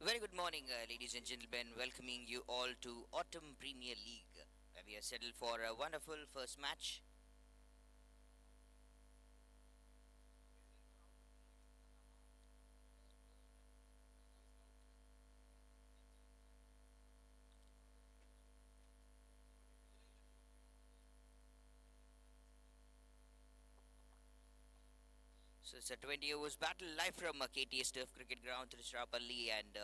Very good morning, ladies and gentlemen. Welcoming you all to Autumn Premier League, where we are settled for a wonderful first match. So it's a 20 overs battle live from KTS Turf Cricket Ground, Tiruchirappalli, and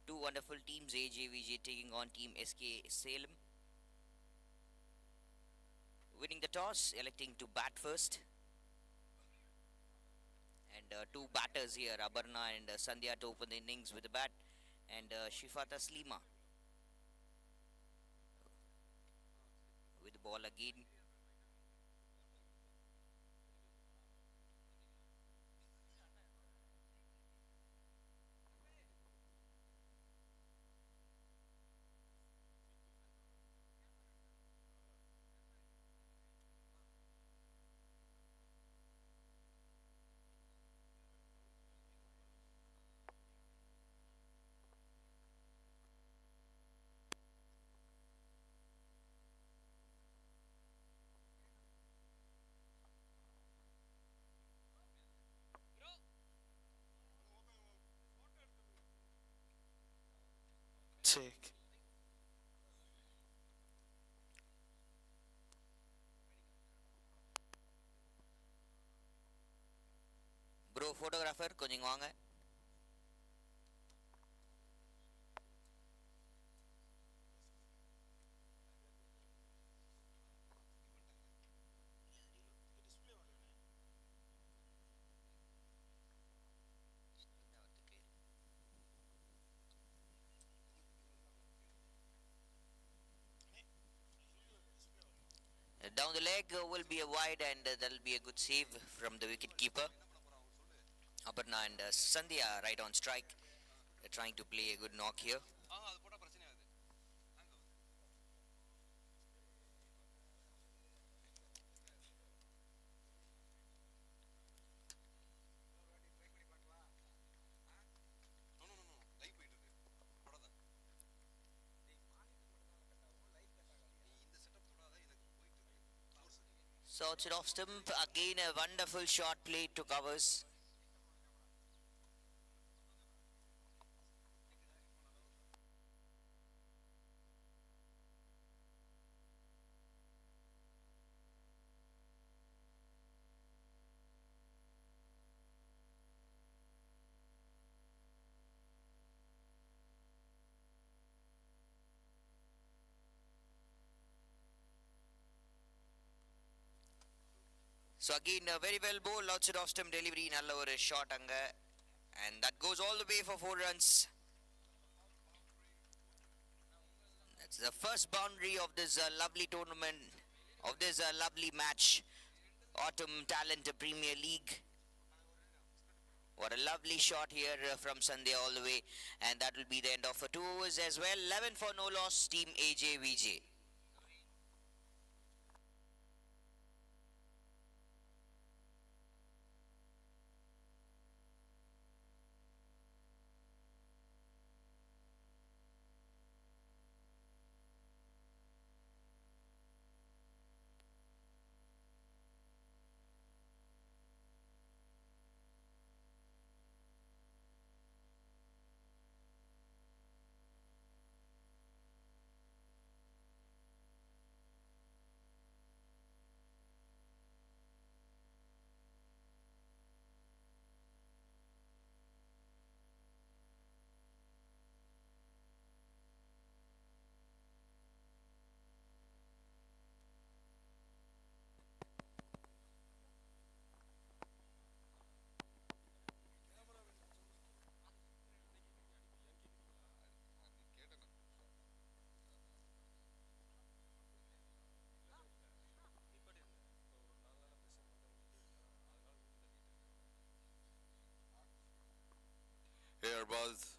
two wonderful teams, AJVJ taking on Team SK Salem. Winning the toss, electing to bat first. And two batters here, Abarna and Sandhya to open the innings with the bat, and Shifa Taslima with the ball again. Check. Bro, photographer, கொஞ்சம் வாங்க. Down the leg will be a wide, and that'll be a good save from the wicket keeper. Aparna and Sandhya right on strike. They're trying to play a good knock here. So it's off stump again, a wonderful shot played to covers. So again, very well bowled, outside off stump delivery, nalla oru shot anga, and that goes all the way for 4 runs. That's the first boundary of this lovely tournament, of this lovely match, Autumn Talent Premier League. What a lovely shot here from Sandhya all the way, and that will be the end of 2 overs as well. 11 for no loss, Team AJVJ. Air balls.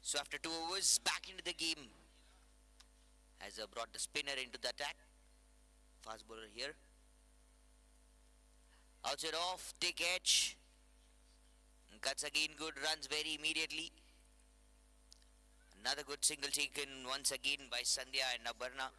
So after 2 overs, back into the game. Has brought the spinner into the attack. Fast bowler here. Outside off, take edge. Cuts again good runs very immediately. Another good single taken once again by Sandhya and Aparna.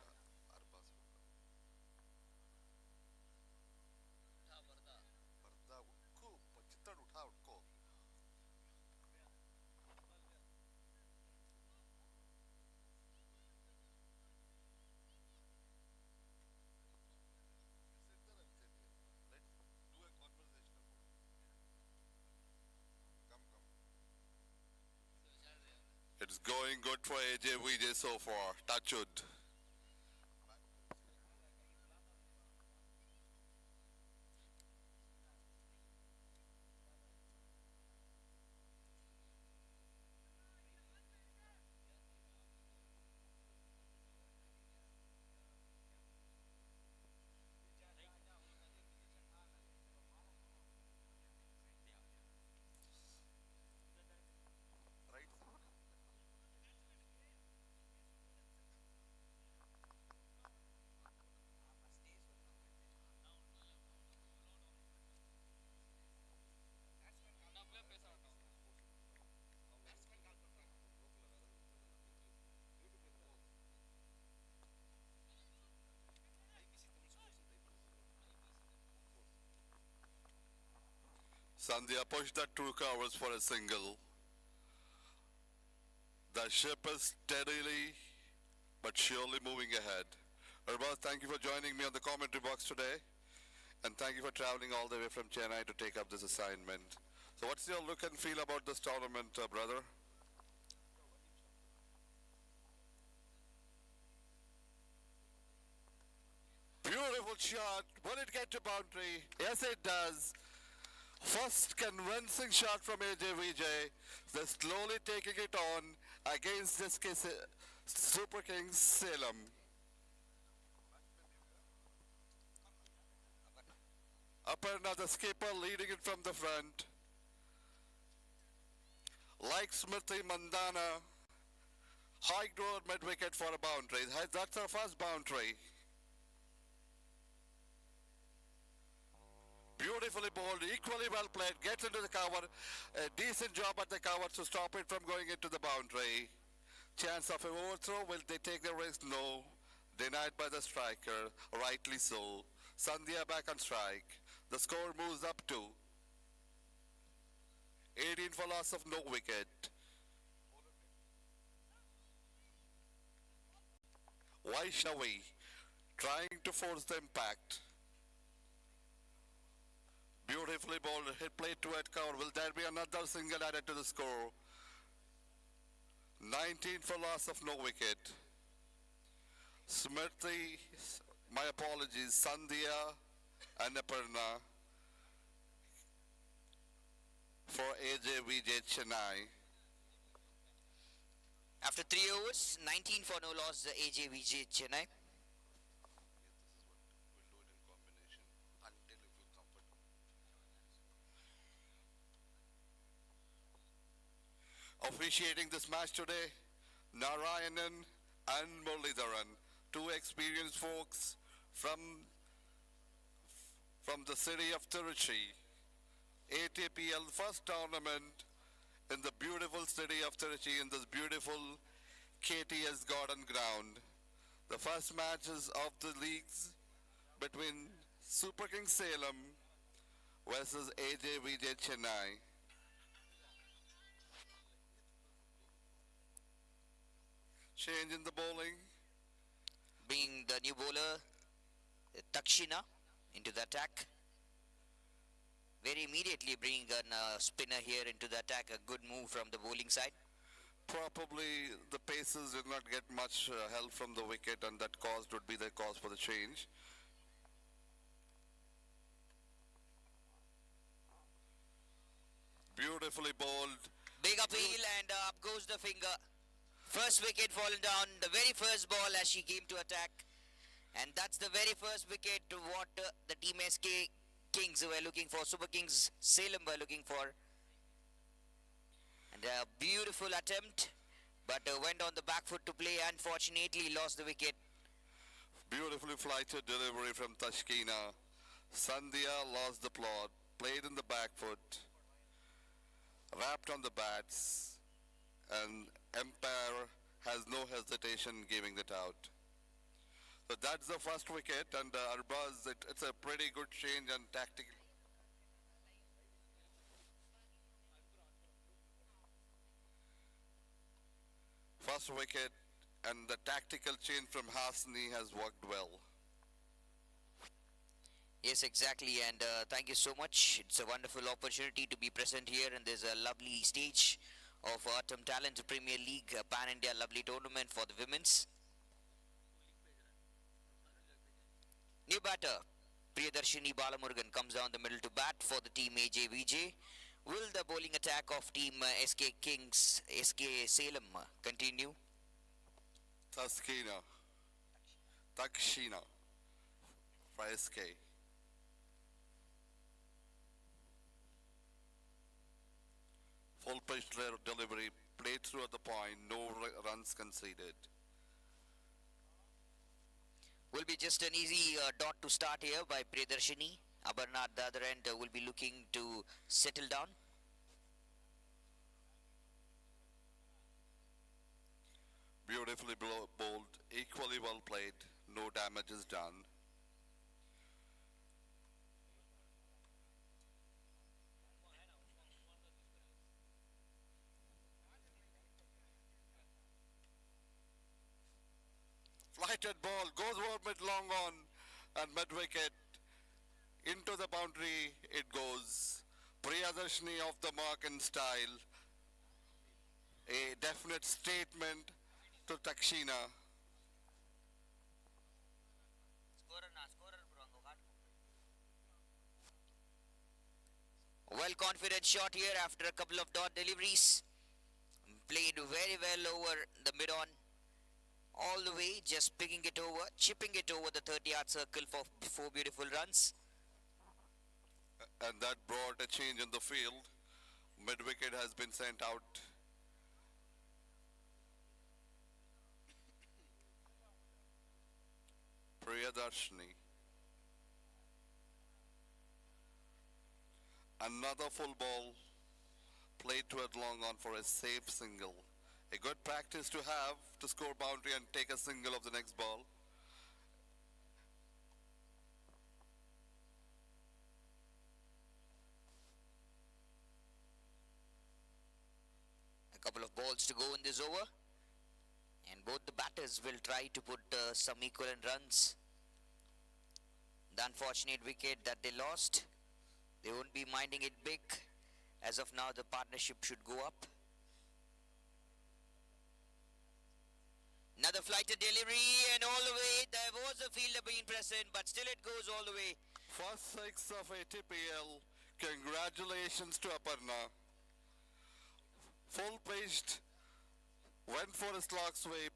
It's going good for AJVJ so far. Touch wood. Sandhya pushed that 2 covers for a single. The ship is steadily but surely moving ahead. Arbaz, thank you for joining me on the commentary box today. And thank you for traveling all the way from Chennai to take up this assignment. So what's your look and feel about this tournament, brother? Beautiful shot. Will it get to boundary? Yes, it does. First convincing shot from AJVJ. They're slowly taking it on against this case, Super Kings Salem. Aparna, the skipper, leading it from the front. Like Smriti Mandana, high road mid-wicket for a boundary. That's our first boundary. Beautifully bowled, equally well played, gets into the cover. A decent job at the cover to stop it from going into the boundary. Chance of an overthrow, will they take the risk? No. Denied by the striker, rightly so. Sandhya back on strike. The score moves up to 18 for loss of no wicket. Vaishnavi trying to force the impact. Beautifully bowled, hit play 2 at cover. Will there be another single added to the score? 19 for loss of no wicket. Smriti, my apologies, Sandhya and Aparna for AJVJ Chennai. After 3 overs, 19 for no loss, the AJVJ Chennai. Officiating this match today, Narayanan and Muralidharan, 2 experienced folks from the city of Trichy. ATPL first tournament in the beautiful city of Trichy, in this beautiful KTS garden ground. The first matches of the leagues between Super Kings Salem versus AJVJ Chennai. Change in the bowling. Being the new bowler, Takshina, into the attack. Very immediately bringing a spinner here into the attack. A good move from the bowling side. Probably the Pacers did not get much help from the wicket, and that would be the cause for the change. Beautifully bowled. Big appeal and up goes the finger. First wicket fallen down, the very first ball as she came to attack. And that's the very first wicket to what the Team SK Kings were looking for, Super Kings Salem were looking for. And a beautiful attempt, but went on the back foot to play, unfortunately lost the wicket. Beautifully flighted delivery from Tashkina. Sandhya lost the plot, played in the back foot, wrapped on the bats, and umpire has no hesitation giving it out. So that's the first wicket, and Arbaz, it's a pretty good change and tactical. First wicket, and the tactical change from Hasni has worked well. Yes, exactly, and thank you so much. It's a wonderful opportunity to be present here, and there's a lovely stage of Autumn Talent Premier League Pan-India lovely tournament for the women's. New batter, Priyadarshini Balamurugan comes down the middle to bat for the team AJVJ. Will the bowling attack of team SK Salem continue? Takshina for SK. Full pitch delivery, played through at the point, no runs conceded. Will be just an easy dot to start here by Priyadarshini. Abarnath, the other end, will be looking to settle down. Beautifully bowled, equally well played, no damage is done. Flighted ball, goes over mid-long on, and mid-wicket. Into the boundary it goes. Priyadarshini off the mark in style. A definite statement to Takshina. Well confident shot here after a couple of dot deliveries. Played very well over the mid-on. All the way, just picking it over, chipping it over the 30-yard circle for 4 beautiful runs. And that brought a change in the field. Mid-wicket has been sent out. Priyadarshini. Another full ball played to it long on for a safe single. A good practice to have to score boundary and take a single of the next ball. A couple of balls to go in this over. And both the batters will try to put some equivalent runs. The unfortunate wicket that they lost, they won't be minding it big. As of now, the partnership should go up. Another flighted delivery, and all the way, there was a fielder being present, but still it goes all the way. First 6 of ATPL, congratulations to Aparna. Full pitched, went for a slog sweep,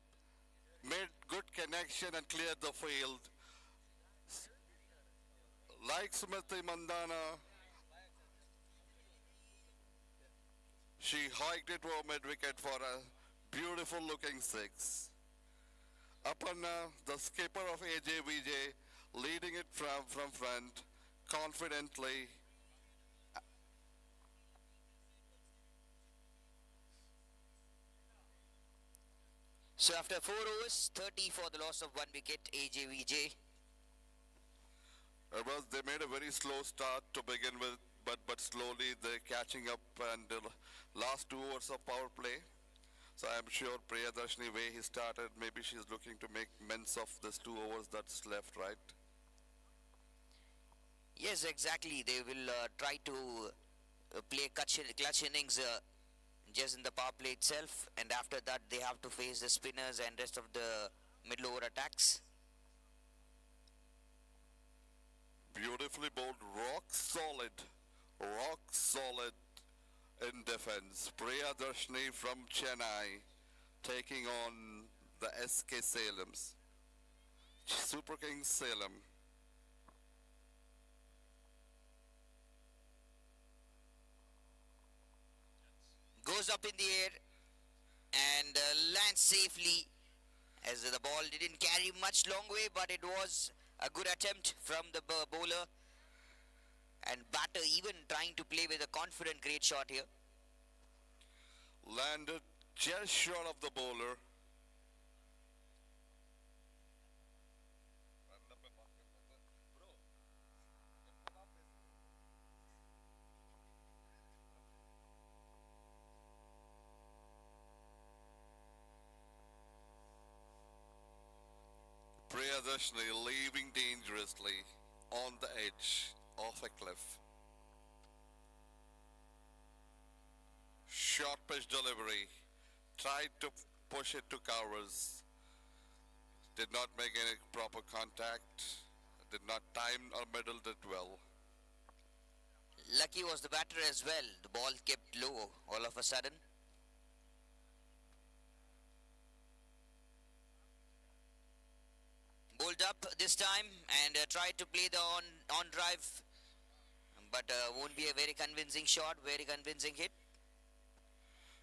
made good connection and cleared the field. Like Smriti Mandana, she hiked it over mid-wicket for a beautiful looking 6. Aparna, the skipper of AJVJ, leading it from front, confidently. So after 4 overs, 30 for the loss of 1 wicket, AJVJ. They made a very slow start to begin with, but slowly they're catching up, and the last 2 overs of power play. So I'm sure Priyadarshini, way he started, maybe she's looking to make men's of this 2 overs that's left, right? Yes, exactly. They will try to play clutch innings just in the power play itself, and after that they have to face the spinners and rest of the middle over attacks. Beautifully bowled, rock solid in defense. Priyadarshini from Chennai taking on the SK Salem's. Super Kings Salem. Goes up in the air and lands safely, as the ball didn't carry much long way, but it was a good attempt from the bowler. And batter even trying to play with a confident great shot here. Landed just short of the bowler. Priyadarshini leaving dangerously on the edge of a cliff. Short pitch delivery, tried to push it to covers, did not make any proper contact, did not time or middled it well. Lucky was the batter as well. The ball kept low all of a sudden. Bowled up this time and tried to play the on drive, but won't be a very convincing shot, very convincing hit.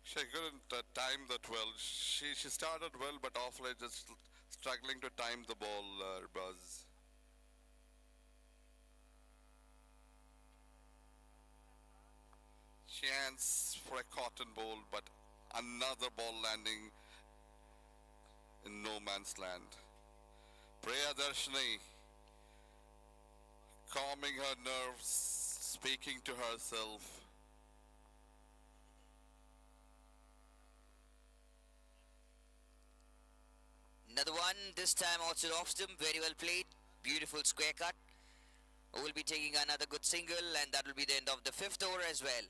She couldn't time that well. She started well, but off late just struggling to time the ball, Buzz. Chance for a cotton ball, but another ball landing in no man's land. Priyadarshini calming her nerves, speaking to herself. Another one, this time also off stump, very well played. Beautiful square cut. We'll be taking another good single, and that will be the end of the 5th over as well.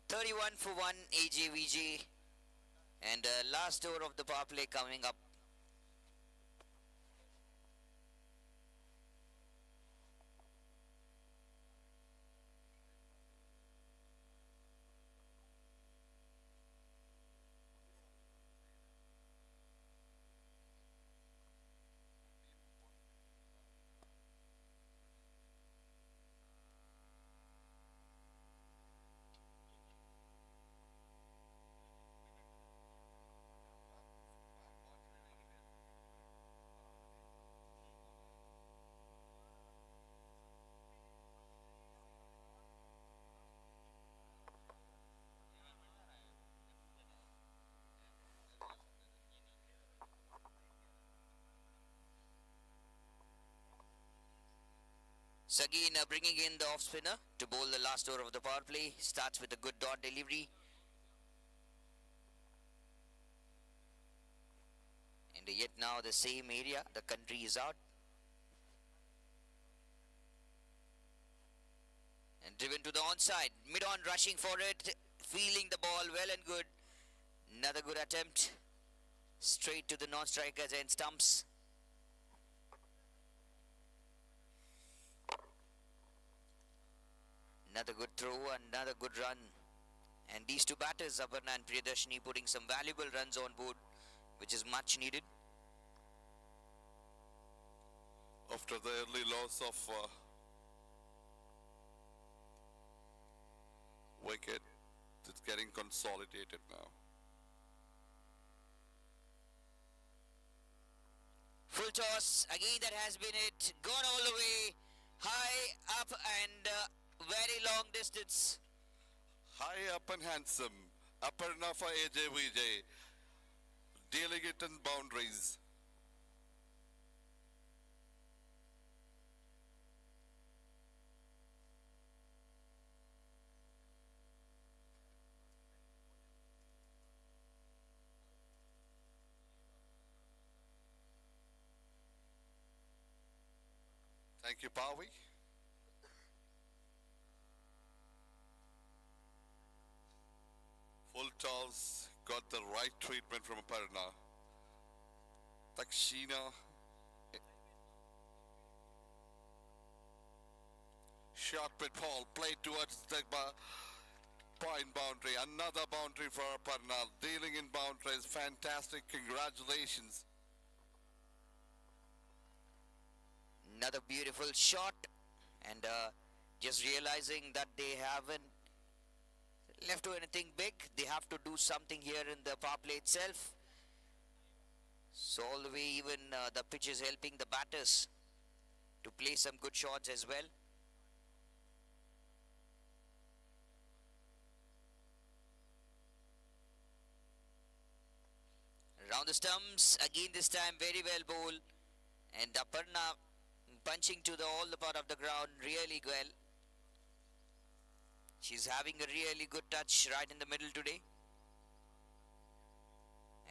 31 for 1 AJVJ, and last over of the power play coming up. Sagin bringing in the off spinner to bowl the last over of the power play. Starts with a good dot delivery. And yet now the same area, the country is out. And driven to the onside. Mid-on rushing for it. Feeling the ball well and good. Another good attempt. Straight to the non-strikers and stumps. Another good throw, another good run. And these two batters, Aparna and Priyadarshini, putting some valuable runs on board, which is much needed. After the early loss of wicket, it's getting consolidated now. Full toss, again that has been it. Gone all the way, high up and very long distance. High up and handsome. Aparna for AJVJ. Dealing it in boundaries. Thank you, Pavi. Full toss, got the right treatment from Aparna. Takshina. Short pit ball, played towards the point boundary. Another boundary for Aparna. Dealing in boundaries, fantastic. Congratulations. Another beautiful shot, and just realizing that they haven't left to anything big. They have to do something here in the power play itself. So all the way, even the pitch is helping the batters to play some good shots as well. Around the stumps, again this time very well bowled. And Aparna punching to all the part of the ground really well. She's having a really good touch right in the middle today.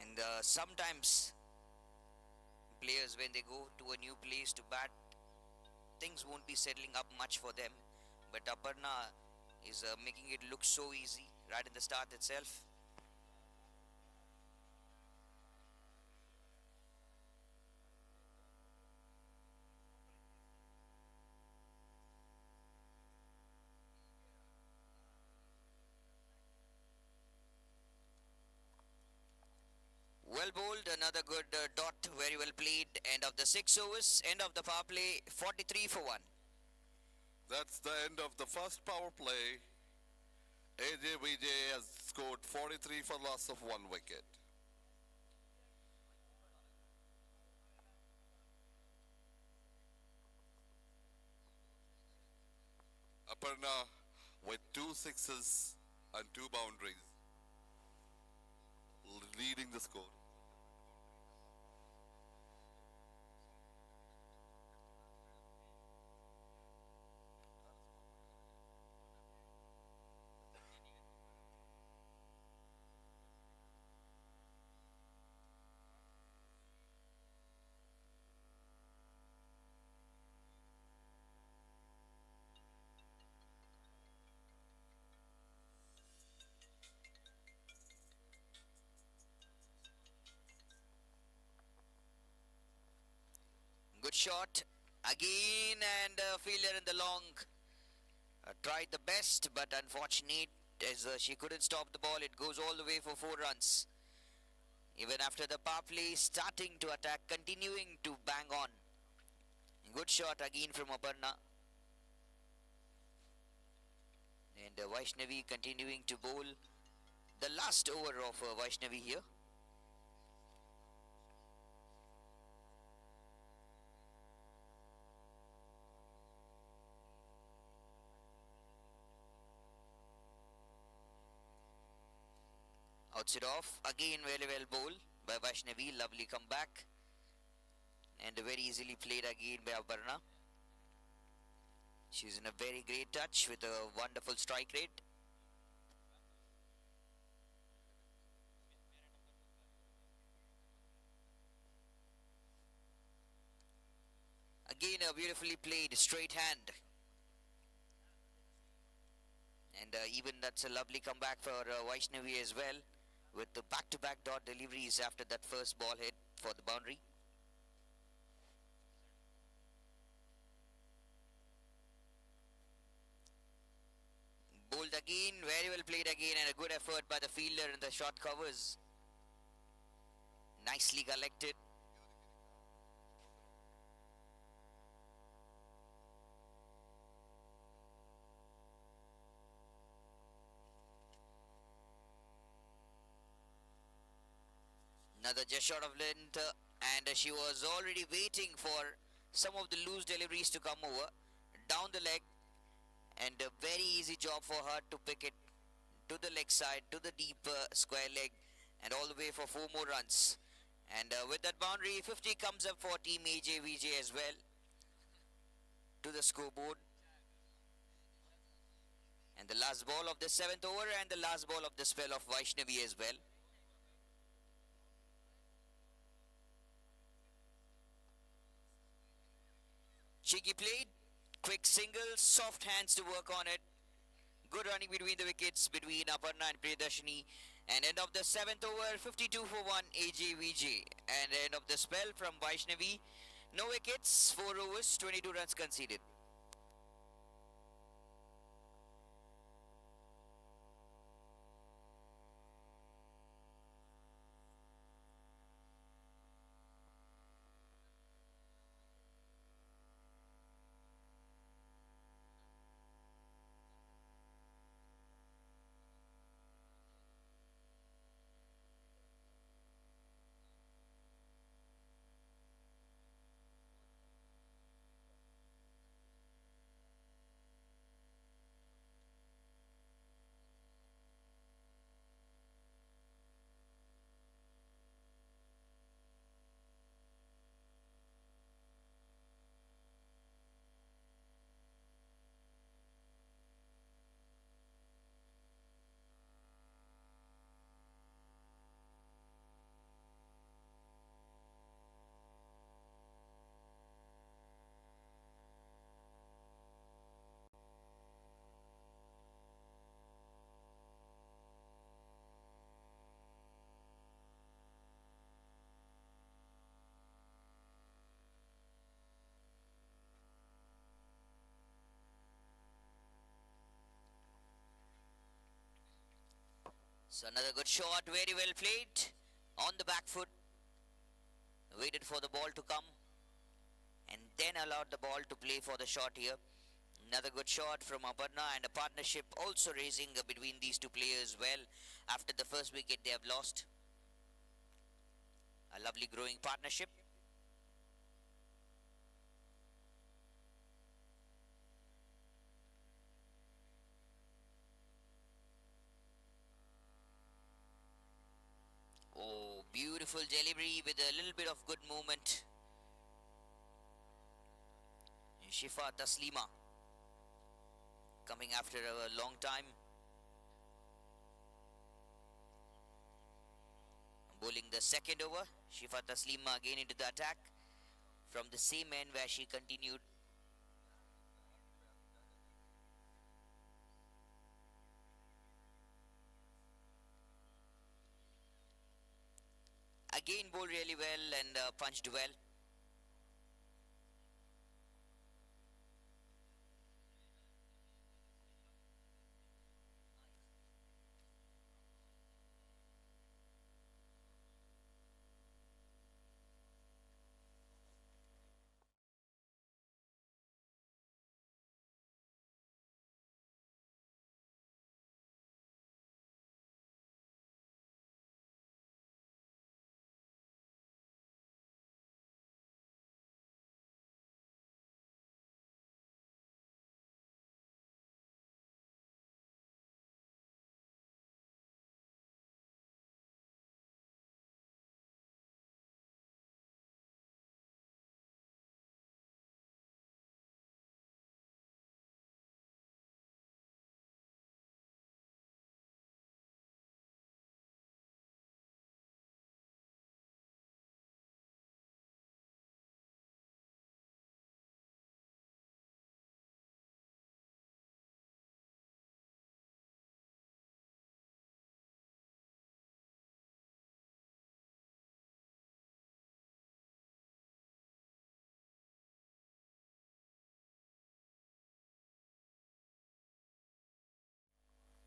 And sometimes players, when they go to a new place to bat, things won't be settling up much for them. But Aparna is making it look so easy right in the start itself. Well bowled, another good dot, very well played. End of the 6 overs, end of the power play, 43 for 1. That's the end of the first power play. AJVJ has scored 43 for loss of 1 wicket. Aparna with 2 sixes and 2 boundaries, leading the score. Good shot again, and fielder in the long tried the best, but unfortunate as she couldn't stop the ball. It goes all the way for 4 runs. Even after the power play, starting to attack, continuing to bang on. Good shot again from Aparna. And Vaishnavi continuing to bowl the last over of Vaishnavi here. Outside off, again very well bowled by Vaishnavi, lovely comeback. And very easily played again by Aparna. She's in a very great touch with a wonderful strike rate. Again a beautifully played straight hand. And even that's a lovely comeback for Vaishnavi as well, with the back-to-back dot deliveries after that first ball hit for the boundary. Bowled again, very well played again, and a good effort by the fielder in the short covers. Nicely collected. Another just short of length, and she was already waiting for some of the loose deliveries to come over. Down the leg, and a very easy job for her to pick it to the leg side, to the deep square leg, and all the way for 4 more runs. And with that boundary, 50 comes up for team AJVJ as well to the scoreboard. And the last ball of the 7th over, and the last ball of the spell of Vaishnavi as well. Cheeky played, quick single, soft hands to work on it. Good running between the wickets between Aparna and Priyadarshini. And end of the 7th over, 52 for 1 AJVJ. And end of the spell from Vaishnavi, no wickets, 4 overs, 22 runs conceded. So another good shot, very well played. On the back foot. Waited for the ball to come. And then allowed the ball to play for the shot here. Another good shot from Aparna, and a partnership also raising between these two players well. After the first wicket they have lost. A lovely growing partnership. Oh, beautiful delivery with a little bit of good movement. Shifa Taslima coming after a long time. Bowling the second over. Shifa Taslima again into the attack from the same end where she continued. Again bowled really well and punched well.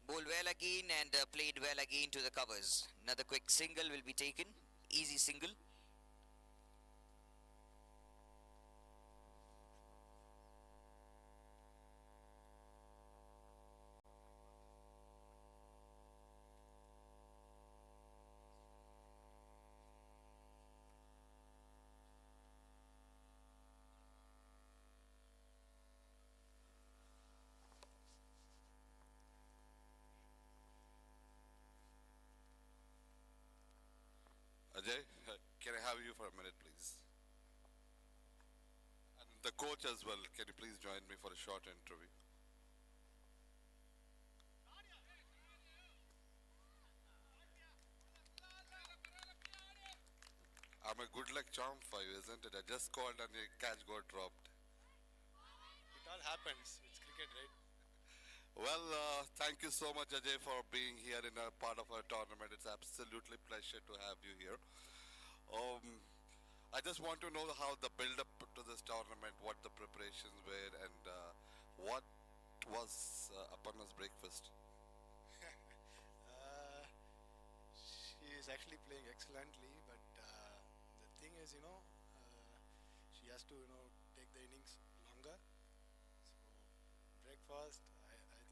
Bowled well again and played well again to the covers. Another quick single will be taken. Easy single. Ajay, can I have you for a minute, please? And the coach as well, can you please join me for a short interview? I'm a good luck charm for you, isn't it? I just called and your catch got dropped. It all happens. It's cricket, right? Well, thank you so much, Ajay, for being here in a part of our tournament. It's absolutely pleasure to have you here. I just want to know how the build-up to this tournament, what the preparations were, and what was Aparna's breakfast. Uh, she is actually playing excellently, but the thing is, she has to, take the innings longer. So breakfast, I think,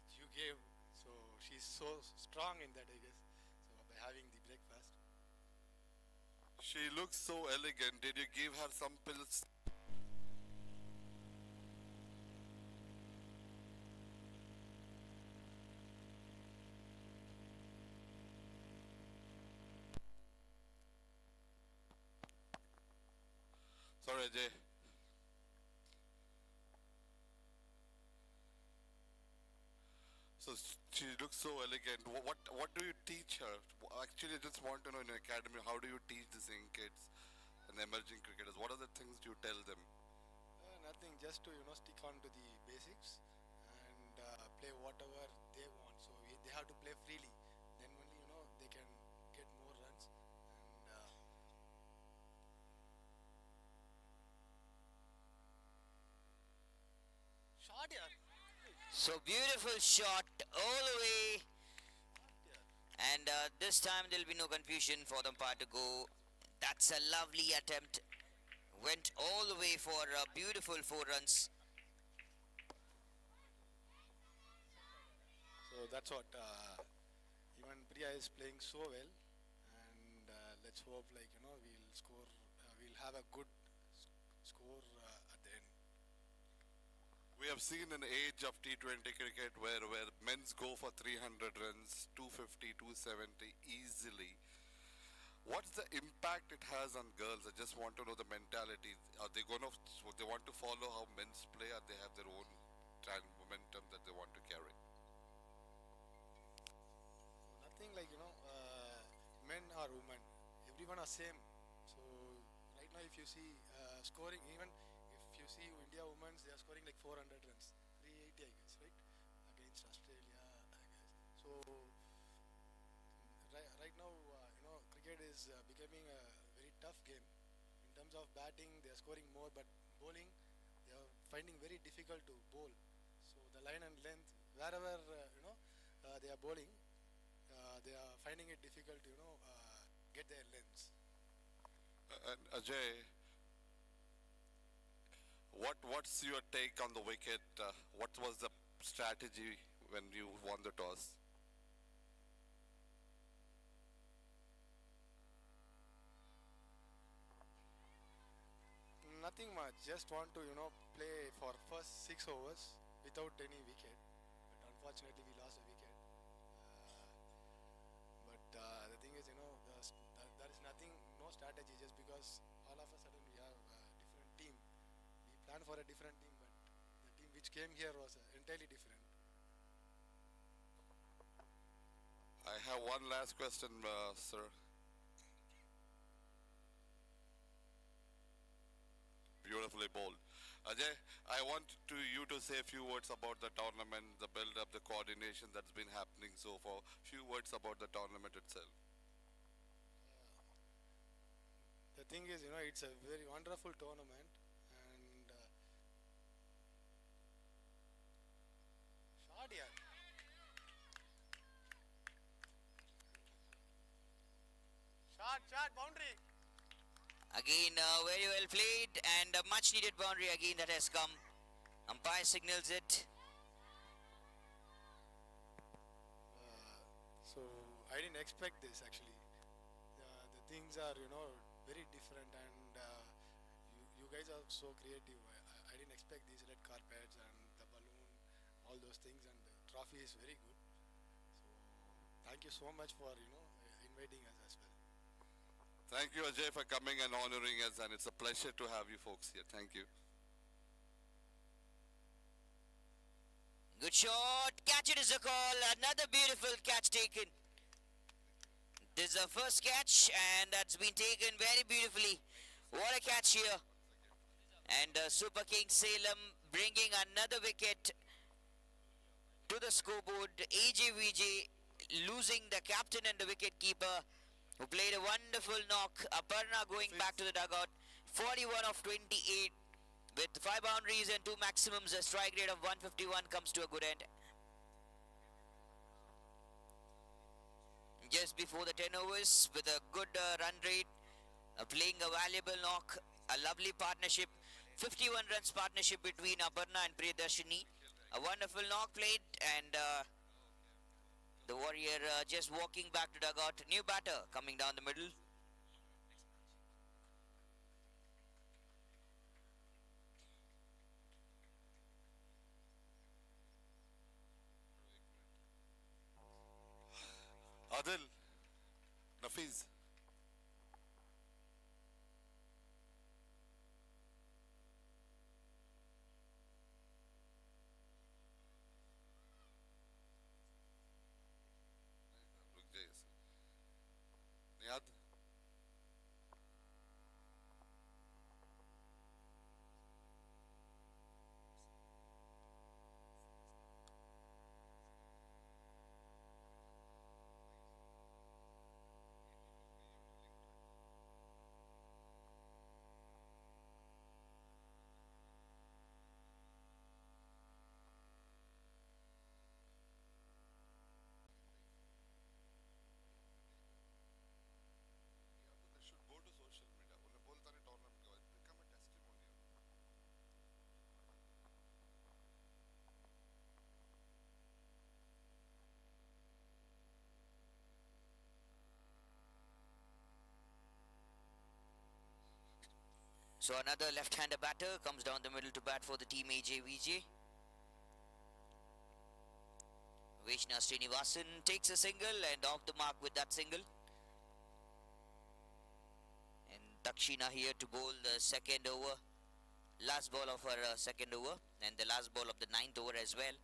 which you gave, so she's so strong in that, I guess. So by having the breakfast. She looks so elegant. Did you give her some pills? Sorry, Ajay. So she looks so elegant. What do you teach her? Actually, I just want to know in your academy, how do you teach these young kids and emerging cricketers? What are the things you tell them? Nothing, just to, stick on to the basics and play whatever they want. So they have to play freely. Then only, they can get more runs. And shot here. So beautiful shot all the way And this time there'll be no confusion for the umpire to go. That's a lovely attempt. Went all the way for a beautiful 4 runs. So that's what. Even Priya is playing so well, and let's hope we'll score. We'll have a good score at the end. We have seen an age of T20 cricket where men's go for 300 runs, 250, 270 easily. What's the impact it has on girls? I just want to know the mentality. Are they going to, they want to follow how men's play, or they have their own momentum that they want to carry? Nothing like men or women, everyone are same. So right now, if you see scoring, even if you see India women's, they are scoring like 400 runs, 380 I guess, right, against Australia, I guess. So right now, cricket is becoming a very tough game. In terms of batting, they are scoring more, but bowling, they are finding very difficult to bowl. So the line and length, wherever they are bowling, they are finding it difficult to get their lengths. And Ajay, what's your take on the wicket? What was the strategy when you won the toss? Nothing much. Just want to play for first 6 overs without any wicket. But unfortunately, we lost a wicket. But the thing is, there is nothing, no strategy. Just because all of a sudden we have a different team. We planned for a different team, but the team which came here was entirely different. I have one last question, sir. Beautifully bowled. Ajay, I want you to say a few words about the tournament, the build-up, the coordination that's been happening so far. Few words about the tournament itself. The thing is, it's a very wonderful tournament, and shot here. Shot, boundary. Again, very well played, and a much needed boundary again that has come. Umpire signals it. So I didn't expect this actually. The things are very different, and you guys are so creative. I didn't expect these red carpets and the balloon, all those things, and the trophy is very good. So thank you so much for inviting us as well. Thank you, Ajay, for coming and honoring us, and it's a pleasure to have you folks here. Thank you. Good shot. Catch it is a call. Another beautiful catch taken. This is the first catch, and that's been taken very beautifully. What a catch here. And Super King Salem bringing another wicket to the scoreboard. AJVJ losing the captain and the wicket keeper, who played a wonderful knock. Aparna going back to the dugout. 41 of 28 with 5 boundaries and 2 maximums. A strike rate of 151 comes to a good end. Just before the 10 overs with a good run rate, playing a valuable knock, a lovely partnership. 51 runs partnership between Aparna and Priyadarshini. A wonderful knock played, and the Warrior just walking back to dugout. New batter coming down the middle. Adil, Nafiz. Niyad. So another left-hander batter comes down the middle to bat for the team AJVJ. Vaishna Srinivasan takes a single and off the mark with that single. And Dakshina here to bowl the second over. Last ball of her second over and the last ball of the ninth over as well.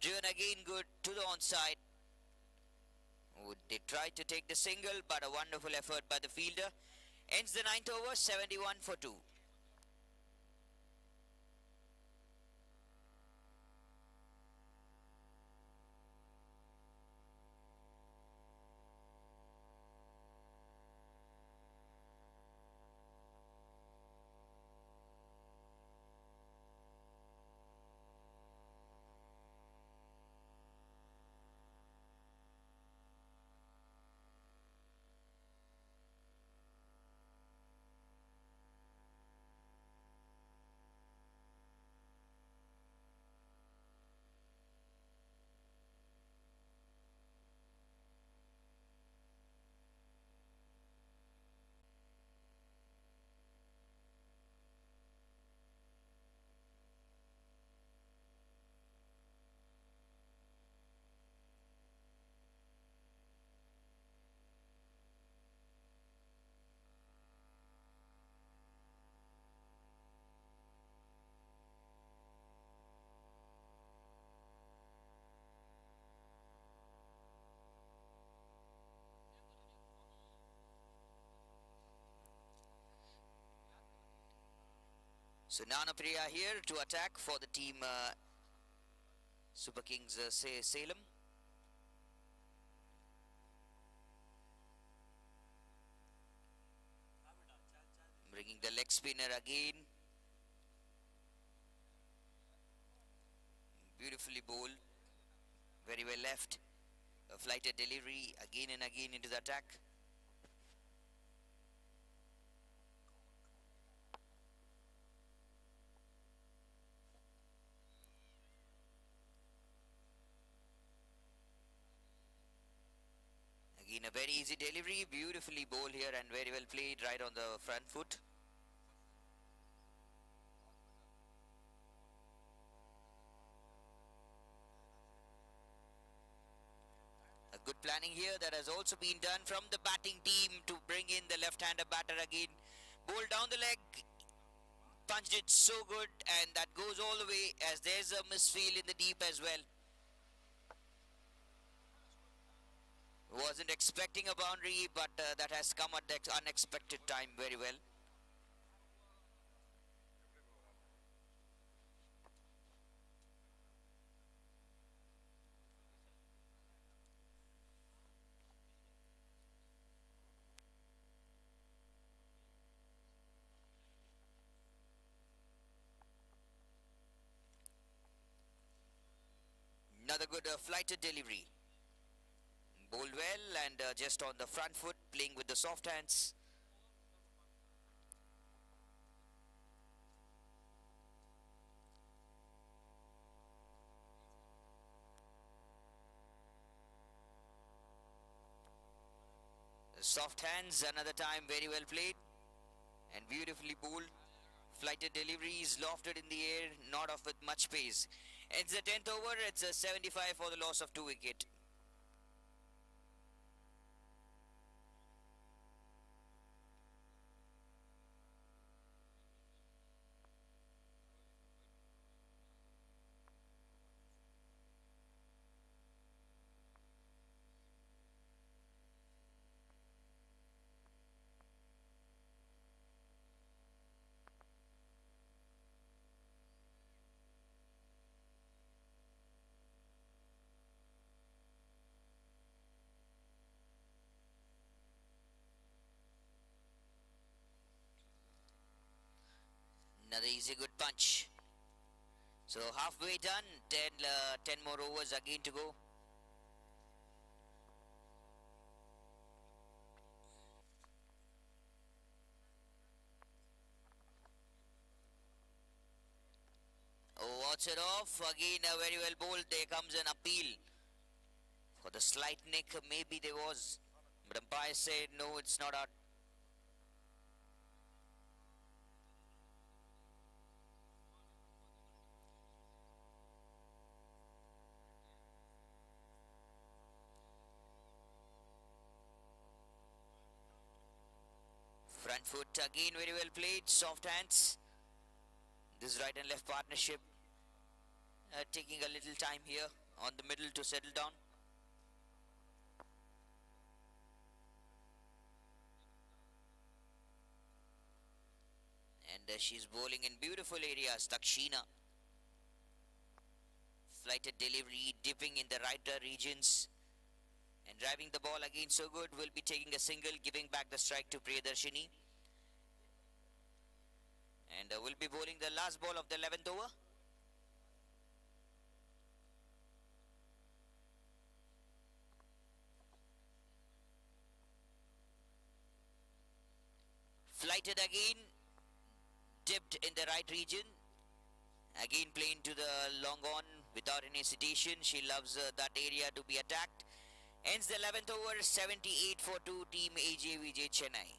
Driven again good to the onside. They tried to take the single, but a wonderful effort by the fielder. Ends the ninth over, 71 for 2. So Nana Priya here to attack for the team Super Kings Salem. Bringing the leg spinner again. Beautifully bowled. Very well left. A flighted delivery again and again into the attack. Again a very easy delivery, beautifully bowled here and very well played right on the front foot. A good planning here that has also been done from the batting team to bring in the left-hander batter again. Bowled down the leg, punched it so good, and that goes all the way as there's a misfield in the deep as well. Wasn't expecting a boundary, but that has come at the unexpected time very well. Another good flighted delivery. Bowled well and just on the front foot, playing with the soft hands. The soft hands, another time very well played and beautifully bowled. Flighted deliveries lofted in the air, not off with much pace. It's the 10th over, it's a 75 for the loss of 2 wicket. Another easy good punch. So halfway done, 10 more overs again to go. Cuts it off. Again, very well bowled. There comes an appeal for the slight nick. Maybe there was, but umpire said no, it's not out. Front foot again, very well played. Soft hands. This right and left partnership taking a little time here on the middle to settle down. And she's bowling in beautiful areas. Takshina. Flighted delivery, dipping in the right regions. And driving the ball again so good. Will be taking a single, giving back the strike to Priyadarshini. And will be bowling the last ball of the 11th over. Flighted again, dipped in the right region. Again playing to the long on without any hesitation. She loves that area to be attacked. Ends the 11th over, 78 for 2, team AJVJ Chennai.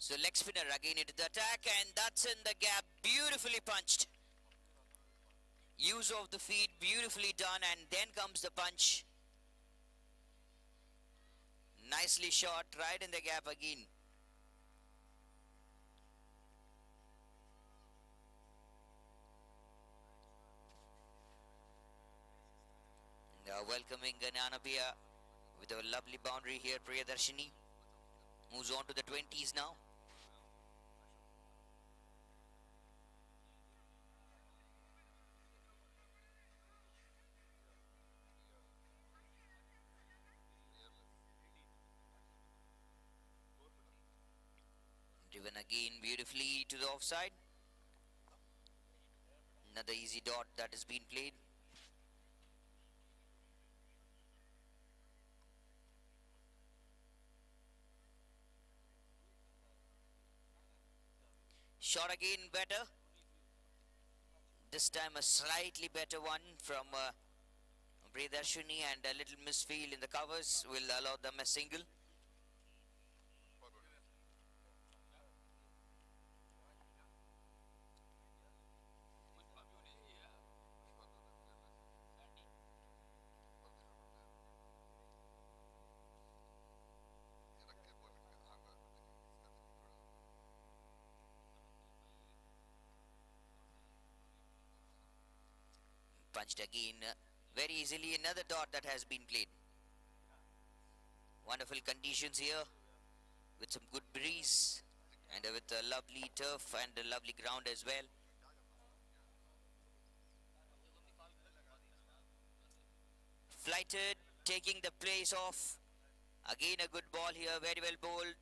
So leg spinner again into the attack, and that's in the gap, beautifully punched. Use of the feet, beautifully done, and then comes the punch. Nicely shot, right in the gap again. Now welcoming Gananapia with a lovely boundary here, Priyadarshini. Moves on to the 20s now. Driven again beautifully to the offside. Another easy dot that has been played. Shot again better. This time a slightly better one from Priyadarshini, and a little misfeel in the covers will allow them a single. Punched again very easily. Another dot that has been played. Wonderful conditions here with some good breeze and with a lovely turf and a lovely ground as well. Flighted, taking the place off. Again a good ball here, very well bowled.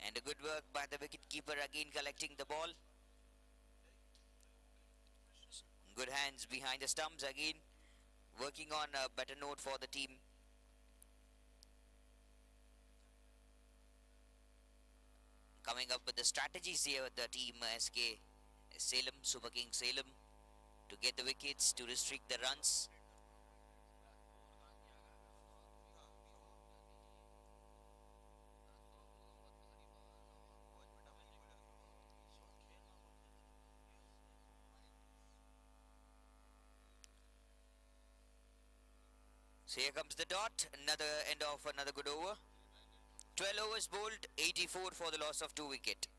And a good work by the wicket keeper, again collecting the ball. Good hands behind the stumps again. Working on a better note for the team. Coming up with the strategies here with the team SK Salem, Super King Salem, to get the wickets, to restrict the runs. So here comes the dot, another end of another good over. 12 overs bowled, 84 for the loss of 2 wicket.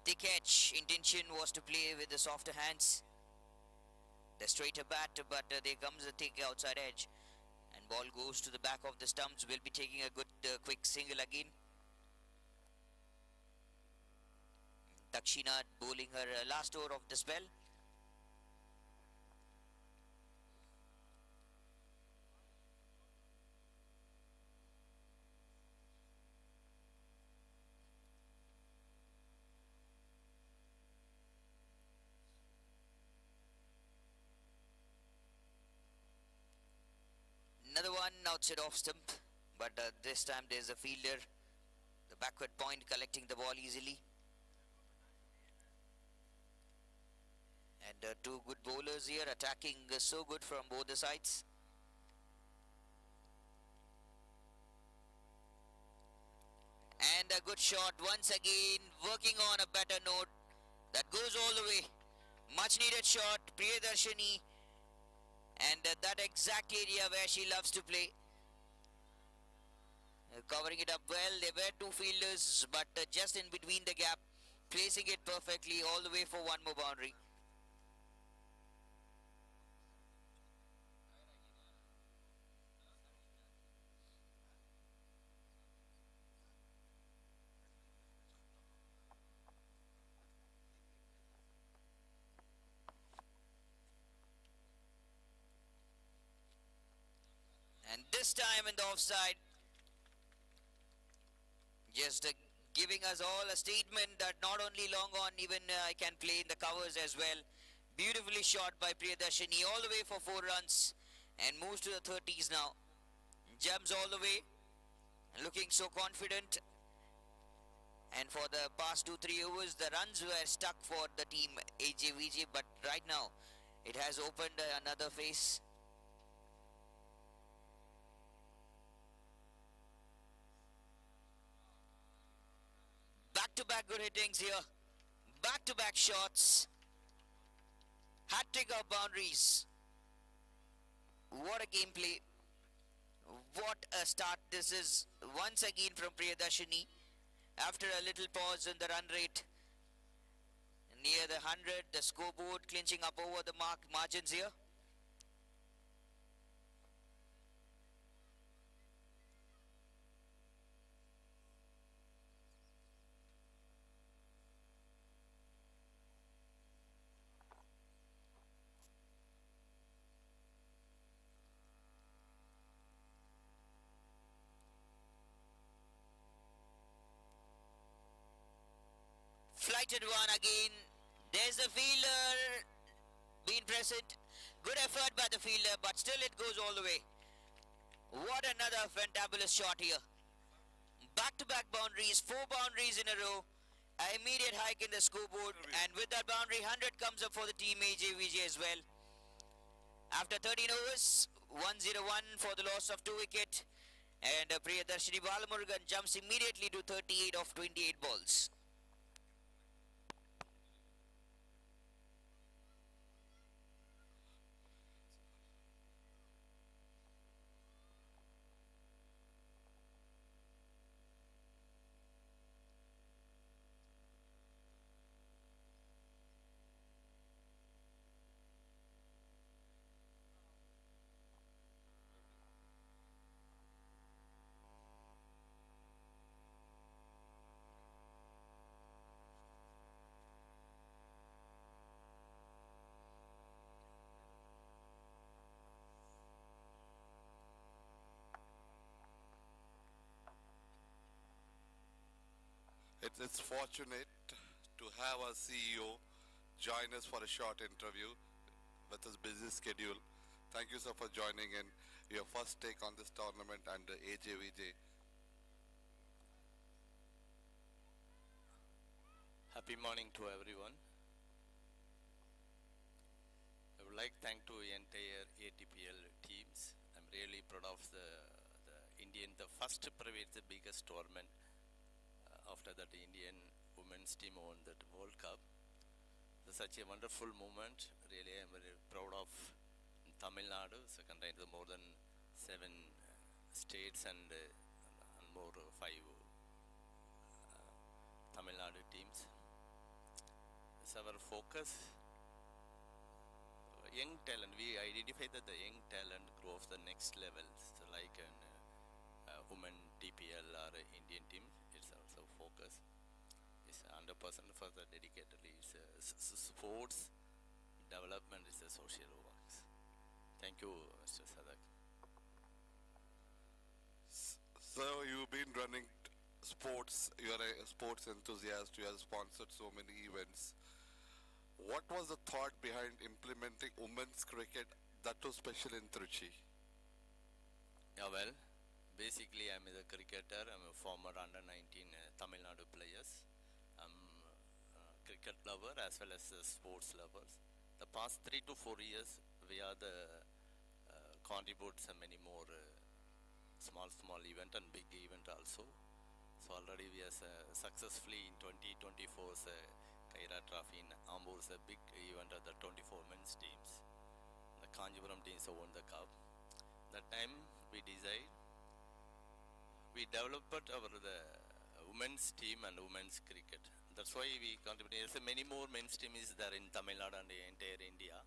The catch intention was to play with the softer hands, the straighter bat, but there comes a thick outside edge, and ball goes to the back of the stumps. Will be taking a good quick single again. Dakshina bowling her last over of the spell. Another one outside off stump, but this time there's a fielder, the backward point, collecting the ball easily. And two good bowlers here, attacking so good from both the sides. And a good shot once again, working on a better note. That goes all the way. Much needed shot, Priyadarshini. And that exact area where she loves to play. Covering it up well. There were two fielders, but just in between the gap, placing it perfectly all the way for one more boundary. And this time in the offside, just giving us all a statement that not only long on, even I can play in the covers as well. Beautifully shot by Priyadarshini all the way for 4 runs and moves to the 30s now. Jumps all the way, looking so confident. And for the past 2-3 overs, the runs were stuck for the team AJVJ, but right now it has opened another face. Back-to-back good hittings here. Back-to-back shots. Hat-trick of boundaries. What a gameplay. What a start this is once again from Priyadarshini. After a little pause in the run rate. Near the 100, the scoreboard clinching up over the margins here. Flighted one again. There's the fielder being present. Good effort by the fielder, but still it goes all the way. What another fantabulous shot here. Back-to-back boundaries, 4 boundaries in a row. An immediate hike in the scoreboard, and with that boundary, 100 comes up for the team AJVJ as well. After 13 overs, 101 for the loss of 2 wicket. And Priyadarshini Balamurugan jumps immediately to 38 of 28 balls. It's fortunate to have our CEO join us for a short interview with his busy schedule. Thank you, sir, for joining in. Your first take on this tournament and the AJVJ. Happy morning to everyone. I would like to thank to the entire ATPL teams. I'm really proud of the the first private, the biggest tournament. After that, the Indian women's team won the World Cup. It's such a wonderful moment. Really, I'm very proud of Tamil Nadu. So, contains more than 7 states and more 5 Tamil Nadu teams. It's our focus. Young talent. We identify that the young talent grow of the next level. So, like women TPL or Indian team, it's also focus. It's 100% for the dedicated. It's sports development is the social works. Thank you, Mr. Sadak. So you've been running sports. You're a sports enthusiast. You have sponsored so many events. What was the thought behind implementing women's cricket, that was special in Trichy? Yeah, well, basically I'm a cricketer. I'm a former under-19 Tamil Nadu players. I'm a cricket lover as well as sports lovers. The past 3 to 4 years, we are the contributes many more small event and big event also. So already we are successfully in 2024's Kaira Trophy in Ambur, a big event of the 24 men's teams. The Kanjipuram teams won the cup. That time we developed our women's team and women's cricket. That's why we contributed. Many more men's team is there in Tamil Nadu and the entire India.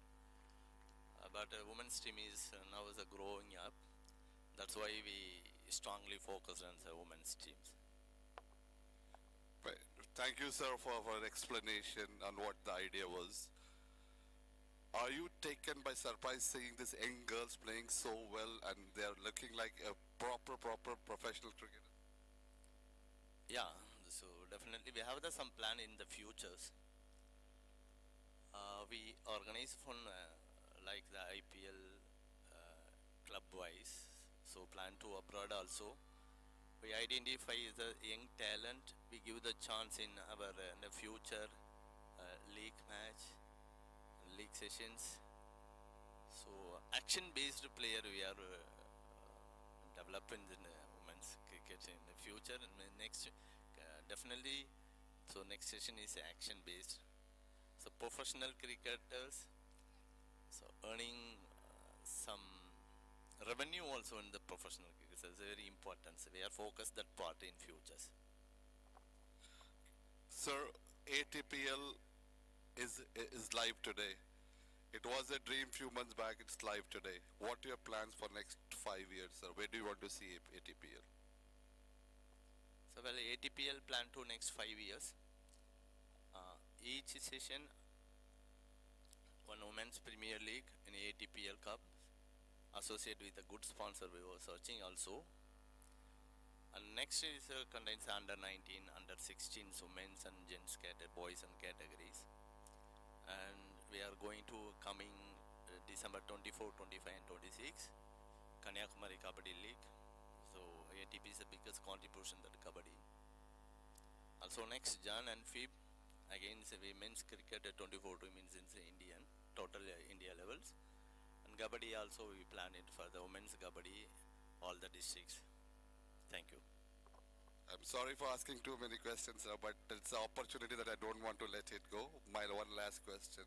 But women's team is now is growing up. That's why we strongly focus on the women's teams. Right. Thank you, sir, for explanation on what the idea was. Are you taken by surprise seeing these young girls playing so well and they're looking like a proper professional cricketer? Yeah, so definitely we have some plan in the futures. We organize from like the IPL club wise, so plan to abroad also. We identify the young talent, we give the chance in our in the future league match, league sessions. So action-based player we are developing in women's cricket in the future. And next, definitely, so next session is action-based. So professional cricketers, so earning some revenue also in the professional cricket is very important. So we are focused that part in futures. Sir, ATPL is live today. It was a dream few months back, it's live today. What are your plans for next 5 years, sir? Where do you want to see ATPL? So well, ATPL plan to next 5 years. Each session, one women's Premier League in ATPL Cup, associated with a good sponsor we were searching also. And next is contains under 19, under 16, so men's and gents boys and categories. And we are going to coming December 24, 25 and 26, Kanyakumari Kabaddi League. So ATP is the biggest contribution that Kabaddi. Also next Jan and Feb, again it's a women's cricket 24 means in Indian, total India levels. And Kabaddi also we plan it for the women's Kabaddi, all the districts. Thank you. I'm sorry for asking too many questions, sir, but it's an opportunity that I don't want to let it go. My one last question.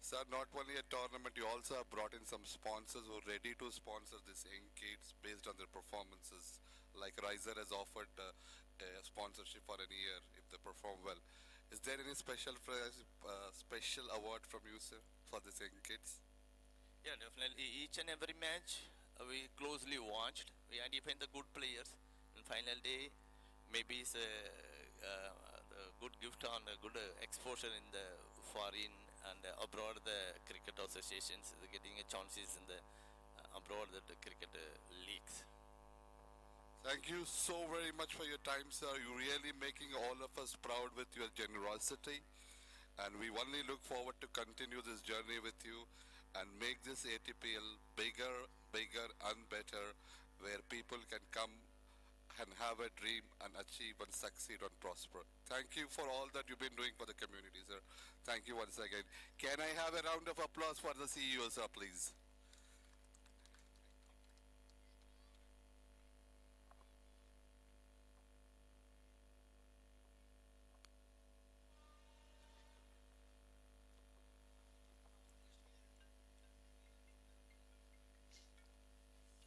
Sir, not only a tournament, you also have brought in some sponsors who are ready to sponsor these young kids based on their performances. Like Riser has offered a sponsorship for a year if they perform well. Is there any special special award from you, sir, for these young kids? Yeah, definitely. Each and every match we closely watched. We identified the good players. And final day, maybe it's the good gift on the good exposure in the foreign and abroad the cricket associations getting a chances in the abroad the cricket leagues. Thank you so very much for your time, sir. You're really making all of us proud with your generosity. And we only look forward to continue this journey with you and make this ATPL bigger, bigger and better, where people can come and have a dream and achieve and succeed and prosper. Thank you for all that you've been doing for the community, sir. Thank you once again. Can I have a round of applause for the CEO, sir, please?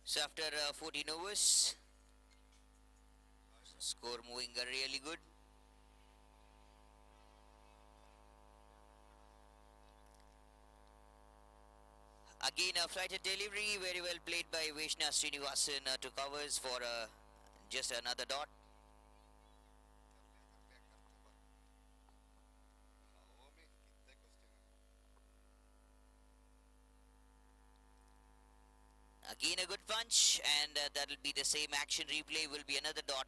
So after 14 overs, score moving really good. Again, a flighted delivery, very well played by Vaishna Srinivasan to covers for just another dot. Again a good punch, and that'll be the same action replay, will be another dot.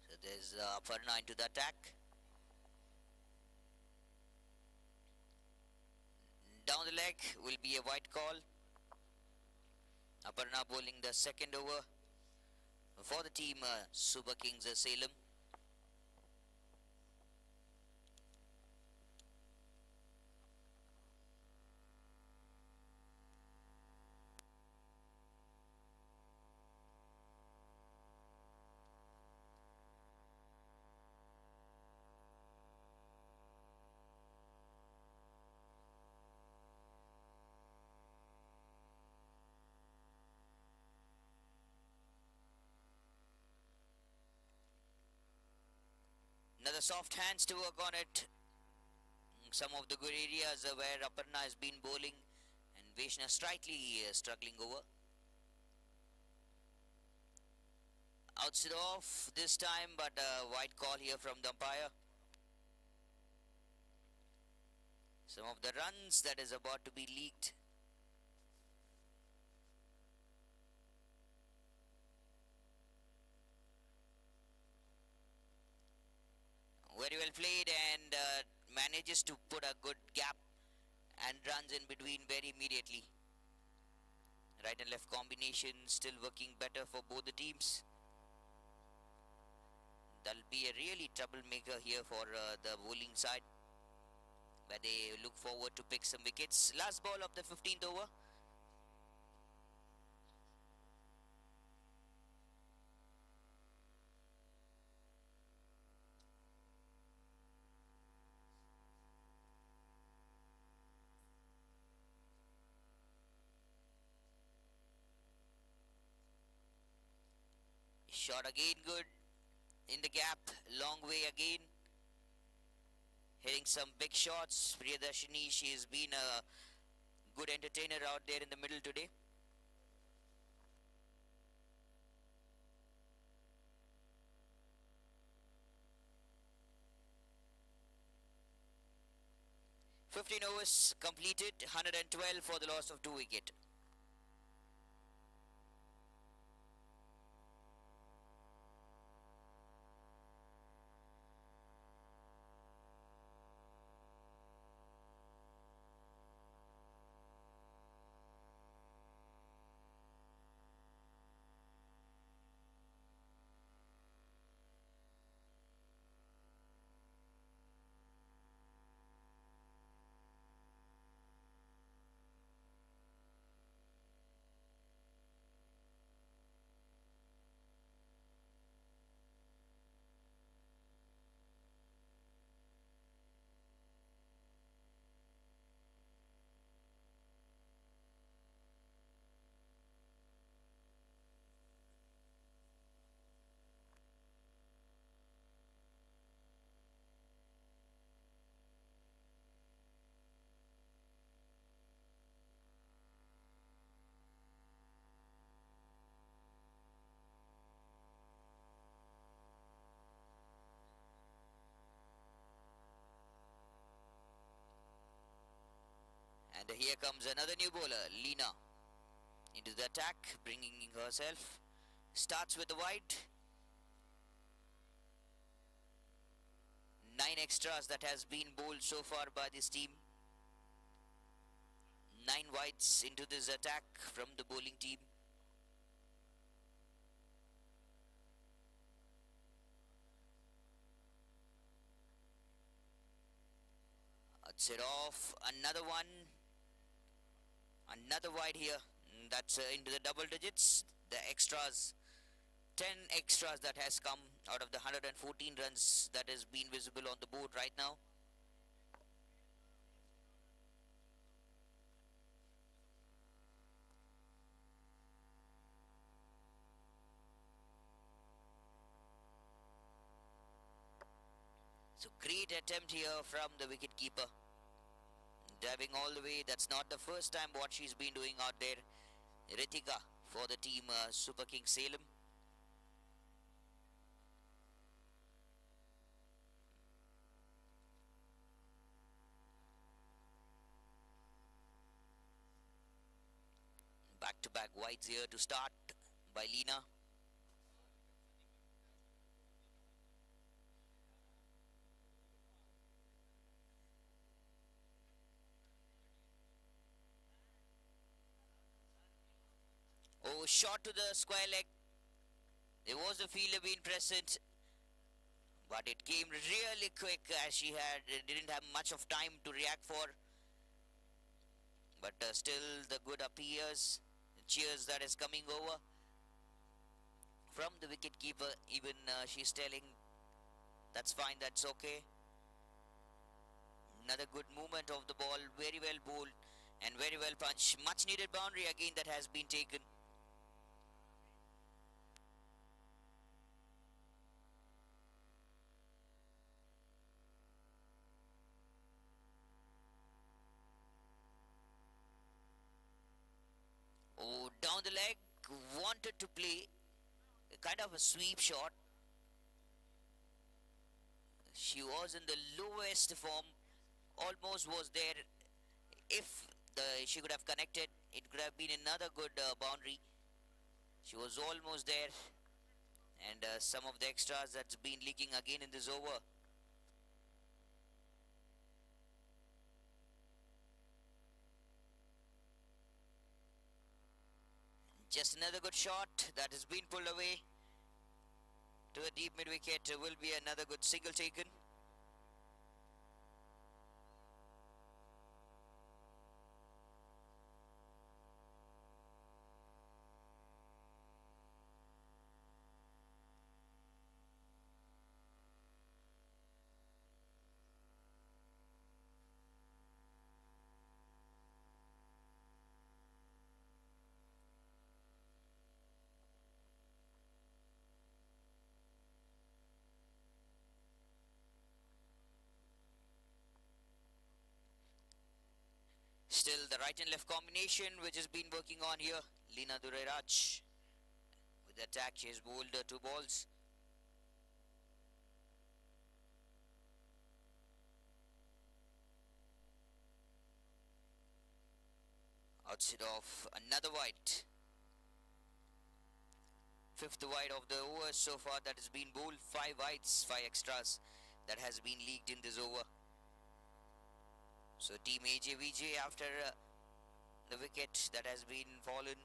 So there's Aparna into the attack. Down the leg will be a white call. Aparna bowling the second over for the team Super Kings Salem. Another soft hands to work on it. Some of the good areas where Aparna has been bowling, and Vaishna slightly struggling over. Outside off this time, but a white call here from the umpire. Some of the runs that is about to be leaked. Very well played, and manages to put a good gap and runs in between very immediately. Right and left combination still working better for both the teams. That'll be a really troublemaker here for the bowling side, where they look forward to pick some wickets. Last ball of the 15th over. Shot again good in the gap, long way again. Hitting some big shots. Priyadarshini, she has been a good entertainer out there in the middle today. "15 overs completed, 112 for the loss of 2 wickets. And here comes another new bowler, Lina, into the attack, bringing herself. Starts with the wide. 9 extras that has been bowled so far by this team. 9 wides into this attack from the bowling team. That's it off. Another one. Another wide here. That's into the double digits. The extras. 10 extras that has come out of the 114 runs that has been visible on the board right now. So great attempt here from the wicketkeeper. Diving all the way. That's not the first time what she's been doing out there. Ritika for the team Super King Salem. Back-to-back wides here to start by Lina. Oh, shot to the square leg. There was a fielder being present, but it came really quick as she didn't have much of time to react for. But still the good appears. Cheers that is coming over from the wicketkeeper. Even she's telling that's fine, that's okay. Another good movement of the ball. Very well bowled and very well punched. Much needed boundary again that has been taken. Oh, down the leg, wanted to play kind of a sweep shot. She was in the lowest form, almost was there. If she could have connected, it could have been another good boundary. She was almost there, and some of the extras that's been leaking again in this over. Just another good shot that has been pulled away to a deep mid wicket. Will be another good single taken. Still the right and left combination which has been working on here. Lina Dureraj with the attack. She has bowled 2 balls. Outside of another wide. 5th wide of the over so far that has been bowled. 5 wides, 5 extras that has been leaked in this over. So team AJVJ after the wicket that has been fallen.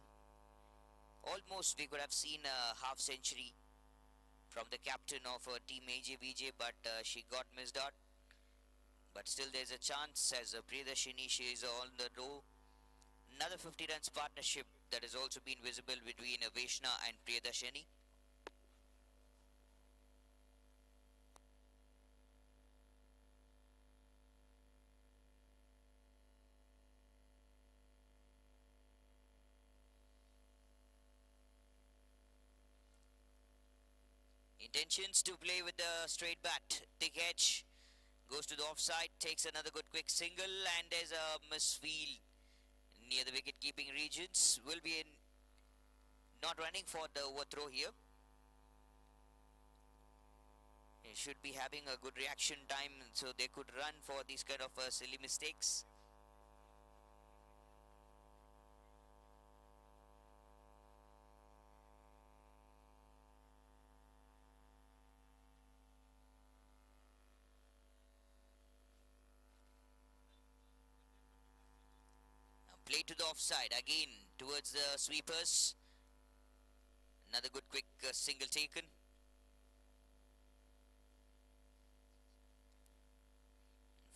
Almost we could have seen a half century from the captain of team AJVJ, but she got missed out. But still there's a chance as Priyadashini, she is on the row. Another 50 runs partnership that has also been visible between Vaishna and Priyadashini. Intentions to play with the straight bat. Thick edge. Goes to the offside. Takes another good quick single. And there's a misfield near the wicket keeping regions. Will be in not running for the overthrow here. They should be having a good reaction time so they could run for these kind of silly mistakes. Play to the offside again towards the sweepers. Another good quick single taken.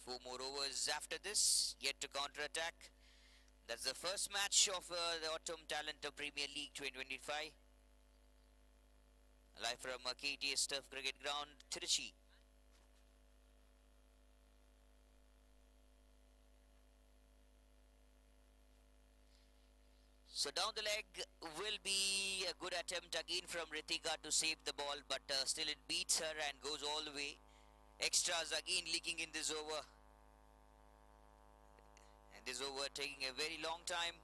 Four more overs after this, yet to counter-attack. That's the first match of the Autumn Talent Premier League 2025. Live from KTS Turf Cricket Ground, Trichy. So down the leg will be a good attempt again from Ritika to save the ball, but still it beats her and goes all the way. Extras again leaking in this over. And this over taking a very long time.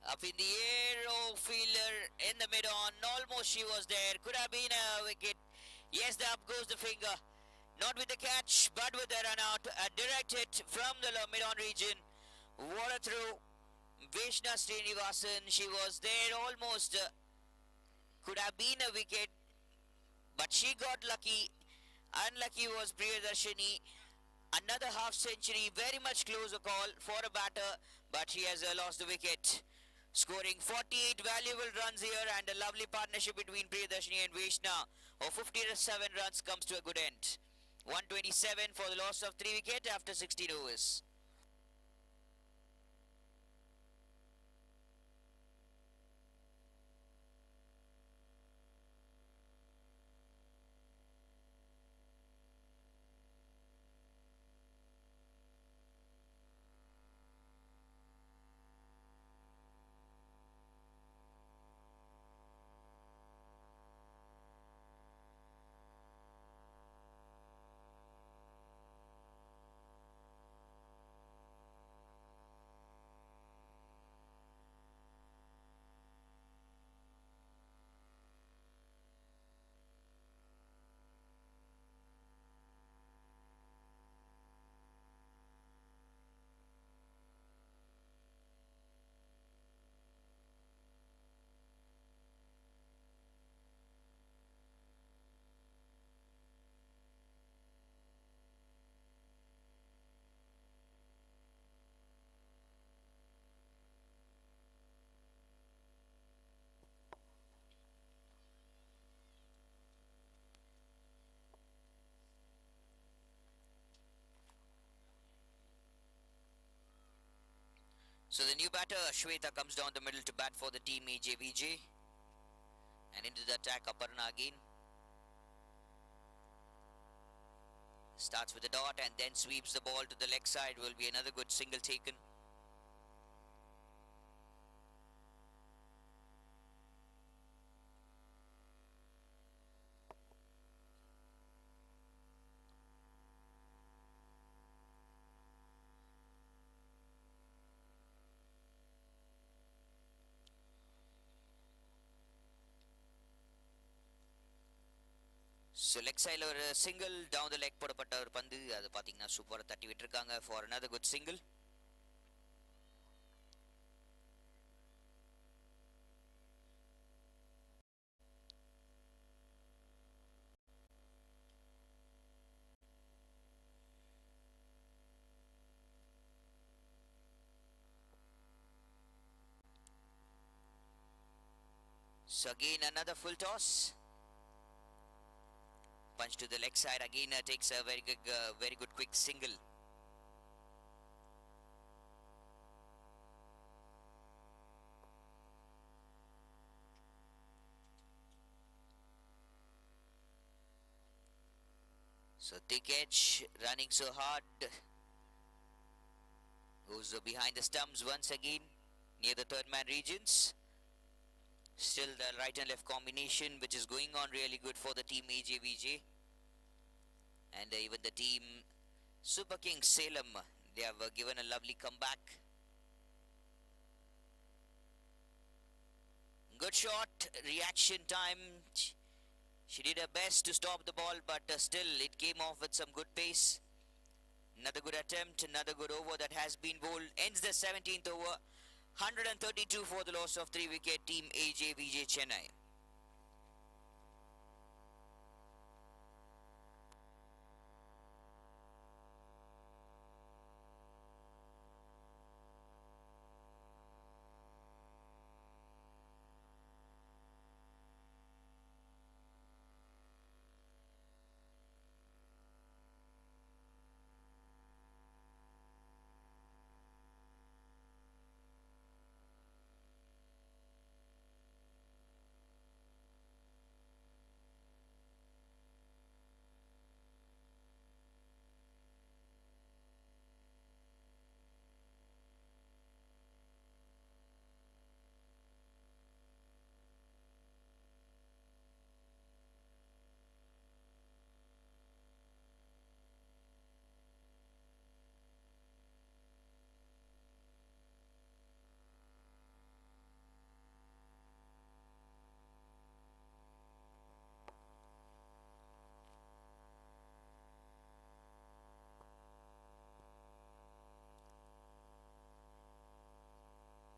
Up in the air, oh, fielder in the mid-on, almost she was there, could have been a wicket. Yes, up goes the finger, not with the catch, but with the run out, a direct hit from the mid-on region. What a throw, Vaishna Srinivasan, she was there almost, could have been a wicket, but she got lucky. Unlucky was Priyadarshini. Another half century, very much closer call for a batter, but she has lost the wicket. Scoring 48 valuable runs here, and a lovely partnership between Priyadarshini and Vaishna of 57 runs comes to a good end. 127 for the loss of 3 wickets after 16 overs. So the new batter, Shweta, comes down the middle to bat for the team AJVJ. And into the attack, Aparna again. Starts with a dot and then sweeps the ball to the leg side. Will be another good single taken. So leg side or a single down the leg போடப்பட்ட ஒரு பந்து அது பாத்தீங்கன்னா சூப்பரா தட்டி விட்டுருக்காங்க for another good single. So again another full toss. Punch to the leg side again, takes a very good quick single. So thick edge running so hard. Goes behind the stumps once again near the third man regions. Still the right and left combination which is going on really good for the team AJVJ. And even the team Super Kings Salem, they have given a lovely comeback. Good shot, reaction time. She did her best to stop the ball, but still it came off with some good pace. Another good attempt, another good over that has been bowled. Ends the 17th over. 132 for the loss of 3 wicket team AJVJ Chennai.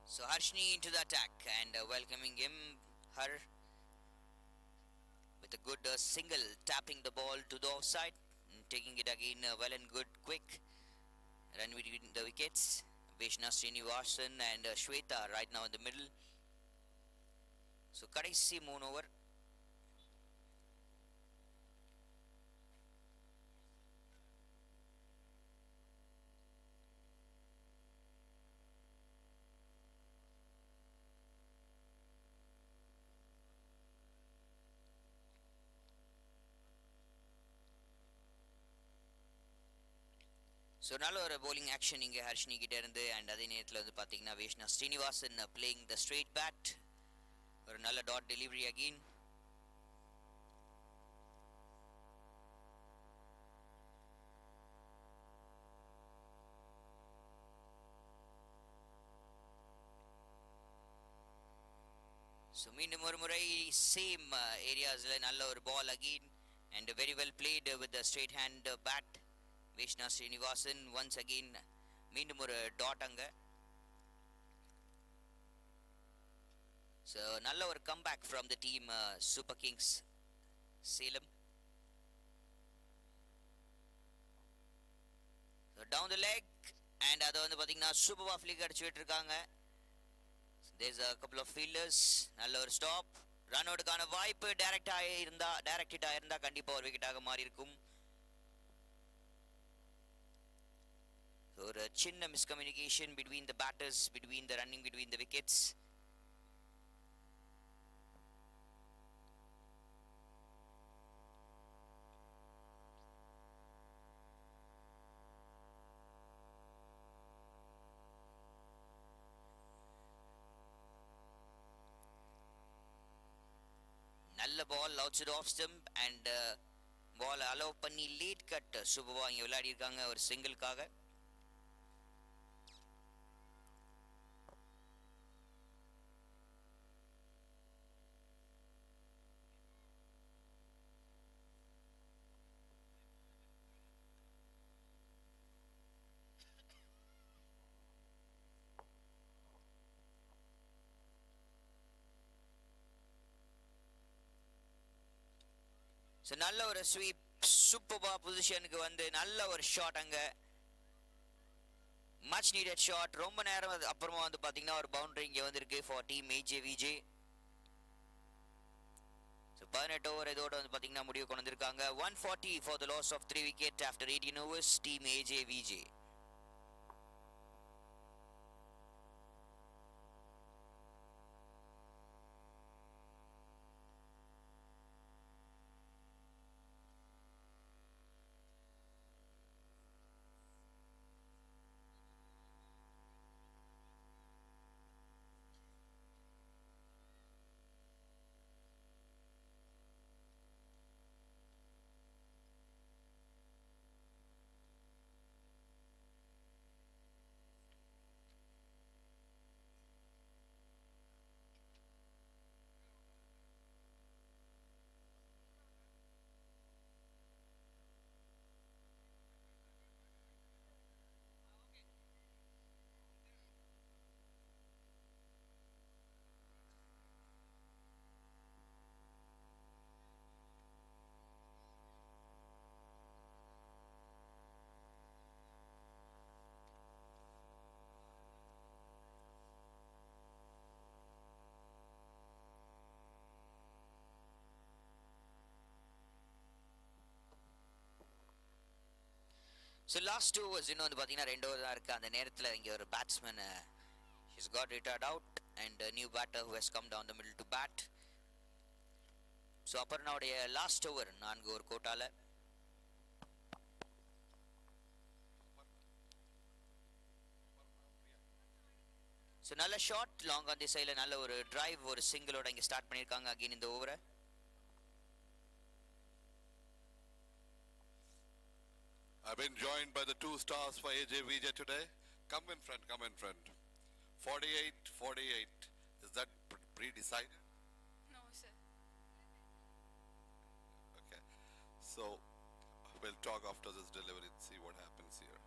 So Harshni into the attack and welcoming her with a good single, tapping the ball to the offside, and taking it again well and good, quick run between the wickets. Vishna Srinivasan and Shweta right now in the middle. So Kadaisi moon over. So நல்ல ஒரு bowling action இங்கே ஹர்ஷினி கிட்ட இருந்து and அதே நேரத்தில் வந்து பார்த்தீங்கன்னா வேஷ்ணா Srinivasan playing the straight bat. ஒரு நல்ல dot delivery again. So மீண்டும் ஒரு முறை same areasல நல்ல ஒரு ball again and very well played with the straight hand bat. Vishna Srinivasan once again மீண்டும் ஒரு டாட் அங்க. So நல்ல ஒரு comeback from the team Super Kings Salem. So down the leg and அது வந்து பாத்தீங்கன்னா சூப்பர் ஃபிளிக் அடிச்சு விட்டுருக்காங்க. There's a couple of fielders. நல்ல ஒரு ஸ்டாப். ரன் அவுட்டுக்கான வாய்ப்பு டைரக்ட் ஹிட் ஆயிருந்தா கண்டிப்பா ஒரு விக்கெட்டாக மாறி இருக்கும். ஒரு சின்ன miscommunication between the batters, between the running between the wickets. நல்ல ball outside off stump and ball allow பண்ணி லேட் கட் சூப்பர்வா இங்கே விளையாடி இருக்காங்க ஒரு சிங்கிள்காக. ஸோ நல்ல ஒரு ஸ்வீப் சூப்பர்பா பொசிஷனுக்கு வந்து நல்ல ஒரு ஷாட் அங்கே மச் நீடட் ஷாட். ரொம்ப நேரம் அப்புறமா வந்து பார்த்தீங்கன்னா ஒரு பவுண்டரி இங்கே வந்திருக்கு for team AJVJ. So 18 over இதோட வந்து பார்த்தீங்கன்னா முடிவு கொண்டு வந்திருக்காங்க. 140 for the loss of 3 wicket after 18 overs team AJVJ. So last two was, வந்து பார்த்தீங்கன்னா 2 over தான் இருக்குது. அந்த நேரத்தில் இங்கே ஒரு batsman he's got retired out and a new batter who has come down the middle to bat. So அப்பர்னாவுடைய last over 4 over கோட்டால. ஸோ நல்ல ஷார்ட் லாங் ஆன் தி சைடில் நல்ல ஒரு டிரைவ் ஒரு சிங்கிளோட இங்கே ஸ்டார்ட் பண்ணியிருக்காங்க அகெயின் இந்த ஓவரை. I've been joined by the 2 stars for AJVJ today. Come in front, come in front. 48. Is that pre-decided? No, sir. Okay. So, we'll talk after this delivery and see what happens here.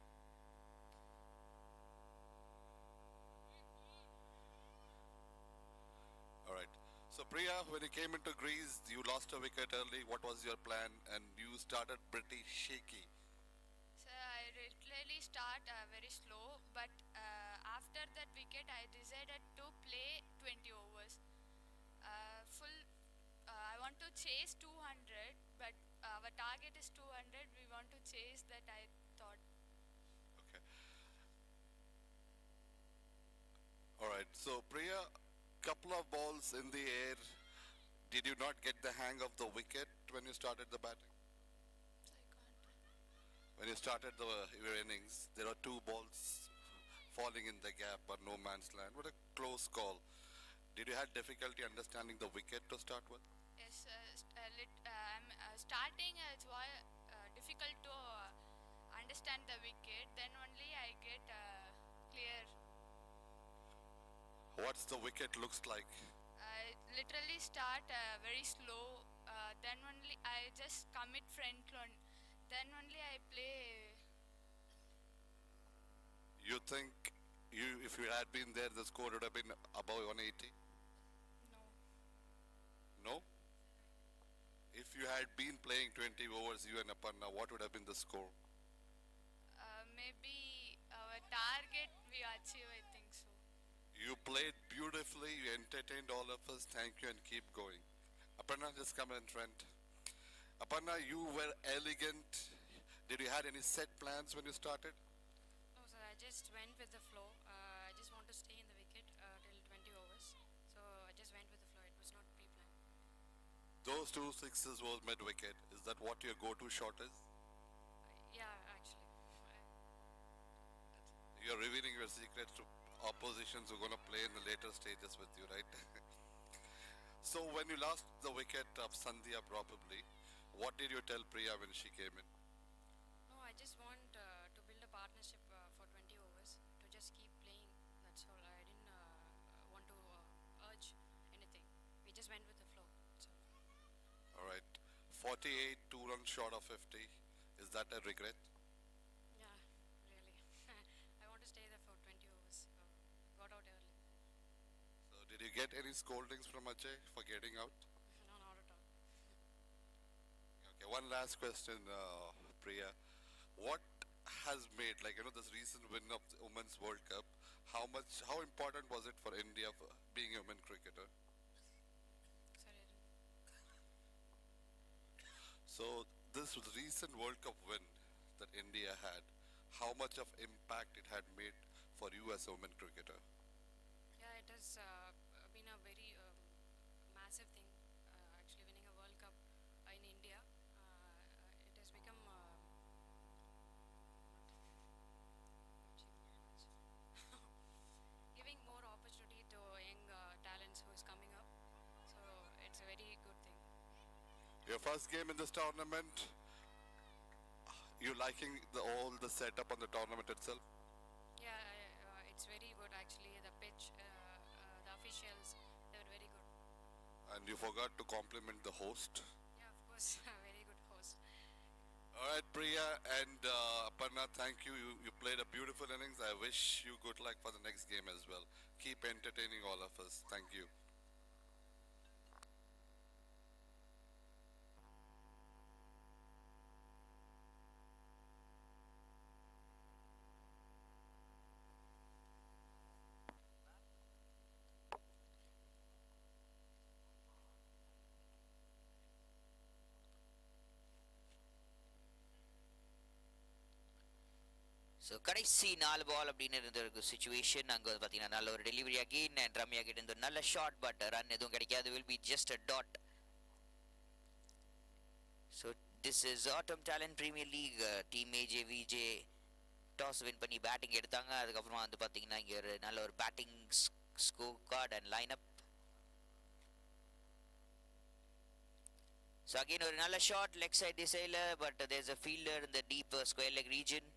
Alright. So, Priya, when you came into Greece, you lost a wicket early. What was your plan? And you started pretty shaky. I literally start very slow, but after that wicket I decided to play 20 overs. I want to chase 200, but our target is 200. We want to chase that, I thought. Okay. Alright, so Priya, couple of balls in the air. Did you not get the hang of the wicket when you started the batting? When you started your innings, there are 2 balls falling in the gap or no man's land. What a close call. Did you have difficulty understanding the wicket to start with? Yes, I'm starting it's difficult to understand the wicket. Then only I get clear. What's the wicket looks like? I literally start very slow. Then only I just commit front on. Then only I play. You think if you had been there, the score would have been above 180? No. No? If you had been playing 20 overs, you and Aparna, what would have been the score? Maybe our target we achieve, I think so. You played beautifully, you entertained all of us. Thank you and keep going. Aparna, just come in front. Aparna, you were elegant. Did you have any set plans when you started? No, sir. I just went with the flow. I just want to stay in the wicket till 20 overs. So I just went with the flow. It was not pre-planned. Those 2 sixes was mid-wicket. Is that what your go-to shot is? Yeah, actually. You're revealing your secrets to oppositions who are going to play in the later stages with you, right? So when you lost the wicket of Sandhya probably, what did you tell Priya when she came in? No, I just want to build a partnership for 20 overs to just keep playing. That's all. I didn't want to urge anything. We just went with the flow. That's all. Alright. 48, 2 runs short of 50. Is that a regret? Yeah, really. I want to stay there for 20 overs. Got out early. So did you get any scoldings from Ajay for getting out? No, not at all. Okay, one last question, Priya. What has made, this recent win of the Women's World Cup, how important was it for India for being a women cricketer? Sorry, I didn't. So this recent World Cup win that India had, how much of impact it had made for you as a women cricketer? Yeah, it has been a very massive thing. Actually, winning a World Cup in India, it has become giving more opportunity to young talents who is coming up. So it's a very good thing. Your first game in this tournament, you liking all the setup on the tournament itself? Yeah, it's very good actually. The pitch, the officials, they were very good. And you forgot to compliment the host. Yeah, of course, very good host. Alright, Priya and Aparna, thank you. You played a beautiful innings. I wish you good luck for the next game as well. Keep entertaining all of us. Thank you. So கடைசி 4 பால் அப்படின்னு இருந்த ஒரு situation. அங்கே வந்து பார்த்தீங்கன்னா நல்ல ஒரு delivery again and Ramya கிட்ட இருந்து ஒரு நல்ல ஷாட், பட் ரன் எதுவும் கிடைக்காது. Will be just a dot. So this is ஆட்டம் talent premier league. Team AJVJ toss win பண்ணி பேட்டிங் எடுத்தாங்க. அதுக்கப்புறமா வந்து பார்த்தீங்கன்னா இங்கே ஒரு நல்ல ஒரு batting scorecard and line up. So again ஒரு நல்ல ஷாட் லெக் சைட் திசையில், but there is a fielder in the deep square leg region.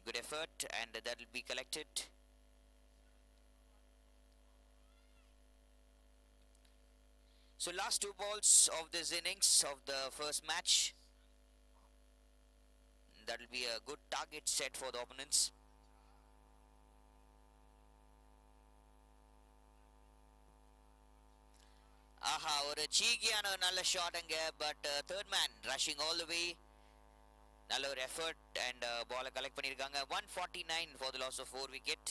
Good effort, and that will be collected. So last 2 balls of this innings of the first match. That will be a good target set for the opponents. Aha, ஒரு cheeky-ஆன ஒரு நல்ல shot அங்க, but third man rushing all the way. நல்ல ஒரு effort and பாலை collect பண்ணியிருக்காங்க. 149 for the loss of 4 wicket.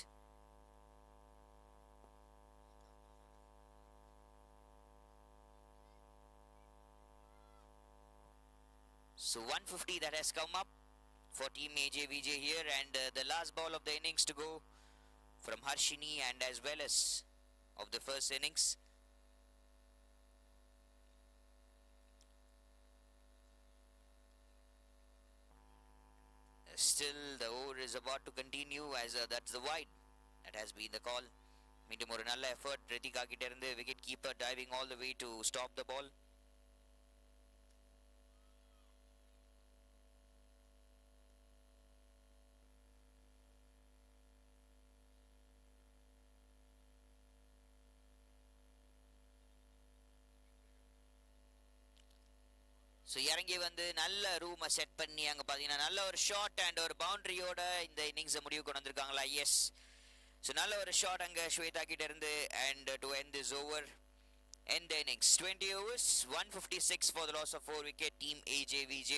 So 150 that has come up for team AJVJ here, and the last ball of the innings to go from Harshini and as well as of the first innings. Still the over is about to continue as that's the wide. That has been the call. மீண்டும் ஒரு நல்ல effort Ritika கிட்ட இருந்து. Wicket keeper diving all the way to stop the ball. So இறங்கி வந்து நல்ல ரூமை set பண்ணி அங்கே பார்த்தீங்கன்னா நல்ல ஒரு ஷாட் அண்ட் ஒரு பவுண்டரியோட இந்த இன்னிங்ஸை முடிவு கொண்டு வந்திருக்காங்களா? எஸ். ஸோ நல்ல ஒரு ஷாட் அங்கே ஸ்வேதா கிட்ட இருந்து, and to end this over end the innings. 20 overs, 156 for the loss of 4 wicket. Team AJVJ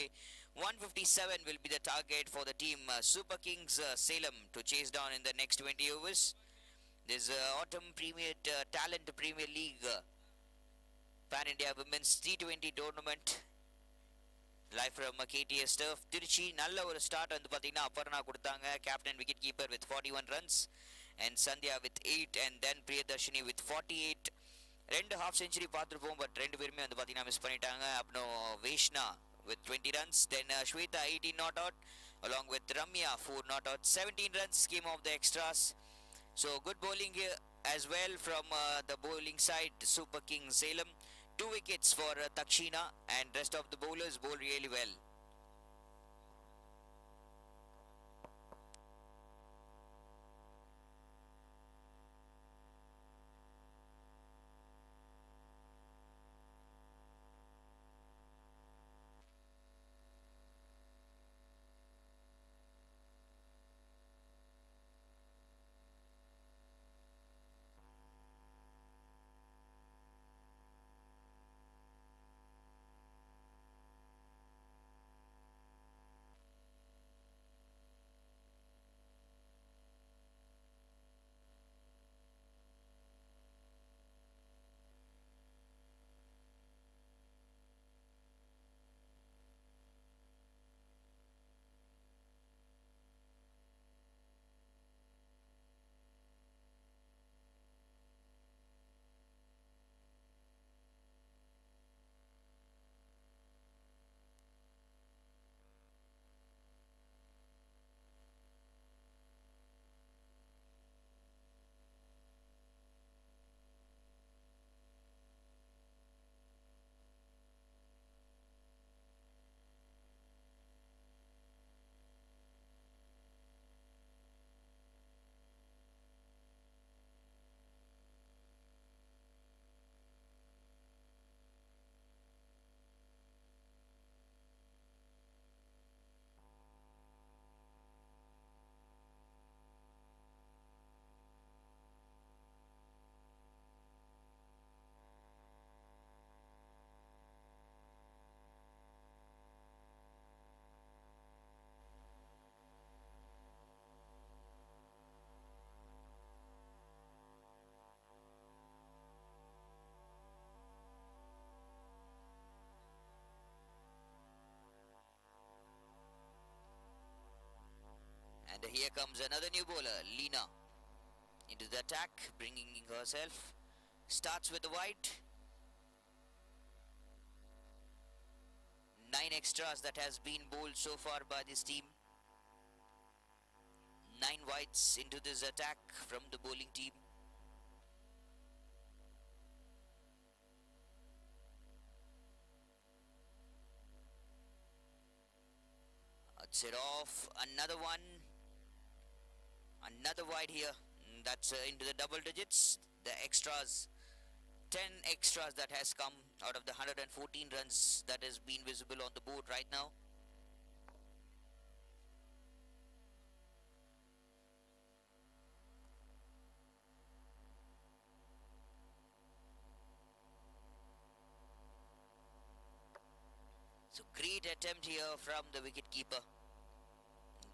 157 will be the target for the team Super Kings Salem to chase down in the next 20 overs. This autumn Premier Talent Premier League Pan India Women's T20 tournament live from KTS turf. Trichy நல்ல ஒரு start வந்து பார்த்தீங்கன்னா அப்பர்ணா கொடுத்தாங்க. Captain wicket keeper with 41 runs and Sandhya with 8 and then Priyadarshini with 48. 2 half century பார்த்துருப்போம், but 2 பேருமே வந்து பார்த்தீங்கன்னா miss பண்ணிட்டாங்க. அப்புறம் வேஷ்னா with 20 runs, then Shweta 18 not out along with Ramya 4 not out. 17 runs came off the extras. So good bowling here as well from the bowling side Super King Salem. 2 wickets for Takshina and rest of the bowlers bowl really well. And here comes another new bowler, Lina, into the attack, bringing herself. Starts with the wide. 9 extras that has been bowled so far by this team. 9 wides into this attack from the bowling team. Set off, another one, another wide here. That's into the double digits. The extras, 10 extras that has come out of the 114 runs that has been visible on the board right now. So great attempt here from the wicket keeper.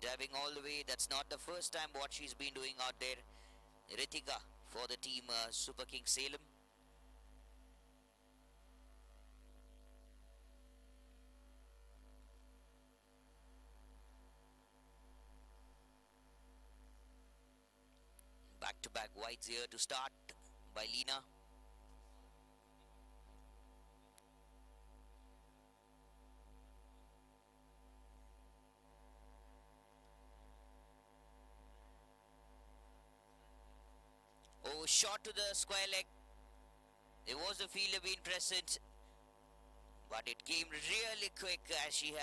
Diving all the way, that's not the first time what she's been doing out there. Ritika for the team Super King Salem. Back-to-back wides here to start by Lina. Oh, shot to the square leg. There was a fielder being present, but it came really quick as she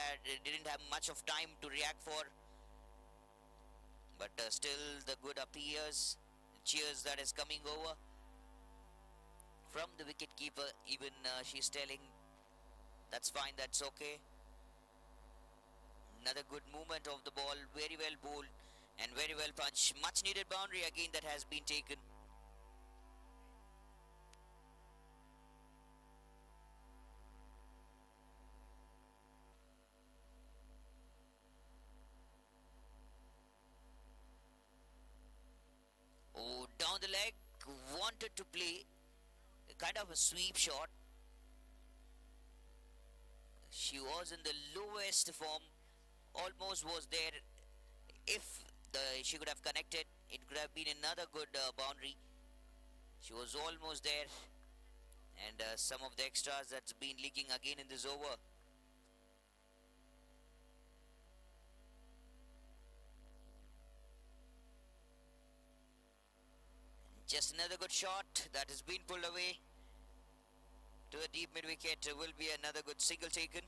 didn't have much of time to react for. But still the good appears, cheers that is coming over from the wicket keeper. Even she's telling that's fine, that's okay. Another good movement of the ball, very well bowled and very well punched. Much needed boundary again that has been taken. Oh, down the leg, wanted to play a kind of a sweep shot. She was in the lowest form, almost was there. If she could have connected, it could have been another good boundary. She was almost there, and some of the extras that's been leaking again in this over. Just another good shot that has been pulled away to a deep mid-wicket. Will be another good single taken.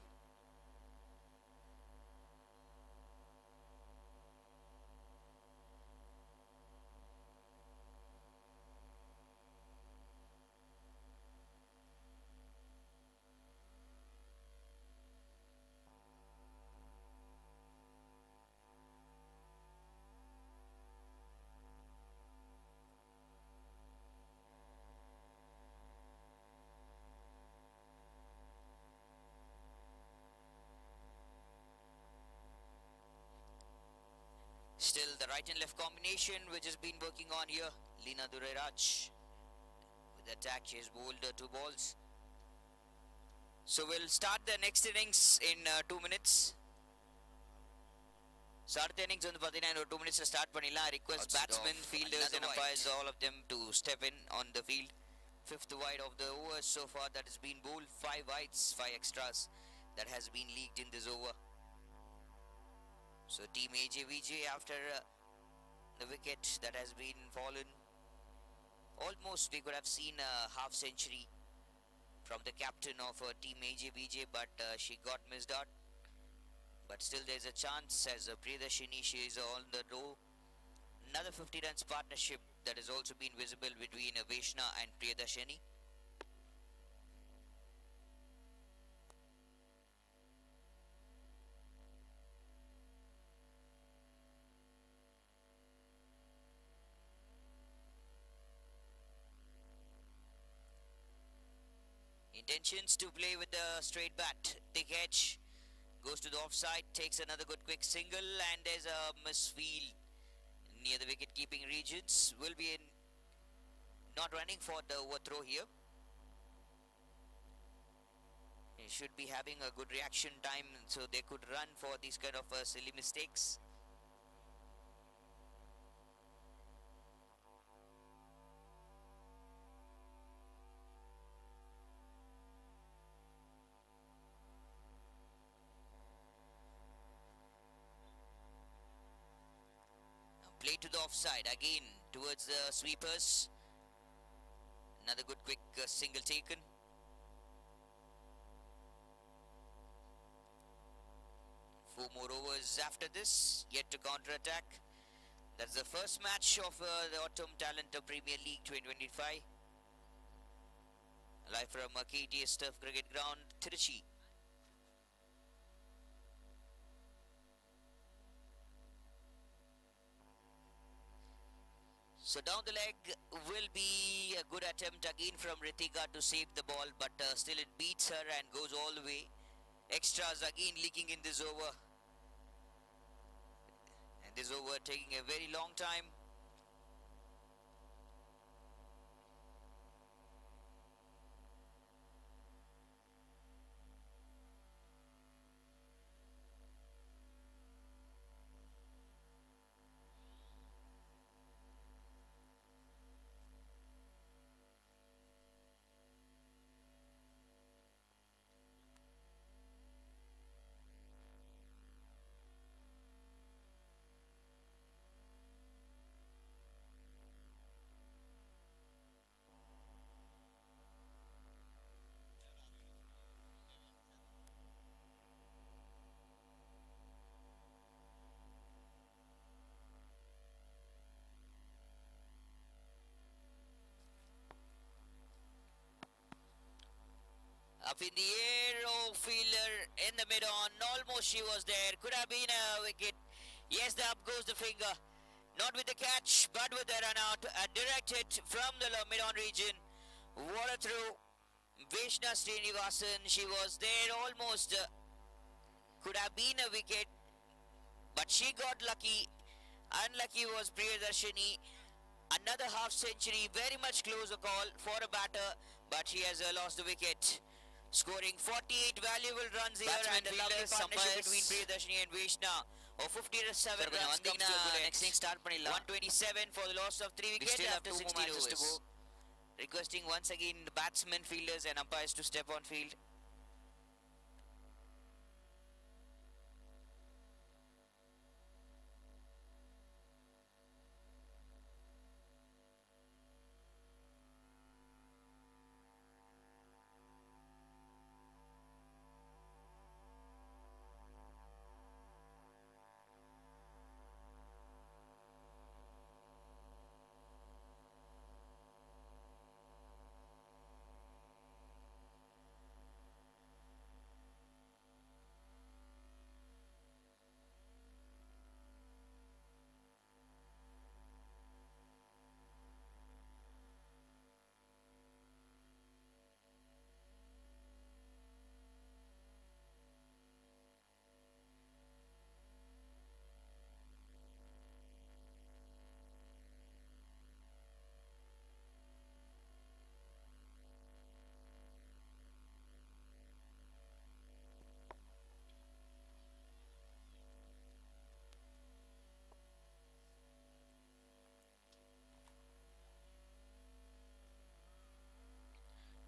Still the right and left combination which has been working on here. Lina Dureraj with the attack, she has bowled 2 balls. So we'll start the next innings in 2 minutes. Start the innings on the 19 or 2 minutes to start panila. I request batsmen, fielders and umpires, all of them to step in on the field. 5th wide of the over so far that has been bowled. 5 wides, 5 extras that has been leaked in this over. So team AJVJ after the wicket that has been fallen. Almost we could have seen a half century from the captain of team AJVJ, but she got missed out. But still there's a chance as Priyadashini, she is on the row. Another 50 runs partnership that has also been visible between Vaishna and Priyadashini. Intentions to play with the straight bat. Thick edge goes to the offside, takes another good quick single, and there's a misfield near the wicket keeping regions. Will be in not running for the overthrow here. He should be having a good reaction time so they could run for these kind of silly mistakes. Played to the offside again towards the sweepers. Another good quick single taken. Four more overs after this, yet to counter-attack. That's the first match of the Autumn Talent Premier League 2025. Live from KTS Turf Cricket Ground, Trichy. So down the leg will be a good attempt again from Ritika to save the ball, but still it beats her and goes all the way. Extras again leaking in this over. And this over taking a very long time. Up in the air, oh, fielder in the mid-on, almost she was there, could have been a wicket. Yes, the up goes the finger, not with the catch, but with the run out, a direct hit from the mid-on region. What a throw, Vaishna Srinivasan, she was there almost, could have been a wicket, but she got lucky. Unlucky was Priyadarshini. Another half century, very much closer call for a batter, but she has lost the wicket. Scoring 48 valuable runs here and a lovely partnership between Priyadarshini and Vaishna. 57 runs comes to a good end. 127 for the loss of 3 wickets after 16 overs. To go. Requesting once again the batsmen, fielders and umpires to step on field.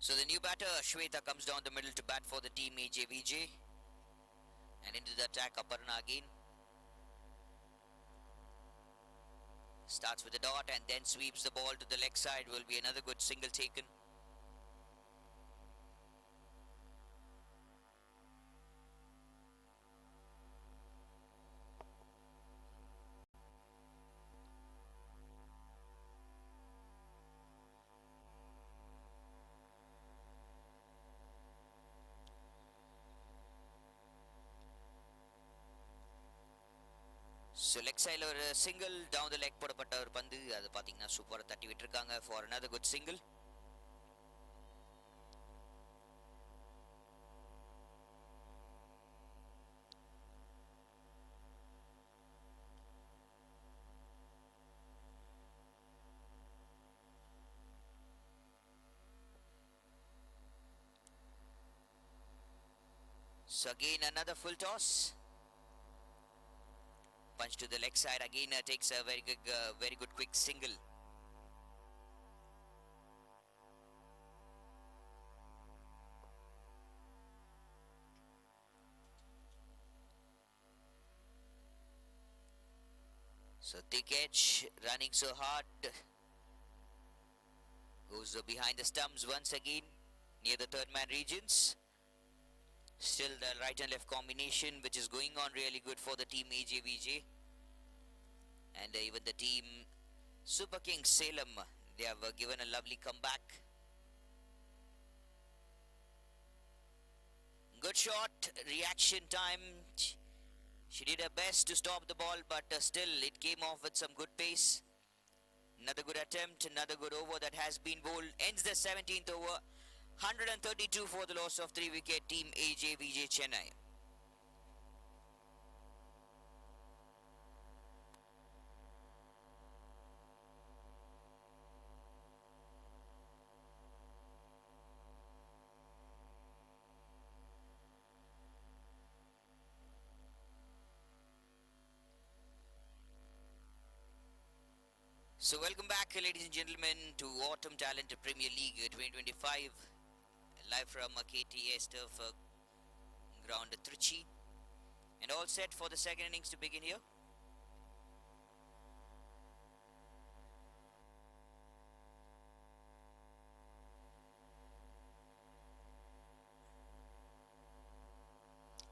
So the new batter, Shweta, comes down the middle to bat for the team AJVJ. And into the attack, Aparna again. Starts with a dot and then sweeps the ball to the leg side. Will be another good single taken. So leg side or single down the leg போடப்பட்ட ஒரு பந்து அது பாத்தீங்கன்னா சூப்பரா தட்டி விட்டுருக்காங்க for another good single. So again another full toss. Punch to the leg side again, takes a very good quick single. So thick edge running so hard. Goes behind the stumps once again near the third man regions. Still the right and left combination which is going on really good for the team AJVJ. And even the team Super King Salem, they have given a lovely comeback. Good shot, reaction time. She did her best to stop the ball, but still it came off with some good pace. Another good attempt, another good over that has been bowled. Ends the 17th over. 132 for the loss of 3 wicket, team AJVJ Chennai. So welcome back, ladies and gentlemen, to Autumn Talent Premier League 2025, live from KTS Turf ground Trichy, and all set for the second innings to begin here.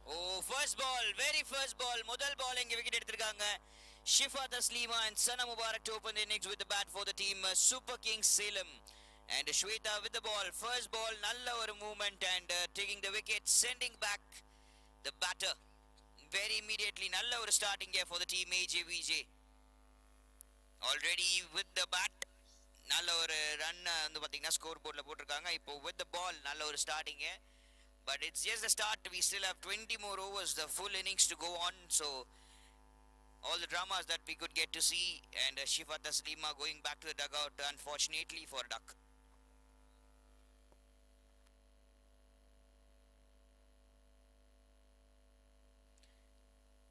Oh, first ball, very first ball, முதல் ball இங்க wicket எடுத்திருக்காங்க. Shifa Taslima and Sana Mubarak to open the innings with the bat for the team Super King Salem. And Shweta with the ball, first ball, nalla oru movement and taking the wicket, sending back the batter very immediately. Nalla oru starting here for the team AJVJ. Already with the bat, nalla oru run வந்து பாத்தீங்கன்னா score போர்ட்ல போட்டிருக்காங்க. இப்போ with the ball நல்ல ஒரு starting here. But it's just the start. We still have 20 more overs, the full innings to go on. So all the dramas that we could get to see, and Shifa Taslima going back to the dugout, unfortunately for a duck.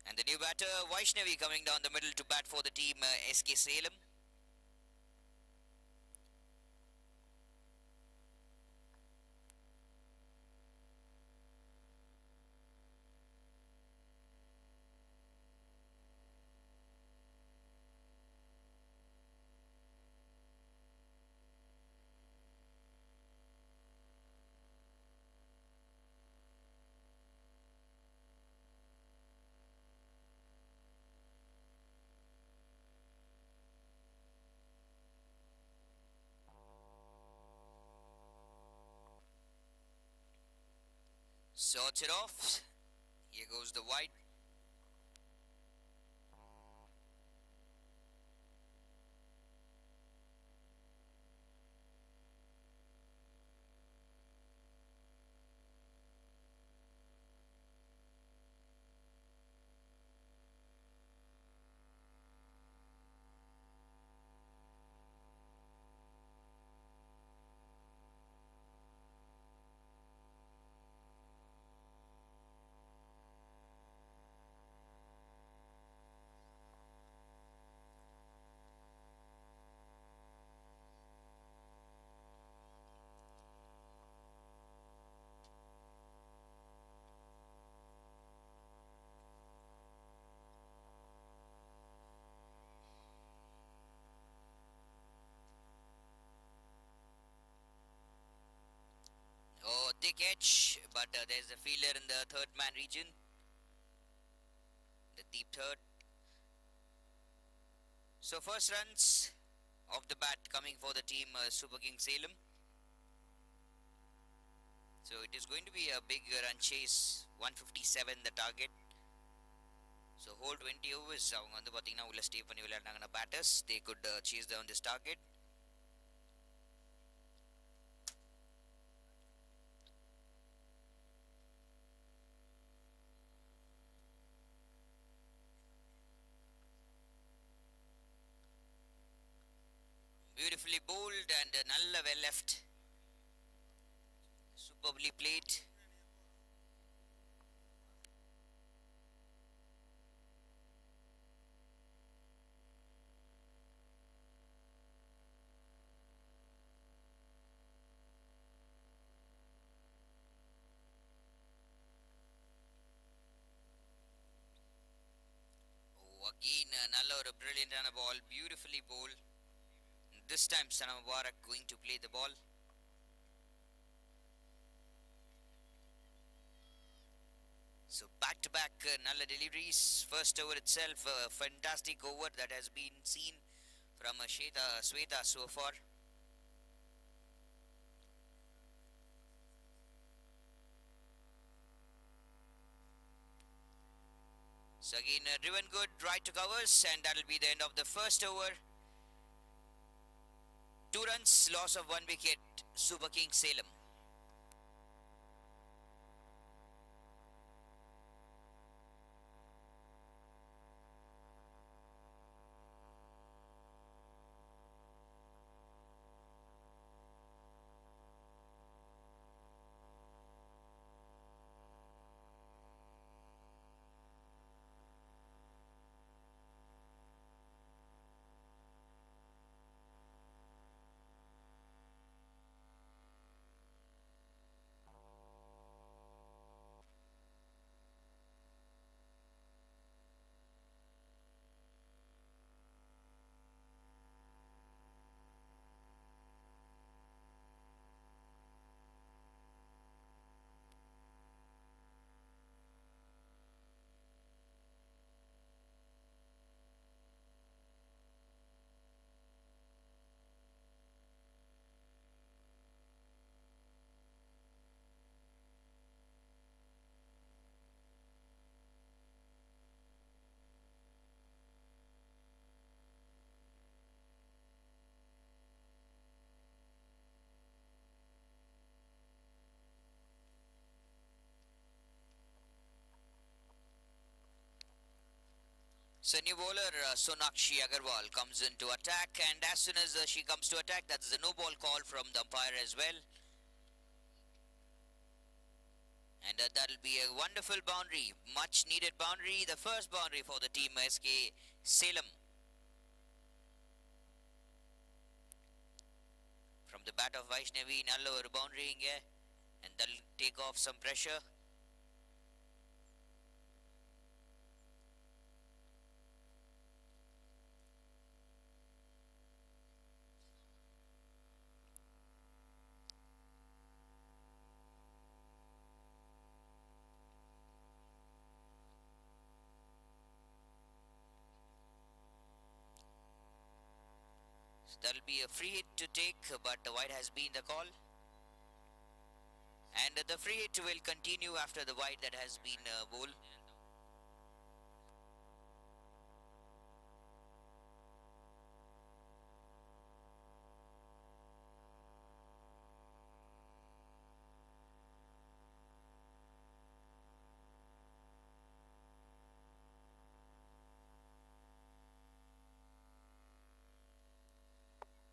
And the new batter Vaishnavi coming down the middle to bat for the team SK Salem. Sorts it off. Here goes the wide. Oh, thick edge, but there's a fielder in the third man region. The deep third. So first runs of the bat coming for the team Super King Salem. So it is going to be a big run chase. 157 the target. So whole 20 overs அவங்க வந்து பாத்தீங்கன்னா உள்ள stay பண்ணி விளையாடுனாங்கன்னா batters, they could chase down this target. Beautifully bowled and nalla well left. Superbly played. again நல்ல ஒரு brilliant ball, beautifully bowled. This time Sana Mubarak going to play the ball. So back to back Nalla deliveries. First over itself, a fantastic over that has been seen from Shweta so far. So again driven good, right to covers, and that will be the end of the first over. 2 runs, loss of 1 wicket, Super King Salem. So new bowler Sonakshi Agarwal comes into attack, and as soon as she comes to attack, that's the no ball call from the umpire as well. And that'll be a wonderful boundary, much needed boundary, the first boundary for the team SK Salem. From the bat of Vaishnavi, Nalla or boundary inge, and that'll take off some pressure. That'll be a free hit to take, but the wide has been the call. And the free hit will continue after the wide that has been bowled.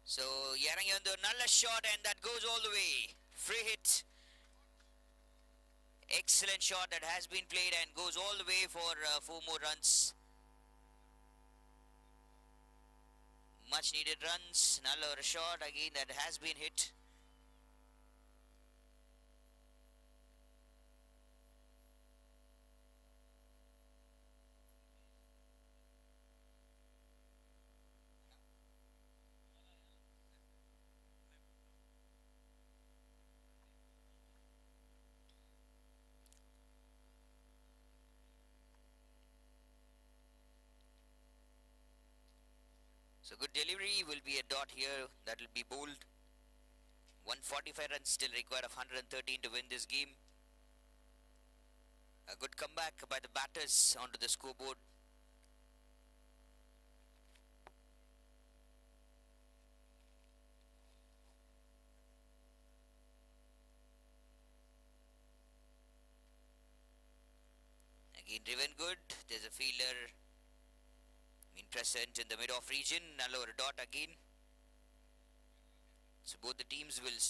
So Yarangyando Nalla shot, and that goes all the way. Free hit. Excellent shot that has been played and goes all the way for 4 more runs. Much needed runs. Nalla or a shot again that has been hit. So good delivery, will be a dot here, that will be bowled. 145 runs still required of 113 to win this game. A good comeback by the batters onto the scoreboard. Again driven good, there's a fielder present in the mid-off region. Nalla or a dot again. So both the teams will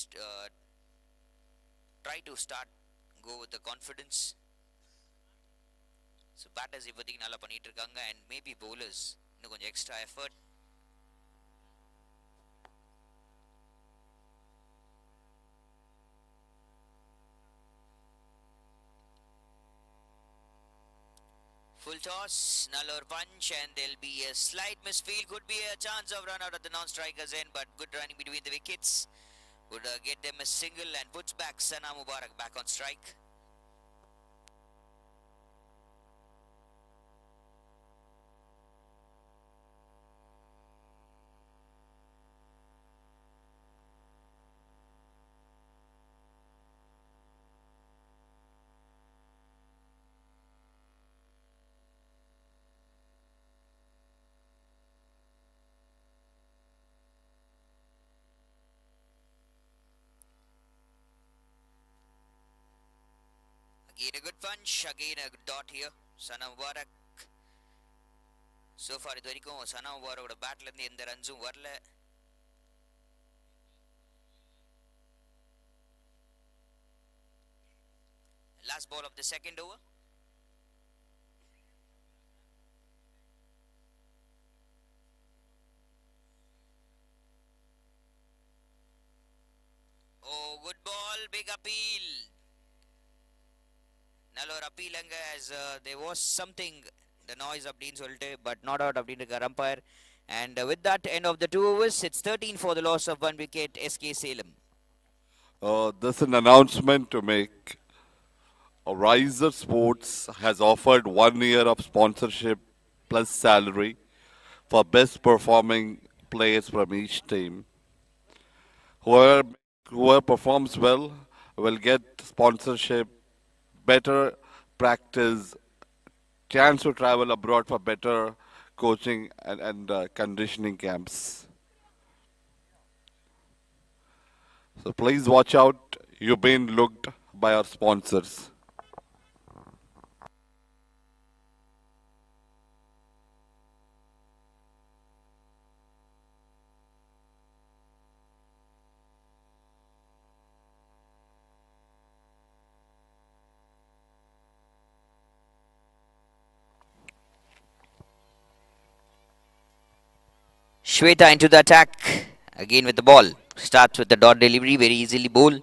try to go with the confidence. So batters ivathikku nalla pannittu irukanga, and maybe bowlers இன்னும் கொஞ்சம் extra effort. Full toss, null or punch, and there'll be a slight misfield. Could be a chance of run out at the non-striker's end, but good running between the wickets. Would get them a single and puts back Sana Mubarak back on strike. Again a good punch, again a good dot here. Sana Mubarak. So far இது வரைக்கும் Sana Mubarak பேட்ல இருந்து எந்த ரன்ஸும் வரல. Last ball of the second over. Oh, good ball, big appeal. நல்ல ஒரு appeal அங்க as there was something the noise அப்படின்னு சொல்லிட்டு but not out அப்படின்னு இருக்கார் umpire. And with that end of the 2 overs, it's 13 for the loss of 1 wicket, SK Salem. There's an announcement to make. Riser Sports has offered 1 year of sponsorship plus salary for best performing players from each team. Whoever performs well will get sponsorship, better practice, chance to travel abroad for better coaching and conditioning camps. So please watch out. You've been looked by our sponsors. Shweta into the attack, again with the ball. Starts with the dot delivery, very easily bowl.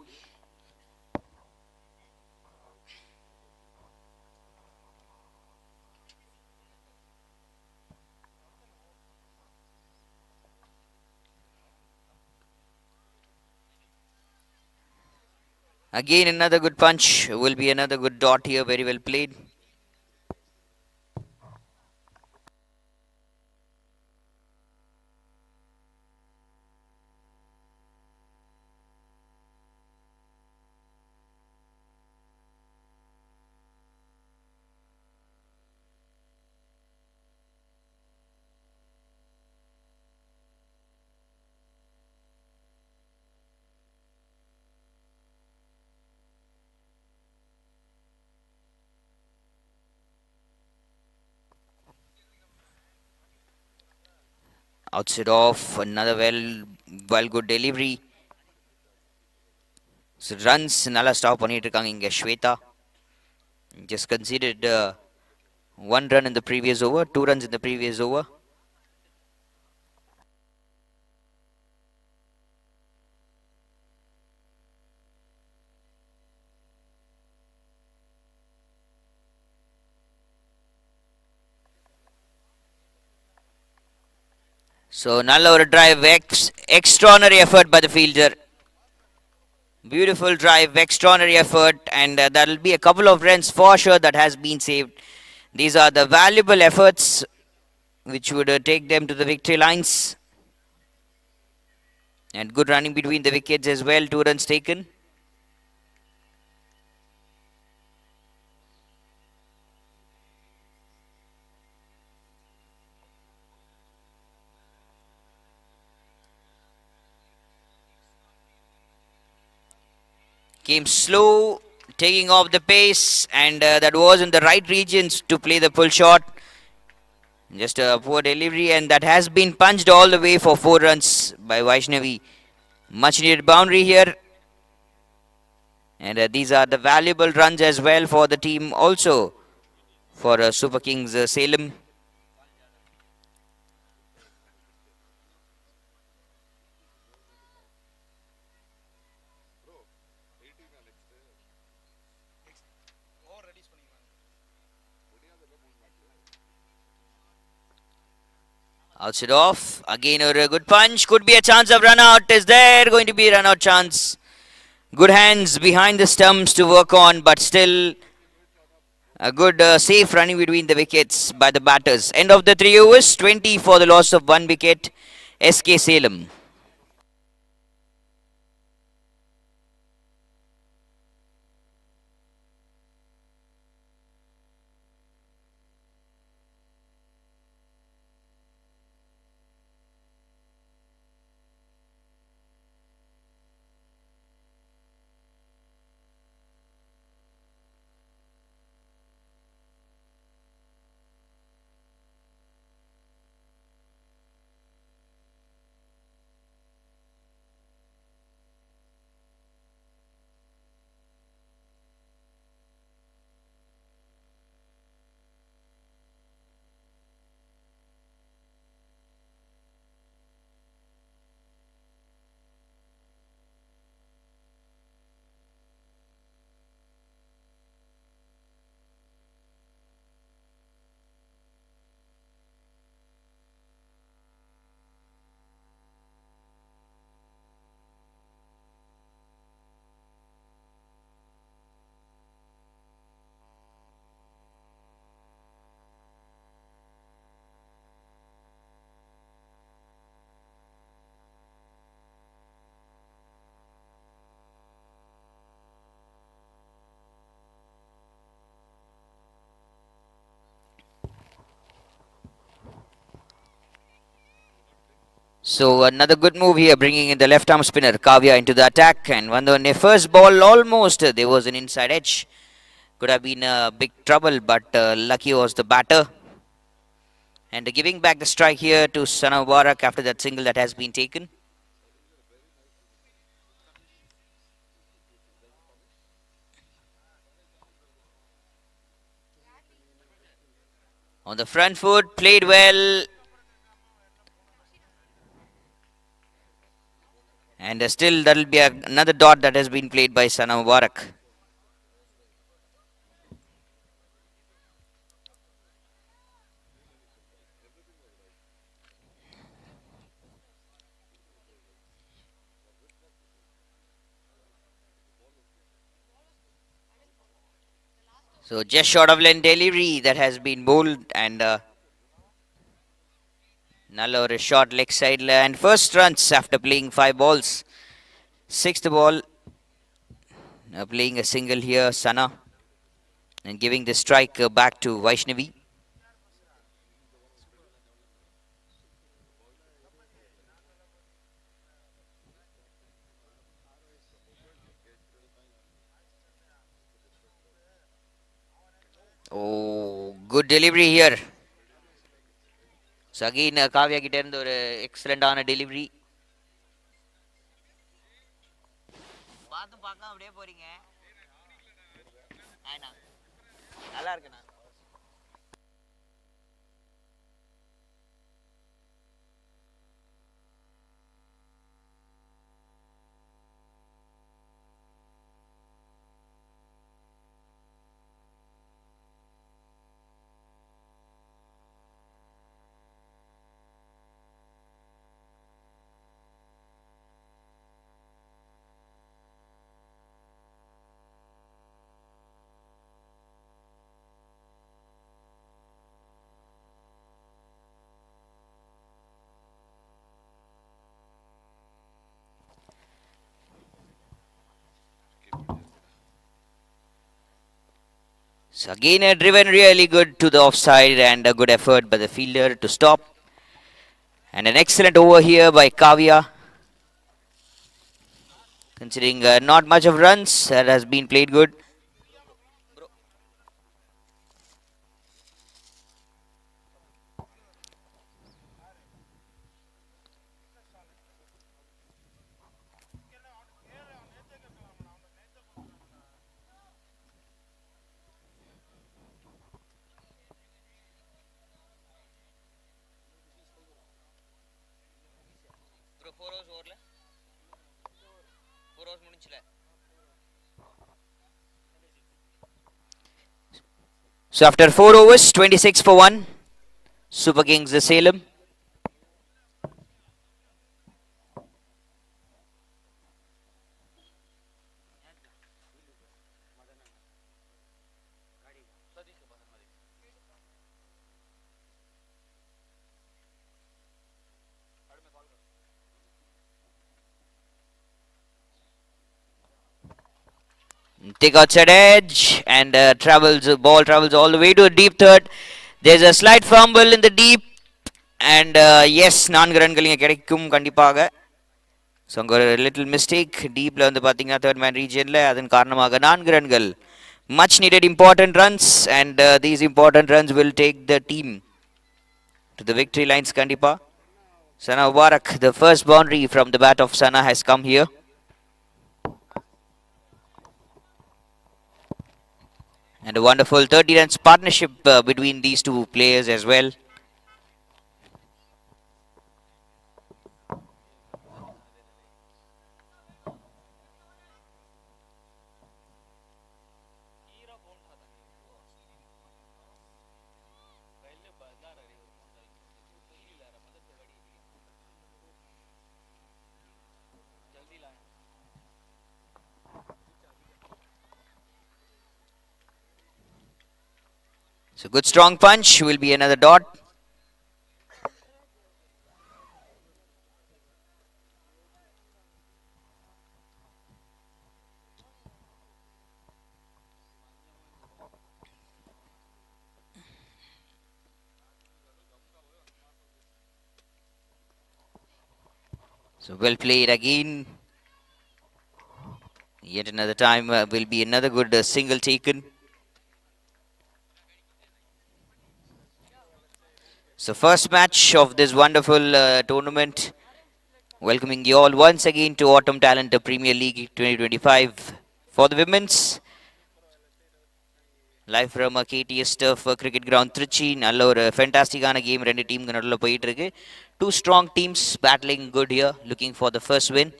Again another good punch, will be another good dot here, very well played. Outside off, another well good delivery. So runs நல்லா stop பண்ணிட்டு இருக்காங்க இங்க Shweta. Just conceded 1 run in the previous over, 2 runs in the previous over. So நல்ல ஒரு drive, extraordinary effort by the fielder. Beautiful drive, extraordinary effort, and there will be a couple of runs for sure that has been saved. These are the valuable efforts which would take them to the victory lines. And good running between the wickets as well, 2 runs taken. Came slow, taking off the pace, and that was in the right regions to play the pull shot. Just a poor delivery, and that has been punched all the way for 4 runs by Vaishnavi. Much needed boundary here. And these are the valuable runs as well for the team, also for Super Kings Salem. Outs it off. Again a good punch. Could be a chance of run out. Is there going to be a run out chance? Good hands behind the stumps to work on, but still a good safe running between the wickets by the batters. End of the 3 overs. 20 for the loss of 1 wicket. SK Salem. So another good move here, bringing in the left arm spinner 𝐜𝐞𝐥𝐞𝐿 into the attack. And when the first ball almost there was an inside edge. Could have been big trouble, but lucky was the batter. And giving back the strike here to Sana Mubarak after that single that has been taken. On the front foot, played well. And still that will be another dot that has been played by Sana Mubarak. So just short of length delivery that has been bowled, and null or a short leg side, and first runs after playing 5 balls. Sixth ball, playing a single here, Sana, and giving the strike back to Vaishnavi. Oh, good delivery here. So again, 𝐜𝐞𝐥𝐞𝐿 கிட்ட இருந்து ஒரு எக்ஸலண்டான delivery. பார்த்தும் பார்க்காம அப்படியே போறீங்க. நல்லா இருக்குண்ணா. So again driven really good to the offside, and a good effort by the fielder to stop. And an excellent over here by 𝐜𝐞𝐥𝐞𝐿. Considering not much of runs, that has been played good. So after 4 overs, 26 for 1, Super Kings Salem. Take outside edge and ball travels all the way to a deep third. There's a slight fumble in the deep and yes, 4 ரன்கள் இங்க கிடைக்கும் கண்டிப்பாக. So அங்கே ஒரு little mistake டீப்பில் வந்து பார்த்தீங்கன்னா third man ரீஜனில் அதன் காரணமாக 4 ரன்கள். Much needed important runs and these important runs will take the team to the victory lines kandipa. Sana Mubarak, the first boundary from the bat of Sana has come here. And a wonderful 30 runs partnership between these two players as well. So good strong punch will be another dot. So well played again. Yet another time will be another good single taken. So first match of this wonderful tournament. Welcoming you all once again to Autumn Talent Premier League 2025 for the women's. Live from KTS Turf Cricket Ground Trichy. நல்ல ஒரு ஃபேண்டாஸ்டிக்கான game ரெண்டு டீமுக்கு நடுவில் போயிட்டு இருக்கு. Two strong teams battling good here, looking for the first win.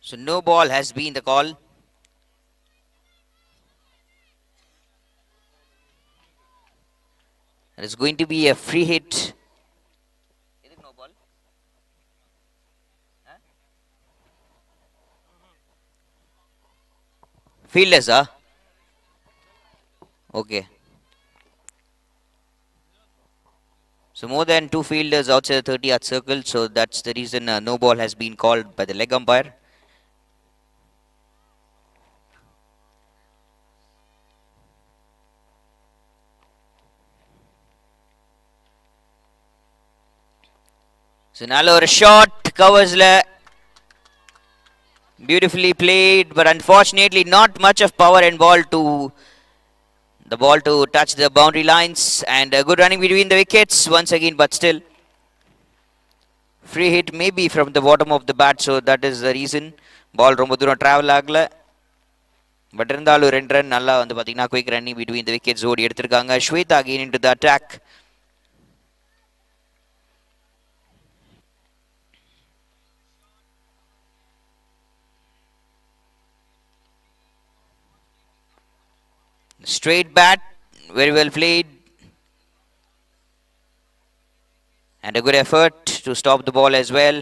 So no ball has been the call. It is going to be a free hit. No ball. Huh? Fielders, huh? Okay. So more than 2 fielders outside the 30-yard circle. So that's the reason no ball has been called by the leg umpire. So now a shot covers beautifully played, but unfortunately not much of power and the ball to touch the boundary lines, and good running between the wickets once again, but still free hit maybe from the bottom of the bat, so that is the reason ball ரொம்ப தூரம் travel ஆகல. But இருந்தாலும் 2 run நல்லா வந்து பாத்தீங்கன்னா quick running between the wickets ஓடி எடுத்திருக்காங்க. Shweta again into the attack. Straight bat, very well played. And a good effort to stop the ball as well.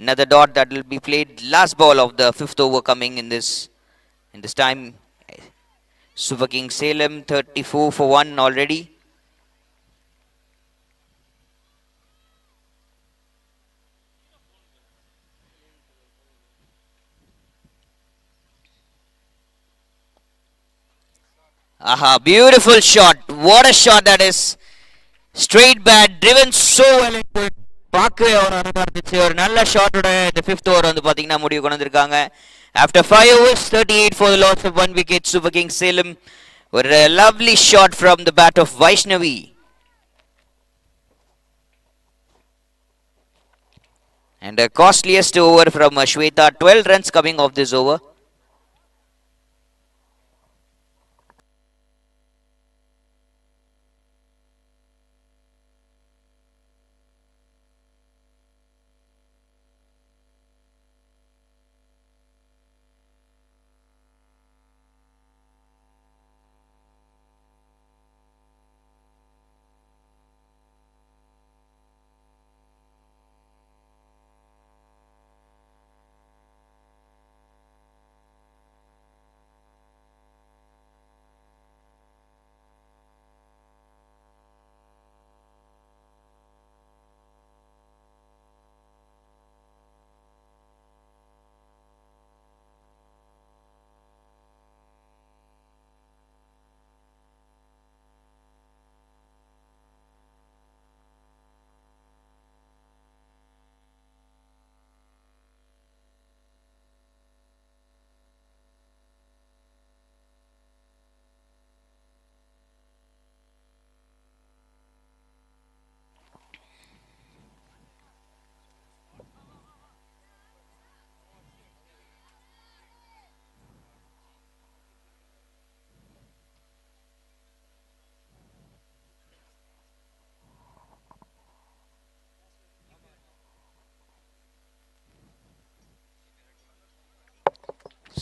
Another dot that will be played. Last ball of the 5th over coming in this time. Super King Salem 34 for 1 already. Aha, beautiful shot. What a shot that is. Straight bat, driven so well into it. பார்க்கவே ஒரு அழகா இருந்துச்சு. ஒரு நல்ல ஷாட்டோட இந்த 5th over வந்து பாத்தீங்கன்னா முடிவு கொண்டு வந்திருக்காங்க. After 5 overs, 38 for the loss of 1 wicket, Super King Salem. A lovely shot from the bat of Vaishnavi. And the costliest over from Shweta, 12 runs coming off this over.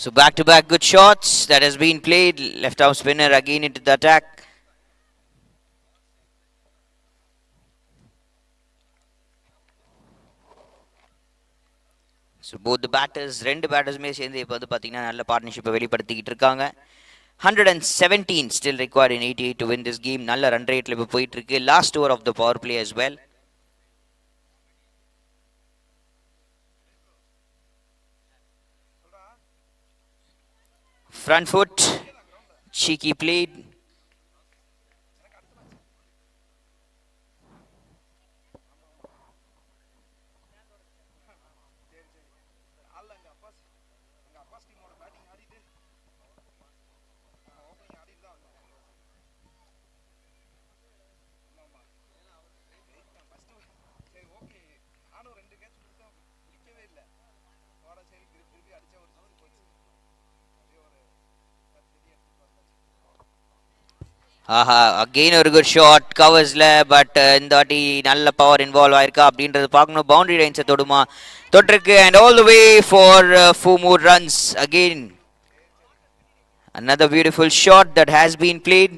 So back-to-back good shots that has been played. Left arm spinner again into the attack. So both the batters, ரெண்டு பேட்டர்ஸுமே சேர்ந்து இப்போ வந்து பார்த்தீங்கன்னா நல்ல பார்ட்னர்ஷிப்பை வெளிப்படுத்திக்கிட்டு இருக்காங்க. 117 still required in 88 to win this game. நல்ல run ரேட்ல இப்போ போயிட்டு இருக்கு. Last over of the power play as well. Front foot, cheeky played. Again ஒரு good shot coversல பட் இந்த வாட்டி நல்ல பவர் இன்வால்வ் ஆயிருக்கா அப்படின்றது பார்க்கணும். பவுண்டரி லைன்ஸை தொடுமா, தொட்டிருக்கு and all the way for 4 more runs. Again another beautiful shot that has been played.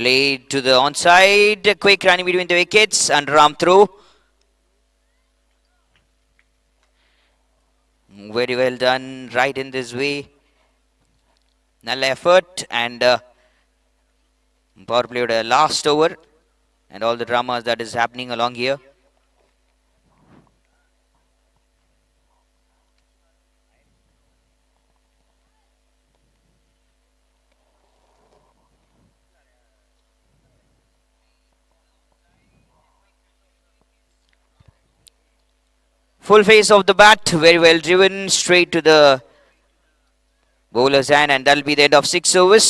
Played to the onside, quick running between the wickets, underarm throw. Very well done, right in this way. Null effort and power play the last over and all the dramas that is happening along here. Full face of the bat, very well driven, straight to the bowler's hand, and that'll be the end of 6 overs.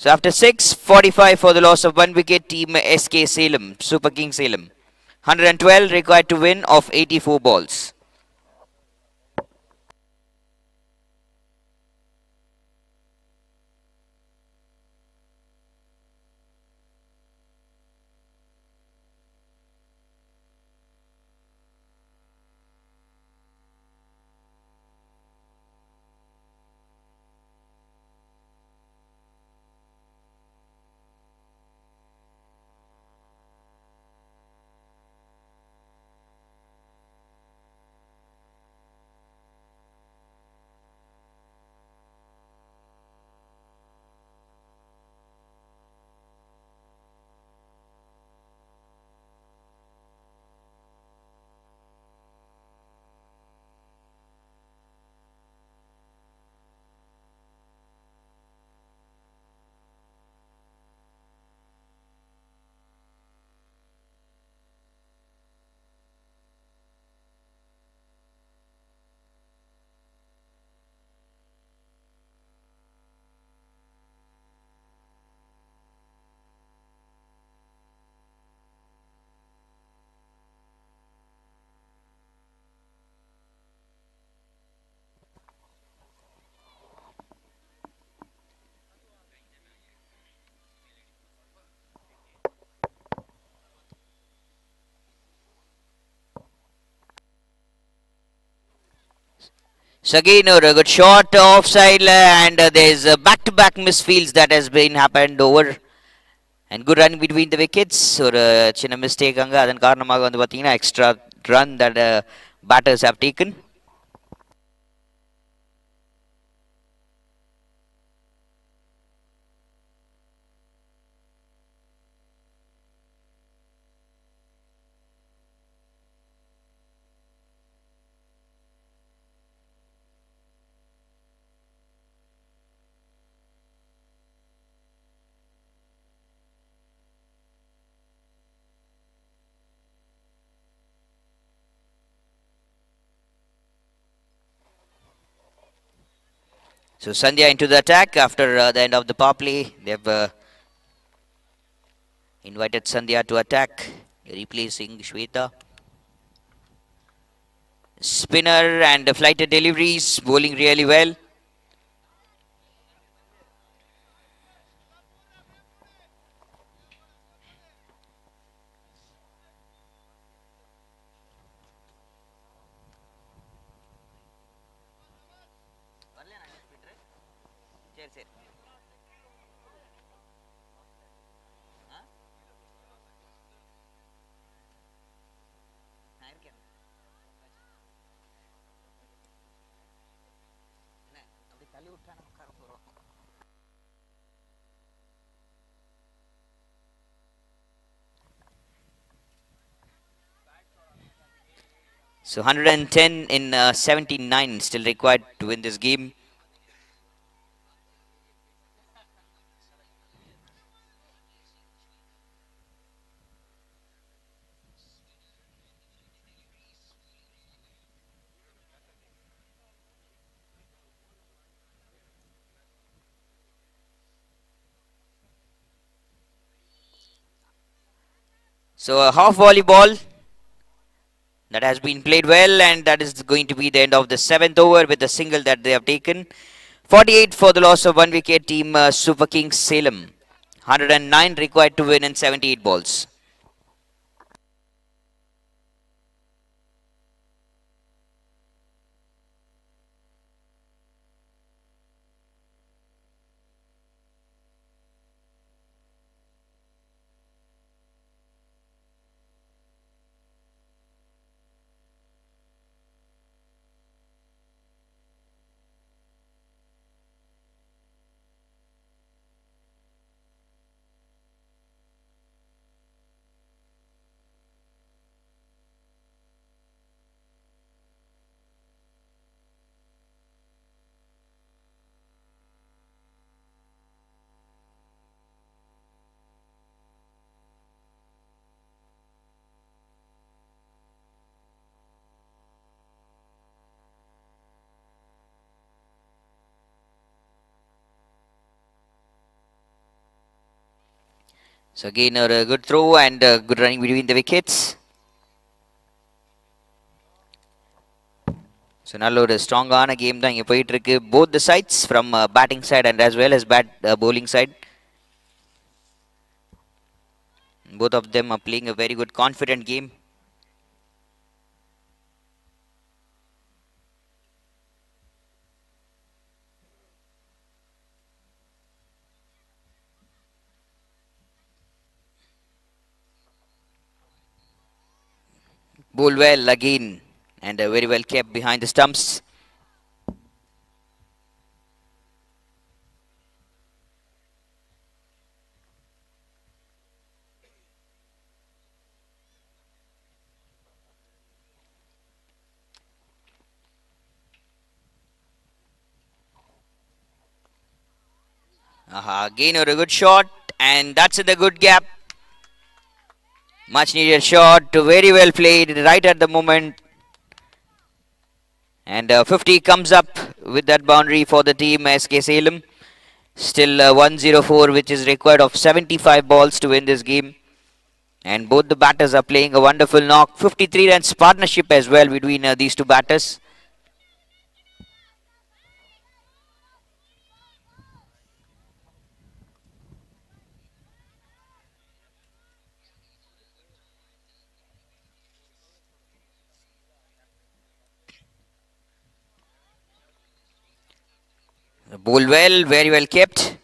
So after 6, 45 for the loss of 1 wicket, team SK Salem, Super King Salem. 112 required to win of 84 balls. So again, a good shot offside, and there's back-to-back misfields that has been happened over, and good running between the wickets. ஒரு சின்ன mistake அங்க, அதன் காரணமாக வந்து பாத்தீங்கன்னா extra run that batters have taken. So Sandhya into the attack after the end of the power play. They've invited Sandhya to attack, replacing Shweta. Spinner and flighted deliveries, bowling really well. So 110 in 79 still required to win this game. So a half volleyball that has been played well, and that is going to be the end of the 7th over with the single that they have taken. 48 for the loss of 1 wicket, team Super Kings Salem. 109 required to win in 78 balls. So again a good throw and good running between the wickets. So நல்ல ஒரு ஸ்ட்ராங்கான game தான் இங்கே போயிட்டு இருக்கு. Both the sides from batting side and as well as bowling side. Both of them are playing a very good confident game. Bowl well again and very well kept behind the stumps. Again a good shot, and that's in the good gap. Much needed shot, very well played right at the moment. And 50 comes up with that boundary for the team SK Salem. Still 104, which is required of 75 balls to win this game. And both the batters are playing a wonderful knock. 53 runs partnership as well between these two batters. Ball well, very well kept.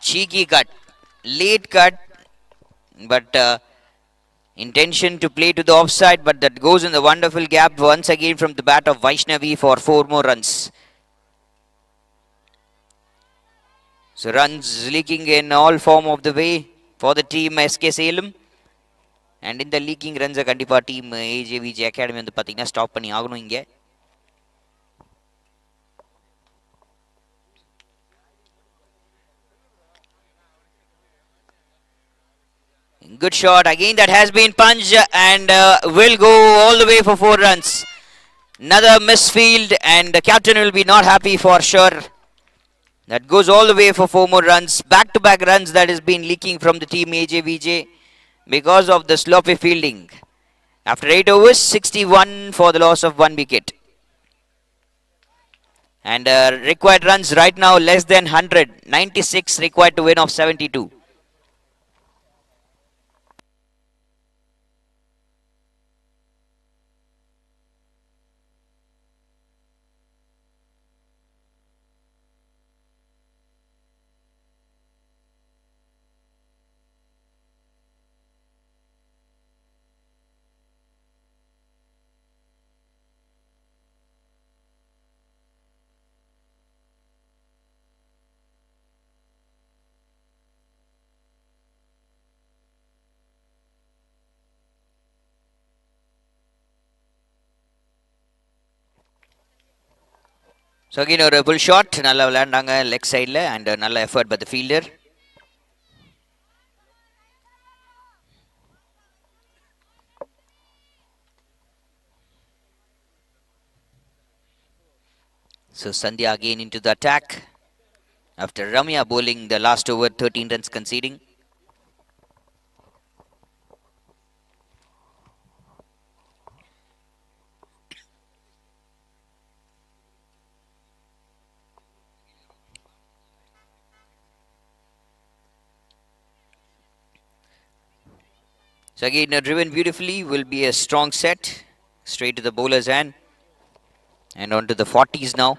Cheeky cut, late cut, but intention to play to the offside, but that goes in the wonderful gap once again from the bat of Vaishnavi for 4 more runs. So runs leaking in all form of the way for the team SK Salem. And in the leaking runs, a kandipa team AJVJ Academy வந்து பாத்தீங்கன்னா stop பண்ணி ஆகணும் இங்க. Good shot. Again, that has been punched and will go all the way for 4 runs. Another misfield, and the captain will be not happy for sure. That goes all the way for 4 more runs. Back-to-back runs that has been leaking from the team AJVJ because of the sloppy fielding. After 8 overs, 61 for the loss of 1 wicket. And required runs right now less than 100. 96 required to win off 72. So again, a pull shot, நல்ல விளையாண்டாங்க leg sideல and நல்ல effort by the fielder. So Sandhya again into the attack after Ramya bowling the last over, 13 runs conceding. So again, driven beautifully, will be a strong set, straight to the bowler's hand, and on to the 40s now.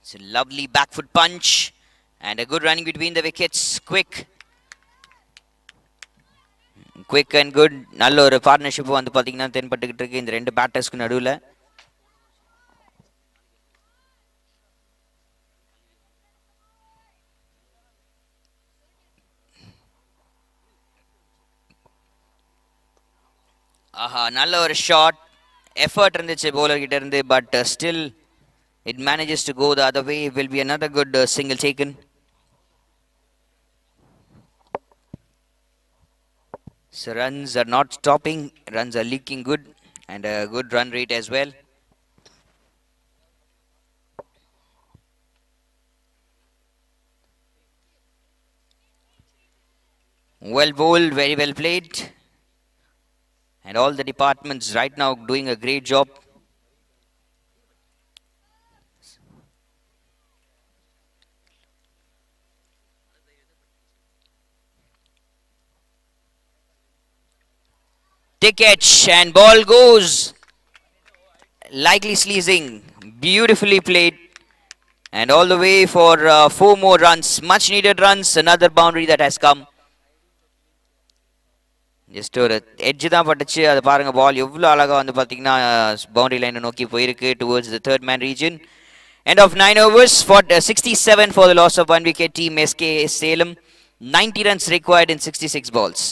It's a lovely back foot punch, and a good running between the wickets, quick and good. நல்ல ஒரு partnership வந்து பார்த்தீங்கன்னா தென்பட்டுக்கிட்டு இருக்கு இந்த ரெண்டு பேட்டர்ஸ்க்கு நடுவில். ஆஹா, நல்ல ஒரு ஷாட், எஃபர்ட் இருந்துச்சு பவுலர் கிட்ட இருந்து, but still it manages to go the other way. Will be another good single taken. So runs are not stopping, runs are leaking good, and a good run rate as well. Well bowled, very well played, and all the departments right now doing a great job. Take edge and ball goes. Likely sleazing, beautifully played, and all the way for 4 more runs, much needed runs. Another boundary that has come. Just ஒரு edge தான் பட்டுச்சு, அது பாருங்க பால் எவ்வளோ அழகாக வந்து பார்த்தீங்கன்னா boundary லைனை நோக்கி போயிருக்கு towards the third man region. End of 9 overs, for 67 for the loss of 1 wicket. Team SK Salem, 90 runs required in 66 balls.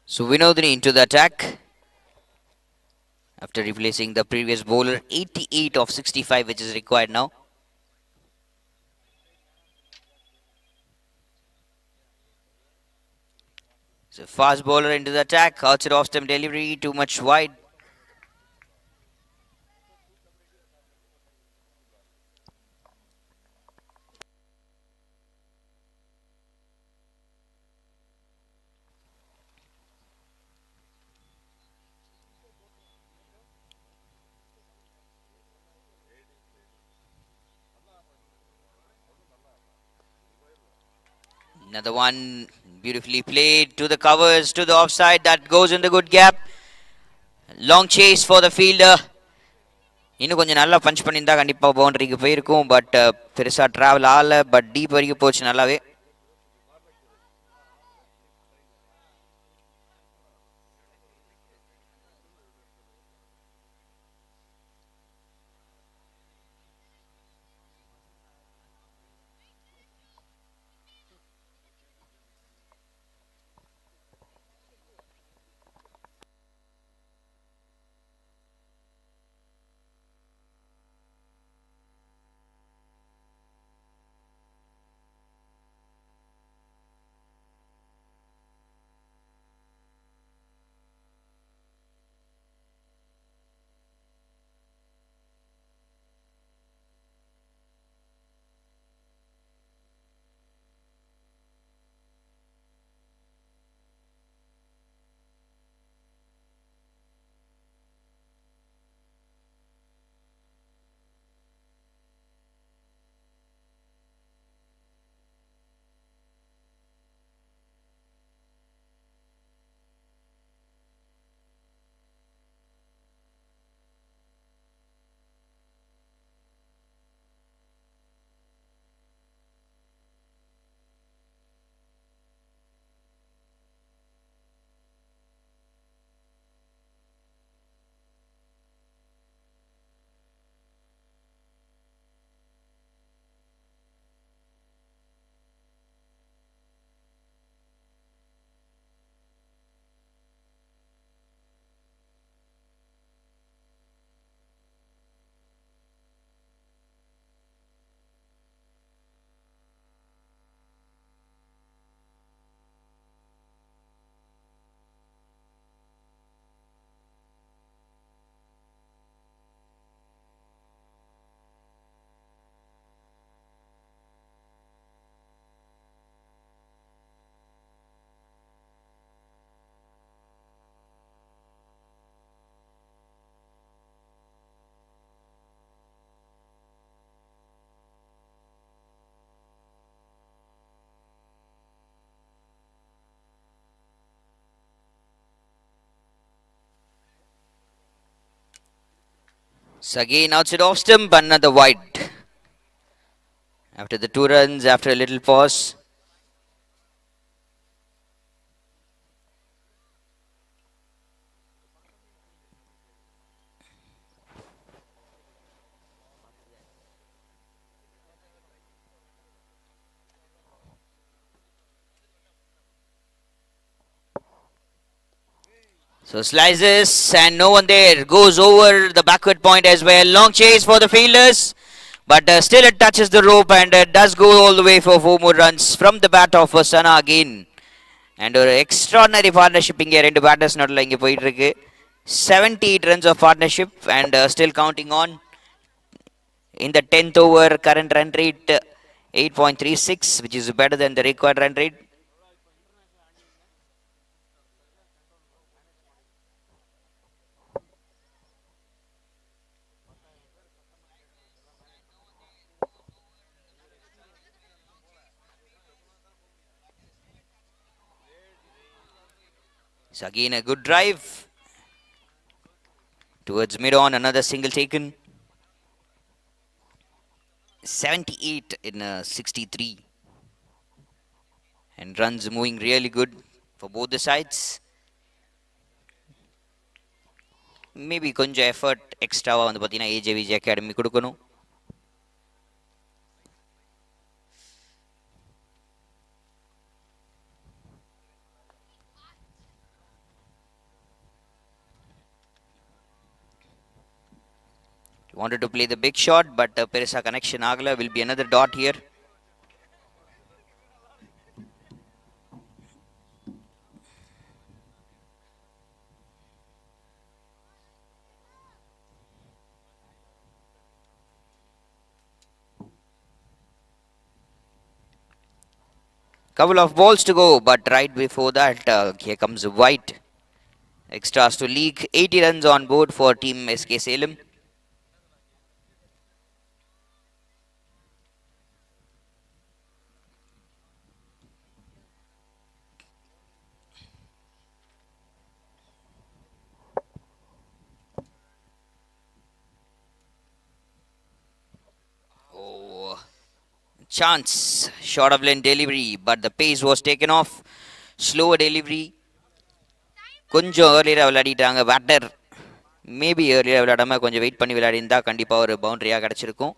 So Vinodini into the attack after replacing the previous bowler. 88 of 65 which is required now. So fast bowler into the attack. Outside off stump delivery, too much wide. Another one beautifully played to the covers, to the offside. That goes in the good gap. Long chase for the fielder. இன்னும் கொஞ்சம் நல்லா punch பண்ணியிருந்தா கண்டிப்பாக பவுண்டரிக்கு போயிருக்கும். But பெருசாக travel ஆகலை. But deep வரைக்கும் போச்சு நல்லாவே. So again outside off stump, another wide. After the 2 runs, after a little pause. So slices and no one there. Goes over the backward point as well. Long chase for the fielders. But still it touches the rope and does go all the way for 4 more runs from the bat of Sana again. And ஒரு extraordinary partnership இங்கே ரெண்டு batters நடுவில் இங்கே போயிட்டு இருக்கு. 78 runs of partnership and still counting on. In the 10th over, current run rate 8.36, which is better than the required run rate. So again a good drive towards mid-on, another single taken. 78 in 63. And runs moving really good for both the sides. Maybe கொஞ்சம் effort extra வந்து பார்த்தீங்கன்னா AJVJ Academy கொடுக்கணும். Wanted to play the big shot, but Perisa connection agala. Will be another dot here. Couple of balls to go, but right before that, here comes White. Extras to league. 80 runs on board for team SK Salem. Oh, chance. Short of lane delivery, but the pace was taken off. Slower delivery. கொஞ்சம் ஏர்லியராக விளையாடிட்டாங்க batter. Maybe ஏர்லியராக விளையாடாமல் கொஞ்சம் wait பண்ணி விளையாடிருந்தா கண்டிப்பாக ஒரு பவுண்டரியாக கிடச்சிருக்கும்.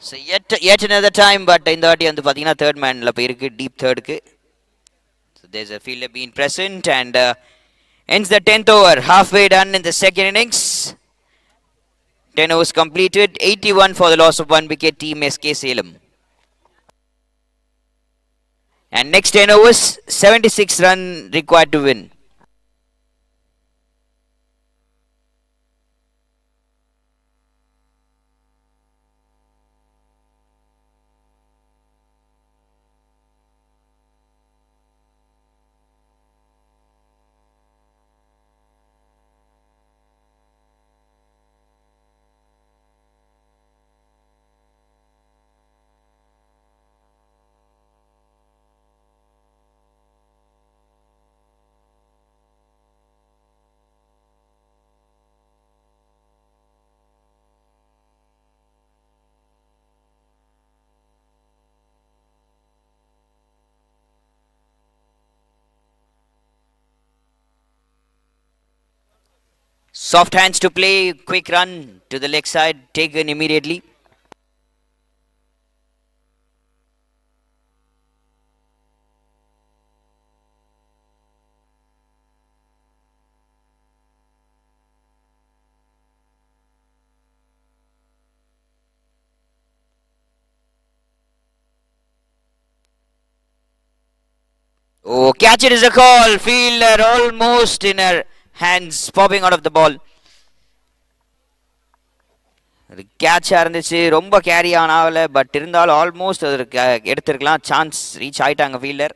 So yet another time, but இந்த வாட்டி வந்து பார்த்தீங்கன்னா தேர்ட் மேனில் போயிருக்கு, deep தேர்டுக்கு. So there's a fielder being present and ends the 10th over. Halfway done in the second innings. 10 overs completed. 81 for the loss of 1 wicket, team SK Salem. And next 10 overs, 76 run required to win. Soft hands to play, quick run to the leg side, taken immediately. Oh, catch it is a call. Fielder almost in her hands, popping out of the ball. கேட்சாக இருந்துச்சு, ரொம்ப carry on ஆகலை, but இருந்தாலும் almost அது எடுத்துருக்கலாம். Chance reach ஆகிட்டாங்க fielder.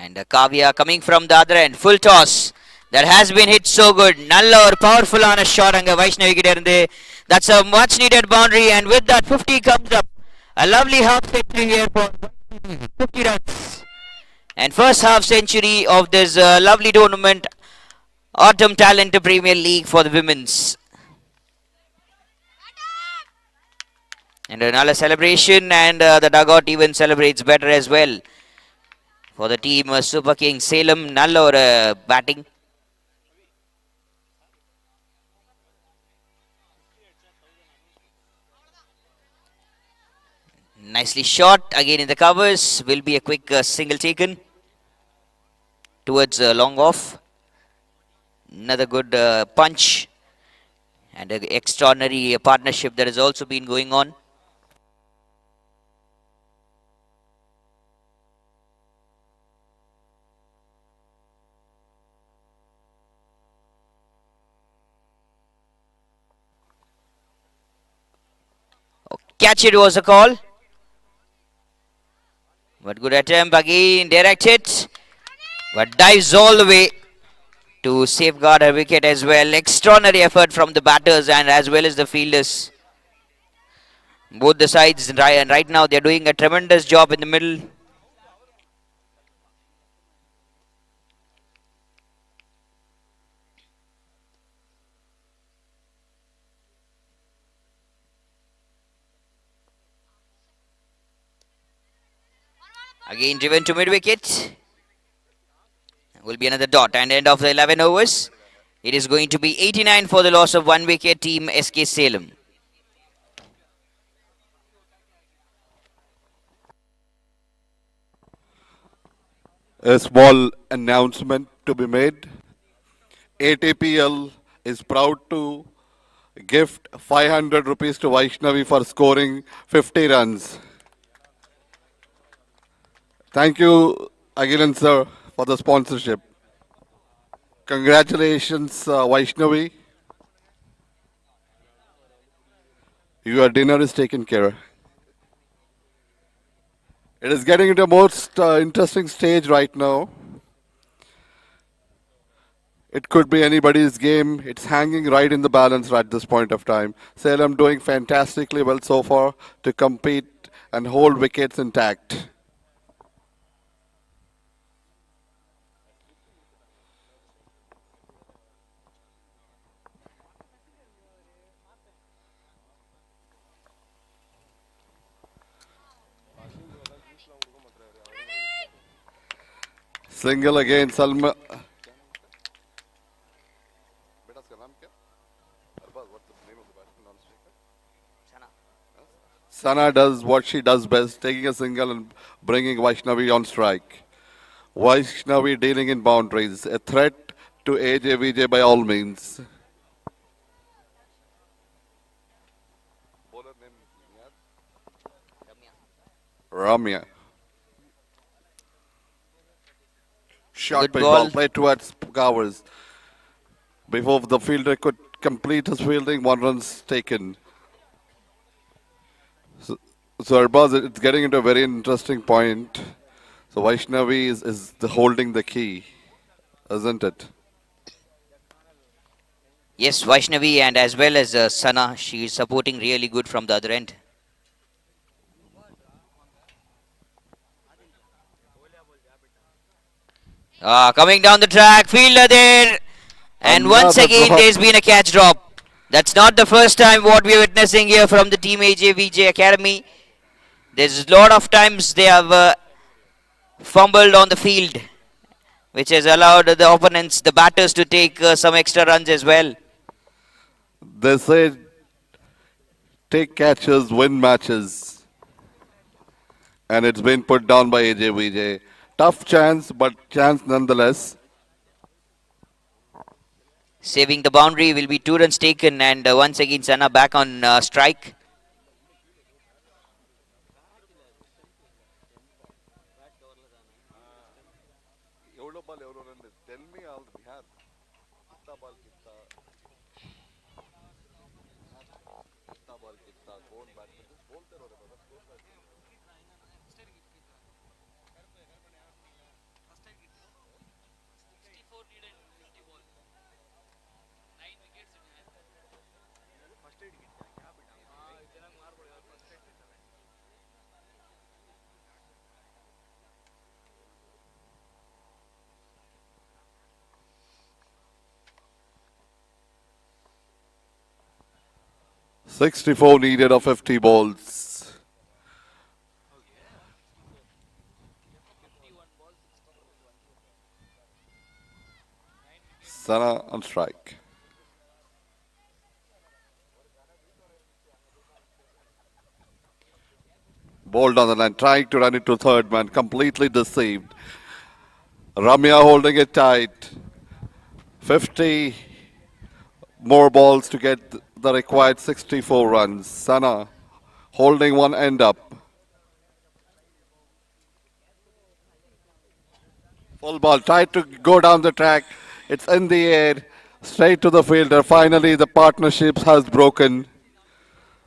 And Kavya coming from the other end, full toss. That has been hit so good. நல்ல ஒரு பவர்ஃபுல்லான shot அங்கே வைஷ்ணவி கிட்ட இருந்து. That's a much needed boundary, and with that 50 comes up. A lovely half century here for 50 runs. And first half century of this lovely tournament, Autumn Talent Premier League for the women's. And another celebration, and the dugout even celebrates better as well. For the team Super King Salem, நல்ல ஒரு batting. Nicely shot, again in the covers, will be a quick single taken towards long off. Another good punch and an extraordinary partnership that has also been going on. Catch it was a call. But good attempt again, direct hit. But dives all the way to safeguard her wicket as well. Extraordinary effort from the batters and as well as the fielders. Both the sides, and right now they're doing a tremendous job in the middle. Again driven to mid-wicket. Will be another dot and end of the 11 overs. It is going to be 89 for the loss of 1 wicket, team SK Salem. A small announcement to be made. ATPL is proud to gift 500 rupees to Vaishnavi for scoring 50 runs. Thank you, Agilan sir, for the sponsorship. Congratulations, Vaishnavi. Your dinner is taken care. It is getting into a most interesting stage right now. It could be anybody's game. It's hanging right in the balance at this point of time. Salem doing fantastically well so far to compete and hold wickets intact. Single again, Salma. Sana does what she does best, taking a single and bringing Vaishnavi on strike. Vaishnavi dealing in boundaries, a threat to AJVJ by all means. Ramya. Shot Good by ball. ball played towards Gowers. Before the fielder could complete his fielding, 1 run's taken. So Arbaz, it's getting into a very interesting point. So Vaishnavi is holding the key, isn't it? Yes, Vaishnavi and as well as Sana, she is supporting really good from the other end. Coming down the track, fielder there. And once Another again, drop. there's been a catch drop. That's not the first time what we're witnessing here from the team AJVJ Academy. There's a lot of times they have fumbled on the field, which has allowed the opponents, the batters, to take some extra runs as well. They say take catches, win matches. And it's been put down by AJVJ. Tough chance, but chance nonetheless. Saving the boundary will be 2 runs taken, and once again Sana back on strike. .64 needed of 50 balls. Sana on strike. Ball down the line, trying to run it to third man, completely deceived. Ramya holding it tight. 50 more balls to get the required 64 runs. Sana holding one end up. Full ball, tried to go down the track. It's in the air, straight to the fielder. Finally, the partnership has broken.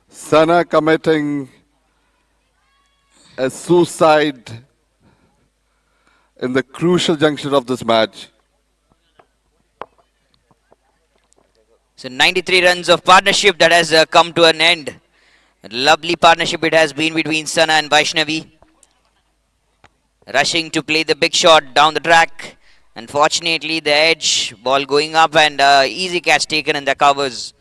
Sana committing a suicide in the crucial juncture of this match. So 93 runs of partnership that has come to an end. A lovely partnership it has been between Sana and Vaishnavi. Rushing to play the big shot down the track. Unfortunately, the edge, ball going up and easy catch taken in the covers.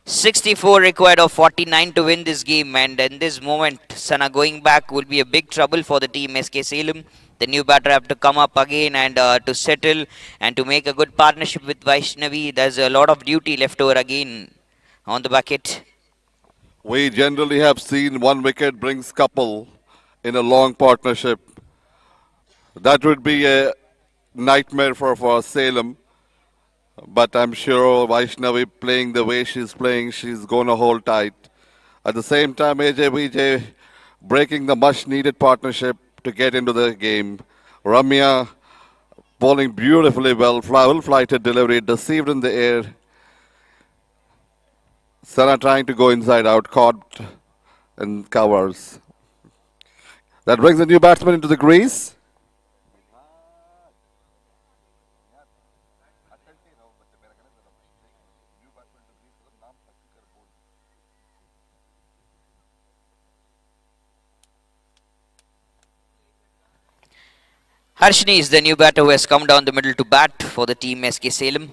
64 required of 49 to win this game, and in this moment, Sana going back will be a big trouble for the team SK Salem. The new batter have to come up again and to settle and to make a good partnership with Vaishnavi. There's a lot of duty left over again on the bucket. We generally have seen one wicket brings couple in a long partnership. That would be a nightmare for Salem. But I'm sure Vaishnavi playing the way she's playing, she's going to hold tight. At the same time, AJVJ breaking the much needed partnership to get into the game. Ramya bowling beautifully well, flighted delivery, deceived in the air. Sana trying to go inside out, caught and covers. That brings the new batsman into the crease. Harshini is the new batter who has come down the middle to bat for the team SK Salem.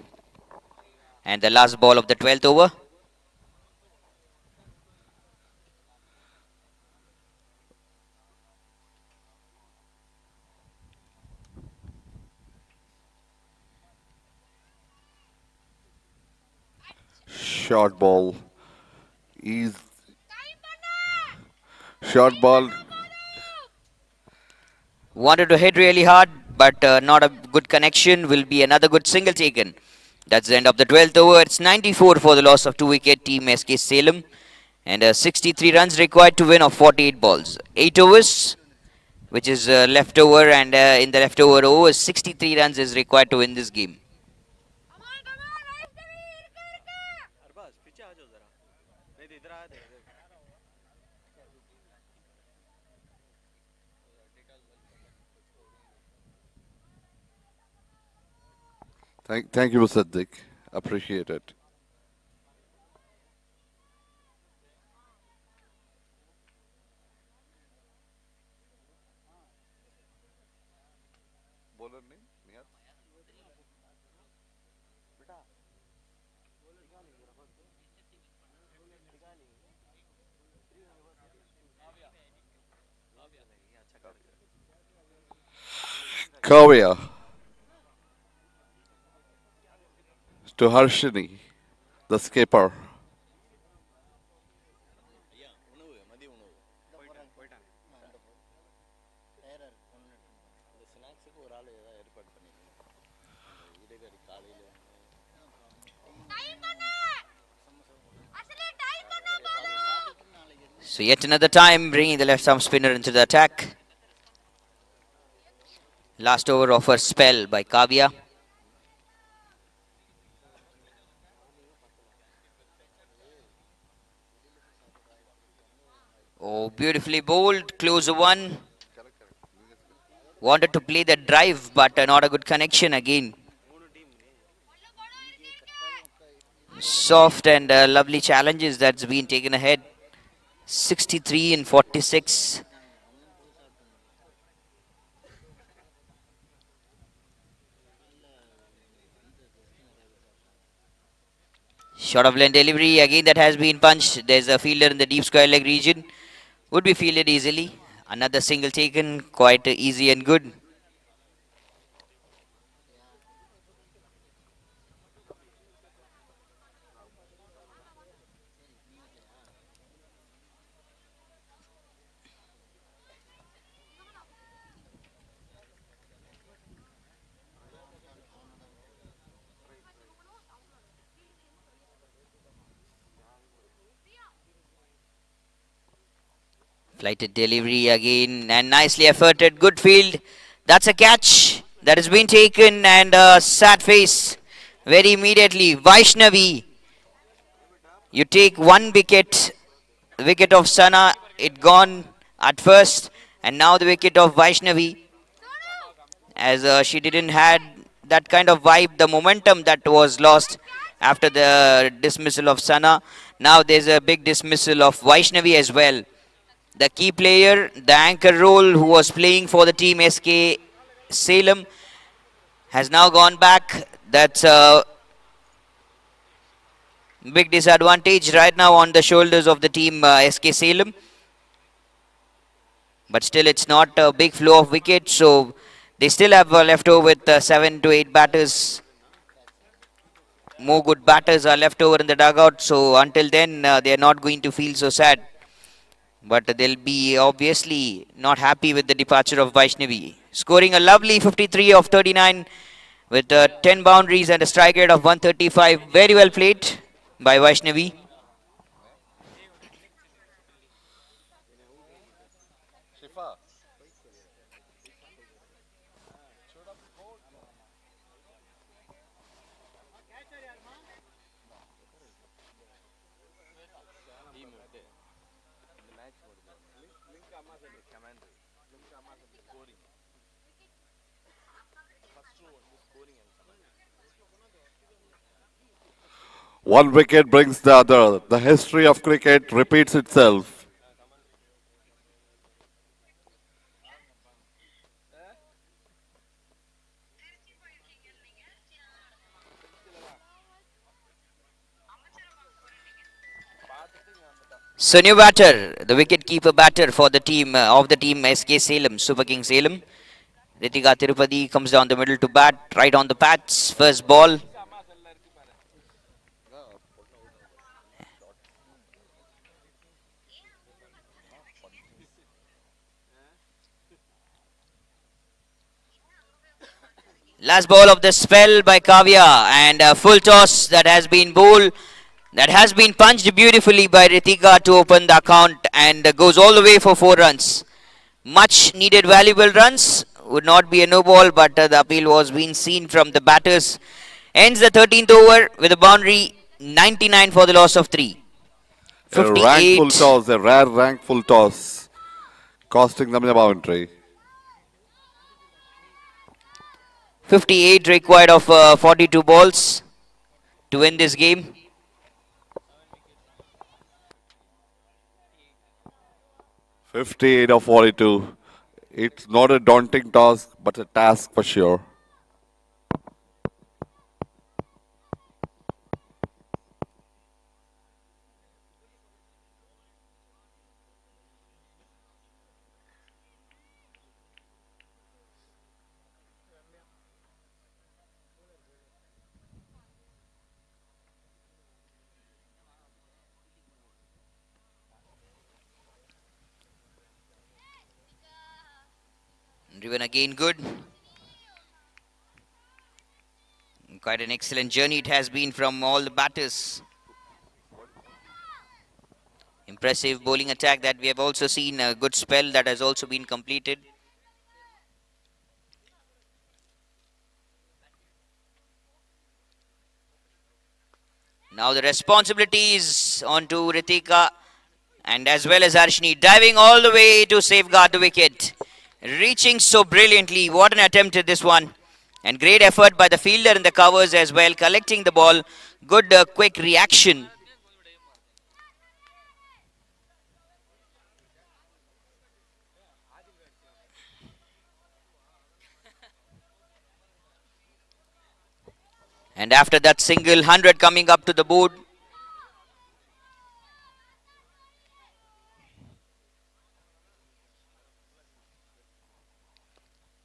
And the last ball of the 12th over. Short ball. Short ball. Wanted to hit really hard, but not a good connection. Will be another good single taken. That's the end of the 12th over. It's 94 for the loss of 2-wicket team SK Salem. And 63 runs required to win of 48 balls. 8 overs, which is left over, and in the leftover overs, 63 runs is required to win this game. Thank you, Siddiq. Appreciate it. Kavya to Harshini, the skipper. So yet another time bringing the left arm spinner into the attack. Last over of her spell by Kavya. Oh, beautifully bowled, closer one. Wanted to play the drive, but not a good connection again. Soft and lovely challenges that's been taken ahead. 63 and 46. Short of lane delivery again that has been punched. There's a fielder in the deep square leg region. Would be fielded easily. Another single taken, quite easy and good. Flighted delivery again and nicely efforted. Good field. That's a catch that has been taken and sad face very immediately. Vaishnavi, you take one wicket. The wicket of Sana, it gone at first, and now the wicket of Vaishnavi, as she didn't had that kind of vibe, the momentum that was lost after the dismissal of Sana. Now there's a big dismissal of Vaishnavi as well. The key player, the anchor role who was playing for the team SK Salem has now gone back. That's Big disadvantage right now on the shoulders of the team SK Salem. But still, it's not a big flow of wickets, so they still have left over with 7 to 8 batters. More good batters are left over in the dugout, so until then, they are not going to feel so sad. But they'll be obviously not happy with the departure of Vaishnavi. Scoring a lovely 53 of 39 with 10 boundaries and a strike rate of 135. Very well played by Vaishnavi. One wicket brings the other. The history of cricket repeats itself. So new batter, the wicket-keeper batter for the team of the team SK Salem, Super King Salem. Ritika Tirupati comes down the middle to bat, right on the pads. First ball. Last ball of the spell by Kavya, and a full toss that has been bowled. That has been punched beautifully by Ritika to open the account and goes all the way for 4 runs. Much needed valuable runs. Would not be a no ball, but the appeal was being seen from the batters. Ends the 13th over with a boundary, 99 for the loss of 3. A rankful 58. toss, a rare rankful toss, costing them the boundary. 58 required of 42 balls to win this game. 58 of 42. It's not a daunting task, but a task for sure. Driven again good. Quite an excellent journey it has been from all the batters. Impressive bowling attack that we have also seen. A good spell that has also been completed. Now the responsibility is on to Ritika and as well as Arshni, diving all the way to safeguard the wicket. Reaching so brilliantly. What an attempt at this one. And great effort by the fielder in the covers as well, collecting the ball. Good quick reaction. And after that single, 100 coming up to the board.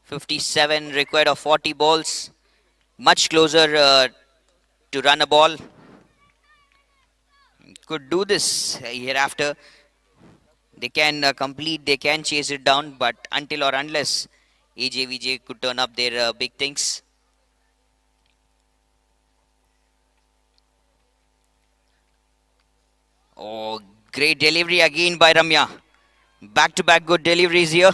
.57 required of 40 balls. Much closer to run a ball. Could do this hereafter. They can complete, they can chase it down, but until or unless AJVJ could turn up their big things. Oh, great delivery again by Ramya. Back-to-back good deliveries here.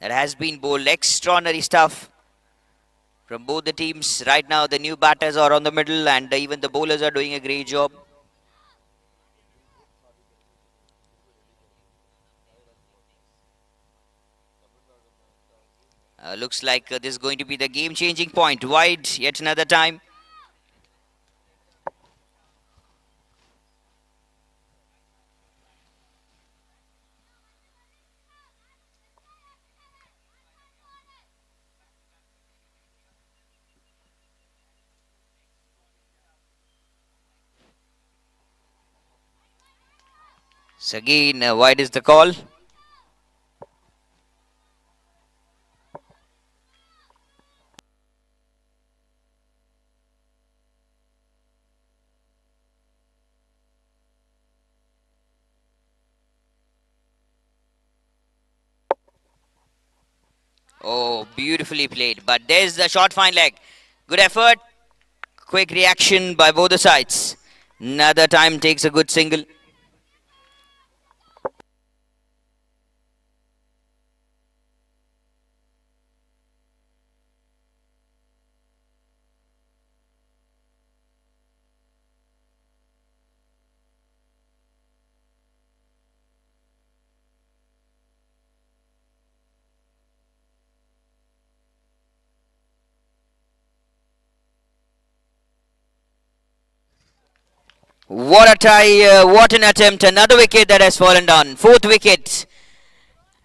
That has been bowled. Extraordinary stuff from both the teams. Right now, the new batters are on the middle and even the bowlers are doing a great job. Looks like this is going to be the game-changing point. Wide yet another time. So again, wide is the call. Oh, beautifully played. But there's the short fine leg. Good effort. Quick reaction by both the sides. Another time takes a good single. What a try, what an attempt. Another wicket that has fallen down. Fourth wicket.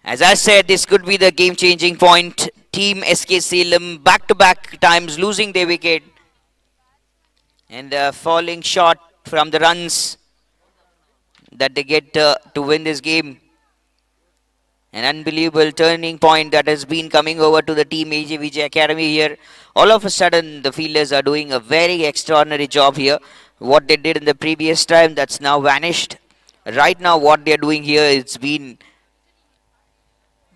As I said, this could be the game-changing point. Team SK Salem back-to-back times losing their wicket. And falling short from the runs that they get to win this game. An unbelievable turning point that has been coming over to the team AJVJ Academy here. All of a sudden, the fielders are doing a very extraordinary job here. What they did in the previous time, that's now vanished. Right now, what they're doing here, it's been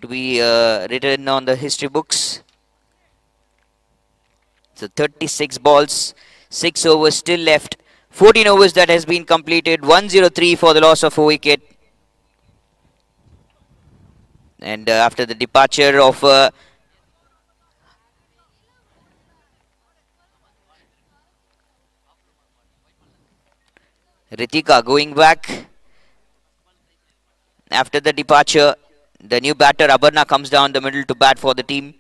to be written on the history books. So 36 balls, 6 overs still left. 14 overs that has been completed. 103 for the loss of a wicket. And after the departure of Ritika going back, after the departure, the new batter Abarna comes down the middle to bat for the team.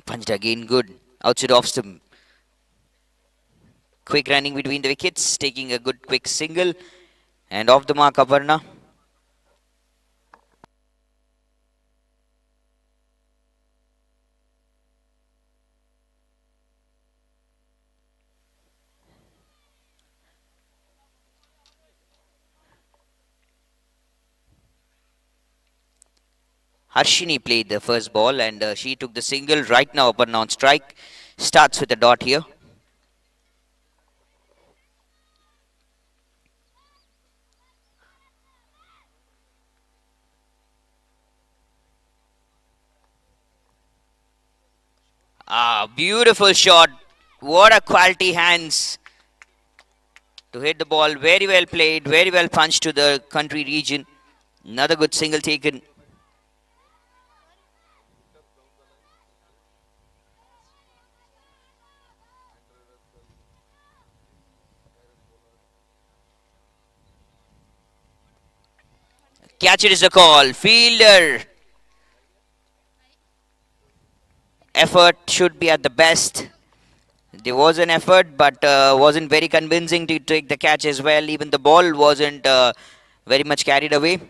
Punched again, good. Outside off stump. Quick running between the wickets, taking a good quick single. And off the mark, Aparna. Harshini played the first ball and she took the single. Right now, Aparna on strike. Starts with a dot here. Ah, beautiful shot. What a quality hands to hit the ball. Very well played, very well punched to the country region. Another good single taken. Catch it is a call. Fielder. Effort should be at the best. There was an effort, but wasn't very convincing to take the catch as well. Even the ball wasn't very much carried away.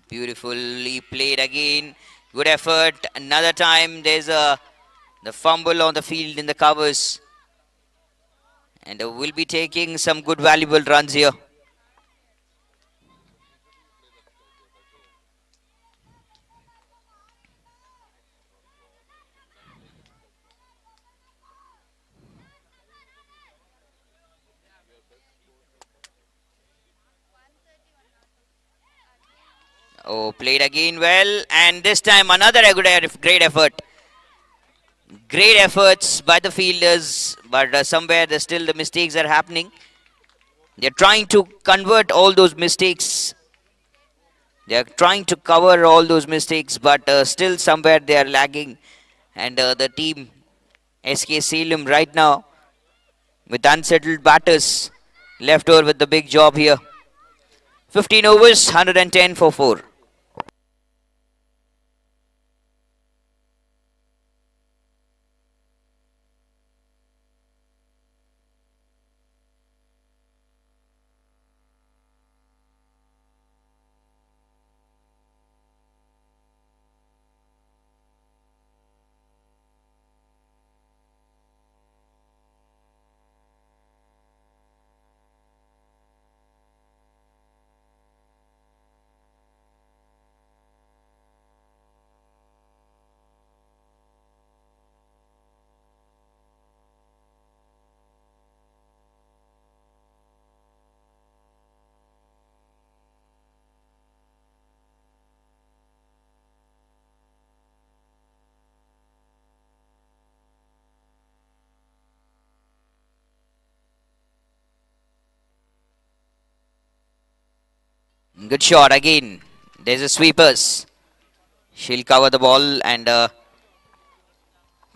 Beautifully played again. Good effort. Another time there's the fumble on the field in the covers. And we'll be taking some good valuable runs here. Oh, played again well. And this time another great effort. Great efforts by the fielders, but somewhere still the mistakes are happening. They're trying to convert all those mistakes. They're trying to cover all those mistakes, but still somewhere they are lagging. And the team SK Salem right now with unsettled batters left over with the big job here. 15 overs, 110 for 4. Good shot again. There's a sweepers. She'll cover the ball and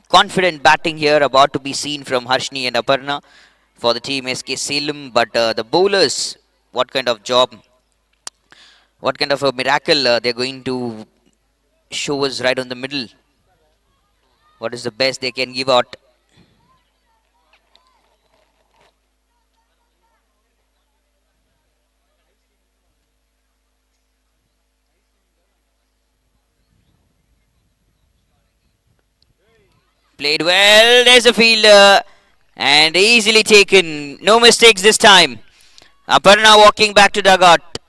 confident batting here about to be seen from Harshni and Aparna for the team SK Salem. But the bowlers, what kind of job, what kind of a miracle they're going to show us right on the middle. What is the best they can give out? Played well. There's a fielder and easily taken. No mistakes this time. Aparna walking back to dugout.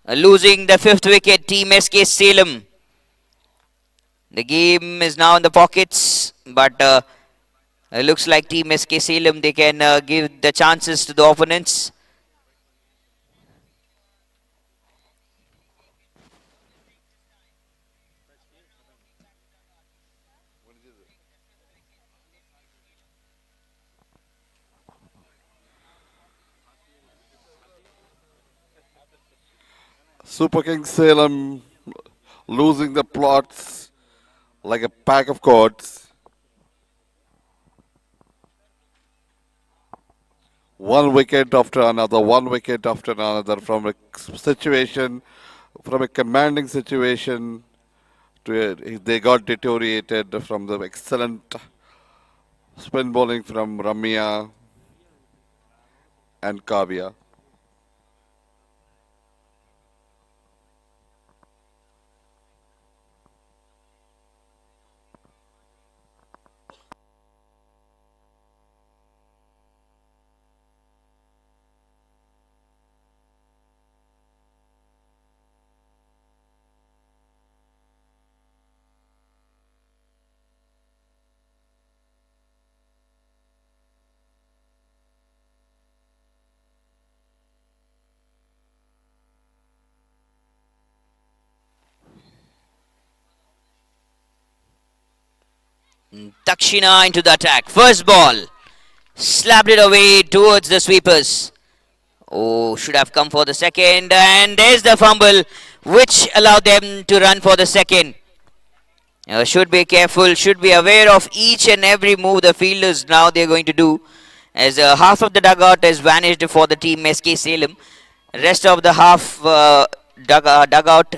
Losing the 5th wicket, team SK Salem. The game is now in the pockets, but it looks like team SK Salem, they can give the chances to the opponents. Super King Salem losing the plots like a pack of cards. One wicket after another, one wicket after another from a situation, from a commanding situation to they got deteriorated from the excellent spin bowling from Ramya and Kavya. Dakshina into the attack. First ball. Slapped it away towards the sweepers. Oh, should have come for the second. And there's the fumble, which allowed them to run for the second. Should be careful, should be aware of each and every move the fielders now they're going to do. As half of the dugout has vanished for the team SK Salem. Rest of the half dugout,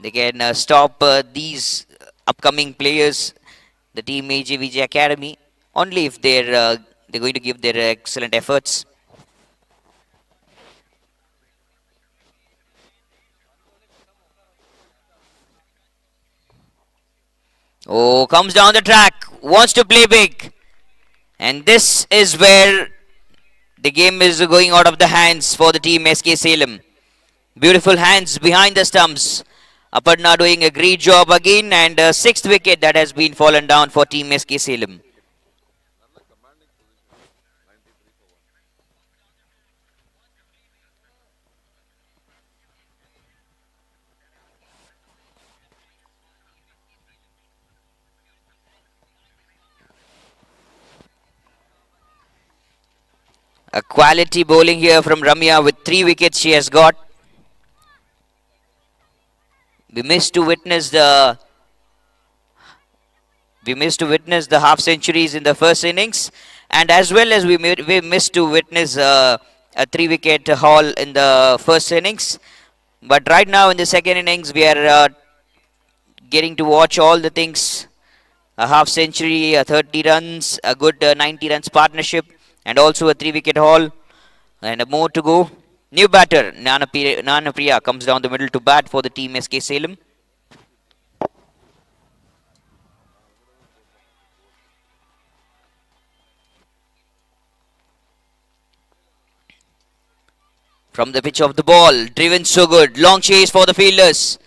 they can stop these upcoming players, the team AJVJ Academy, only if they're going to give their excellent efforts. Oh, comes down the track, wants to play big. And this is where the game is going out of the hands for the team SK Salem. Beautiful hands behind the stumps. Aparna doing a great job again, and 6th wicket that has been fallen down for team SK Salem. A quality bowling here from Ramya with 3 wickets she has got. We missed to witness the half centuries in the first innings, and as well as we missed to witness a 3 wicket haul in the first innings. But right now in the second innings, we are getting to watch all the things: a half century, a 30 runs, a good 90 runs partnership, and also a 3 wicket haul, and more to go. New batter Nana Priya comes down the middle to bat for the team SK Salem. From the pitch of the ball, driven so good, long chase for the fielders.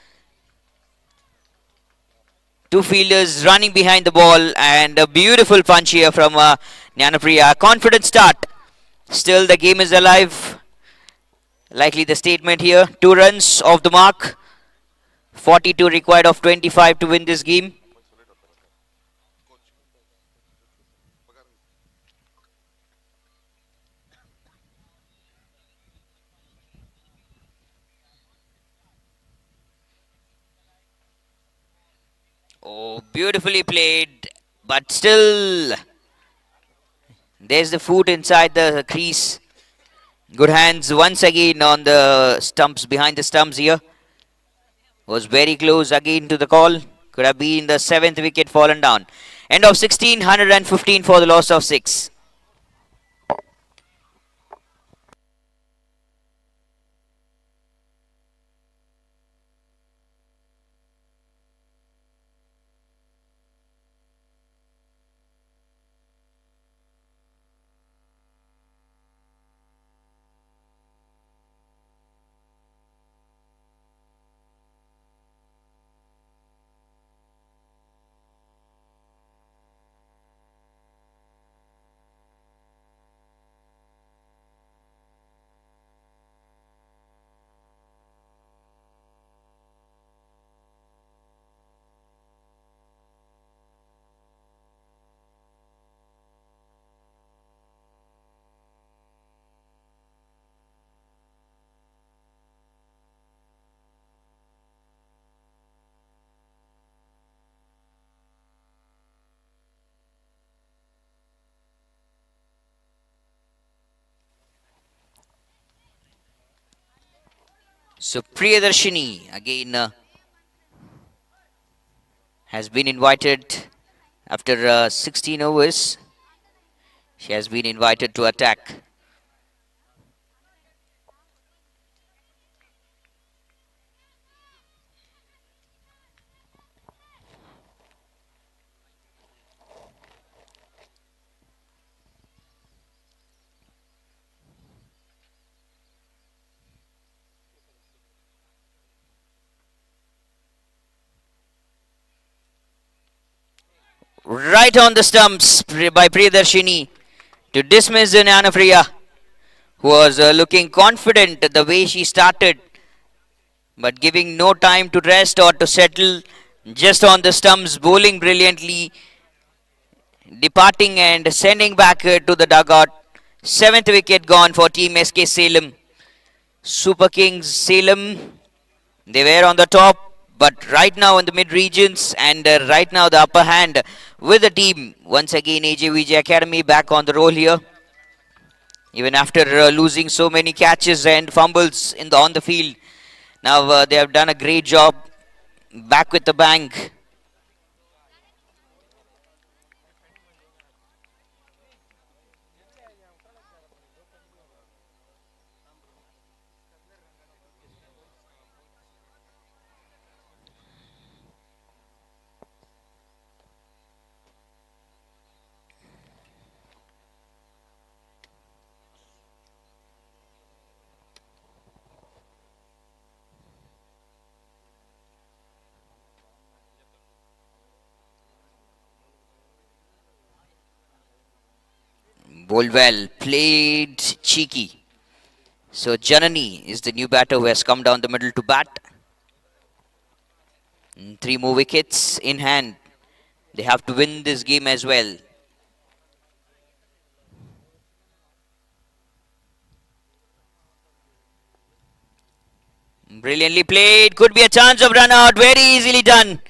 Two fielders running behind the ball, and a beautiful punch here from Jnanapriya. Confident start. Still the game is alive. Likely the statement here. 2 runs off the mark. 42 required of 25 to win this game. Oh, beautifully played. But still, there's the foot inside the crease. Good hands once again on the stumps, behind the stumps here. Was very close again to the call. Could have been the 7th wicket fallen down. End of 16, 115 for the loss of 6. So Priyadarshini again has been invited after 16 overs. She has been invited to attack. Right on the stumps by Priyadarshini to dismiss Jnanapriya, who was looking confident the way she started, but giving no time to rest or to settle. Just on the stumps, bowling brilliantly, departing and sending back to the dugout. 7th wicket gone for Team SK Salem. Super Kings Salem, they were on the top, but right now in the mid regions, and right now the upper hand with the team. Once again AJVJ Academy back on the roll here, even after losing so many catches and fumbles on the field. Now they have done a great job, back with the bang. Bowled well, played cheeky. So Janani is the new batter who has come down the middle to bat. 3 more wickets in hand. They have to win this game as well. Brilliantly played. Could be a chance of run out. Very easily done.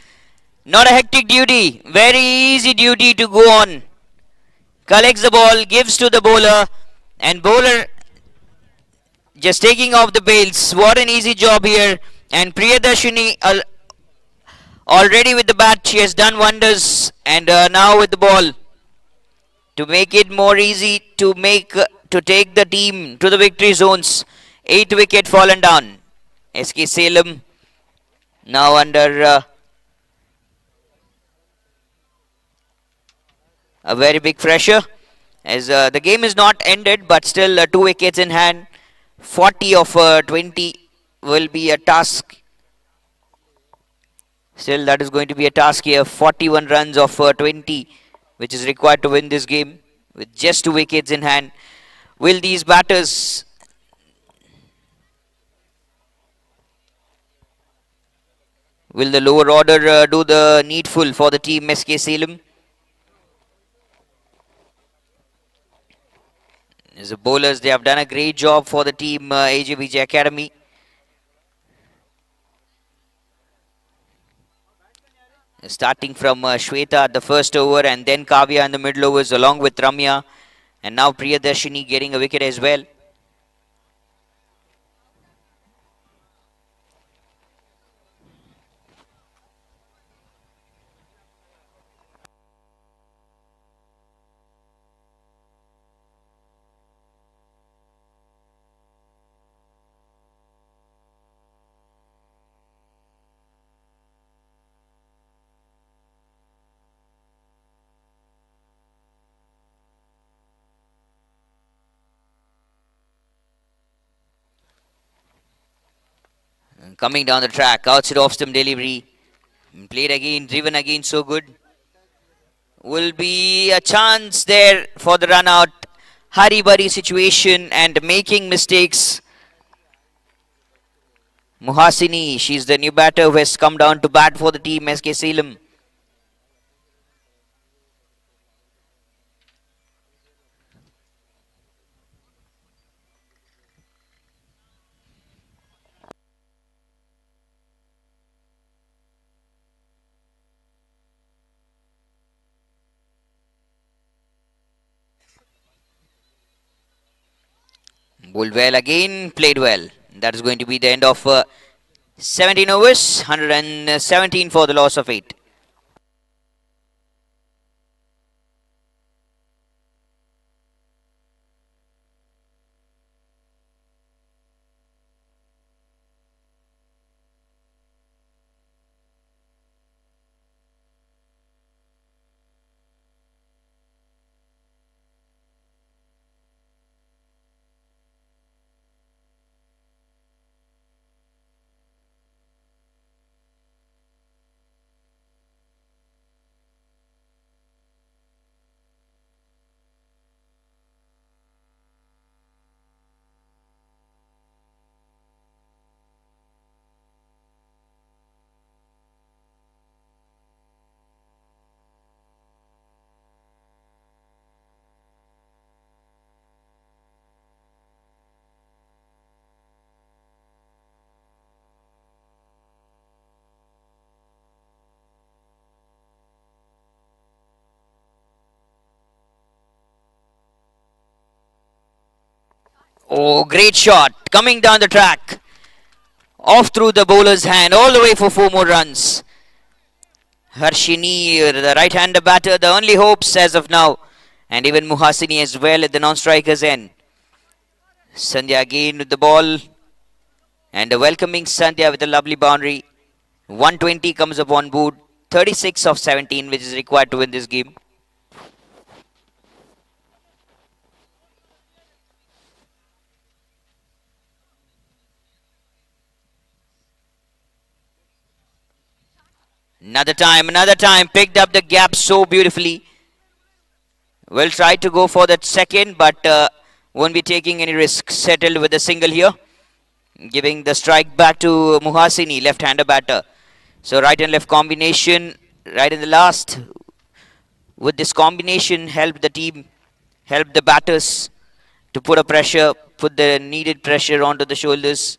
Not a hectic duty. Very easy duty to go on. Collects the ball, gives to the bowler, and bowler just taking off the bails. What an easy job here. And Priyadarshini already with the bat. She has done wonders. And now with the ball to make it more easy to take the team to the victory zones. 8 wicket fallen down. SK Salem now under a very big pressure as the game is not ended, but still 2 wickets in hand. 40 of 20 will be a task. Still, that is going to be a task here. 41 runs of 20, which is required to win this game with just 2 wickets in hand. Will these batters will the lower order do the needful for the team SK Salem? As the bowlers, they have done a great job for the team AJVJ Academy. Starting from Shweta at the first over and then Kavya in the middle overs along with Ramya. And now Priyadarshini getting a wicket as well. Coming down the track, outside off stump delivery. Played again, driven again, so good. Will be a chance there for the run out. Hurry-burry situation and making mistakes. Muhasini, she's the new batter who has come down to bat for the team SK Salem. Bowled well again, played well. That is going to be the end of 17 overs, 117 for the loss of 8. Oh, great shot. Coming down the track. Off through the bowler's hand. All the way for 4 more runs. Harshini, the right-hander batter, the only hopes as of now. And even Muhasini as well at the non-striker's end. Sandhya again with the ball. And a welcoming Sandhya with a lovely boundary. 120 comes up on board. 36 of 17, which is required to win this game. Another time, picked up the gap so beautifully. Will try to go for that second, but won't be taking any risk. Settled with a single here. Giving the strike back to Muhasini, left-hander batter. So right and left combination, right in the last. With this combination, help the team, help the batters to put the needed pressure onto the shoulders.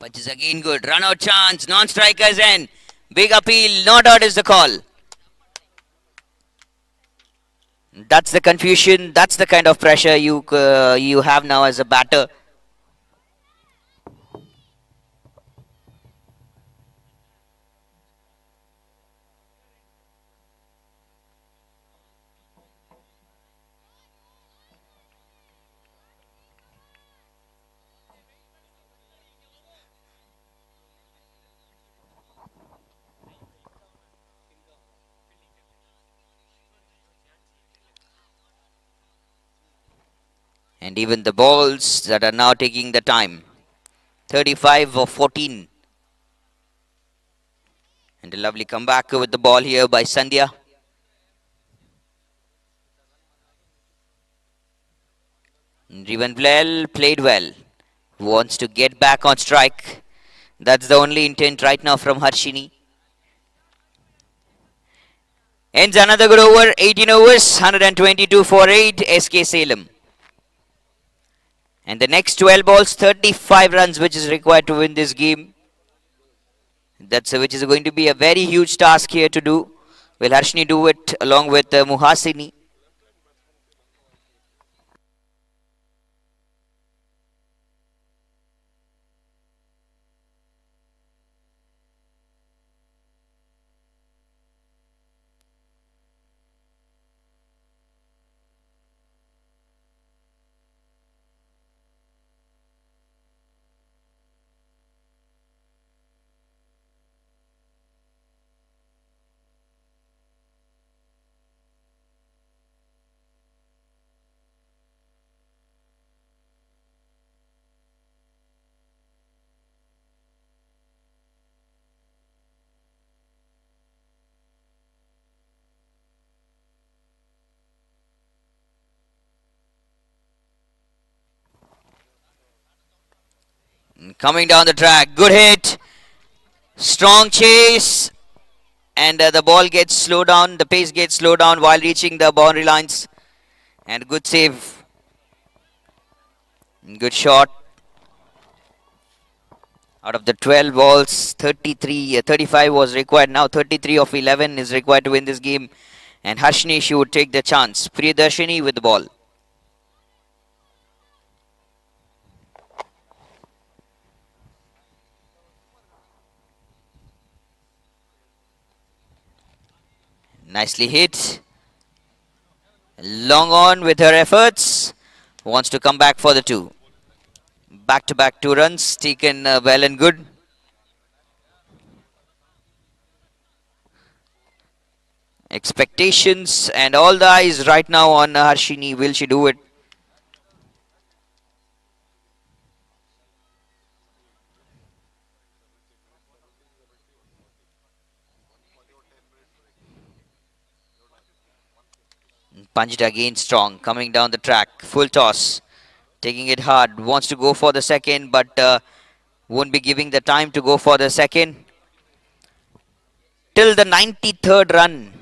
Punches again good. Run out chance. Non-strikers and big appeal. Not out is the call. That's the confusion. That's the kind of pressure you have now as a batter. And even the balls that are now taking the time. 35 or 14. And a lovely comeback with the ball here by Sandhya. Driven well, played well. Wants to get back on strike. That's the only intent right now from Harshini. Ends another good over. 18 overs, 122 for 8. SK Salem. And the next 12 balls, 35 runs, which is required to win this game. That's which is going to be a very huge task here to do. Will Harshini do it along with Muhasini? Coming down the track, good hit, strong chase, and the ball gets slowed down, the pace gets slowed down while reaching the boundary lines. And good save, good shot. Out of the 12 balls, 35 was required. Now 33 of 11 is required to win this game. And Harshini, she would take the chance. Priyadarshini with the ball. Nicely hit. Long on with her efforts. Wants to come back for the two. Back-to-back 2 runs taken well and good. Expectations and all the eyes right now on Harshini. Will she do it? Punched again strong. Coming down the track. Full toss. Taking it hard. Wants to go for the second, but won't be giving the time to go for the second. Till the 93rd run,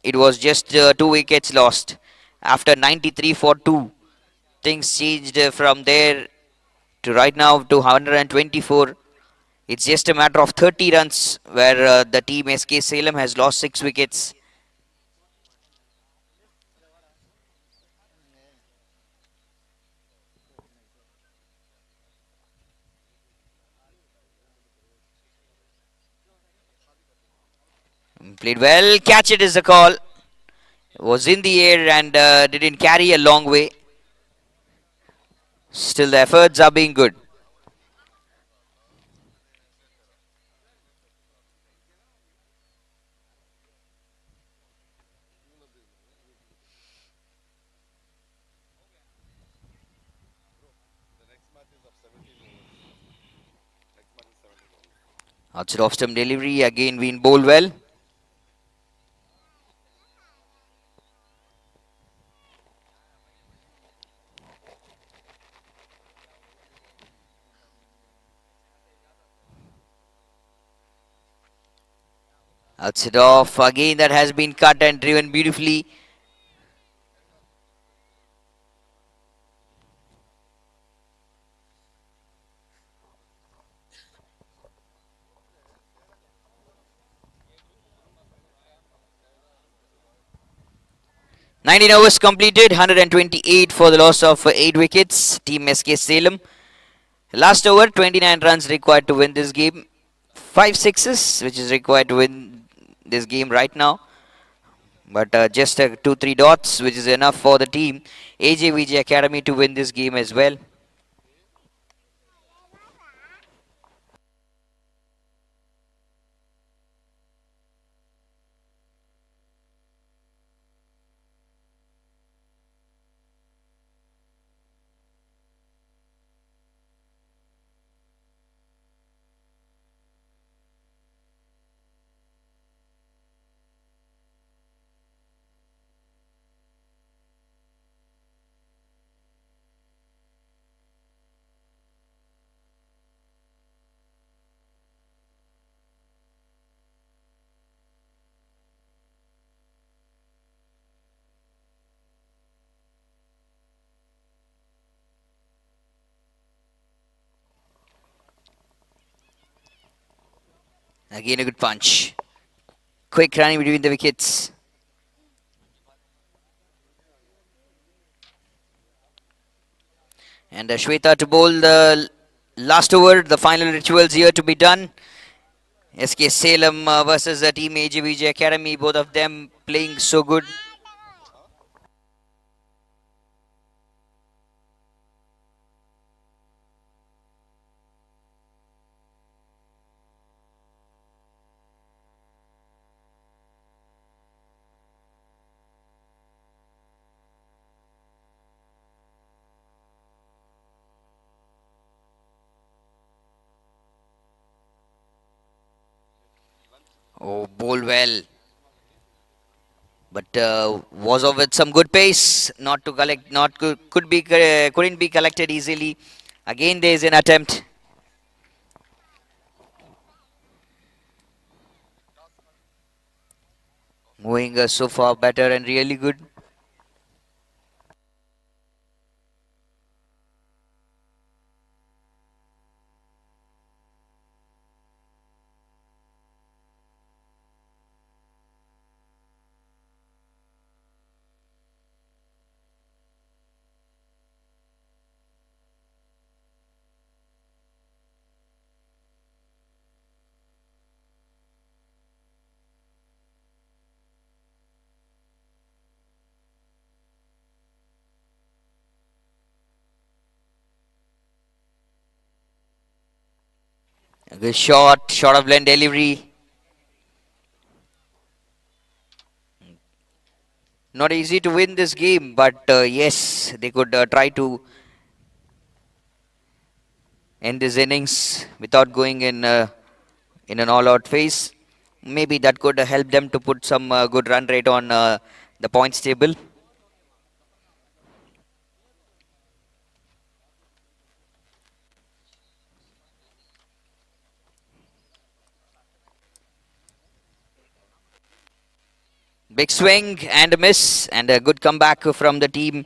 it was just 2 wickets lost. After 93 for 2, things changed from there to right now to 124. It's just a matter of 30 runs where the team SK Salem has lost 6 wickets. Played well. Catch it is the call. Was in the air and didn't carry a long way. Still the efforts are being good. Outside off stump delivery again being bowled well. Outside off again, that has been cut and driven beautifully. 19 overs completed, 128 for the loss of 8 wickets. Team SK Salem. Last over, 29 runs required to win this game. 5 sixes, which is required to win this game right now. But just 2-3 dots, which is enough for the team AJVJ Academy to win this game as well. Again a good punch. Quick running between the wickets. And Shweta to bowl the last over. The final rituals here to be done. SK Salem versus the team AJVJ Academy. Both of them playing so good. Oh, bowl well. But was off with some good pace. Not to collect, not couldn't be collected easily. Again, there is an attempt. Moving so far better and really good. A good shot of lane delivery. Not easy to win this game, but yes, they could try to end this innings without going in an all-out phase. Maybe that could help them to put some good run rate on the points table. Big swing and a miss, and a good comeback from the team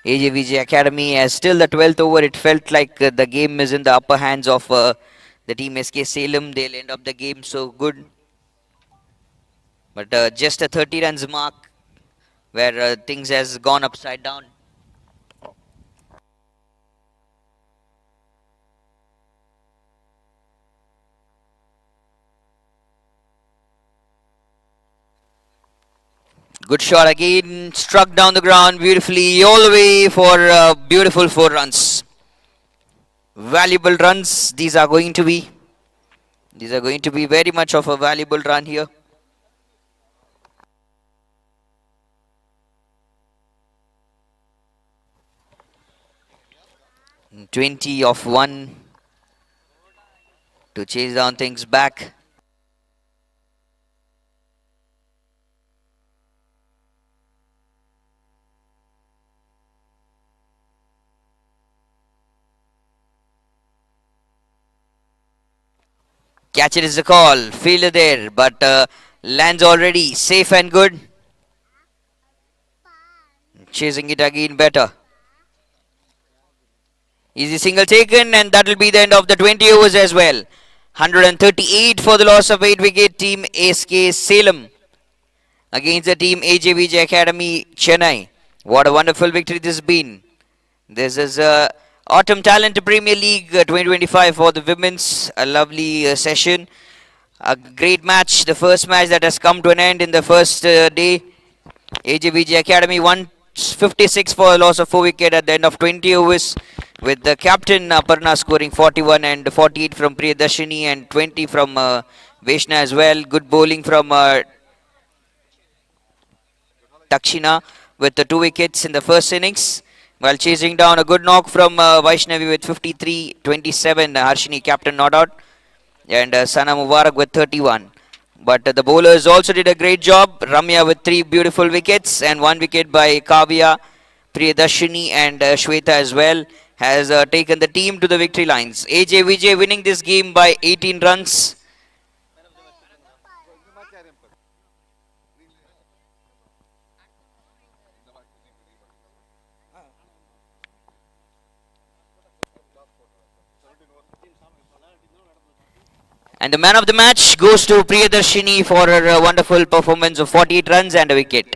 AJVJ Academy. As still the 12th over, it felt like the game is in the upper hands of the team SK Salem. They'll end up the game so good. But just a 30 runs mark where things has gone upside down. Good shot again, struck down the ground beautifully all the way for beautiful 4 runs. Valuable runs these are going to be. These are going to be very much of a valuable run here. And 20 of 1 to chase down things back. Catch it is the call. Fielder there, but lands already safe and good. Chasing it again better. Easy single taken, and that will be the end of the 20 overs as well. 138 for the loss of 8 wicket team SK Salem. against the team AJVJ Academy Chennai. What a wonderful victory this has been. This is Autumn Talent Premier League 2025 for the women's. A lovely session. A great match. The first match that has come to an end in the first day. AJVJ Academy 156 for a loss of 4 wicket at the end of 20 overs, with the captain Aparna scoring 41 and 48 from Priyadarshini and 20 from Vaishna as well. Good bowling from Takshina with the 2 wickets in the first innings, while chasing down a good knock from Vaishnavi with 53-27. Harshini captain not out, and Sana Mubarak with 31. But the bowlers also did a great job. Ramya with 3 beautiful wickets and 1 wicket by Kavya, Priyadarshini and Shweta as well has taken the team to the victory lines. AJVJ winning this game by 18 runs. And the man of the match goes to Priyadarshini for her wonderful performance of 48 runs and a wicket.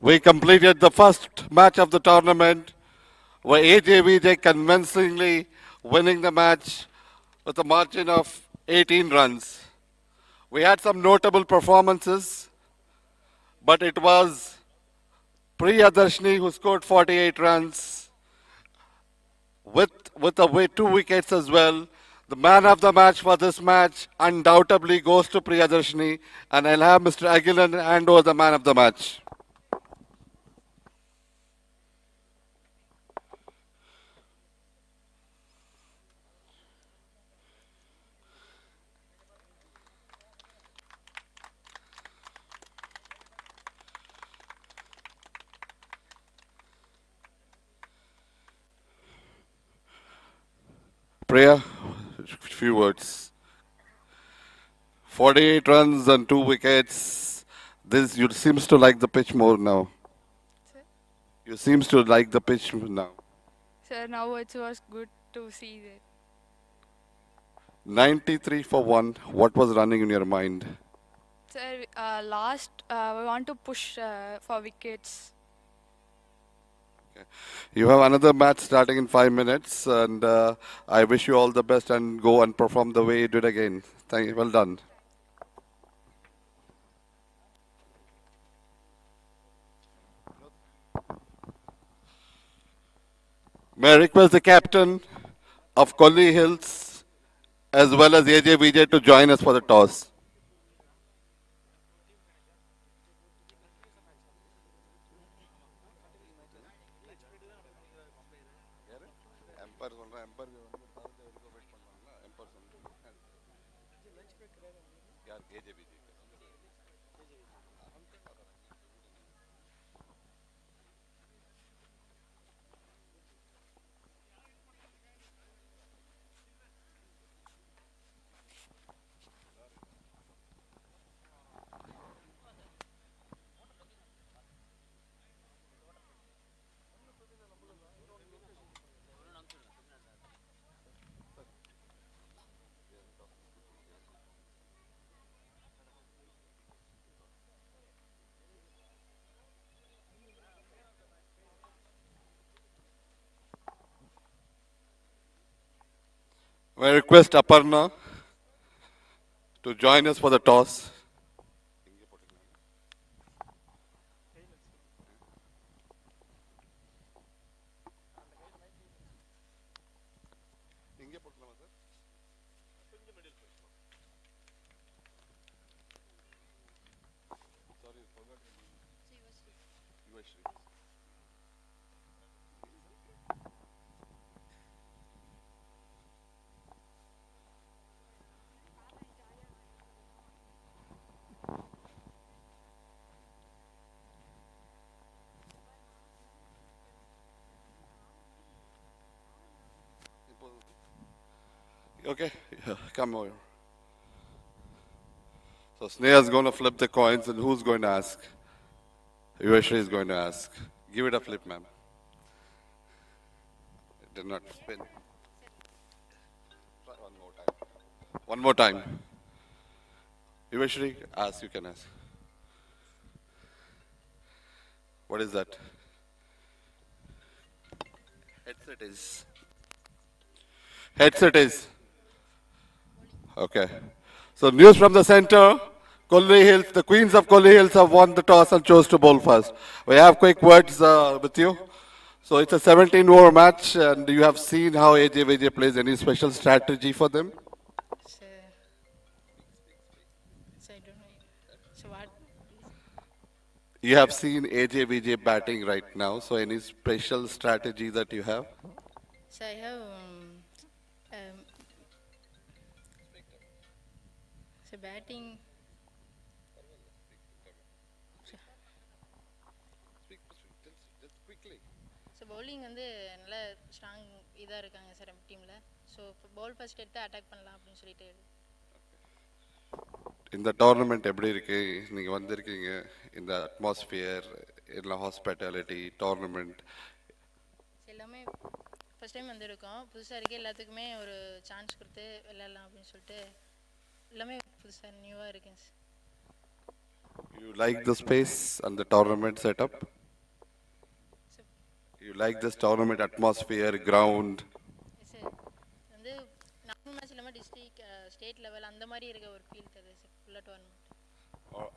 We completed the first match of the tournament where AJVJ convincingly winning the match with a margin of 18 runs. We had some notable performances, but it was Priyadarshini who scored 48 runs with 2 wickets as well. The man of the match for this match undoubtedly goes to Priyadarshini, and I'll have Mr. Aguilan hand over the man of the match. Priya, few words. 48 runs and 2 wickets. This you seems to like the pitch more now. Sir? You seems to like the pitch now. Sir, now it was good to see that. 93 for 1. What was running in your mind? Sir, last we want to push for wickets. You have another match starting in 5 minutes, and I wish you all the best and go and perform the way you did again. Thank you. Well done. May I request the captain of Collie Hills as well as AJVJ to join us for the toss. I request Aparna to join us for the toss. Okay, yeah, come over. So Sneha's going to flip the coins, and who's going to ask? Yuvashri is going to ask. Give it a flip, ma'am. It did not spin. Try one more time. One more time. Yuvashri, ask, you can ask. What is that? Headset is. Headset is. Okay. So news from the center. Kolli Hills, the Queens of Kolli Hills have won the toss and chose to bowl first. We have quick words with you. So it's a 17-over match, and you have seen how AJVJ plays. Any special strategy for them? So, so I don't know. So what? You have seen AJVJ batting right now. So any special strategy that you have? So I have so batting. So bowling வந்து நல்ல strong இதா இருக்காங்க sir நம்ம டீம்ல. So Pavul first எடுத்து attack பண்ணலாம் அப்படின்னு சொல்லிட்டு. இந்த டோர்னமெண்ட் எப்படி இருக்கு? நீங்க வந்திருக்கீங்க இந்த அட்மாஸ்பியர், இல்லை ஹாஸ்பிட்டாலிட்டி டோர்னமெண்ட் எல்லாமே ஃபர்ஸ்ட் டைம் வந்திருக்கோம். புதுசாக இருக்கு, எல்லாத்துக்குமே ஒரு சான்ஸ் கொடுத்து விளையாடலாம் அப்படின்னு சொல்லிட்டு எல்லாமே புதுசாக நியூவாக இருக்குங்க sir. You like the space and the tournament setup? You like this tournament atmosphere, ground? Sir வந்து நார்மல் மேட்ச் இல்லாமல் டிஸ்ட்ரிக்ட் ஸ்டேட் லெவல் அந்த மாதிரி இருக்க ஒரு ஃபீல் தருது சார் ஃபுல்லாக tournament.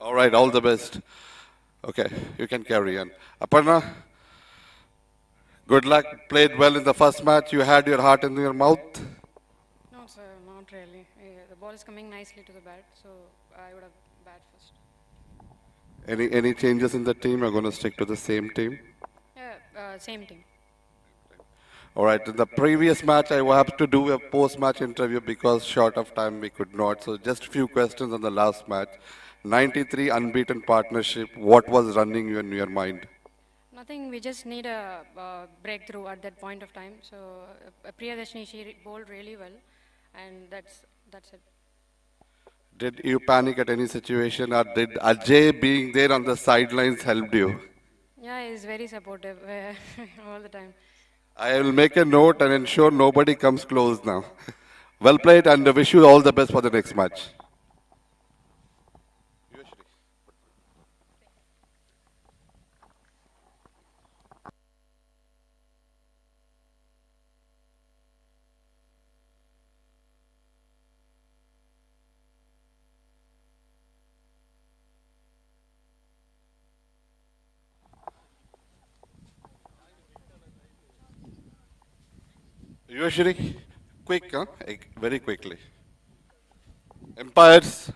All right, all the best. Okay, you can carry on. Aparna, good luck. Played well in the first match. You had your heart in your mouth. No, sir, not really. The ball is coming nicely to the bat, so I would have bat first. Any changes in the team? You're going to stick to the same team? Yeah, same team. All right, in the previous match, I will have to do a post-match interview because short of time we could not. So just few questions on the last match. 93 unbeaten partnership. What was running in your mind? Nothing, we just need a breakthrough at that point of time. So Priyadashini, she bowled really well, and that's it. Did you panic at any situation, or did Ajay being there on the sidelines helped you? Yeah, he's very supportive all the time. I will make a note and ensure nobody comes close now. Well played, and wish you all the best for the next match. Usually, quick, huh? Very quickly. Empires.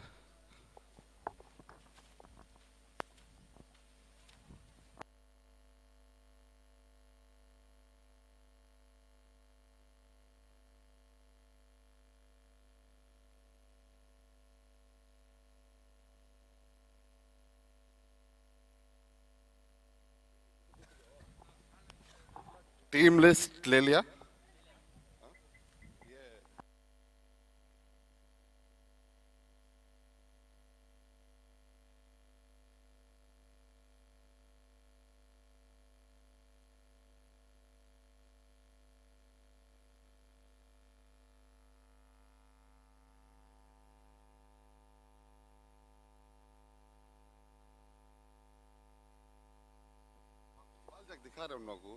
Team list, Lelia. दिखा रहे हम लोग को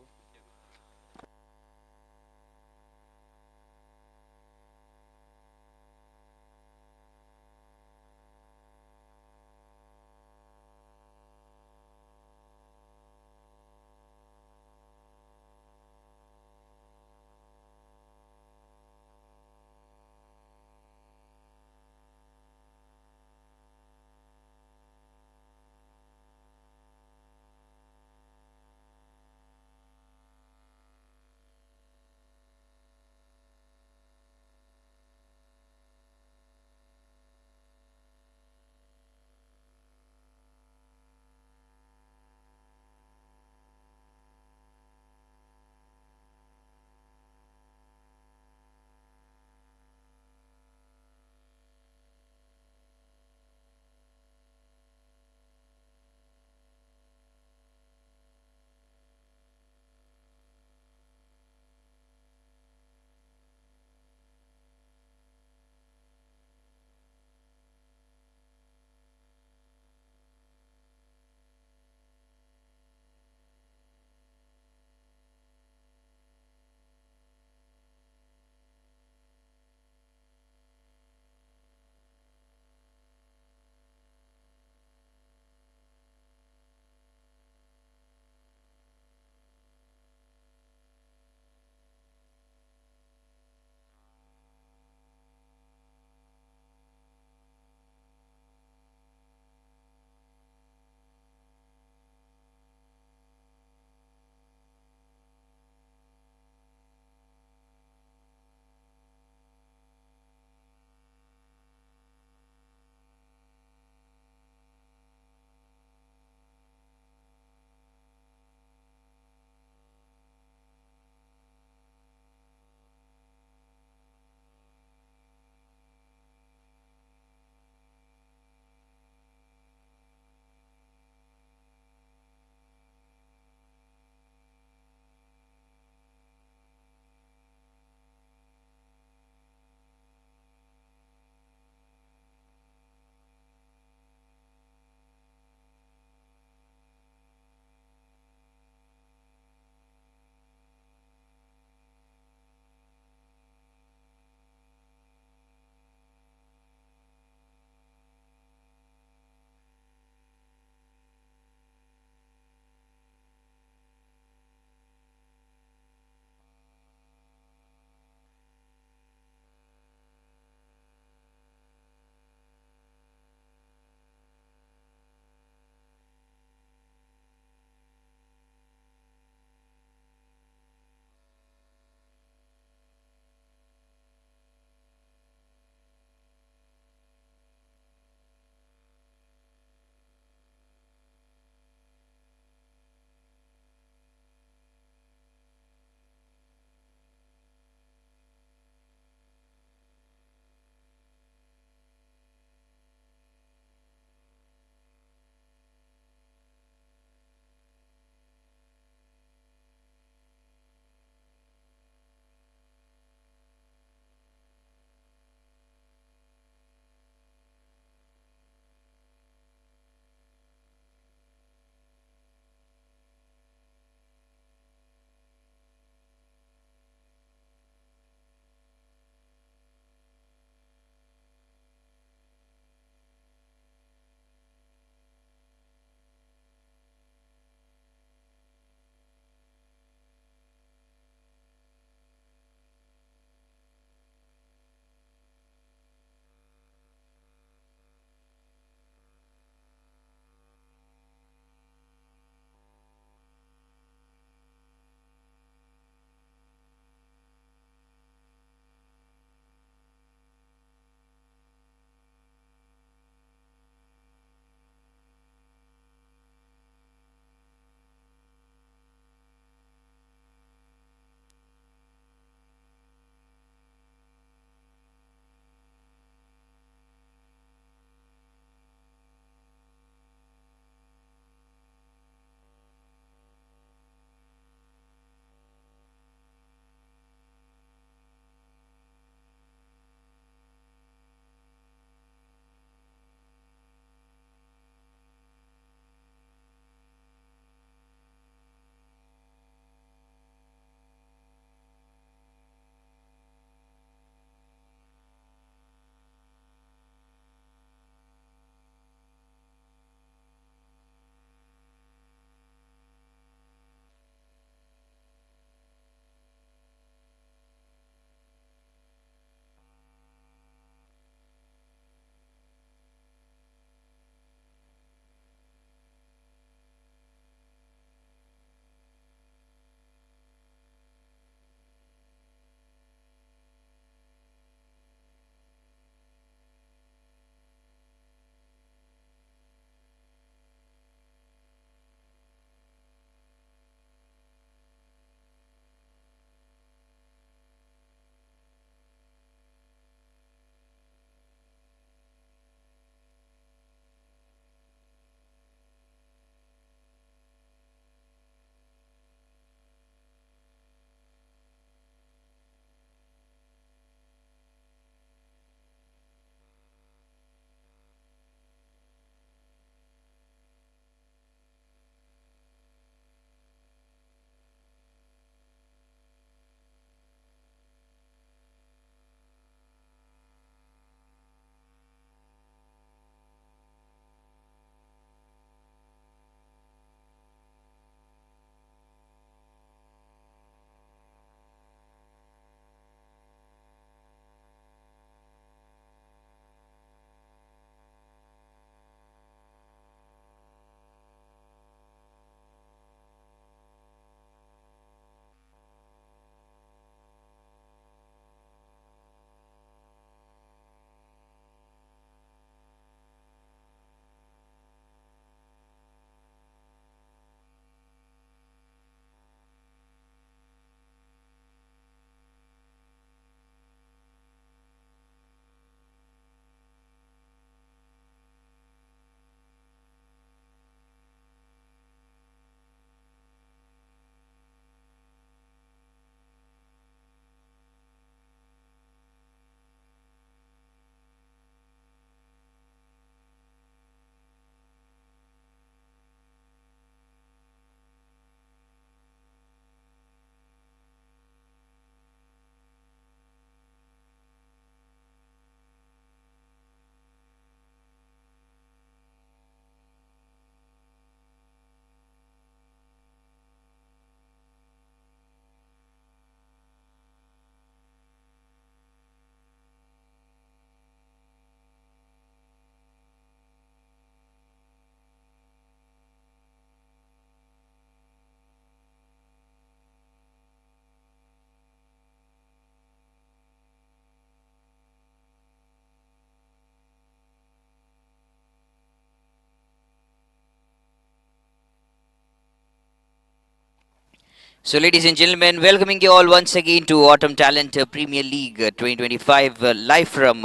So, ladies and gentlemen, welcoming you all once again to Autumn Talent Premier League 2025, live from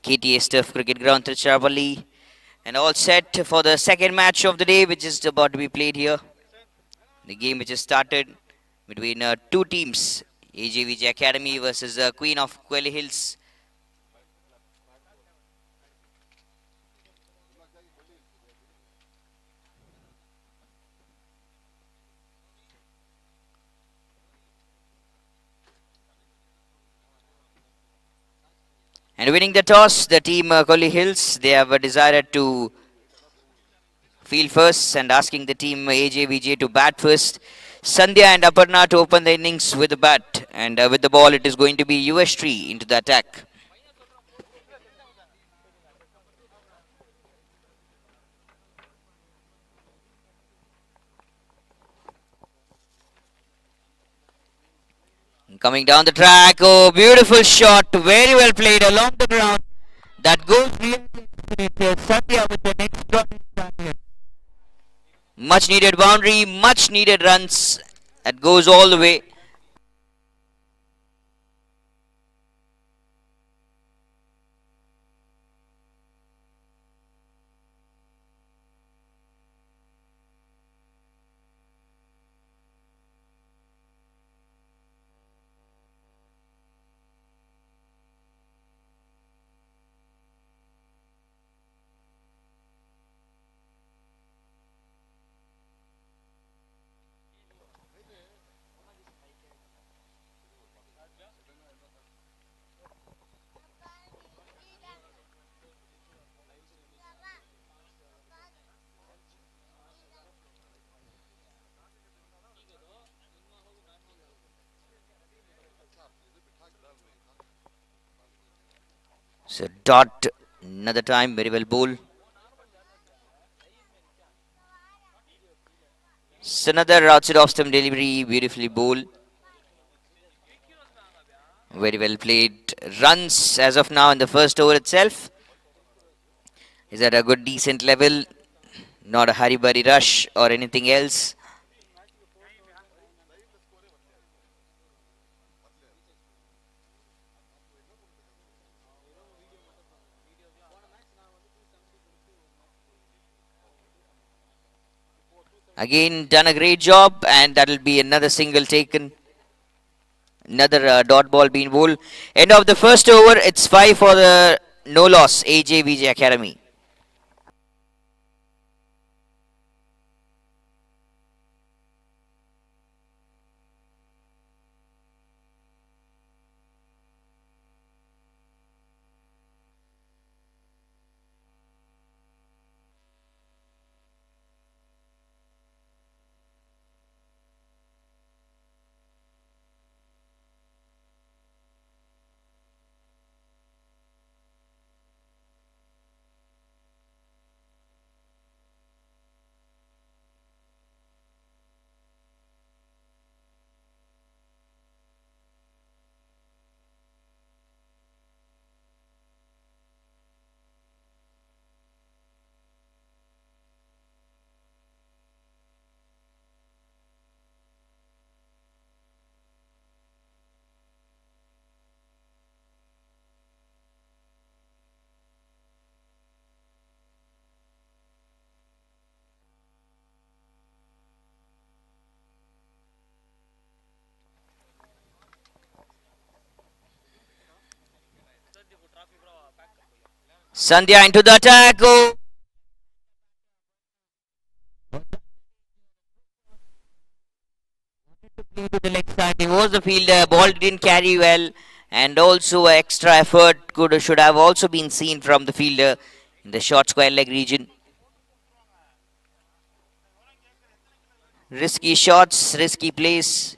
KTS Turf Cricket Ground, Trichy, and all set for the second match of the day, which is about to be played here. The game which has started between two teams, AJVJ Academy versus Queen of Quelly Hills. And winning the toss, the team Quelly Hills, they have decided to field first and asking the team AJVJ to bat first. Sandhya and Aparna to open the innings with the bat, and with the ball it is going to be US3 into the attack. Coming down the track, oh, beautiful shot, very well played along the ground. That goes beyond Sandhya with the next shot. Much needed boundary, much needed runs. That goes all the way. So dot another time, very well bowled. So another outside off stump delivery, beautifully bowled. Very well played. Runs as of now in the first over itself is at a good decent level. Not a hurry-burry rush or anything else. Again, done a great job, and that will be another single taken. Another dot ball being bowled. End of the first over, it's 5 for the no loss AJVJ Academy. Sandhya into the attack. Oh. To the leg side, he was the fielder. Ball didn't carry well, and also extra effort should have also been seen from the fielder in the short square leg region. Risky shots, risky plays.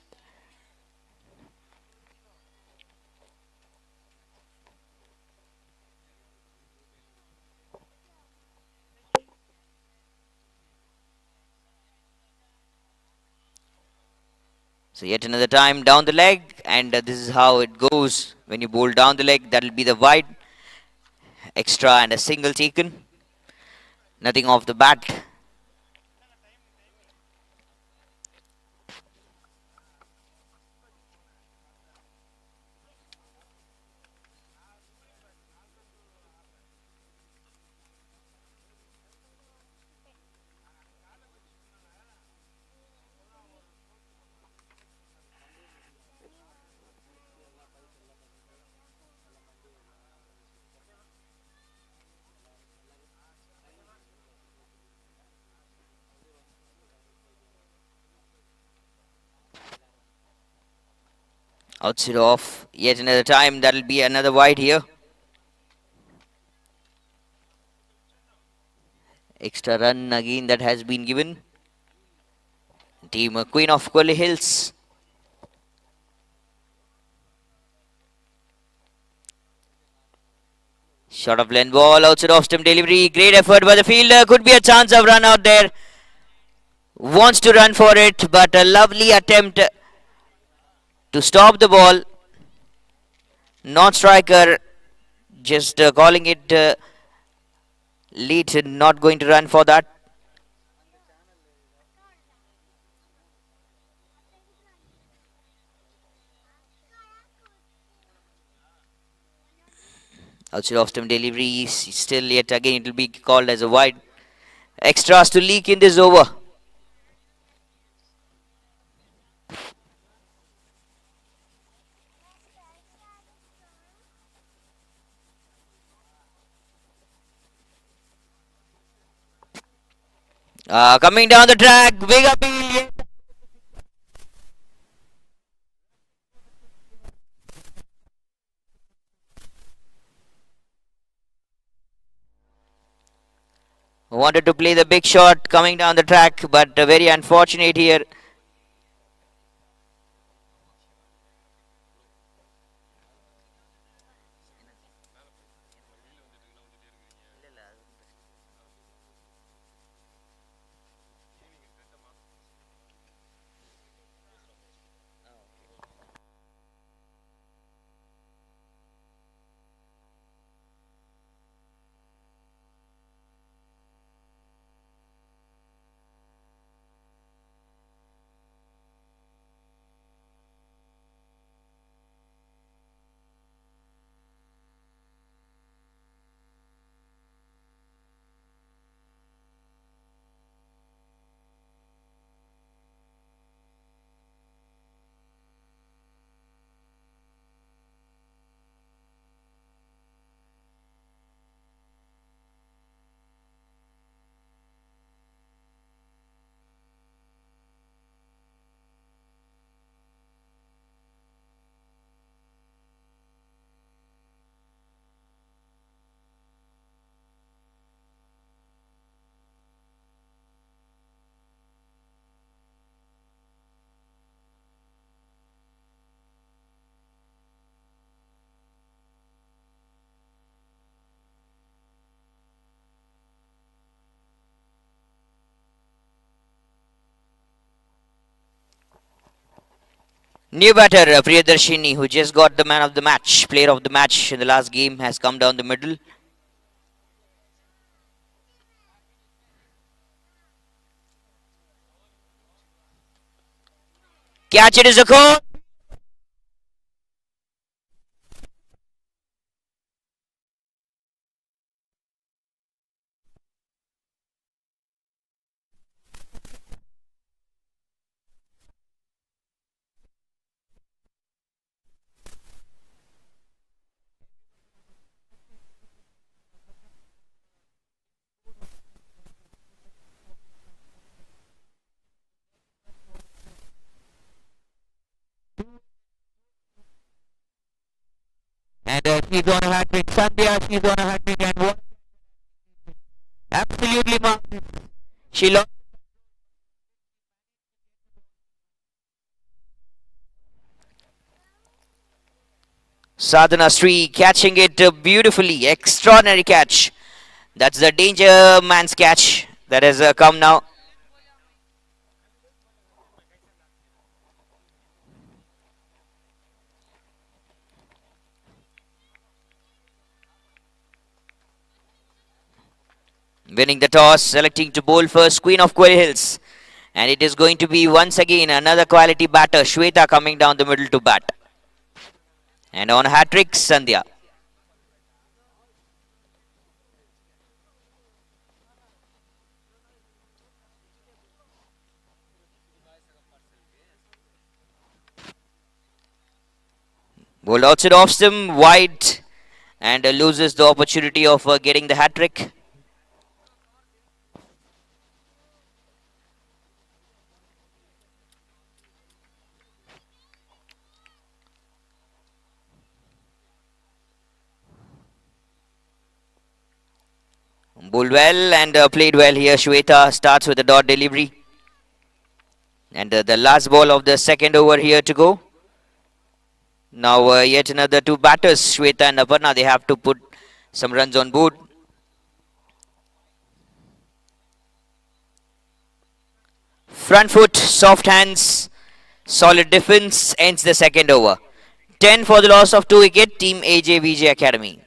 So yet another time down the leg, and this is how it goes when you bowl down the leg. That will be the wide, extra and a single taken. Nothing off the bat. Outside off yet another time. That'll be another wide here. Extra run again that has been given. Team Queen of Kwale Hills. Shot of length ball outside off stump delivery. Great effort by the fielder. Could be a chance of run out there. Wants to run for it, but a lovely attempt to stop the ball. Non-striker just calling it lead, not going to run for that. Outside off stump delivery, still yet again it will be called as a wide. Extras to leak in this over. Coming down the track, big appeal. Wanted to play the big shot coming down the track, but very unfortunate here. New batter Priyadarshini, who just got the man of the match, player of the match in the last game, has come down the middle. Catch, it is a call. And she's on a hat trick. Sandhya, she's on a hat trick, and what? Absolutely marked. She lost. Sadhana Sri catching it beautifully. Extraordinary catch. That's the danger man's catch that has come now. Winning the toss, selecting to bowl first, Queen of Kwale Hills. And it is going to be once again another quality batter, Shweta, coming down the middle to bat. And on hat trick, Sandhya. Bowled outside off stump, wide, and loses the opportunity of getting the hat trick. Bowled well and played well here. Shweta starts with a dot delivery. And the last ball of the second over here to go. Now yet another two batters, Shweta and Aparna. They have to put some runs on board. Front foot, soft hands, solid defense, ends the second over. 10 for the loss of 2 wicket, team AJVJ Academy.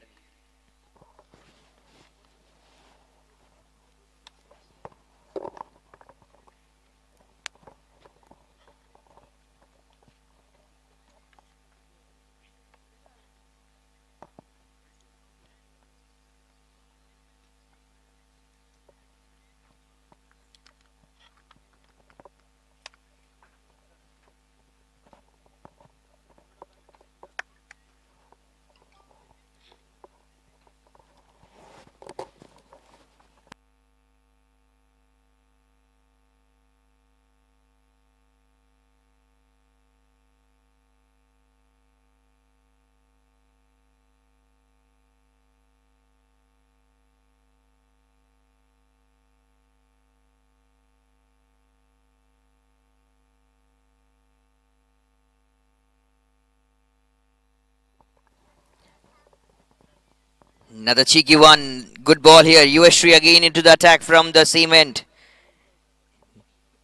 Another cheeky one. Good ball here. Yuvashri again into the attack from the same end.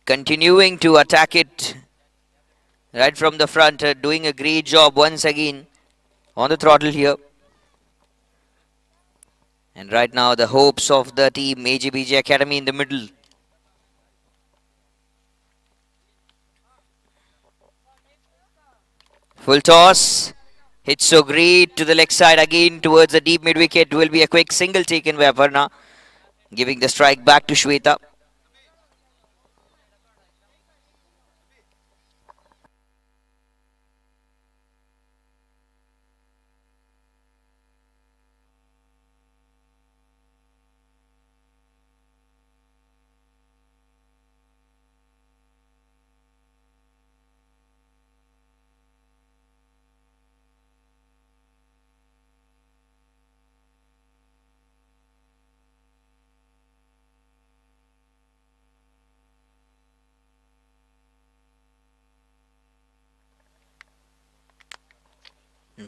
Continuing to attack it right from the front. Doing a great job once again on the throttle here. And right now the hopes of the team AJBJ Academy in the middle. Full toss. Hit so great to the leg side again towards the deep mid wicket. Will be a quick single taken by Aparna, giving the strike back to Shweta.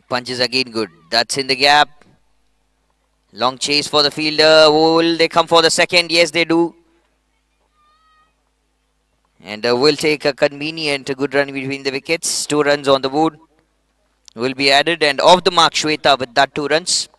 Punches again good. That's in the gap. Long chase for the fielder. Will they come for the second? Yes, they do. And will take a convenient good run between the wickets. 2 runs on the board will be added. And off the mark, Shweta with that 2 runs.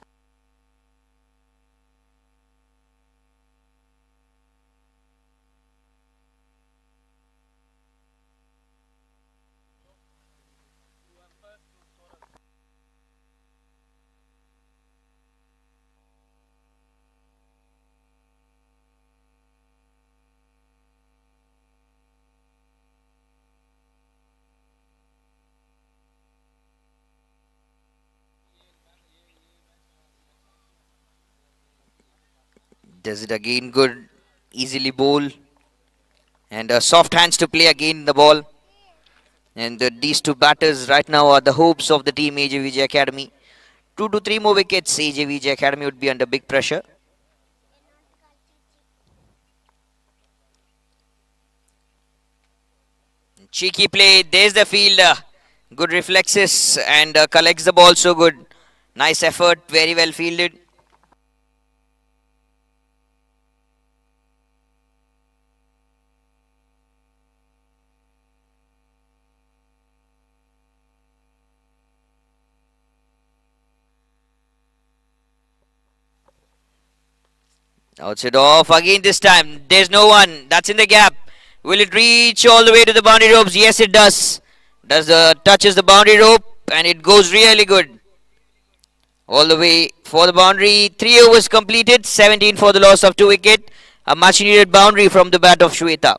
Does it again good. Easily bowl. And soft hands to play again the ball. And these 2 batters right now are the hopes of the team AJVJ Academy. 2 to 3 more wickets. AJVJ Academy would be under big pressure. Cheeky play. There's the fielder. Good reflexes and collects the ball so good. Nice effort. Very well fielded. Outside off again this time. There's no one. That's in the gap. Will it reach all the way to the boundary ropes? Yes, it does. Touches the boundary rope and it goes really good. All the way for the boundary. 3 overs completed. 17 for the loss of 2 wicket. A much needed boundary from the bat of Shweta.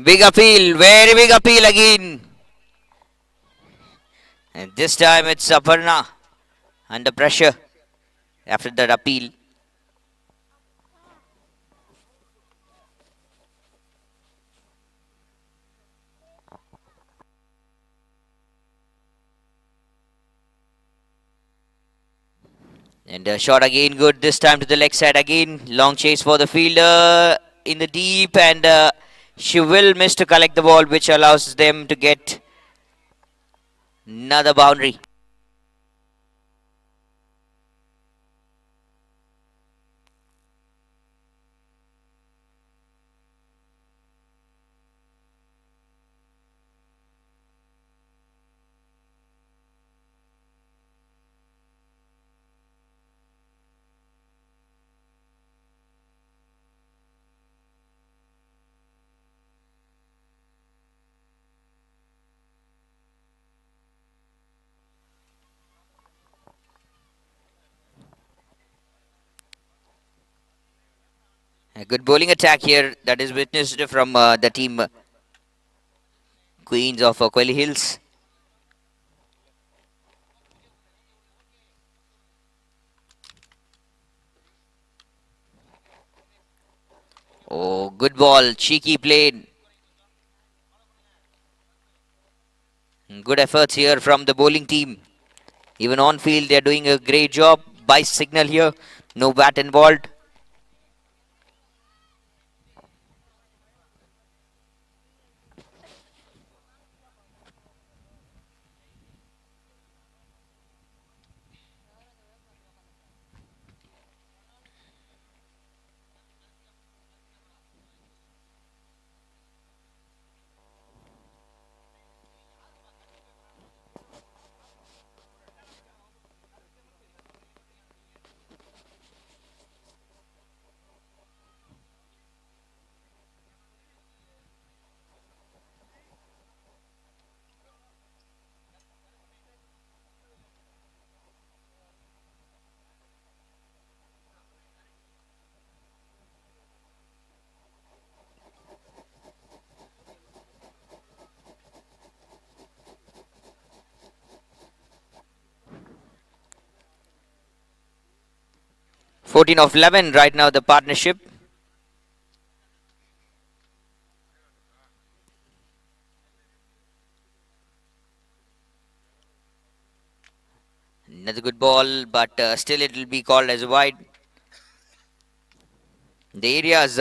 Big appeal, very big appeal again. And this time it's Aparna under pressure after that appeal. And a shot again good, this time to the leg side again. Long chase for the fielder in the deep, and she will miss to collect the ball, which allows them to get another boundary. A good bowling attack here that is witnessed from the team Queens of Quelly Hills. Oh, good ball, cheeky played. Good efforts here from the bowling team. Even on field, they're doing a great job. By signal here, no bat involved. Fourteen of 11 right now, the partnership. Another good ball, but still it will be called as a wide. The areas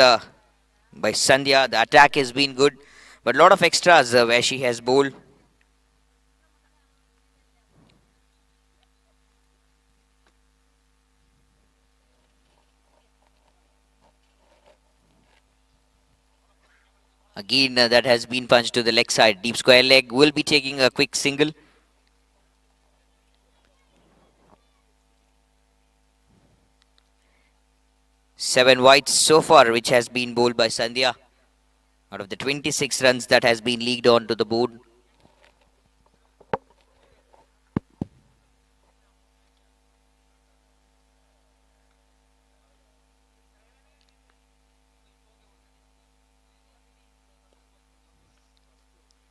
by Sandhya, the attack has been good, but a lot of extras where she has bowled. Again, that has been punched to the leg side. Deep square leg will be taking a quick single. Seven wides so far, which has been bowled by Sandhya. Out of the 26 runs that has been leagued onto the board.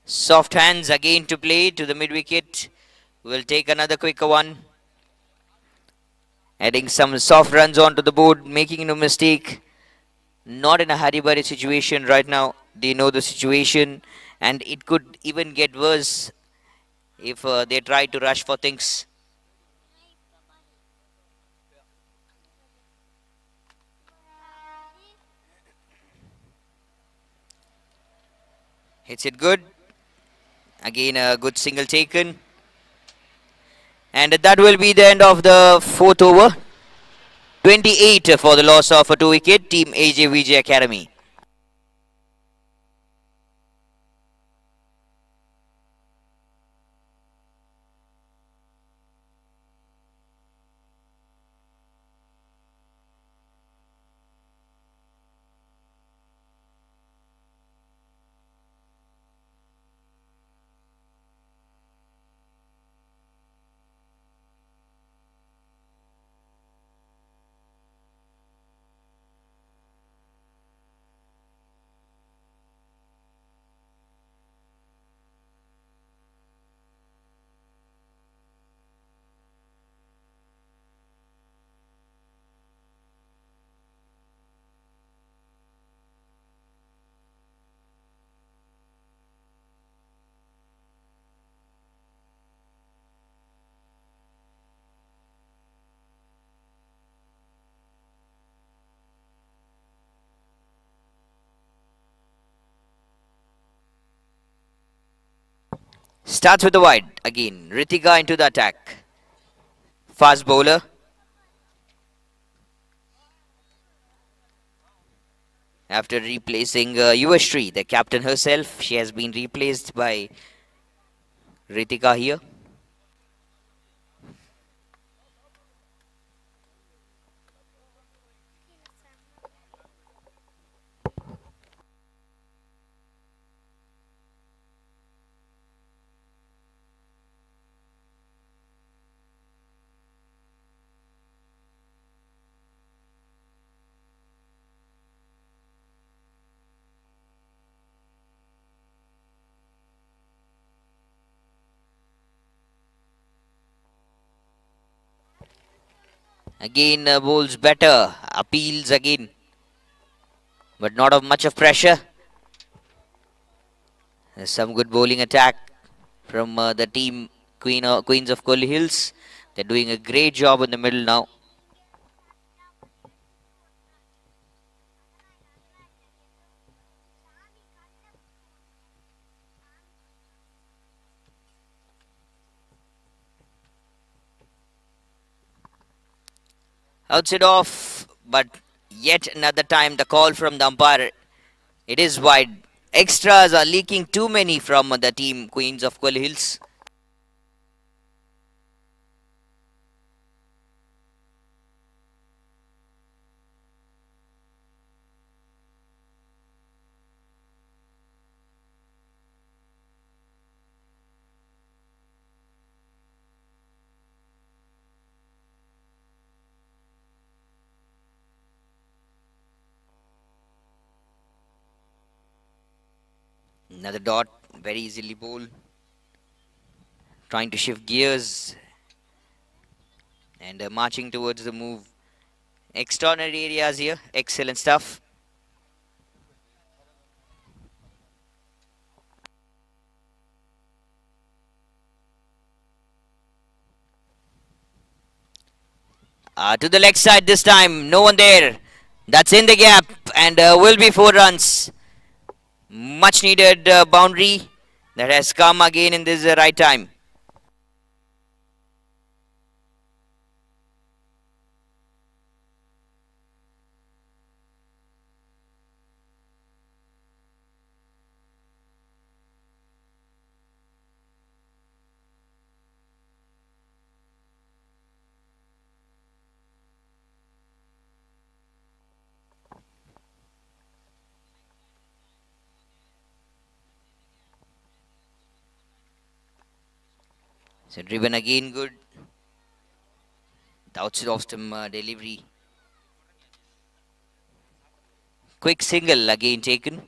Soft hands again to play to the mid wicket. Will take another quicker one. Adding some soft runs onto the board, making no mistake. Not in a hurry-burry situation right now. They know the situation, and it could even get worse if they try to rush for things. Hits it good. Again, a good single taken. And that will be the end of the fourth over. 28 for the loss of a 2 wicket, Team AJVJ Academy. Starts with the wide again. Ritika into the attack. Fast bowler. After replacing Yuvashri, the captain herself, she has been replaced by Ritika here. Again bowls better. Appeals again. But not of much of pressure. There's some good bowling attack from the team Queens of Kolli Hills. They're doing a great job in the middle now. Outside off, but yet another time the call from the umpire. It is wide. Extras are leaking too many from the team Queens of Kolli Hills. Another dot, very easily bowled. Trying to shift gears and marching towards the move. Extraordinary areas here, excellent stuff. To the leg side this time, no one there. That's in the gap and will be 4 runs. Much needed boundary that has come again in this right time. So driven again good. The outside off stump delivery. Quick single again taken.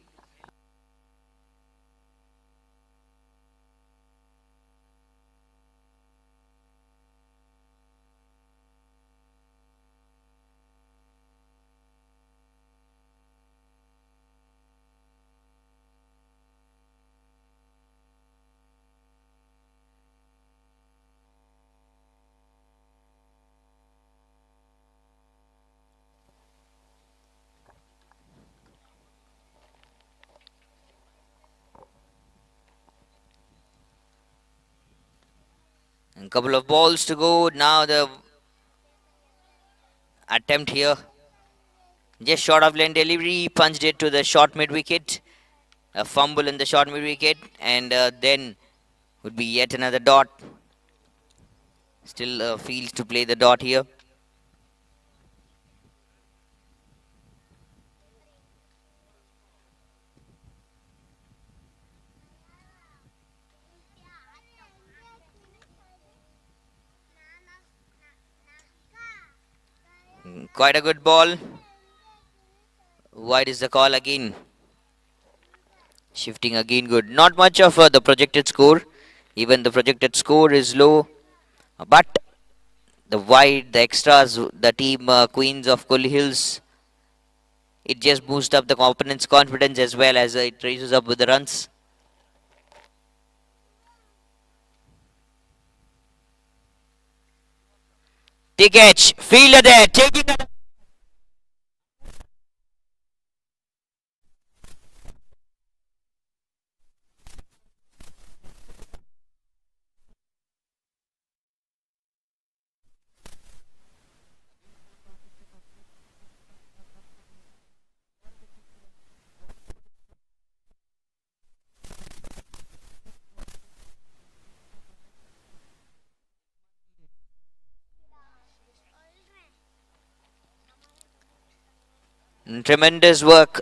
A couple of balls to go. Now the attempt here. Just short of lane delivery. Punched it to the short mid wicket. A fumble in the short mid wicket. And then would be yet another dot. Still feels to play the dot here. Quite a good ball. Wide is the call again. Shifting again good. Not much of the projected score. Even the projected score is low. But the wide, the extras, the team Queens of Kolli Hills, it just boosts up the opponent's confidence as well as it raises up with the runs. Big edge, fielder there, taking it. Tremendous work.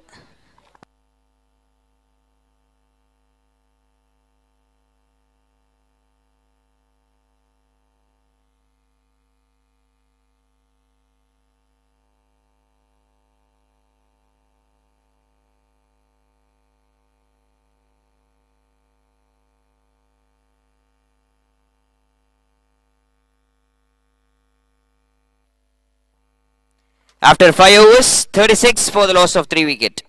After 5 overs, 36 for the loss of 3 wicket.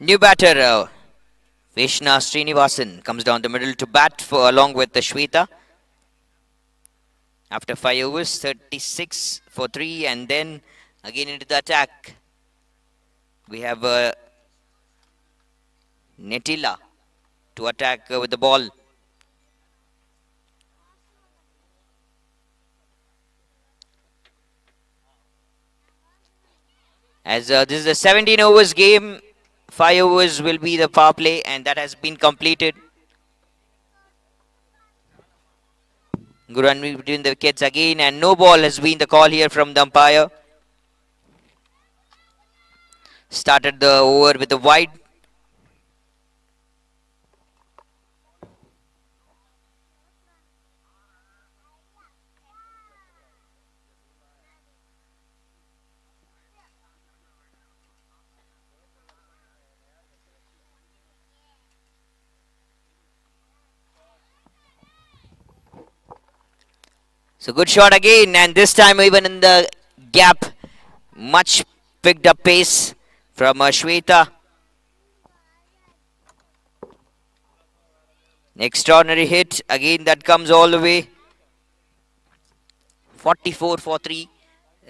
New batter, Vishna Srinivasan comes down the middle to bat for along with the Shweta. After 5 overs, 36 for 3, and then again into the attack. We have Netila to attack with the ball. As this is a 17 overs game, 5 overs will be the power play, and that has been completed. Good run between the wickets again, and no ball has been the call here from the umpire. Started the over with a wide. So good shot again, and this time even in the gap, much picked up pace from Shweta. Extraordinary hit again, that comes all the way. 44 for 3.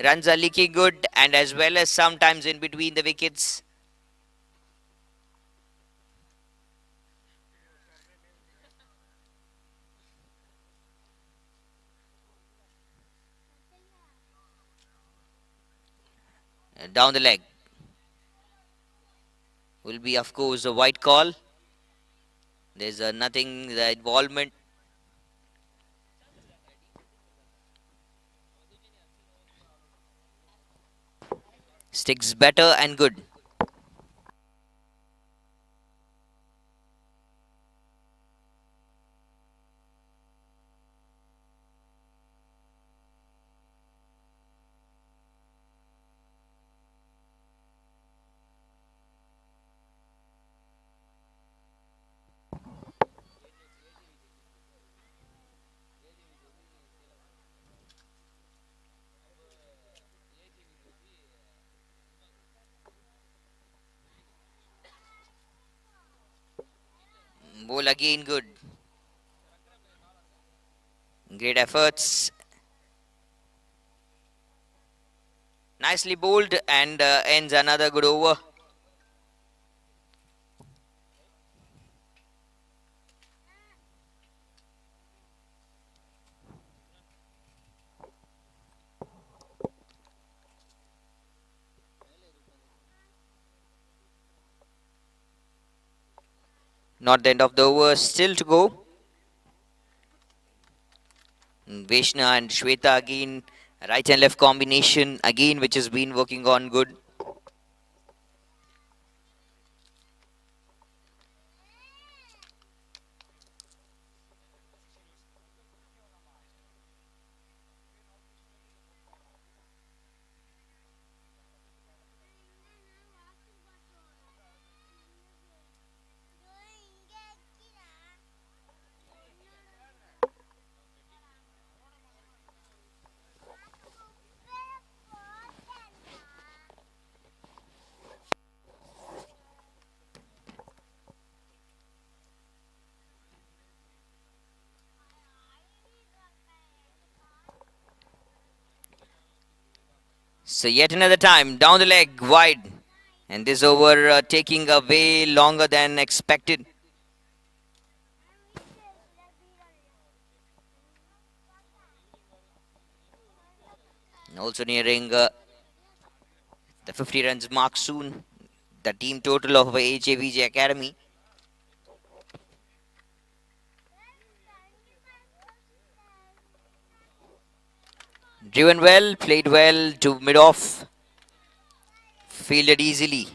Runs are leaking good, and as well as sometimes in between the wickets. Down the leg will be, of course, a white call. There's nothing, the involvement. Sticks better and good. Ball again good. Great efforts. Nicely bowled, and ends another good over. Not the end of the over, still to go. Vaishna and Shweta again, right and left combination again, which has been working on good. So yet another time, down the leg, wide. And this over taking a way longer than expected. Also nearing the 50 runs mark soon. The team total of AJVJ Academy. Driven well, played well to mid-off. Fielded easily.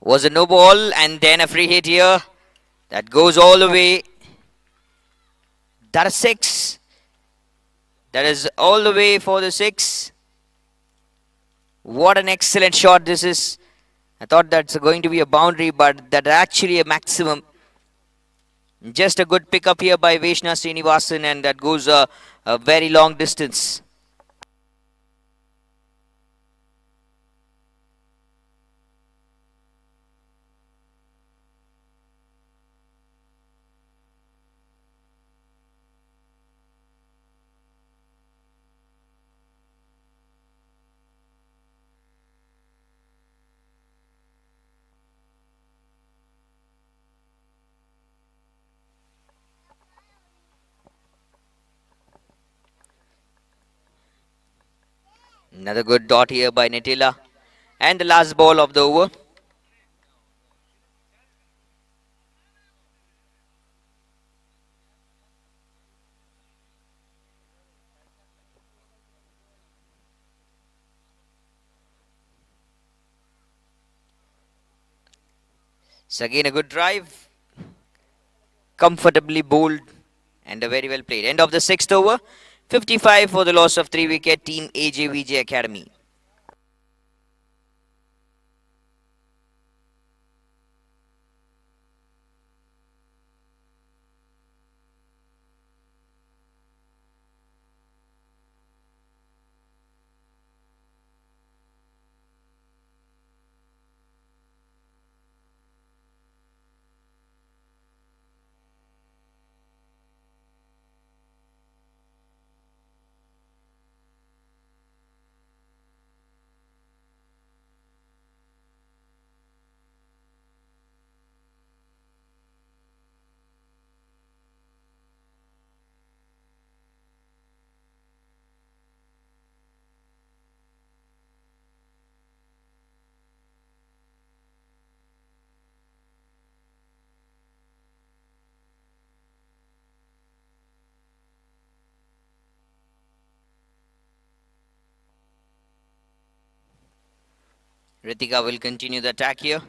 Was a no ball and then a free hit here. That goes all the way. That is 6. That is all the way for the 6. What an excellent shot this is. I thought that's going to be a boundary, but that's actually a maximum. Just a good pickup here by Vaishna Srinivasan, and that goes a very long distance. Another good dot here by Netila. And the last ball of the over. So again a good drive. Comfortably bowled and a very well played. End of the 6th over. 55 for the loss of 3 wicket, team AJVJ Academy. Ritika will continue the attack here.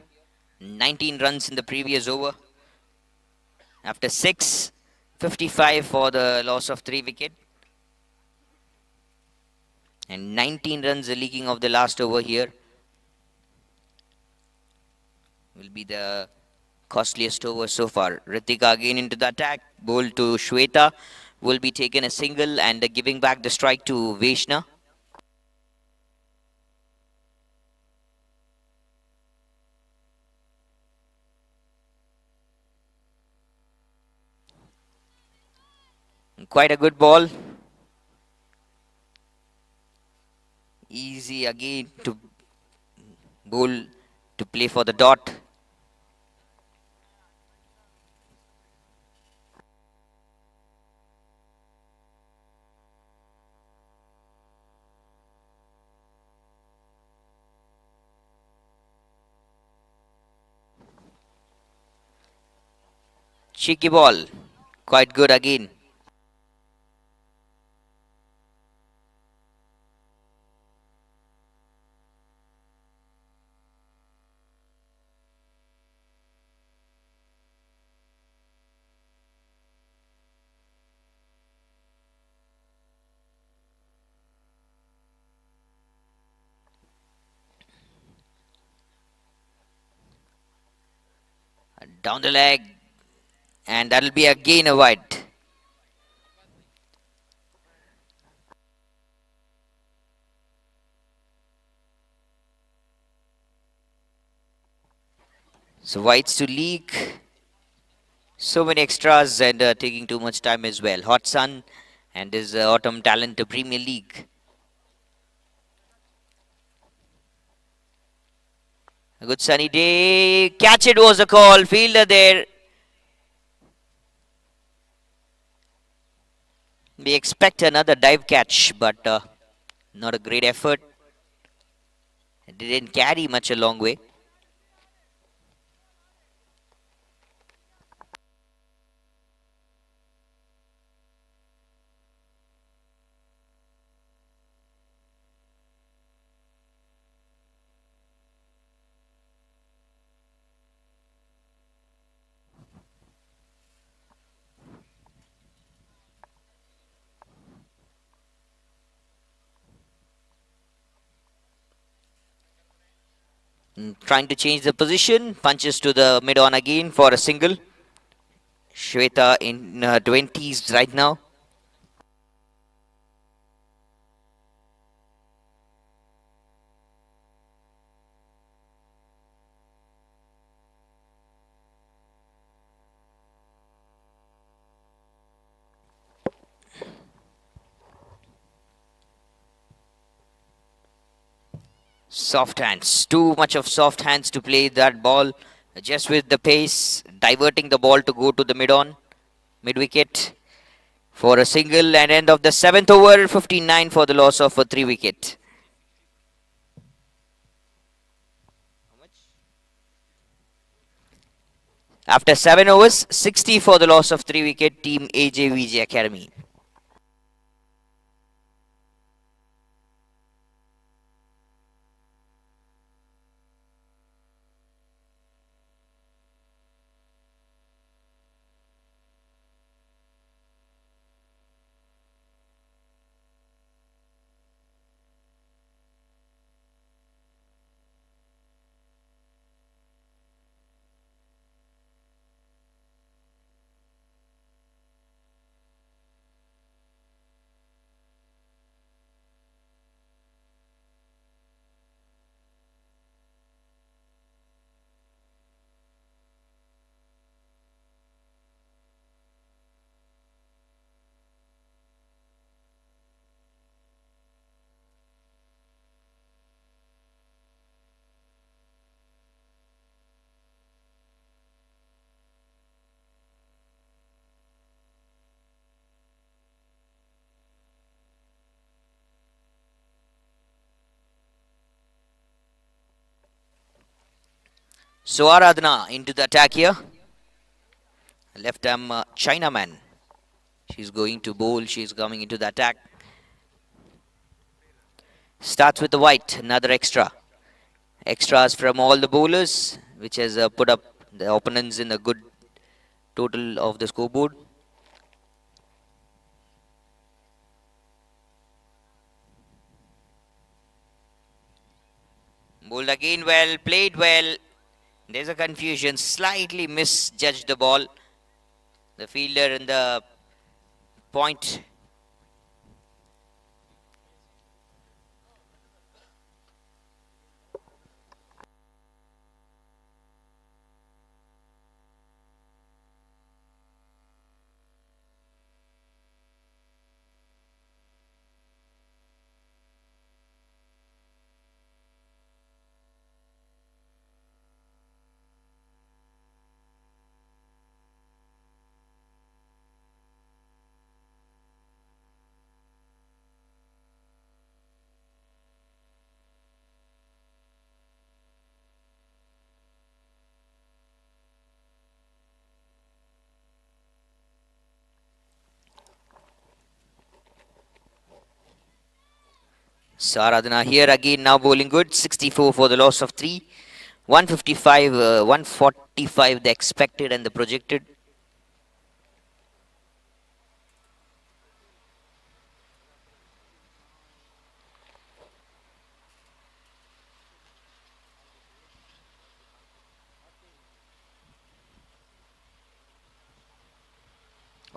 19 runs in the previous over. After 6, 55 for the loss of 3 wicket. And 19 runs leaking of the last over here. Will be the costliest over so far. Ritika again into the attack. Ball to Shweta. Will be taken a single and giving back the strike to Vaishna. Quite a good ball. Easy again to bowl to play for the dot. Cheeky ball. Quite good again. Down the leg. And that'll be again a wide. So wides to leak. So many extras and taking too much time as well. Hot sun and this autumn talent Premier League. A good sunny day. Catch it was a call. Fielder there. We expect another dive catch, but not a great effort. It didn't carry much a long way. Trying to change the position. Punches to the mid-on again for a single. Shweta in 20s right now. Soft hands. Too much of soft hands to play that ball. Just with the pace. Diverting the ball to go to the mid-on. Mid-wicket. For a single and end of the 7th over. 59 for the loss of a 3 wicket. After 7 overs, 60 for the loss of 3 wicket, team AJVJ Academy. So Aradhana into the attack here. Left arm Chinaman. She's going to bowl. She's coming into the attack. Starts with the white. Another extra. Extras from all the bowlers, which has put up the opponents in a good total of the scoreboard. Bowled again well. Played well. There's a confusion. Slightly misjudged the ball. The fielder in the point. Saradhana here again, now bowling good. 64 for the loss of 3. 155, 145 the expected and the projected.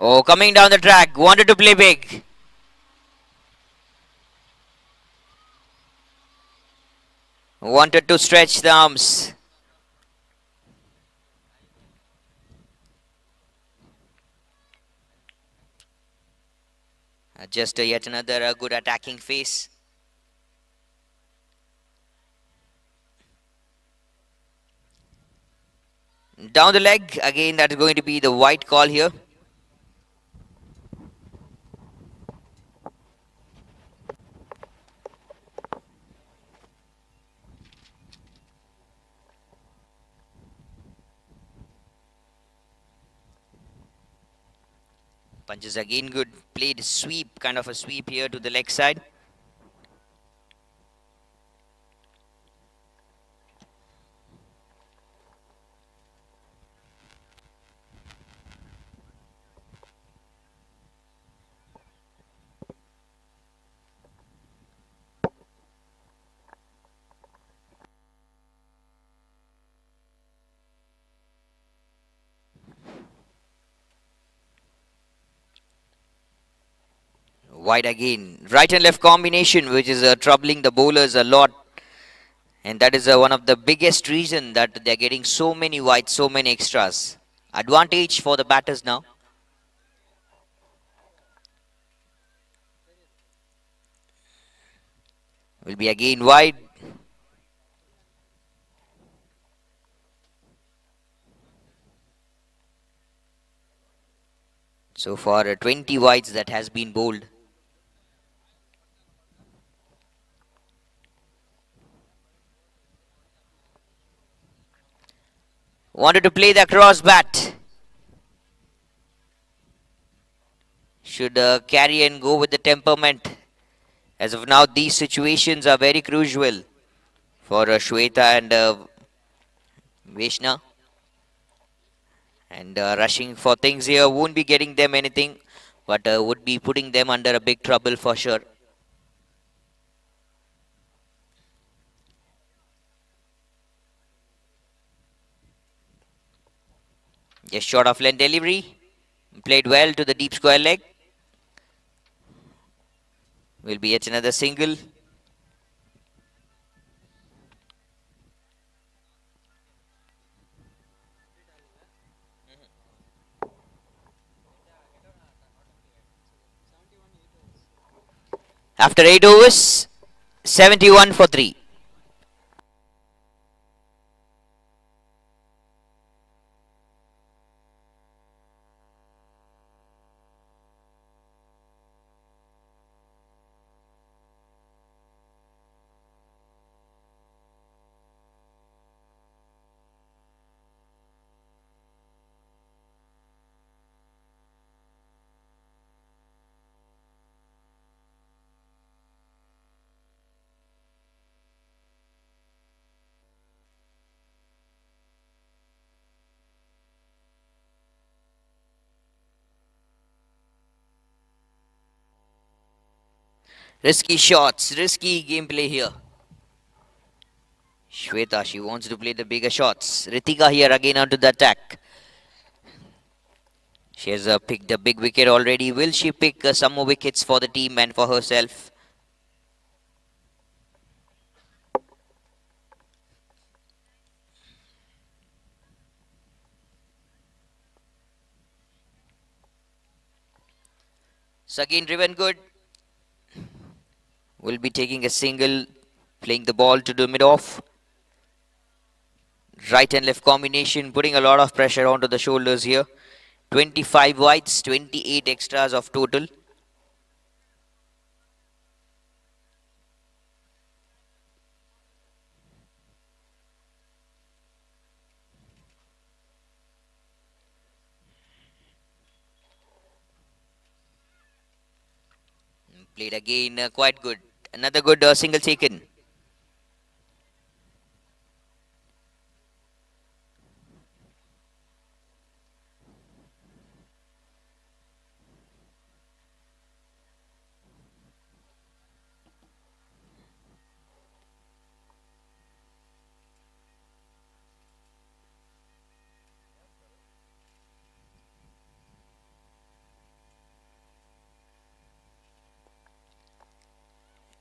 Oh, coming down the track, wanted to play big. Wanted to stretch the arms. Just yet another good attacking phase. Down the leg, again that is going to be the white call here. Punches again good, played sweep, kind of a sweep here to the leg side. Wide again, right and left combination, which is troubling the bowlers a lot. And that is one of the biggest reason that they're getting so many wides, so many extras. Advantage for the batters now. Will be again wide. So far 20 wides that has been bowled. Wanted to play the cross bat. Should carry and go with the temperament. As of now, these situations are very crucial for Shweta and Vishna. And rushing for things here won't be getting them anything, but would be putting them under a big trouble for sure. Just short of length delivery. Played well to the deep square leg. Will be yet another single. After 8 overs, 71 for 3. Risky shots, risky gameplay here. Shweta, she wants to play the bigger shots. Ritika here again onto the attack. She has picked a big wicket already. Will she pick some more wickets for the team and for herself? So again driven good. Will be taking a single, playing the ball to the mid-off. Right and left combination, putting a lot of pressure onto the shoulders here. 25 wides, 28 extras of total. Played again quite good. Another good single taken.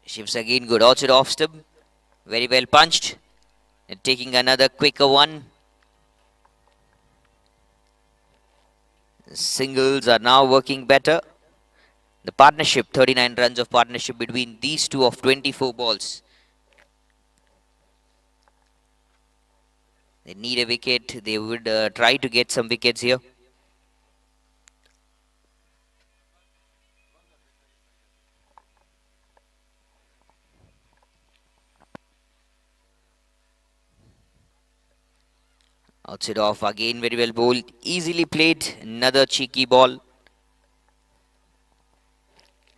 Shifts again, good outside off stump. Very well punched. And taking another quicker one. Singles are now working better. The partnership, 39 runs of partnership between these two of 24 balls. They need a wicket. They would try to get some wickets here. Outside off again, very well bowled. Easily played. Another cheeky ball.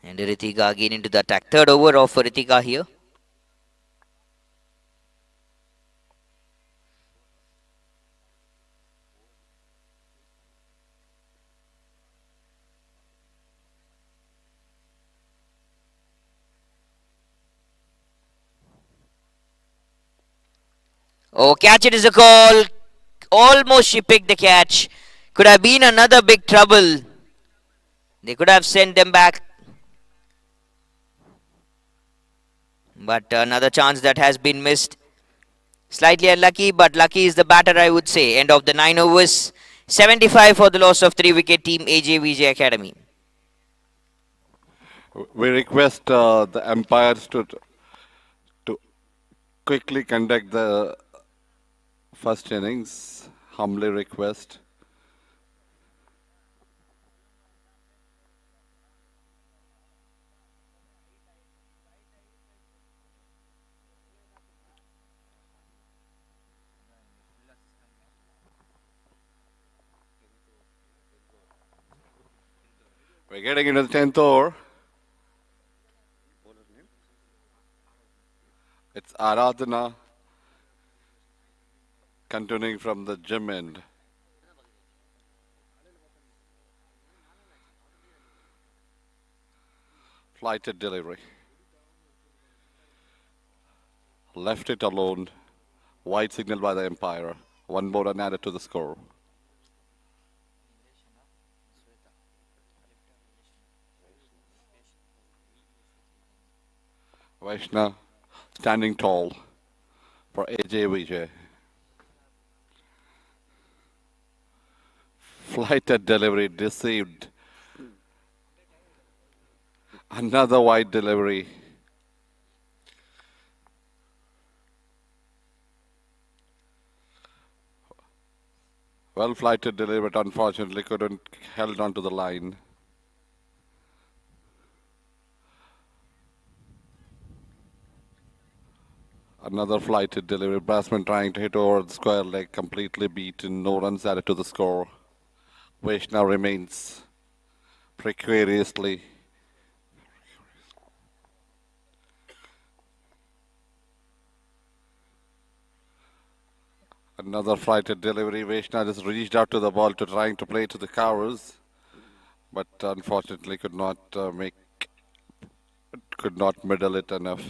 And Ritika again into the attack. Third over of Ritika here. Oh, catch it is a call. Almost she picked the catch. Could have been another big trouble. They could have sent them back. But another chance that has been missed. Slightly unlucky, but lucky is the batter, I would say. End of the 9 overs. 75 for the loss of 3-wicket team AJVJ Academy. We request the umpires to quickly conduct the first innings. Humbly request. We're getting into the 10th over. It's Aradhana continuing from the gym end. Flighted delivery. Left it alone. Wide signal by the umpire. One more run added to the score. Vaishna standing tall for AJVJ. Flighted delivery deceived. Another wide delivery. Well flighted delivery, but unfortunately couldn't held onto the line. Another flighted delivery. Batsman trying to hit over the square leg, completely beaten. No runs added to the score. Vaishnav remains precariously. Another flighted delivery. Vaishnav just reached out to the ball to trying to play to the covers, but unfortunately could not middle it enough.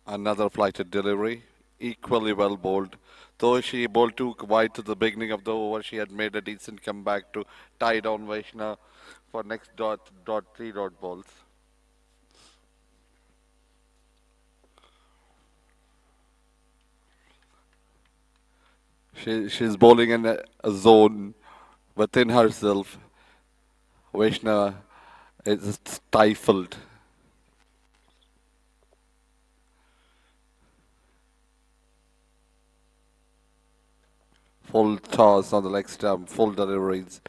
Another flighted delivery, equally well bowled. Though she bowled too wide to the beginning of the over, she had made a decent comeback to tie down Vaishnav for next three dot balls. She's bowling in a zone within herself. Vaishnav is stifled. Full toss on the leg stump, full deliveries.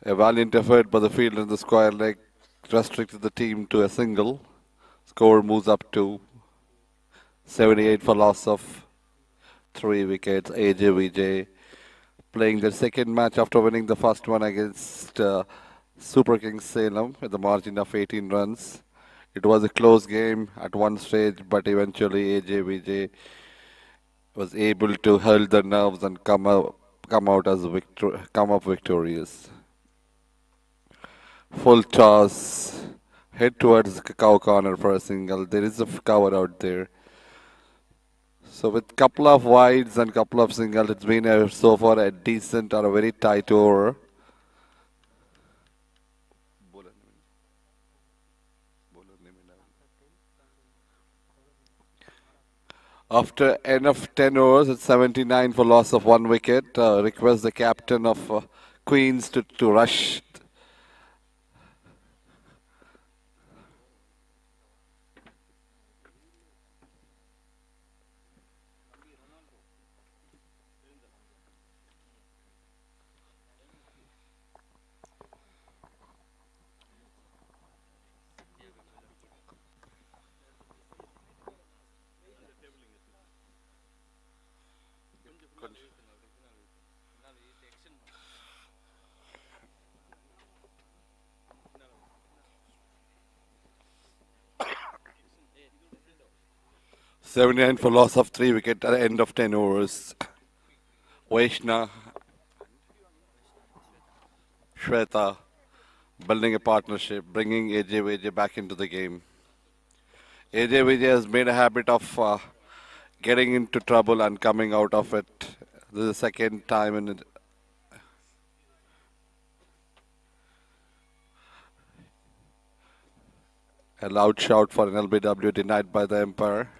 A valiant effort by the field in the square leg restricted the team to a single. Score moves up to 78 for loss of 3 wickets. AJVJ playing their second match after winning the first one against Super Kings Salem with a margin of 18 runs. It was a close game at one stage, but eventually AJVJ was able to hold their nerves and come up victorious. Full toss, head towards cow corner for a single. There is a cover out there. So with couple of wides and couple of singles, it's been so far a decent or a very tight over. After enough 10 overs, it's 79 for loss of 1 wicket. Request the captain of Queens to rush. '79 for loss of 3 wicket at the end of 10 overs. Vaishna, Shweta building a partnership, bringing AJVJ back into the game. AJVJ has made a habit of getting into trouble and coming out of it. This is the second time in it. A loud shout for an LBW denied by the umpire.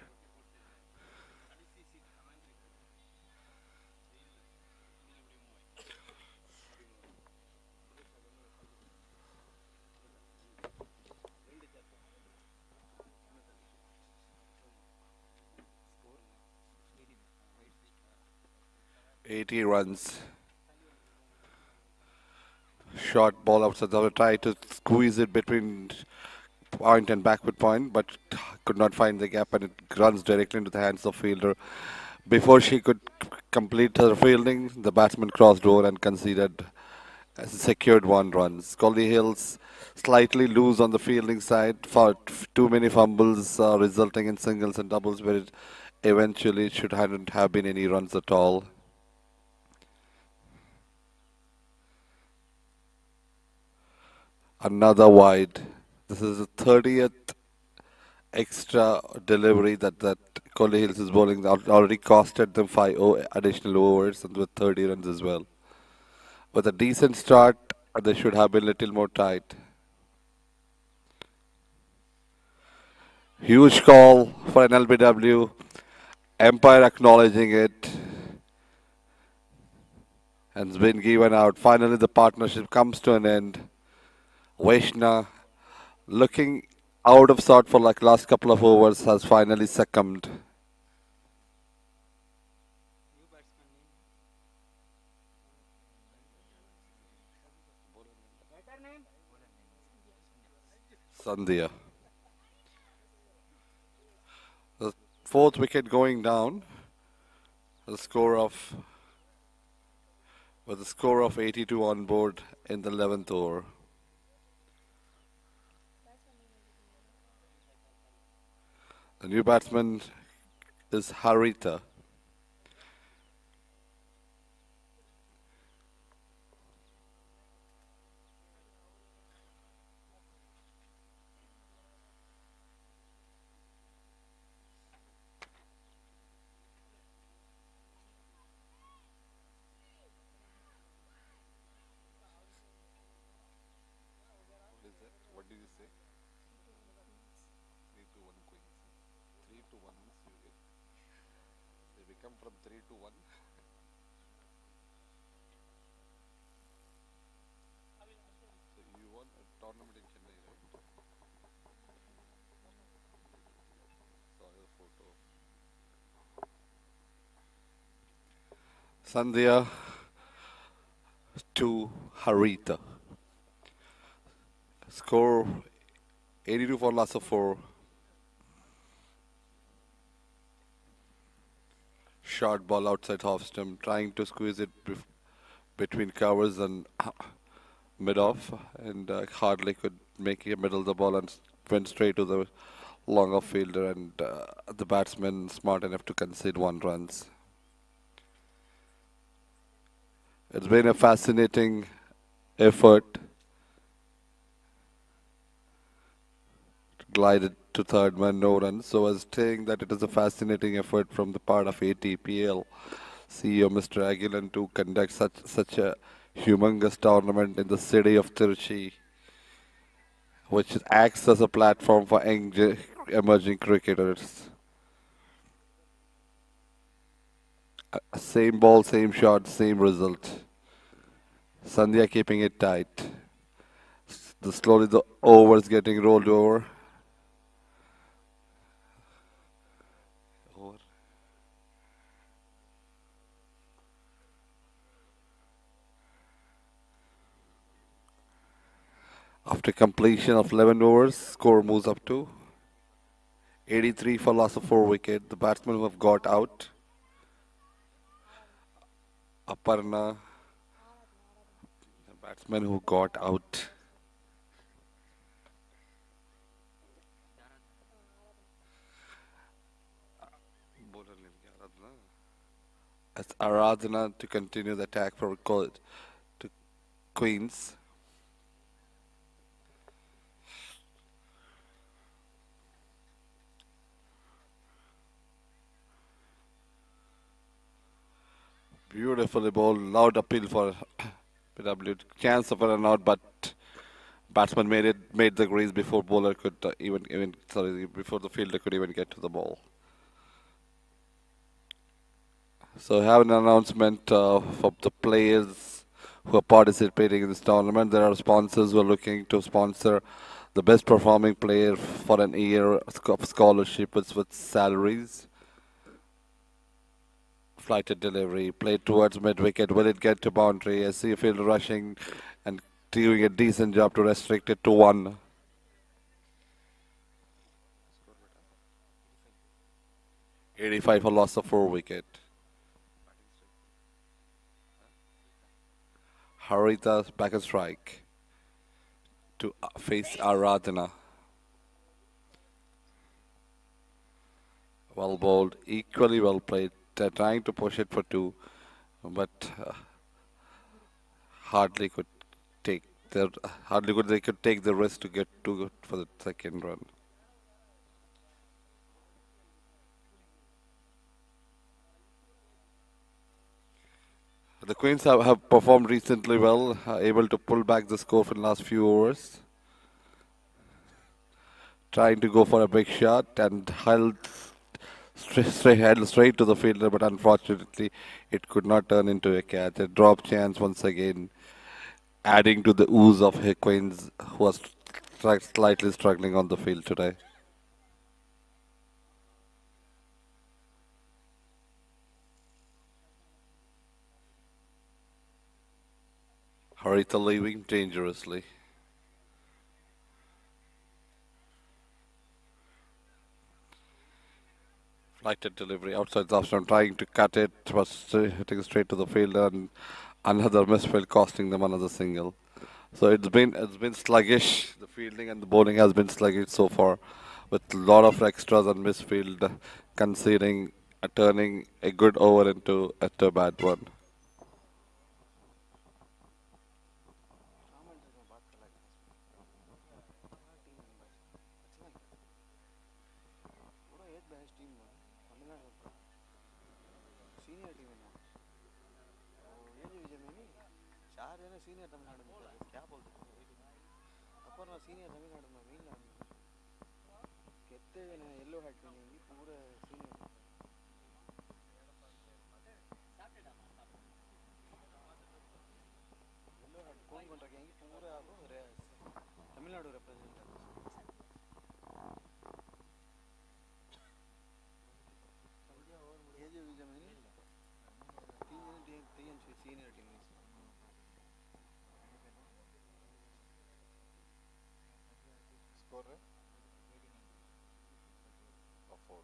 '80 runs. Short ball outside. They try to squeeze it between point and backward point, but could not find the gap, and it runs directly into the hands of fielder. Before she could complete her fielding, the batsman crossed over and conceded, secured 1 run. Scully Hills slightly loose on the fielding side for too many fumbles, resulting in singles and doubles, where it eventually should hadn't have been any runs at all. Another wide. This is the 30th extra delivery that Coley Hills is bowling. Already costed them 5 additional overs and with 30 runs as well. With a decent start, they should have been a little more tight. Huge call for an LBW. Empire acknowledging it. And it's been given out. Finally, the partnership comes to an end. Vaishna, looking out of sort for like last couple of overs, has finally succumbed. Sandhya. The 4th wicket going down. The score of with a score of 82 on board in the 11th over. The new batsman is Harita. What did you say? 3-1 Queens. 3-1 means you get. They become from 3-1. So you won a tournament in Chennai, right? Saw your photo. Sandhya to Harita. Score 82 for loss of 4. Short ball outside half stump, trying to squeeze it between covers and mid-off, and hardly could make a middle of the ball and went straight to the long off fielder, and the batsman smart enough to concede 1 runs. It's been a fascinating effort. Glided to third man, no runs. So I was saying that it is a fascinating effort from the part of ATPL CEO Mr. Aguilan to conduct such a humongous tournament in the city of Trichy, which acts as a platform for young emerging cricketers. Same ball, same shot, same result. Sandhya keeping it tight. Slowly the overs getting rolled over. After completion of 11 overs, score moves up to 83 for loss of 4 wicket. The batsmen who have got out, Aparna, the batsman who got out. As Aradhana to continue the attack for to Queens. Beautifully bowled, loud appeal for PW. Chance of a run out, but batsman made the crease before bowler could before the fielder could even get to the ball. So I have an announcement for the players who are participating in this tournament. There are sponsors who are looking to sponsor the best performing player for an year of scholarship with salaries. Flighted delivery, played towards mid-wicket. Will it get to boundary? I see a fielder rushing and doing a decent job to restrict it to 1. '85 for loss of 4 wicket. Harita's back and strike to face Aradhana. Well bowled, equally well played. They're trying to push it for 2, but hardly could take they could take the risk to get 2 for the second run. The Queens have performed recently well, able to pull back the score for the last few overs. Trying to go for a big shot and held straight to the fielder, but unfortunately it could not turn into a catch. A drop chance once again, adding to the ooze of Queens, who was slightly struggling on the field today. Harita leaving dangerously. Flighted delivery outside the option, trying to cut it, was hitting straight to the fielder, and another misfield costing them another single. So it's been sluggish. The fielding and the bowling has been sluggish so far, with a lot of extras and misfield conceding, turning a good over into a bad one. Senior Tamil Nadu में क्या बोलते हैं अपन senior Tamil Nadu में main कहते हैं yellow hat पहनेंगी पूरा senior yellow hat कौन कौन रखेंगे पूरा तमिलनाडु रिप्रेजेंट AJVJ में तीन सीनियर टीम score of 4.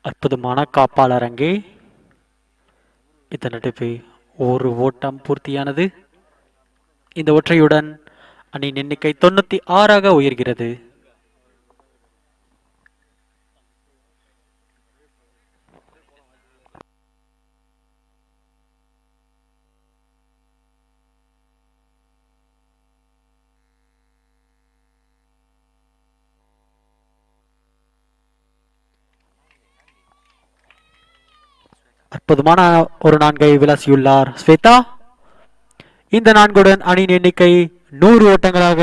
அற்புதமான காப்பாளர் அங்கே. இதனிடையே ஒரு ஓட்டம் பூர்த்தியானது. இந்த ஒற்றையுடன் அணியின் எண்ணிக்கை 96ஆக உயர்கிறது. அற்புதமான ஒரு 4ஐ விளாசியுள்ளார் ஸ்வேதா. இந்த 4உடன் அணியின் எண்ணிக்கை 100 ஓட்டங்களாக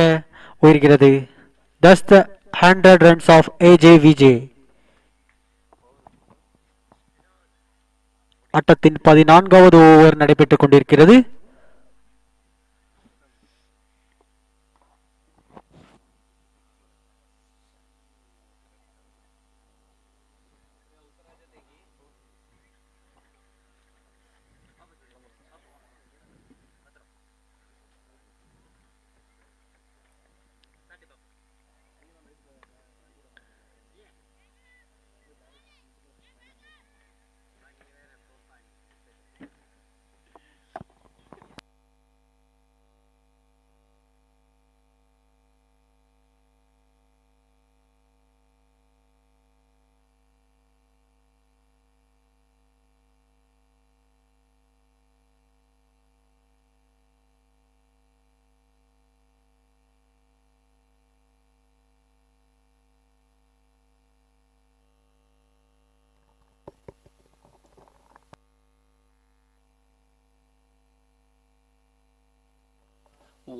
உயர்கிறது. Thus the 100 runs of AJVJ. ஆட்டத்தின் 14வது ஓவர் நடைபெற்றுக் கொண்டிருக்கிறது.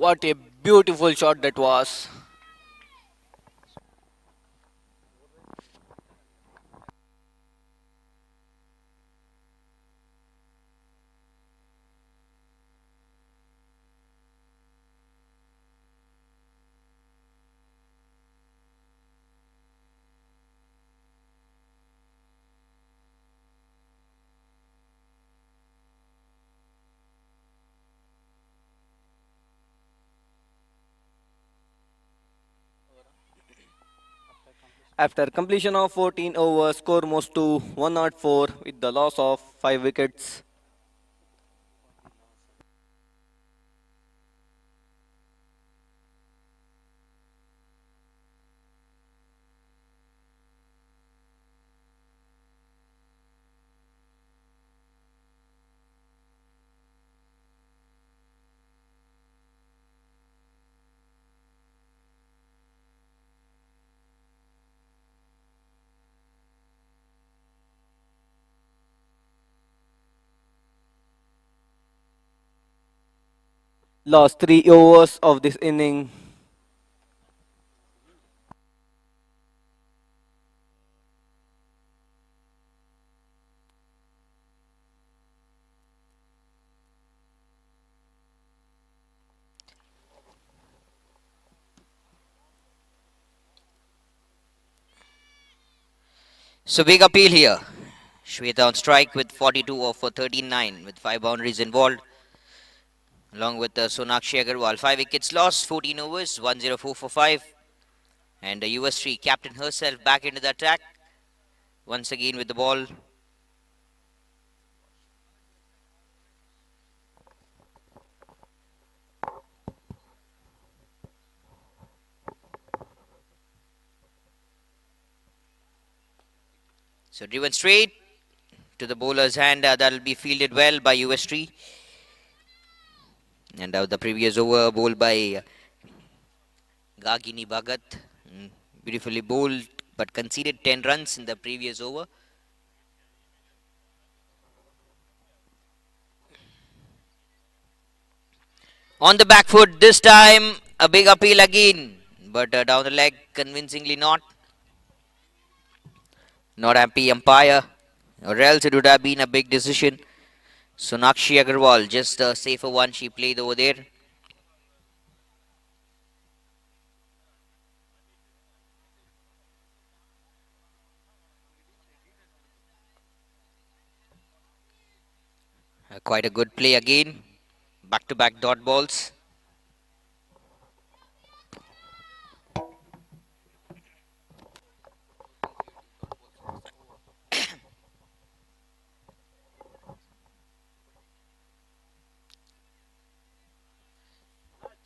What a beautiful shot that was. After completion of 14 overs, score moves to 104 with the loss of 5 wickets. Last 3 overs of this inning. So big appeal here. Shweta on strike with 42 off for 39 with 5 boundaries involved. Along with 𝐜𝐞𝐥𝐞𝐿, 5 wickets lost, 14 overs, 104 for 5. And the US3 captain herself back into the attack. Once again with the ball. So driven straight to the bowler's hand. That will be fielded well by US3. And the previous over bowled by Gagini Bhagat. Beautifully bowled but conceded 10 runs in the previous over. On the back foot this time, a big appeal again, but down the leg convincingly not. Not happy umpire, or else it would have been a big decision. Sonakshi Agarwal, just a safer one she played over there. Quite a good play again. Back-to-back dot balls.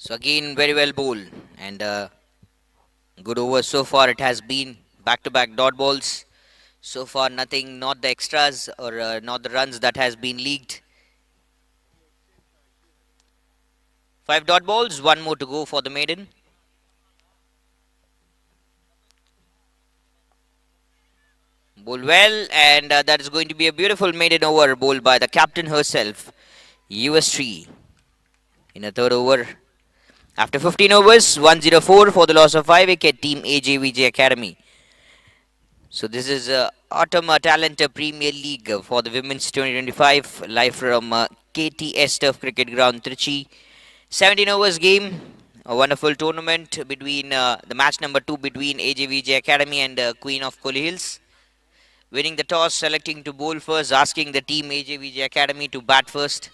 So again, very well bowled, and good over so far. It has been back-to-back dot balls. So far, nothing, not the extras or not the runs that has been leaked. 5 dot balls, 1 more to go for the maiden. Bowled well, and that is going to be a beautiful maiden over bowled by the captain herself, US3, in a third over. After 15 overs, 104 for the loss of 5 wicket, team AJVJ Academy. So this is Autumn Talent Premier League for the Women's 2025, live from KTS Turf Cricket Ground, Trichy. 17 overs game, a wonderful tournament between the match number 2 between AJVJ Academy and Queen of Coley Hills. Winning the toss, selecting to bowl first, asking the team AJVJ Academy to bat first.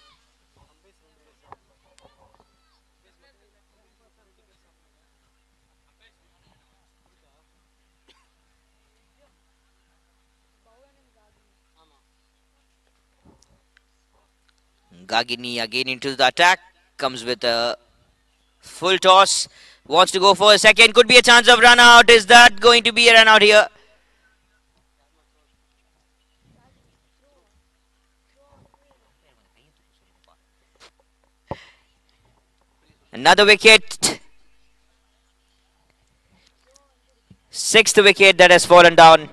𝐜𝐿𝐴𝐴TPL again into the attack, comes with a full toss, wants to go for a second, could be a chance of run out. Is that going to be a run out here? Another wicket. 6th wicket that has fallen down.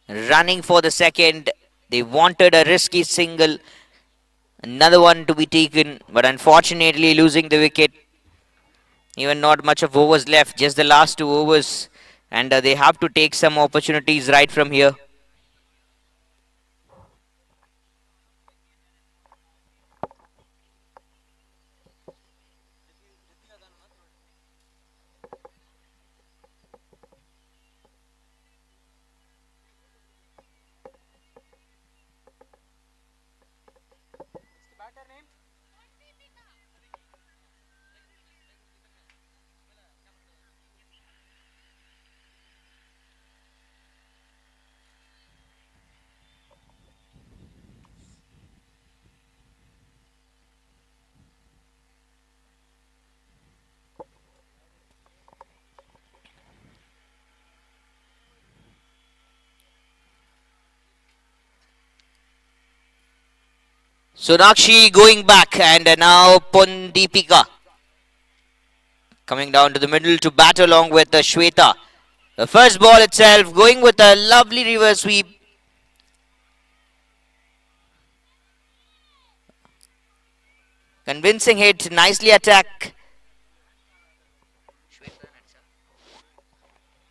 Running for the second. They wanted a risky single. Another one to be taken, but unfortunately losing the wicket. Even not much of overs left, just the last 2 overs. And they have to take some opportunities right from here. Sonakshi going back, and now Pondipika coming down to the middle to bat along with Shweta. The first ball itself going with a lovely reverse sweep. Convincing hit, nicely attacked.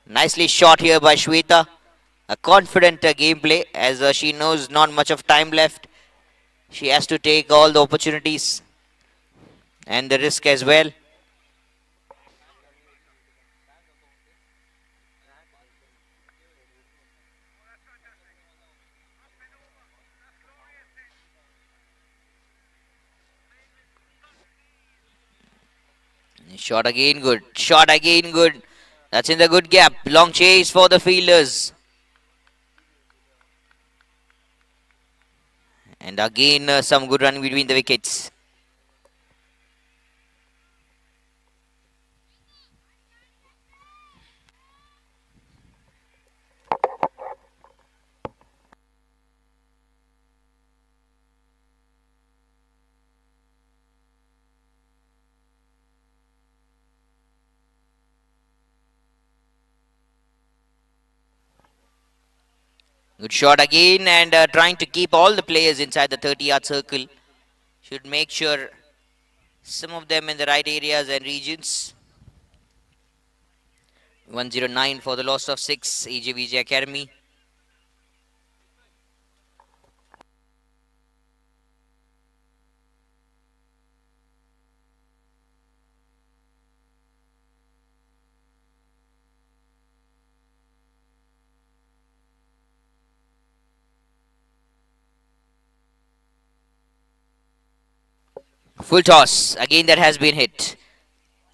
Nicely shot here by Shweta. A confident gameplay, as she knows not much of time left. She has to take all the opportunities and the risk as well. Shot again good. Shot again good. That's in the good gap. Long chase for the fielders. And again some good run between the wickets. Good shot again, and trying to keep all the players inside the 30-yard circle. Should make sure some of them in the right areas and regions. 109 for the loss of 6, AJVJ Academy. Full toss, again that has been hit.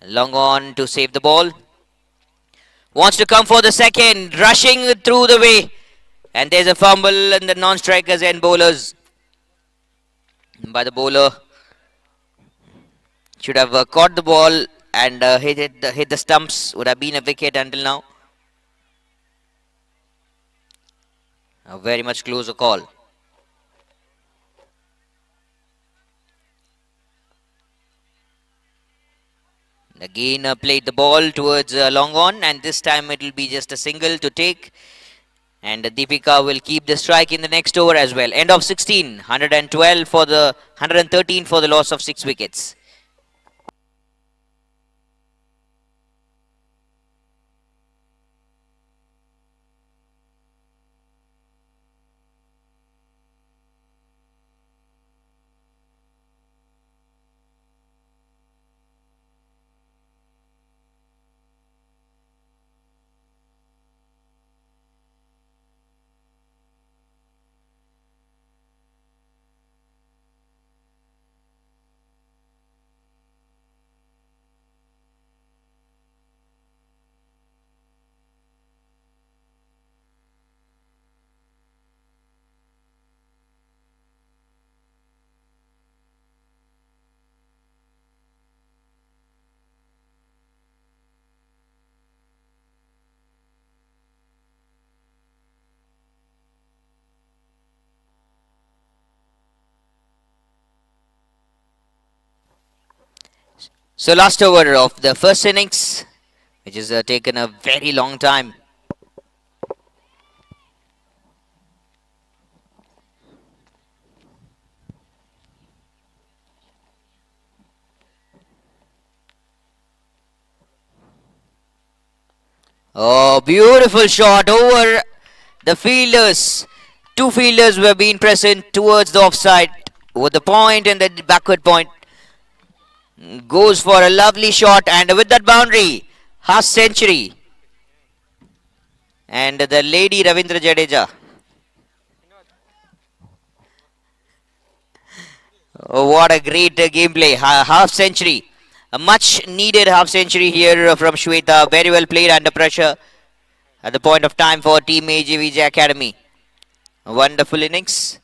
Long on to save the ball. Wants to come for the second, rushing through the way. And there's a fumble in the non-strikers and bowlers by the bowler. Should have caught the ball and hit the stumps. Would have been a wicket until now. A very much closer call. Again played the ball towards long on, and this time it will be just a single to take. And Deepika will keep the strike in the next over as well. End of 16, 112 for the 113 for the loss of 6 wickets. So last over of the first innings, which has taken a very long time. Oh, beautiful shot over the fielders. 2 fielders were being present towards the offside with the point and the backward point. Goes for a lovely shot, and with that boundary, half century. And the lady Ravindra Jadeja. Oh, what a great gameplay. Half century. A much needed half century here from Shweta. Very well played under pressure at the point of time for Team AJVJ Academy. A wonderful innings.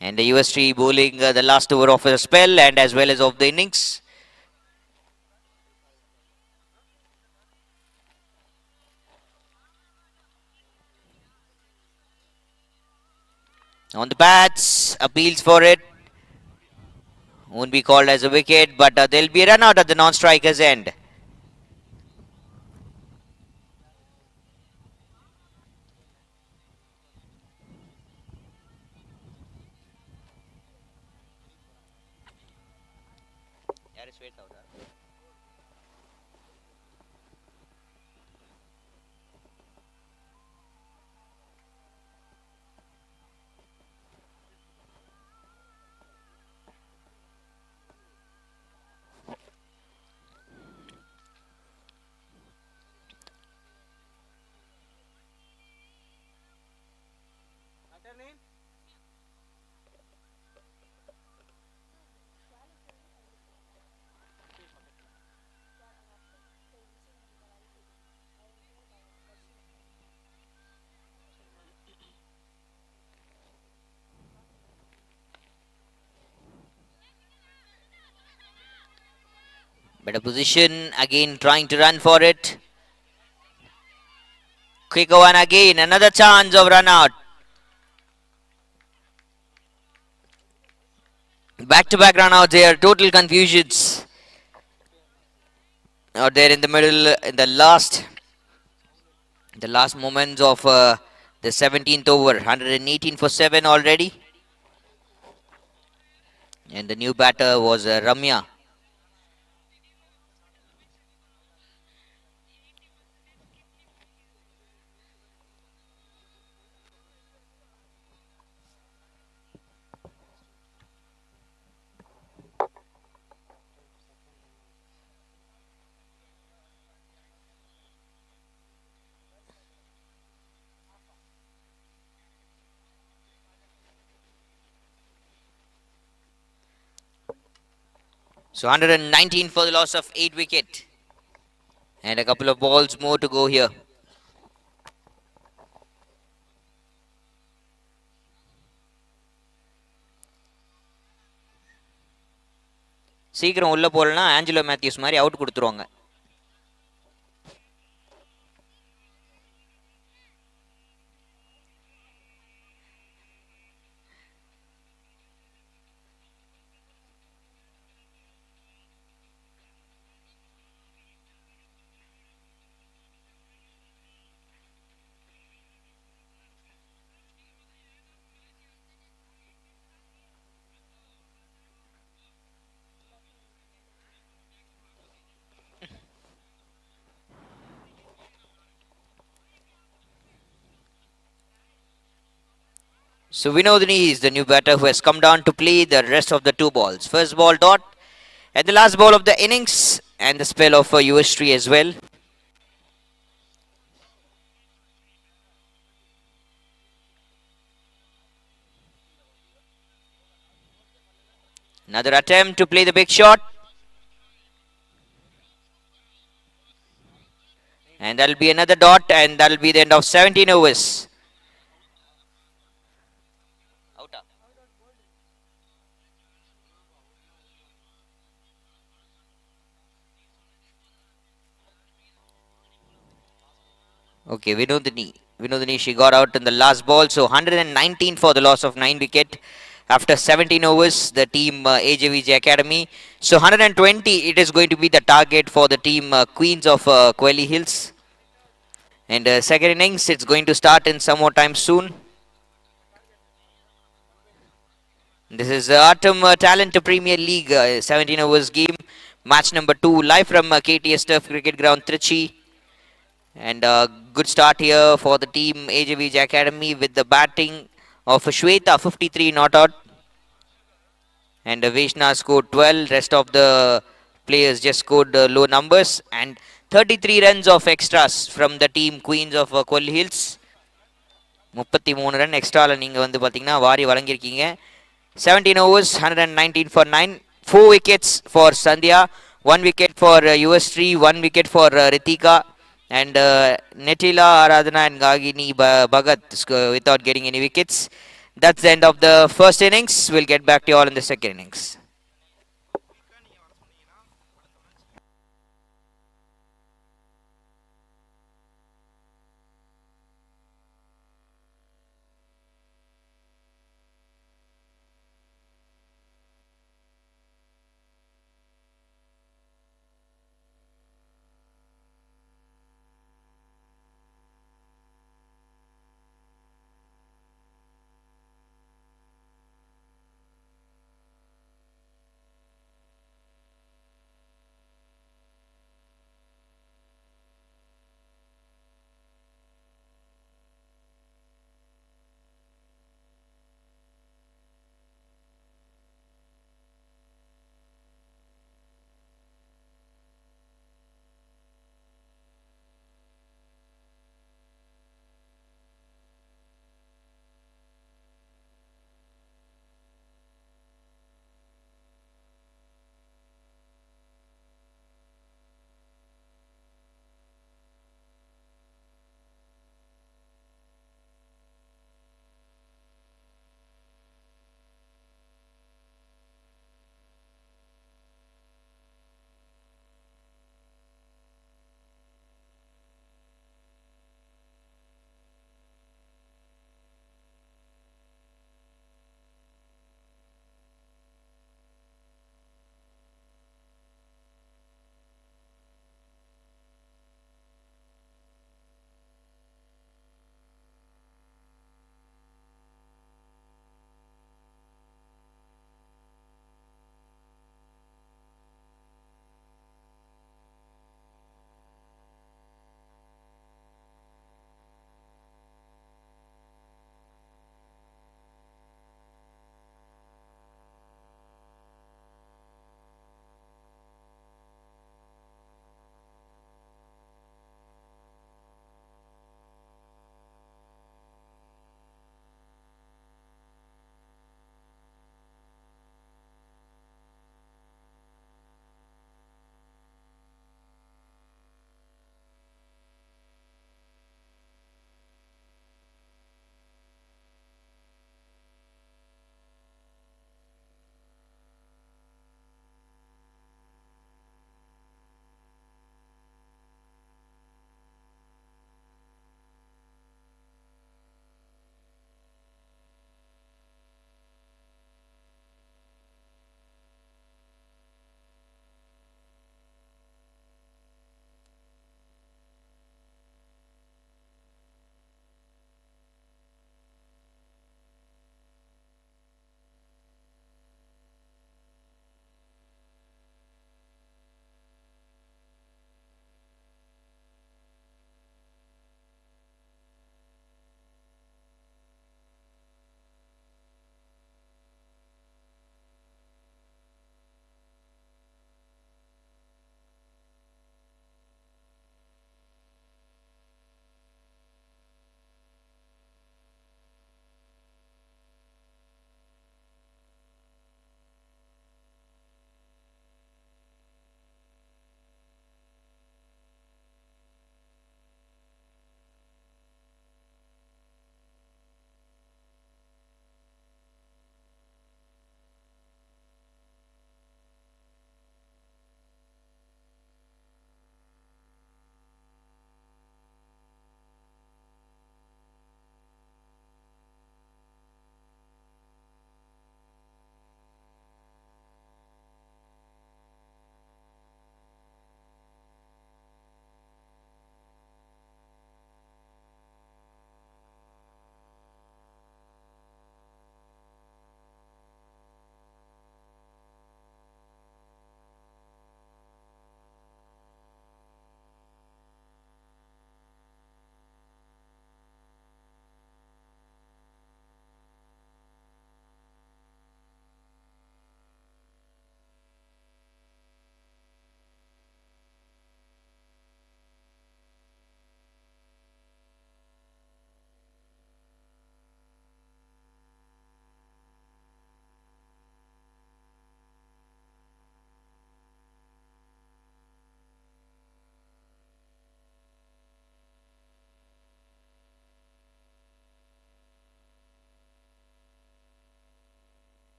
And the US3 bowling the last over of a spell and as well as of the innings. On the bats, appeals for it. Won't be called as a wicket, but there'll be a run out at the non-striker's end. Better position, again trying to run for it. Quicker one again, another chance of run out. Back-to-back run out there, total confusions. Out there in the middle, in the last moments of the 17th over, 118 for 7 already. And the new batter was Ramya. So 119 for the loss of 8 wicket. And a couple of balls more to go here. சீக்கிரம் உள்ளே போகலன்னா Angelo Matthews மாதிரி out கொடுத்துருவாங்க. So Vinodini is the new batter who has come down to play the rest of the 2 balls. First ball dot and the last ball of the innings and the spell of US3 as well. Another attempt to play the big shot. And that'll be another dot and that'll be the end of 17 overs. Okay, Vinodini, she got out in the last ball. So 119 for the loss of 9 wicket after 17 overs, the team AJVJ Academy. So 120, it is going to be the target for the team Queens of Kweli Hills. And second innings, it's going to start in some more time soon. This is AATTUM Talent Premier League 17 overs game. Match number 2, live from KTS Turf Cricket Ground, Trichy. And good start here for the team AJVJ Academy with the batting of Shweta, 53 not out. And Vaishna scored 12. Rest of the players just scored low numbers. And 33 runs of extras from the team Queens of Kweli Hills. 33 run எக்ஸ்ட்ராவில் நீங்கள் வந்து பார்த்தீங்கன்னா வாரி வழங்கியிருக்கீங்க. 17 overs, 119 for 9. 4 wickets for Sandhya, 1 wicket for US3, 1 wicket for Ritika. And Netila, Aradhana and Gagini Bhagat without getting any wickets. That's the end of the first innings. We'll get back to you all in the second innings.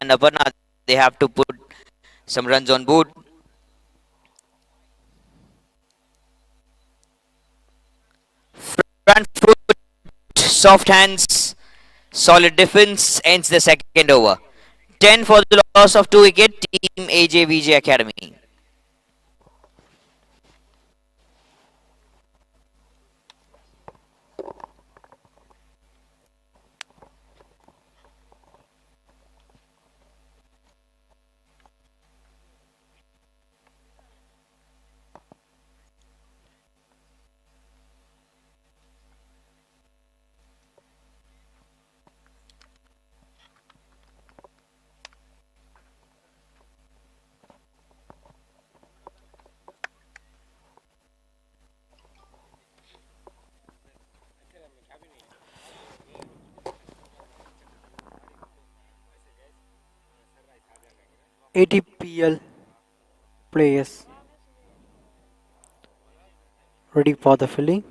and Aparna, they have to put some runs on board. Front foot, soft hands, solid defense, ends the second over. 10 for the loss of 2 wicket, team AJVJ Academy. ATPL players ready for the filling.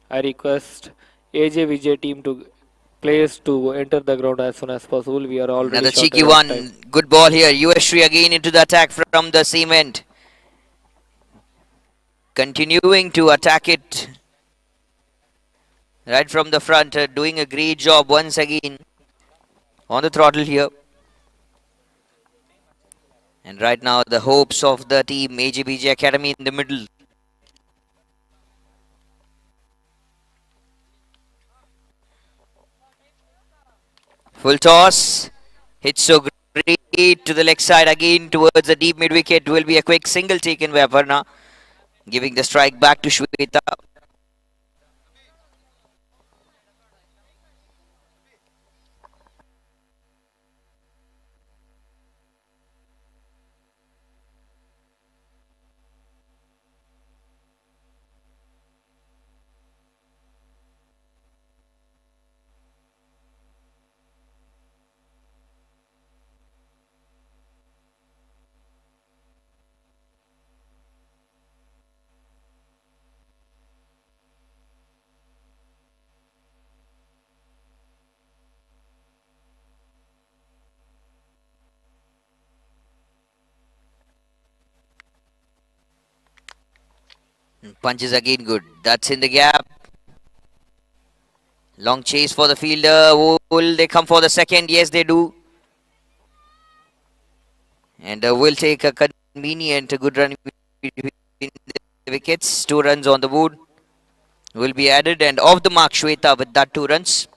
I request AJVJ team to players to enter the ground as soon as possible. We are already Another short cheeky of time. one. Good ball here. Yuvashri again into the attack from the seam end. Continuing to attack it right from the front. Doing a great job once again on the throttle here. And right now the hopes of the team AJBJ Academy in the middle. Full toss. Hit so great to the leg side again towards the deep mid wicket. Will be a quick single taken by Aparna. Giving the strike back to Shweta. Punches again good. That's in the gap. Long chase for the fielder. Will they come for the second? Yes, they do. And will take a convenient, good run between the wickets. 2 runs on the board will be added. And off the mark, Shweta with that 2 runs.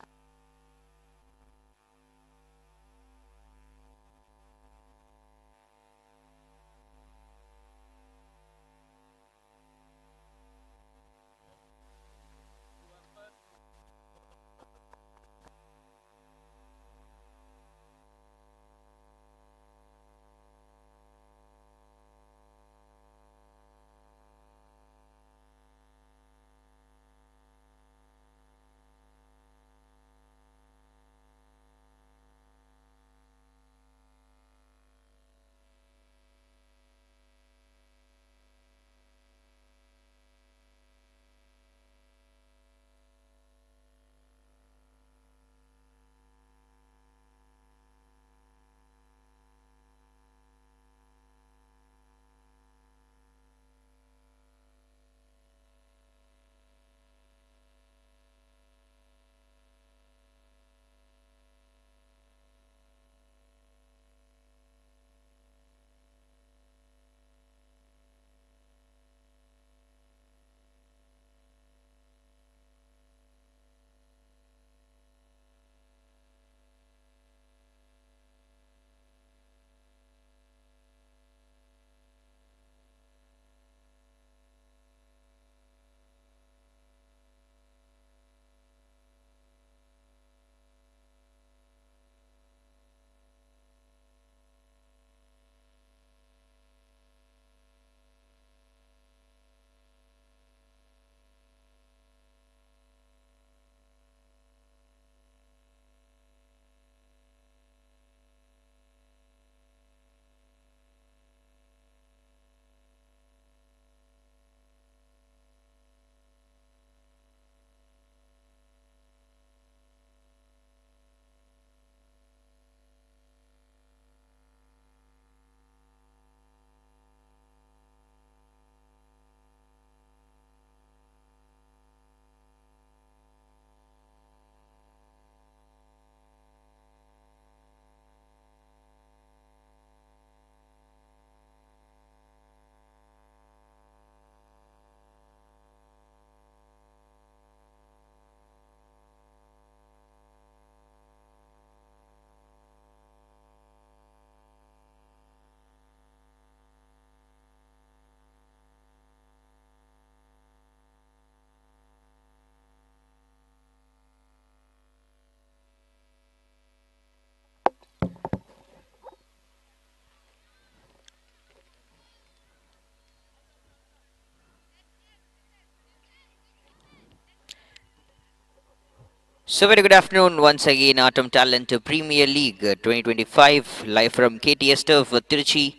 So very good afternoon once again, AATTUM Talent Premier League 2025, live from KTS Turf for Trichy.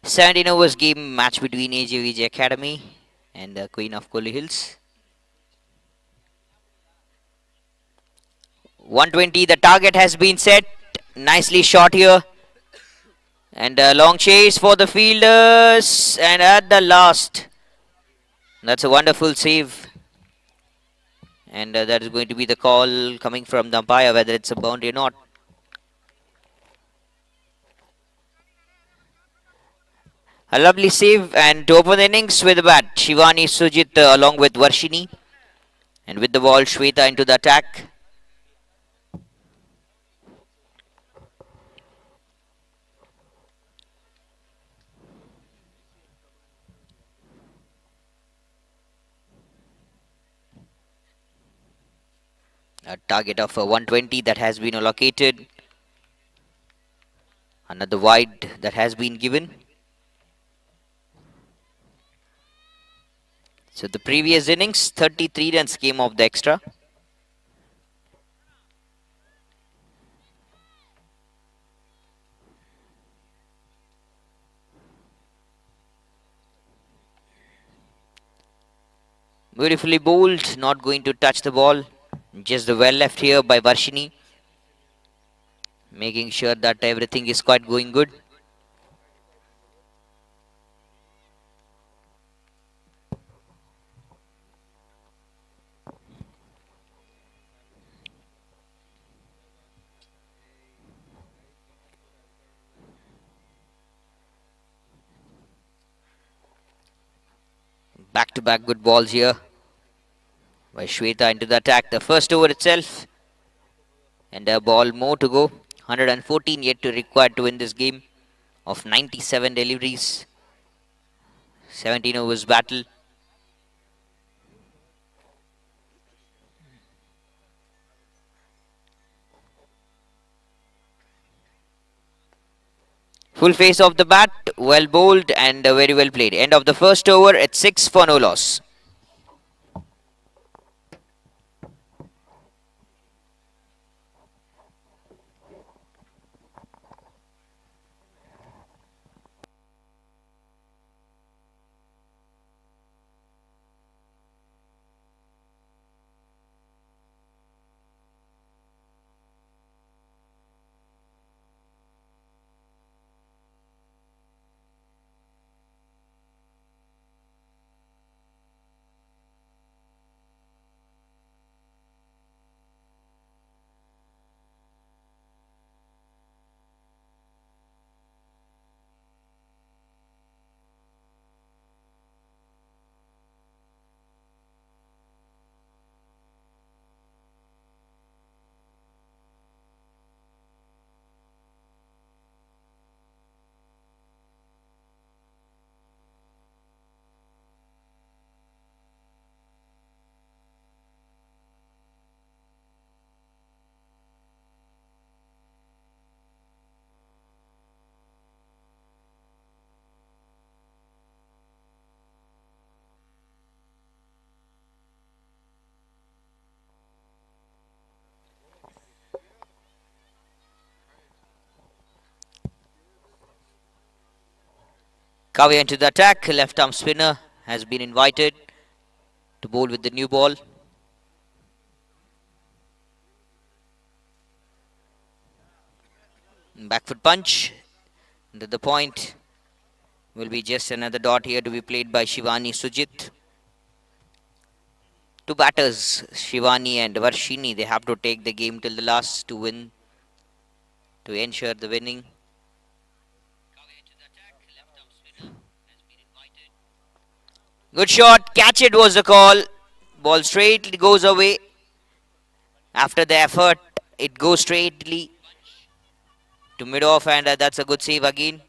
17 overs game match between AJVJ Academy and the Queen of Kohli Hills. 120, the target has been set. Nicely shot here. And a long chase for the fielders. And at the last, that's a wonderful save. And that is going to be the call coming from the umpire, whether it's a boundary or not. A lovely save, and to open the innings with the bat, Shivani Sujit along with Varshini. And with the ball, Shweta into the attack. A target of 120 that has been allocated. Another wide that has been given. So the previous innings, 33 runs came off the extra. Beautifully bowled, not going to touch the ball. Just the well left here by Varshini. Making sure that everything is quite going good. Back-to-back good balls here by Shweta into the attack. The first over itself. And a ball more to go. 114 yet to required to win this game of 97 deliveries. 17 overs battle. Full face of the bat, well bowled and very well played. End of the first over at 6 for no loss. 𝐜𝐞𝐥𝐞�찮 into the attack. Left arm spinner has been invited to bowl with the new ball. Back foot punch. And the point will be just another dot here to be played by Shivani Sujit. Two batters, Shivani and Varshini, they have to take the game till the last to win, to ensure the winning. Good shot, catch it was the call. Ball straight goes away. After the effort, it goes straightly to mid off, and that's a good save again.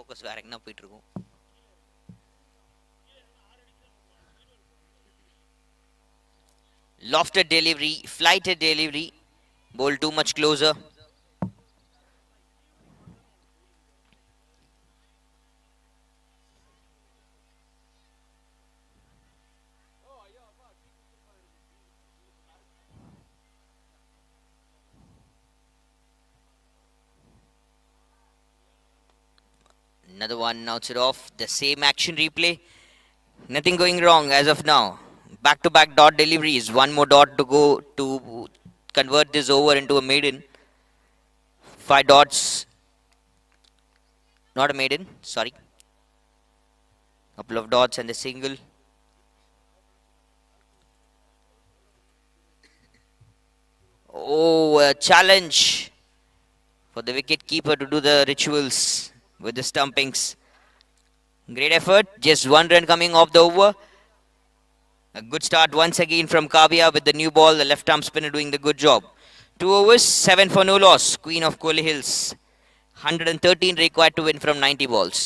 focus வேற எங்கனா போயிட்டு இருக்கும். Lofted delivery, flighted delivery, ball too much closer. Another one outside off. The same action replay. Nothing going wrong as of now. Back-to-back dot deliveries. One more dot to go to convert this over into a maiden. 5 dots. Not a maiden, sorry. Couple of dots and a single. Oh, a challenge for the wicket keeper to do the rituals with the stumpings. Great effort. Just 1 run coming off the over. A good start once again from 𝐜𝐞𝐥𝐞�찮 with the new ball. The left arm spinner doing the good job. 2 overs, 7 for no loss. Queen of Kohli Hills. 113 required to win from 90 balls.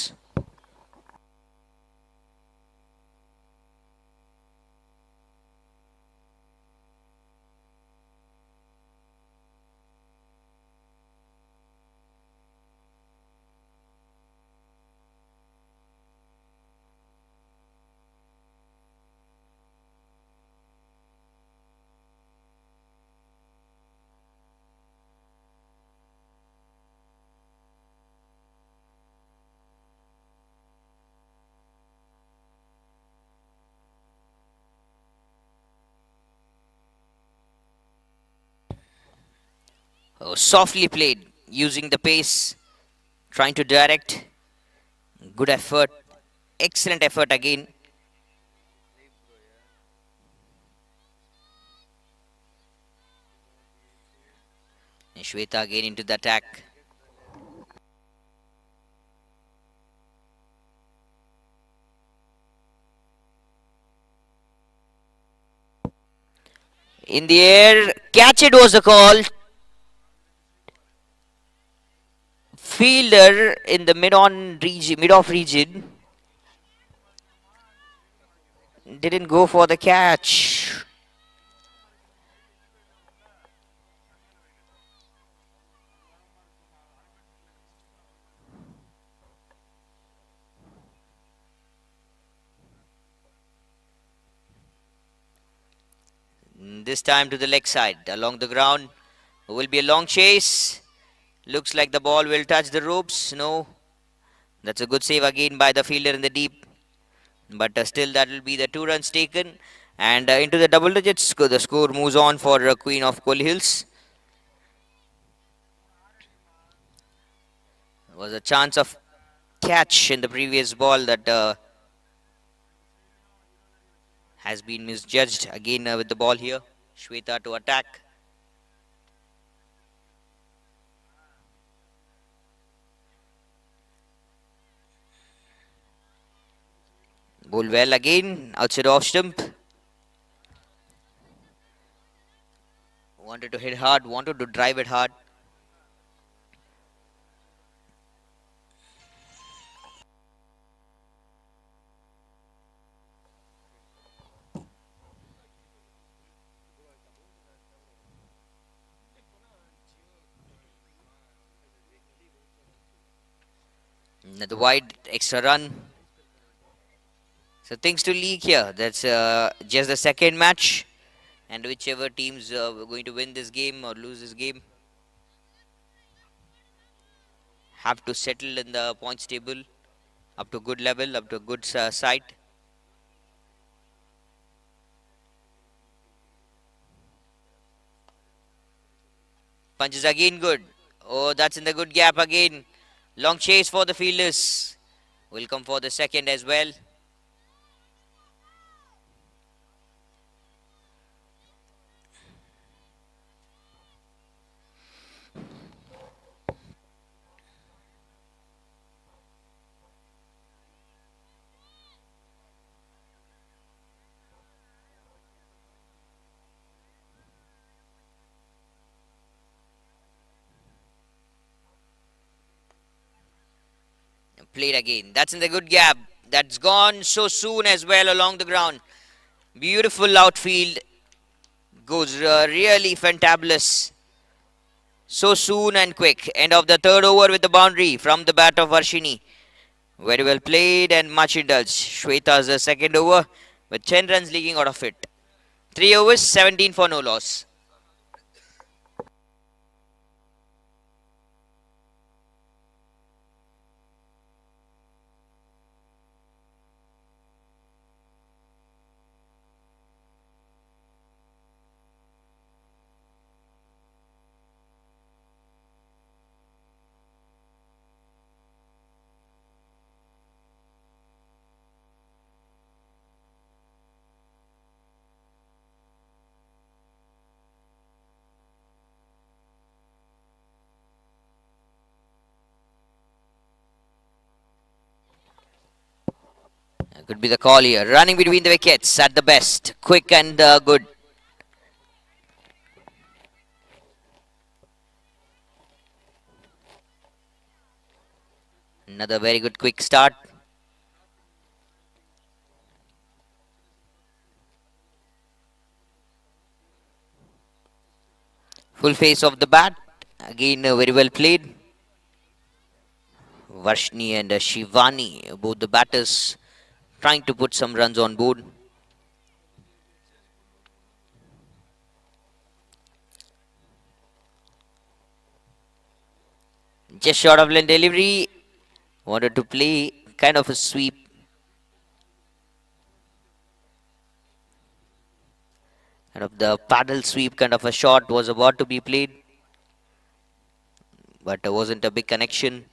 Oh, softly played, using the pace, trying to direct. Good effort. Excellent effort again. And 𝐤𝐴THA again into the attack. In the air, catch it was the call. Fielder in the mid-off region didn't go for the catch. This time to the leg side, along the ground. Will be a long chase. Looks like the ball will touch the ropes. No. That's a good save again by the fielder in the deep. But still that will be the 2 runs taken. And into the double digits. The score moves on for Queen of Kohli Hills. There was a chance of catch in the previous ball that has been misjudged. Again with the ball here. 𝐤𝐴THA to attack. Ball well again, outside off stump. Wanted to hit hard, wanted to drive it hard. Another wide, extra run. So things to leak here. That's just the second match. And whichever team's going to win this game or lose this game have to settle in the points table up to good level, up to a good side. Punch is again good. Oh, that's in the good gap again. Long chase for the fielders. Will come for the second as well. Played again. That's in the good gap. That's gone so soon as well along the ground. Beautiful outfield. Goes really fantabulous. So soon and quick. End of the third over with the boundary from the bat of Varshini. Very well played and much indulged. Shweta's second over with 10 runs leaking out of it. 3 overs, 17 for no loss. Could be the call here. Running between the wickets at the best. Quick and good. Another very good quick start. Full face of the bat. Again, very well played. Varshni and Shivani, both the batters, trying to put some runs on board. Just short of line delivery. Wanted to play kind of a sweep. Kind of the paddle sweep kind of a shot was about to be played. But there wasn't a big connection.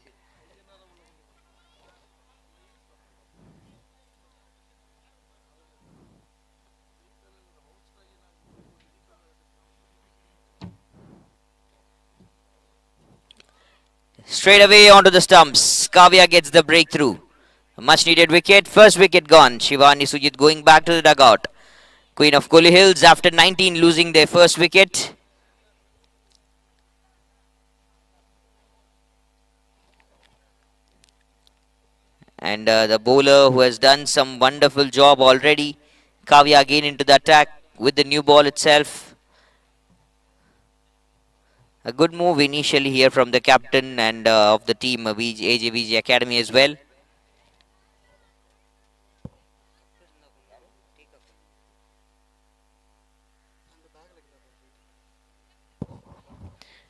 Straight away onto the stumps. 𝐜𝐞𝐥𝐞𝐥𝐿 gets the breakthrough. A much needed wicket. First wicket gone. Shivani Sujit going back to the dugout. Queen of Kohli Hills after 19 losing their first wicket. And the bowler who has done some wonderful job already. 𝐜𝐞𝐥𝐿 again into the attack with the new ball itself. A good move initially here from the captain and of the team, AJVJ Academy as well.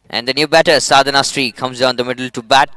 And the new batter, Sadhana Sri, comes down the middle to bat.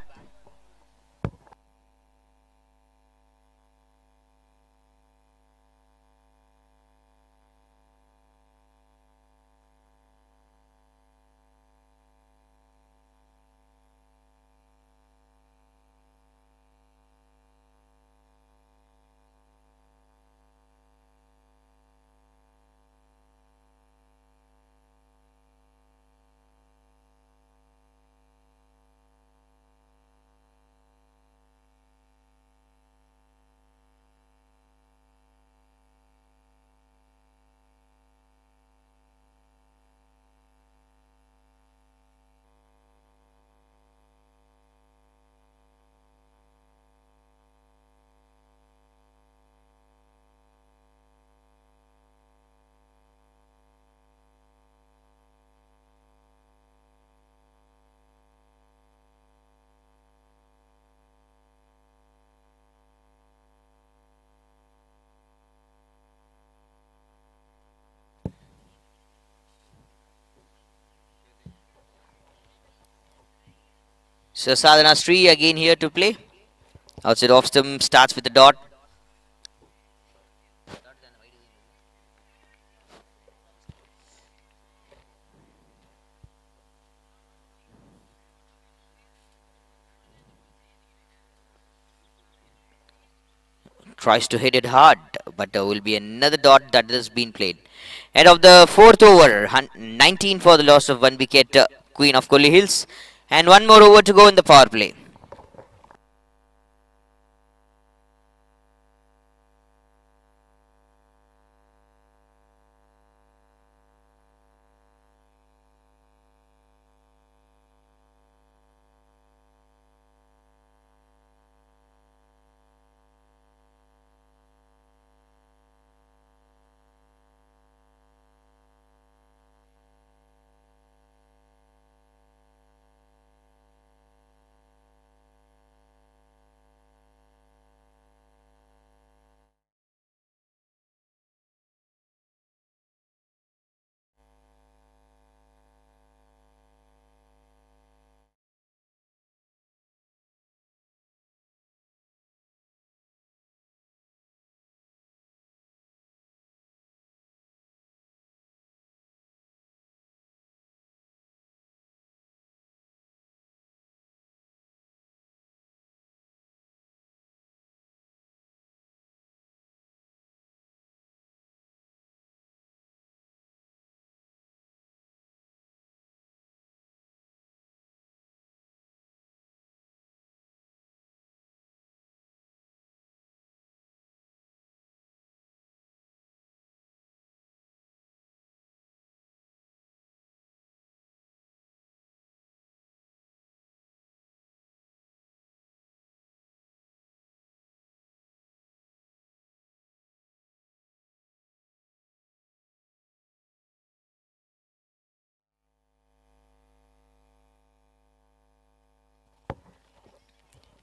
So Sadhana Sri again here to play. Outside off stump starts with the dot. Tries to hit it hard, but there will be another dot that has been played. End of the fourth over, 19 for the loss of one wicket, Queen of Kohli Hills. And one more over to go in the power play.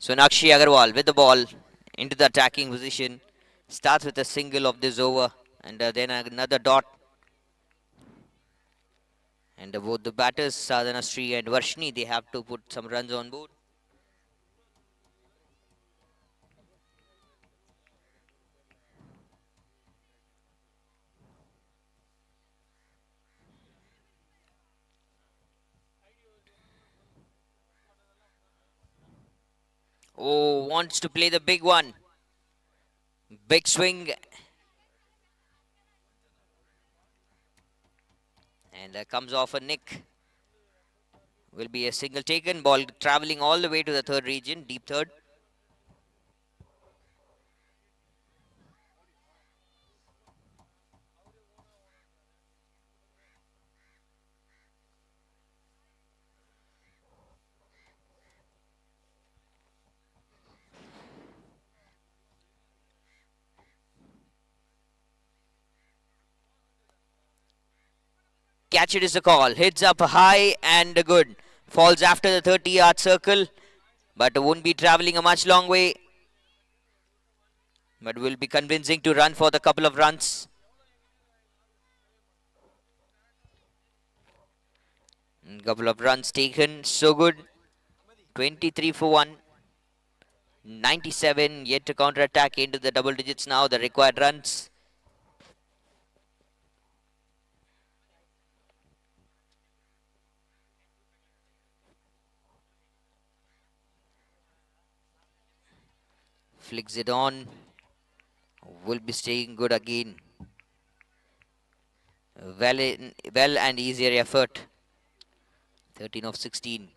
Sonakshi Agarwal with the ball into the attacking position. Starts with a single of this over and then another dot. And both the batters, Sadhana Sri and Varshni, they have to put some runs on board. Oh, wants to play the big one. Big swing. And comes off a nick. Will be a single taken. Ball traveling all the way to the third region, deep third. Catch it is the call. Hits up high and good. Falls after the 30-yard circle, but won't be traveling a much long way. But will be convincing to run for the couple of runs. Couple of runs taken. So good. 23 for 1. 97 yet to counter attack into the double digits now. The required runs. Flicks it on. Will be staying good again. Well and easier effort. 13 of 16.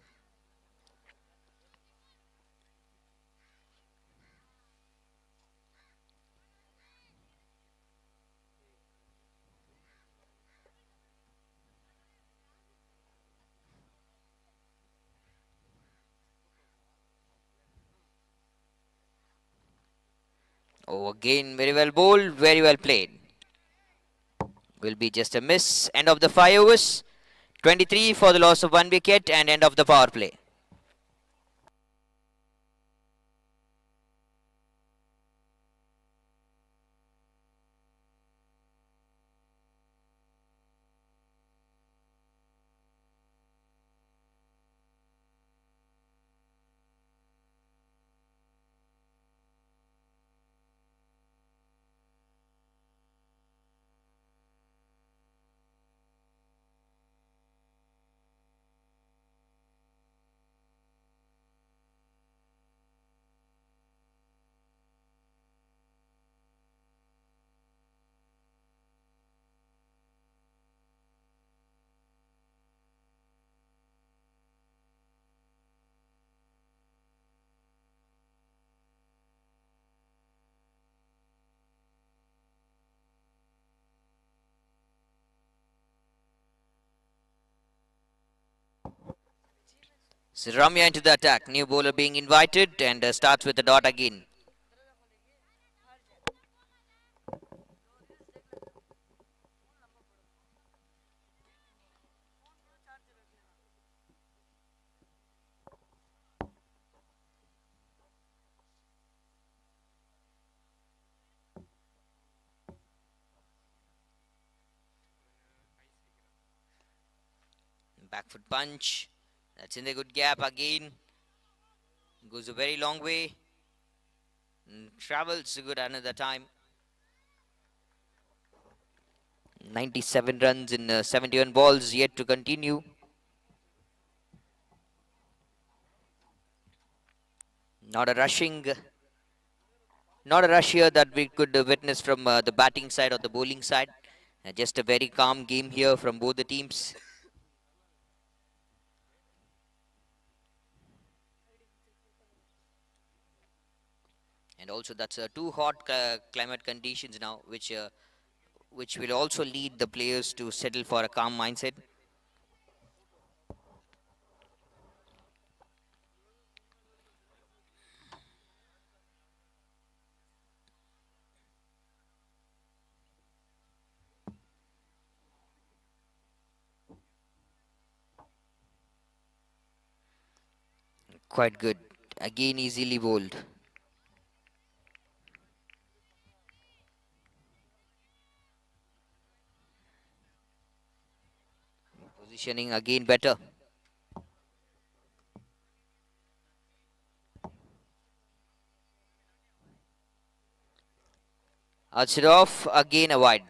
Oh, again, very well bowled, very well played. Will be just a miss. End of the 5 overs. 23 for the loss of 1 wicket and end of the power play. So Ramya into the attack. New bowler being invited and starts with the dot again. Back foot punch. That's in the good gap again. Goes a very long way. Travels good another time. 97 runs in 71 balls yet to continue. Not a rushing, not a rush here that we could witness from the batting side or the bowling side. Just a very calm game here from both the teams. And also that's too hot climate conditions now, which will also lead the players to settle for a calm mindset. Quite good. Again easily bowled. Positioning again better. Outside off, again a wide.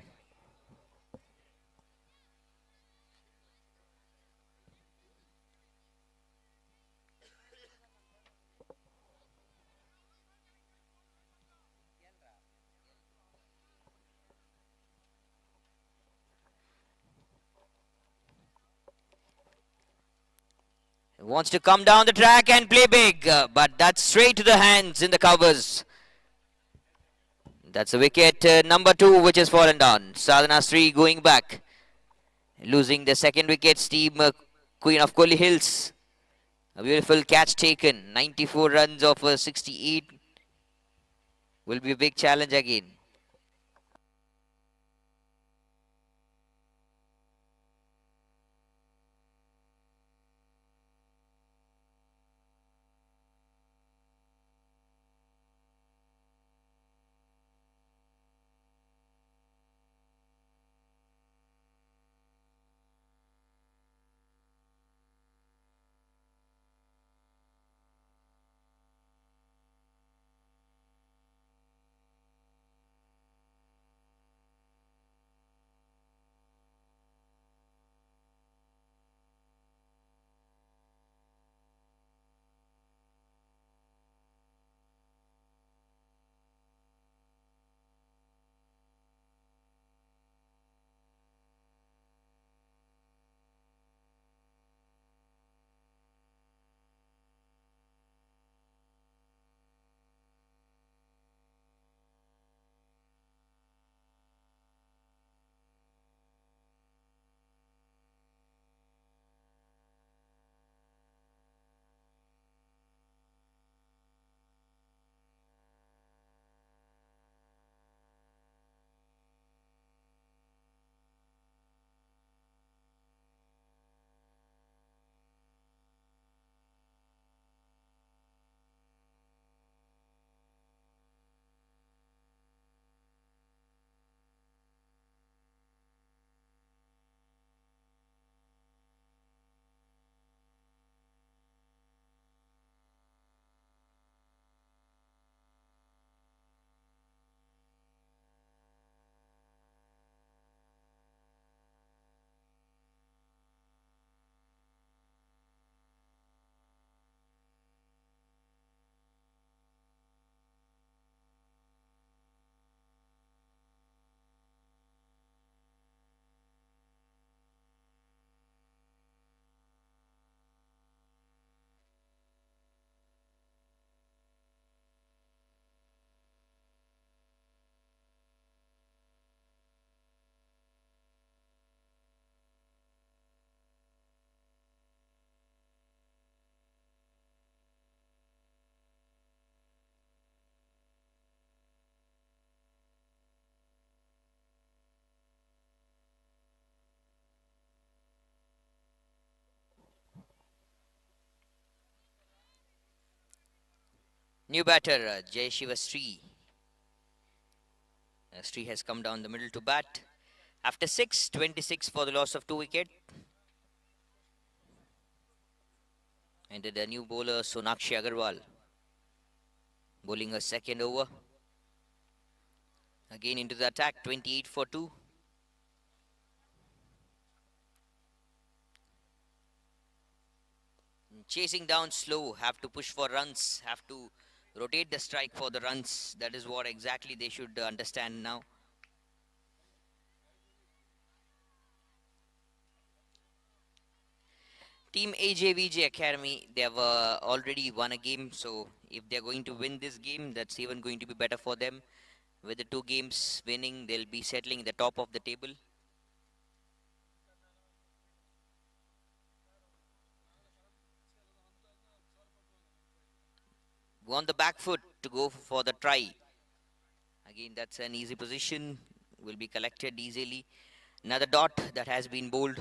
Wants to come down the track and play big, but that's straight to the hands in the covers. That's a wicket number 2 which has fallen down. Sadhana Sri going back. Losing the second wicket, team Queen of Kohli Hills. A beautiful catch taken. 94 runs of 68. Will be a big challenge again. New batter, Jai Shiva Sri. Sri has come down the middle to bat. After 6, 26 for the loss of 2 wickets. And the new bowler, Sonakshi Agarwal, bowling a second over. Again into the attack, 28 for 2. Chasing down slow, have to push for runs, have to rotate the strike for the runs. That is what exactly they should understand now. Team AJVJ Academy, they have already won a game, so if they're going to win this game, that's even going to be better for them. With the 2 games winning, they'll be settling the top of the table. On the back foot to go for the try. Again, that's an easy position, will be collected easily. Another dot that has been bowled.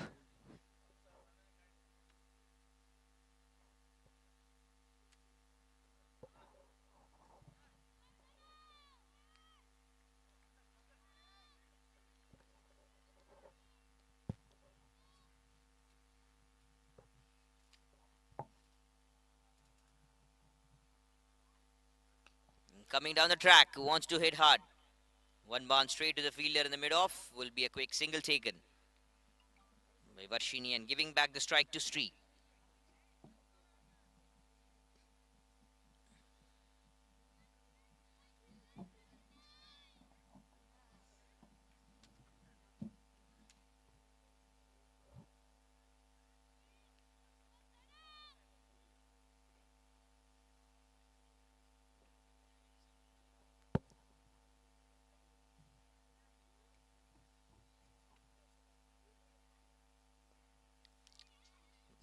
coming down the track, who wants to hit hard. One bounce straight to the fielder in the mid-off will be a quick single taken by Varshini and giving back the strike to Sri.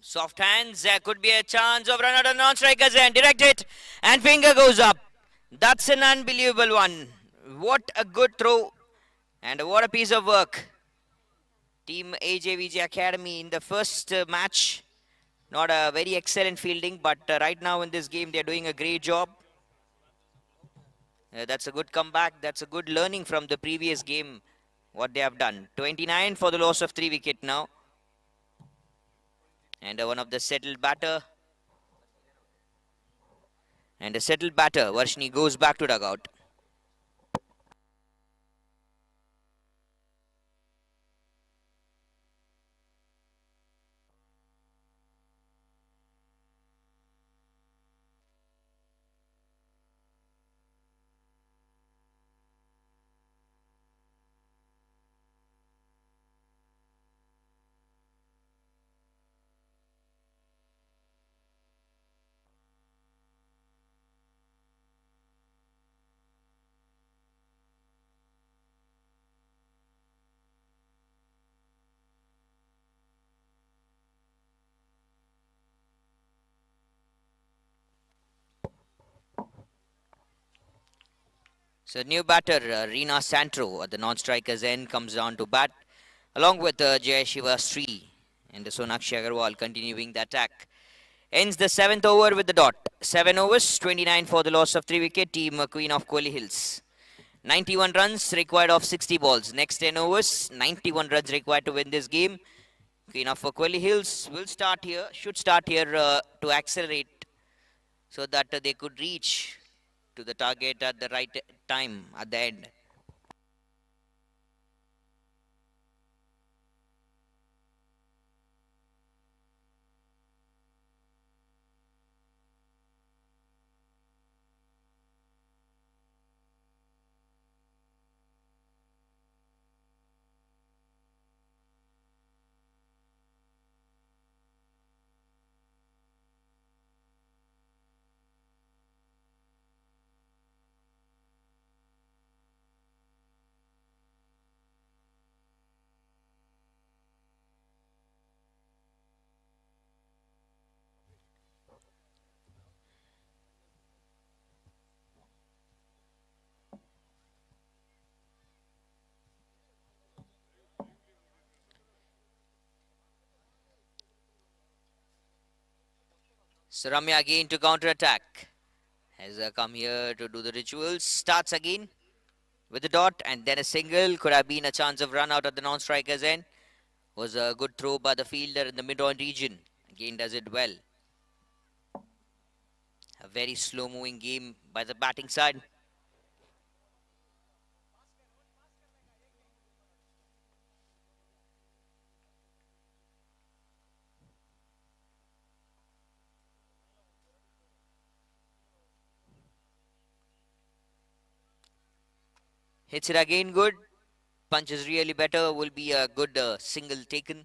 Soft hands, there could be a chance of run out of non-strikers and direct hit and finger goes up. That's an unbelievable one. What a good throw and what a piece of work. Team AJVJ Academy in the first match, not a very excellent fielding, but right now in this game they're doing a great job. That's a good comeback. That's a good learning from the previous game, what they have done. 29 for the loss of 3 wicket now. And one of the settled batter. And a settled batter, Varshini goes back to dugout. So new batter, Reena Santro at the non-strikers end comes down to bat, along with Jayashiva Sri and Sonakshi Agarwal continuing the attack. Ends the 7th over with the dot. 7 overs, 29 for the loss of 3 wicket, team Queen of Kohli Hills. 91 runs required of 60 balls. Next 10 overs, 91 runs required to win this game. Queen of Kohli Hills will start here, should start here to accelerate so that they could reach to the target at the right time at the end. So Ramya again to counter attack. Has come here to do the rituals. Starts again with the dot and then a single. Could have been a chance of run out at the non-strikers end. Was a good throw by the fielder in the mid-on region. Again does it well. A very slow moving game by the batting side. Hits it again good. Punch is really better. Will be a good single taken.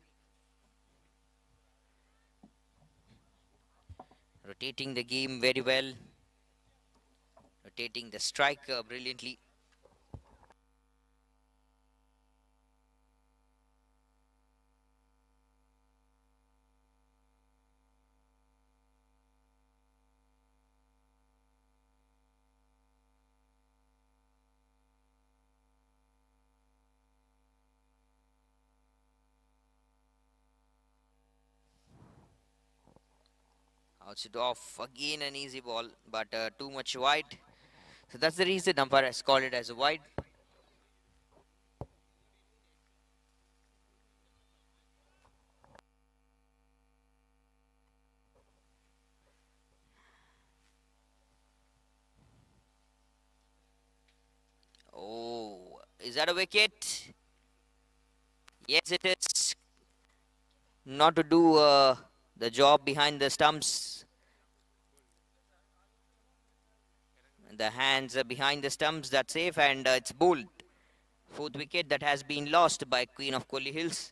Rotating the game very well. Rotating the strike brilliantly. Outs it off. Again an easy ball, but too much wide. So that's the reason umpire has called it as a wide. Is that a wicket? Yes, it is. Not to do the job behind the stumps. The hands are behind the stumps. That's safe, and it's bowled. Fourth wicket that has been lost by Queen of Kohli Hills.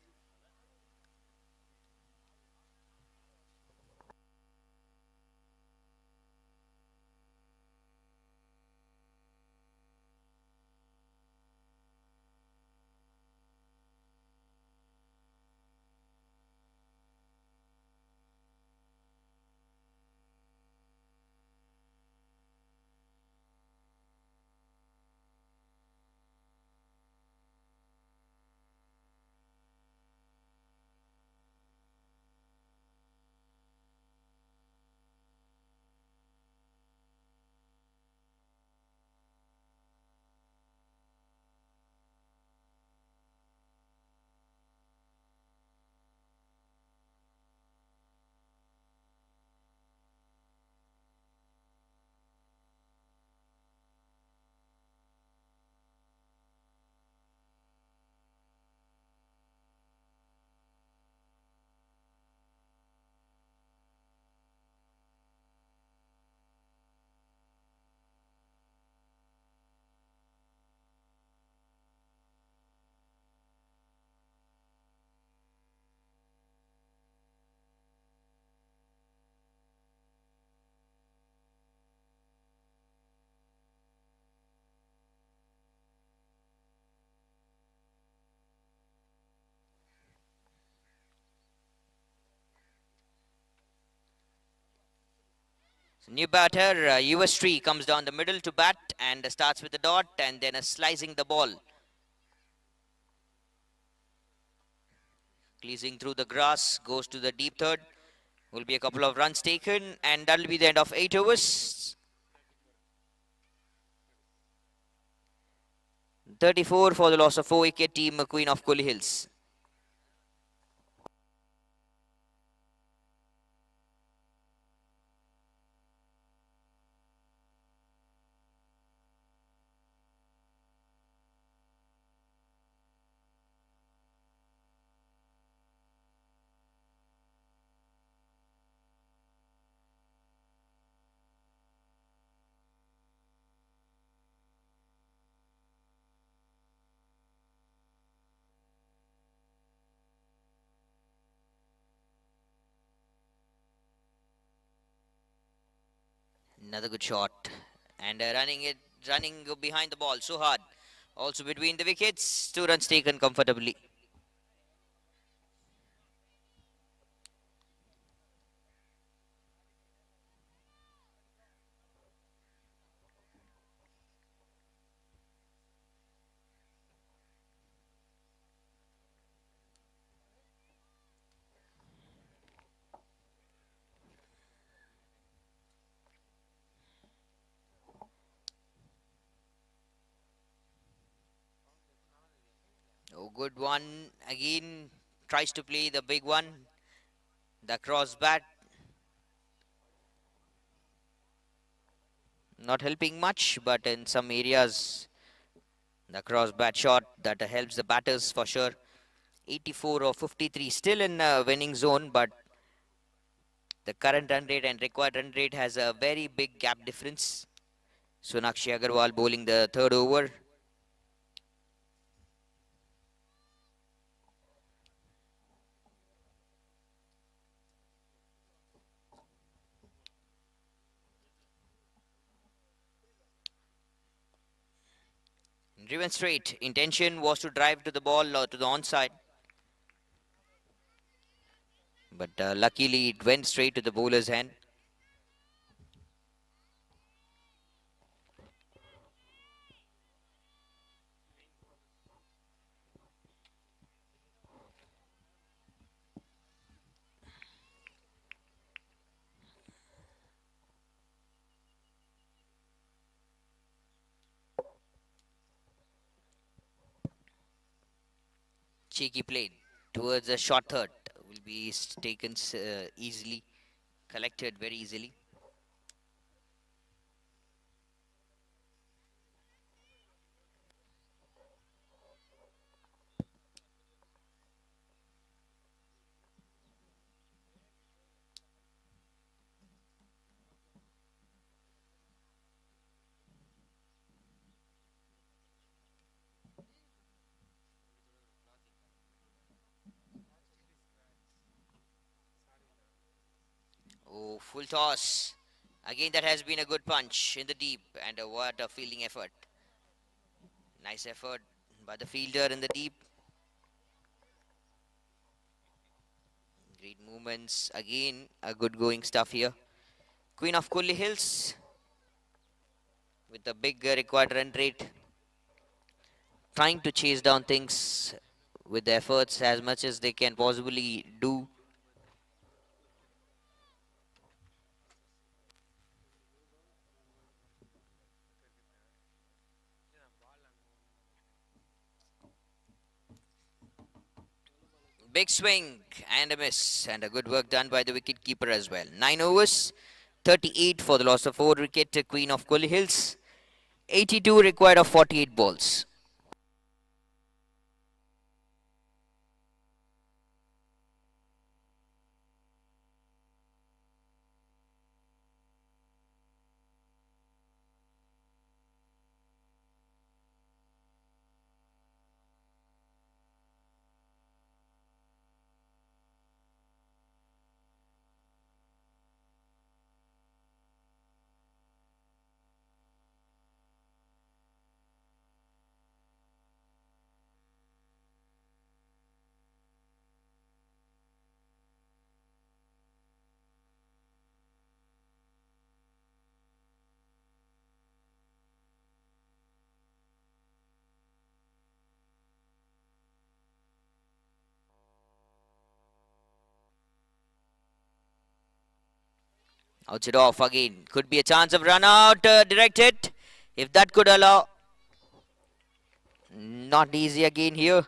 New batter, US3 comes down the middle to bat and starts with the dot and then slicing the ball. Cleasing through the grass, goes to the deep third. Will be a couple of runs taken and that'll be the end of 8 overs. 34 for the loss of 4 wicket team Queen of Kohli Hills. Another good shot and running behind the ball so hard. Also between the wickets, 2 runs taken comfortably. Oh, good one. Again, tries to play the big one. The cross bat. Not helping much, but in some areas, the cross bat shot that helps the batters for sure. 84 or 53, still in winning zone, but the current run rate and required run rate has a very big gap difference. Sonakshi Agarwal bowling the third over. Driven straight. Intention was to drive to the ball or to the onside. But luckily it went straight to the bowler's hand. Cheeky played towards the short third. Will be taken easily, collected very easily. full toss. Again, that has been a good punch in the deep, and what a fielding effort. Nice effort by the fielder in the deep. Great movements. Again, a good going stuff here. Queen of Kulli Hills with a big required run rate. Trying to chase down things with the efforts as much as they can possibly do. Big swing and a miss, and a good work done by the wicket keeper as well. 9 overs, 38 for the loss of 4 wicket, Queen of Kulli Hills. 82 required of 48 balls. Outs it off again. Could be a chance of run out. Direct hit. If that could allow. Not easy again here.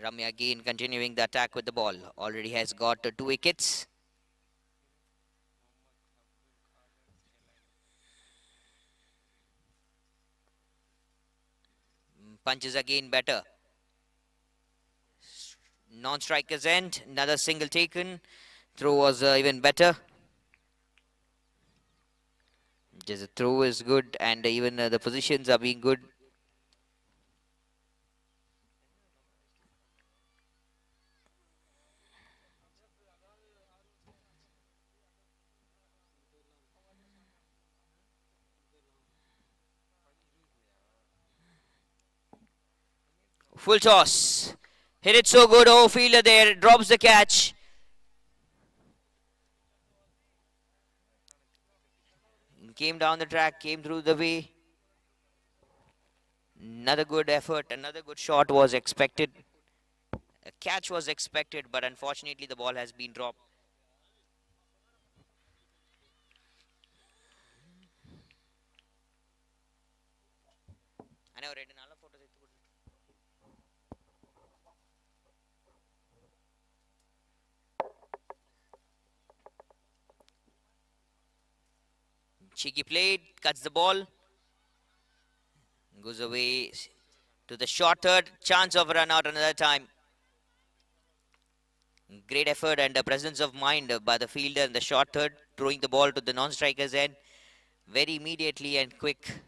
Ramya again continuing the attack with the ball. Already has got 2 wickets. Punches again better. Non-striker's end. Another single taken. Throw was even better. Just the throw is good, and even the positions are being good. Full toss. Hit it so good. Oh, fielder there. Drops the catch. Came down the track. Came through the way. Another good effort. Another good shot was expected. A catch was expected, but unfortunately the ball has been dropped. I know, written all photos. Cheeky played, cuts the ball, goes away to the short third. Chance of run out another time. Great effort and a presence of mind by the fielder in the short third, throwing the ball to the non-striker's end very immediately and quick.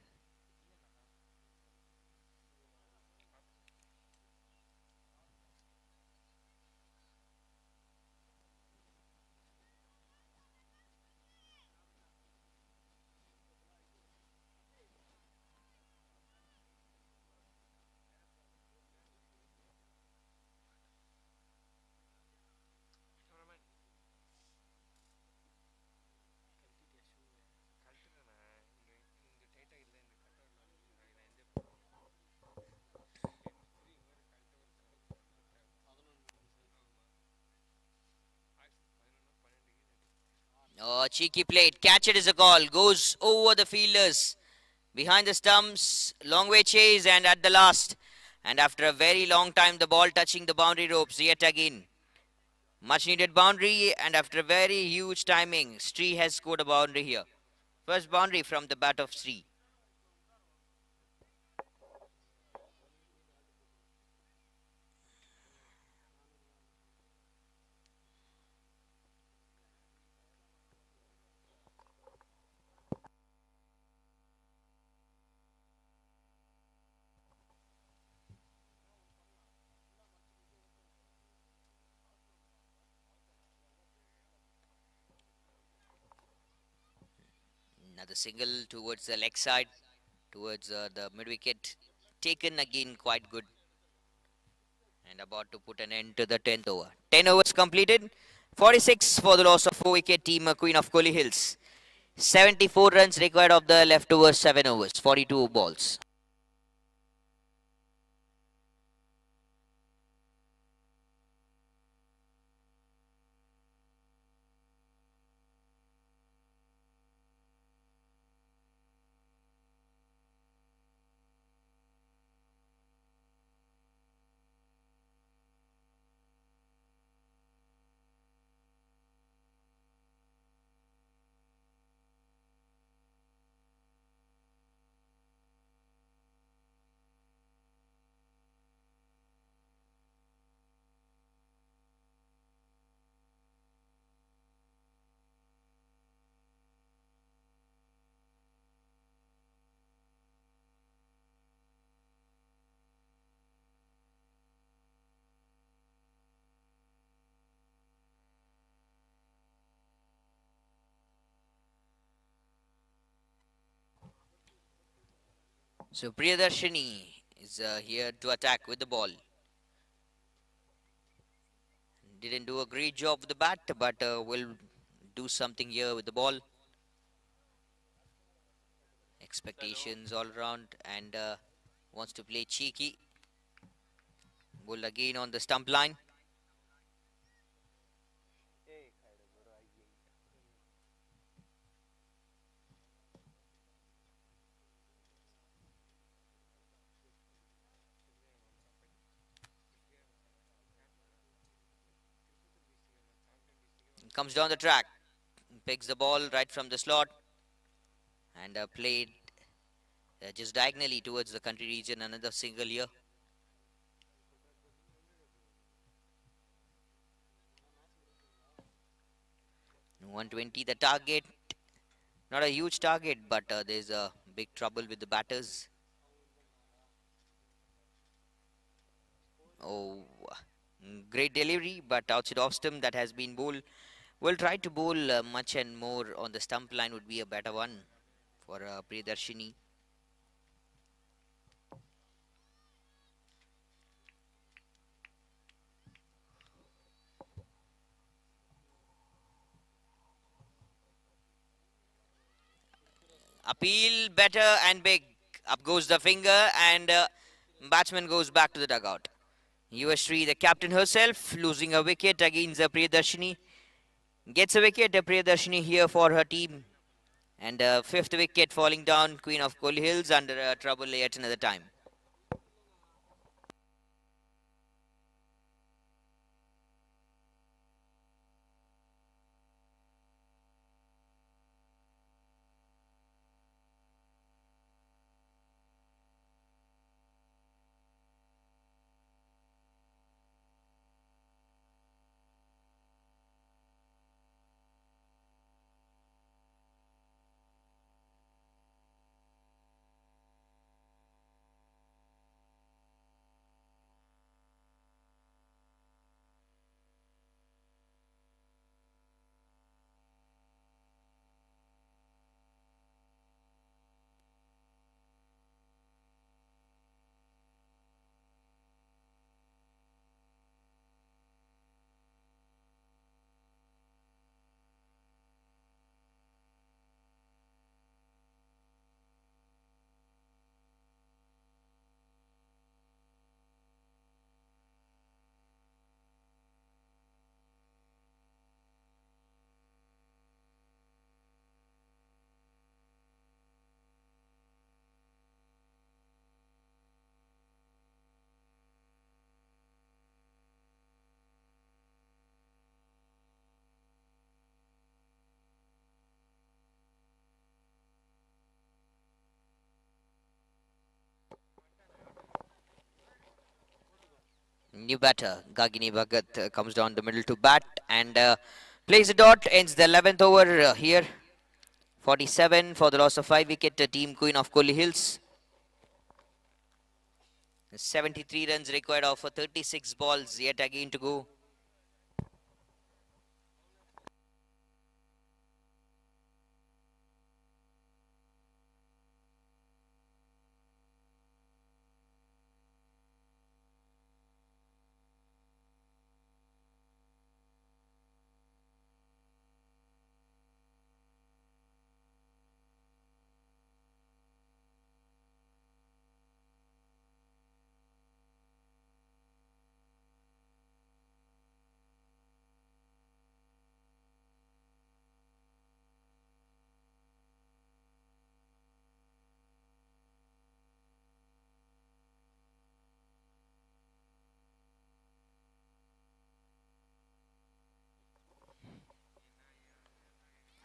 Oh, cheeky played. Catch it is a call. Goes over the fielders. Behind the stumps. Long way chase and at the last. And after a very long time, the ball touching the boundary ropes yet again. Much needed boundary, and after a very huge timing, Sri has scored a boundary here. First boundary from the bat of Sri. Another single towards the leg side, towards the mid wicket. Taken again quite good. And about to put an end to the 10th over. 10 overs completed. 46 for the loss of 4 wicket team Queen of Kohli Hills. 74 runs required of the leftover 7 overs. 42 balls. So Priyadarshini is here to attack with the ball. Didn't do a great job with the bat, but will do something here with the ball. Expectations all around, and wants to play cheeky. Bull again on the stump line. Comes down the track, picks the ball right from the slot, and played just diagonally towards the country region. Another single here. .120 the target. Not a huge target, but there's a big trouble with the batters. Oh, great delivery, but outside off stump that has been bowled. We'll try to bowl much and more on the stump line would be a better one for Priyadarshini. Appeal better and big. Up goes the finger, and batsman goes back to the dugout. Yuvashree, the captain herself, losing a wicket against Priyadarshini. Gets a wicket, Priyadarshini here for her team. And fifth wicket falling down, Queen of Kohli Hills under trouble yet another time. New batter, Gagini Bhagat comes down the middle to bat and plays a dot, ends the 11th over here. 47 for the loss of 5 wicket, team Queen of Kohli Hills. 73 runs required of 36 balls yet again to go.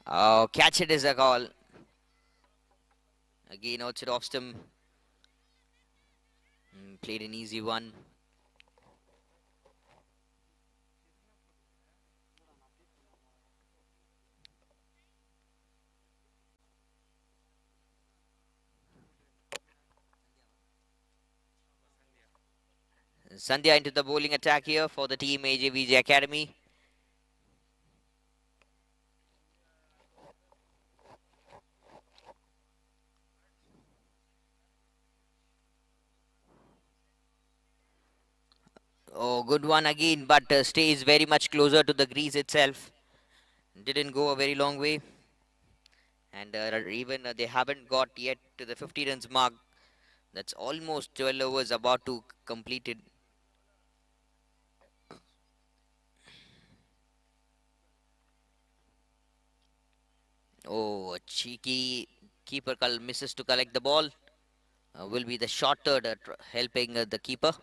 Oh, catch it is a call. Again, outside off stump. Played an easy one. Sandhya into the bowling attack here for the team AJVJ Academy. Oh, good one again, but stays very much closer to the grease itself. Didn't go a very long way. And even they haven't got yet to the 50 runs mark. That's almost 12 overs about to complete it. Oh, a cheeky keeper misses to collect the ball. Will be the shot helping the keeper.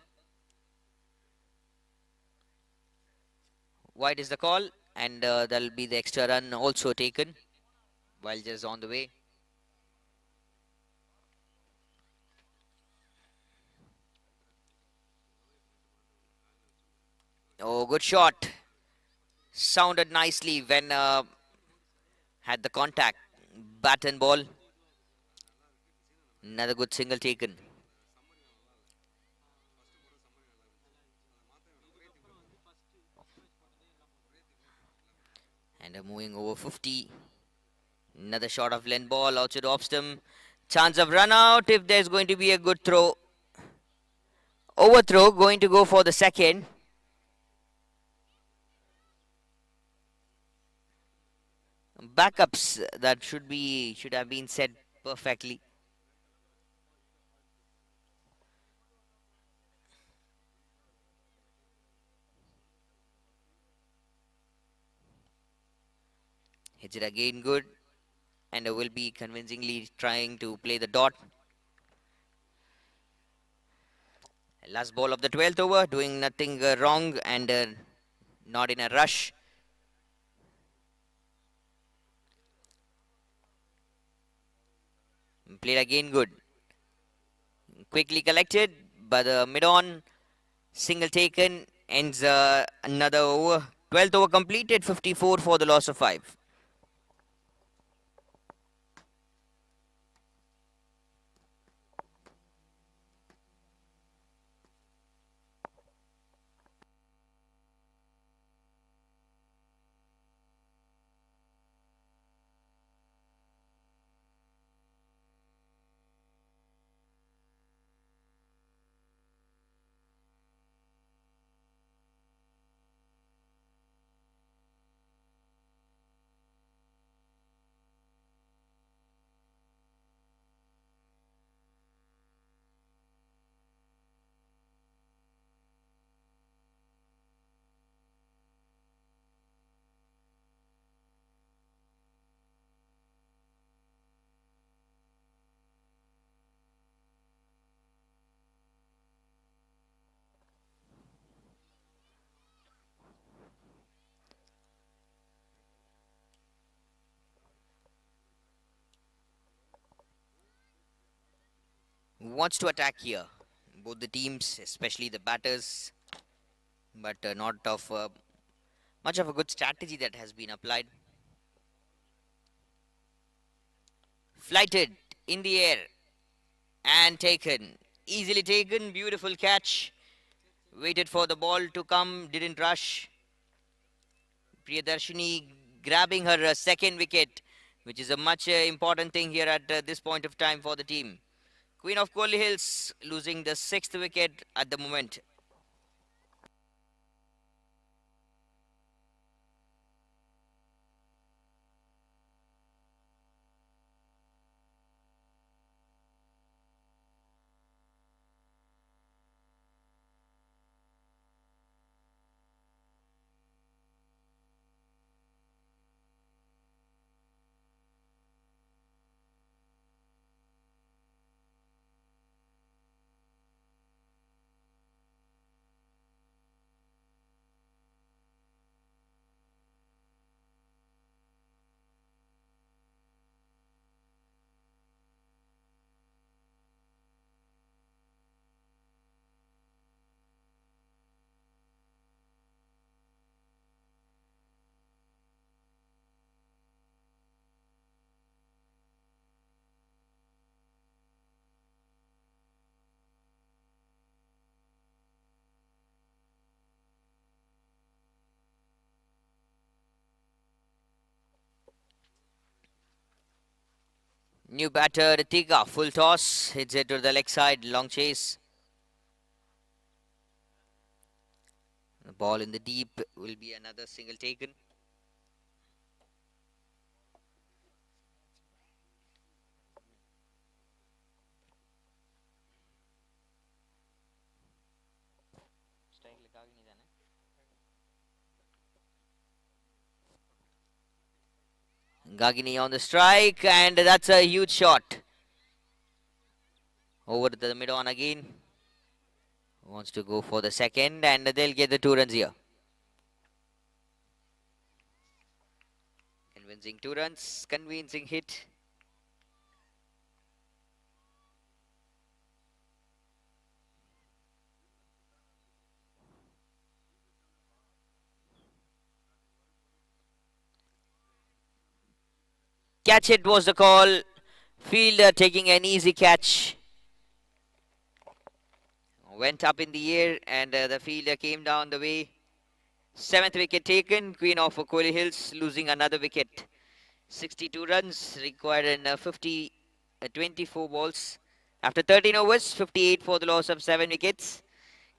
Wide is the call, and there'll be the extra run also taken while just on the way. Oh, good shot. Sounded nicely when had the contact. Bat and ball. Another good single taken. And moving over 50. Another shot of length ball outside off stump. Chance of run out if there's going to be a good throw. Overthrow going to go for the second. Backups that should have been set perfectly. Hits it again good, and will be convincingly trying to play the dot. Last ball of the 12th over, doing nothing wrong and not in a rush. Played again good. Quickly collected, but mid-on single taken ends another over. 12th over completed, 54 for the loss of 5. Wants to attack here. Both the teams, especially the batters, but not of much of a good strategy that has been applied. Flighted in the air and taken. Easily taken, beautiful catch. Waited for the ball to come, didn't rush. Priyadarshini grabbing her second wicket, which is a much important thing here at this point of time for the team. Queen of Kohli Hills losing the 6th wicket at the moment. New batter Ritika, full toss, hits it to the leg side, long chase. The ball in the deep will be another single taken. 𝐜𝐞𝐥𝐞𝐸 on the strike, and that's a huge shot. Over to the mid on again. Wants to go for the second, and they'll get the 2 runs here. Convincing 2 runs, convincing hit. Catch it was the call. Fielder taking an easy catch. Went up in the air, and the fielder came down the way. 7th wicket taken. Queen of Kohli Hills losing another wicket. 62 runs required in 24 balls. After 13 overs, 58 for the loss of 7 wickets.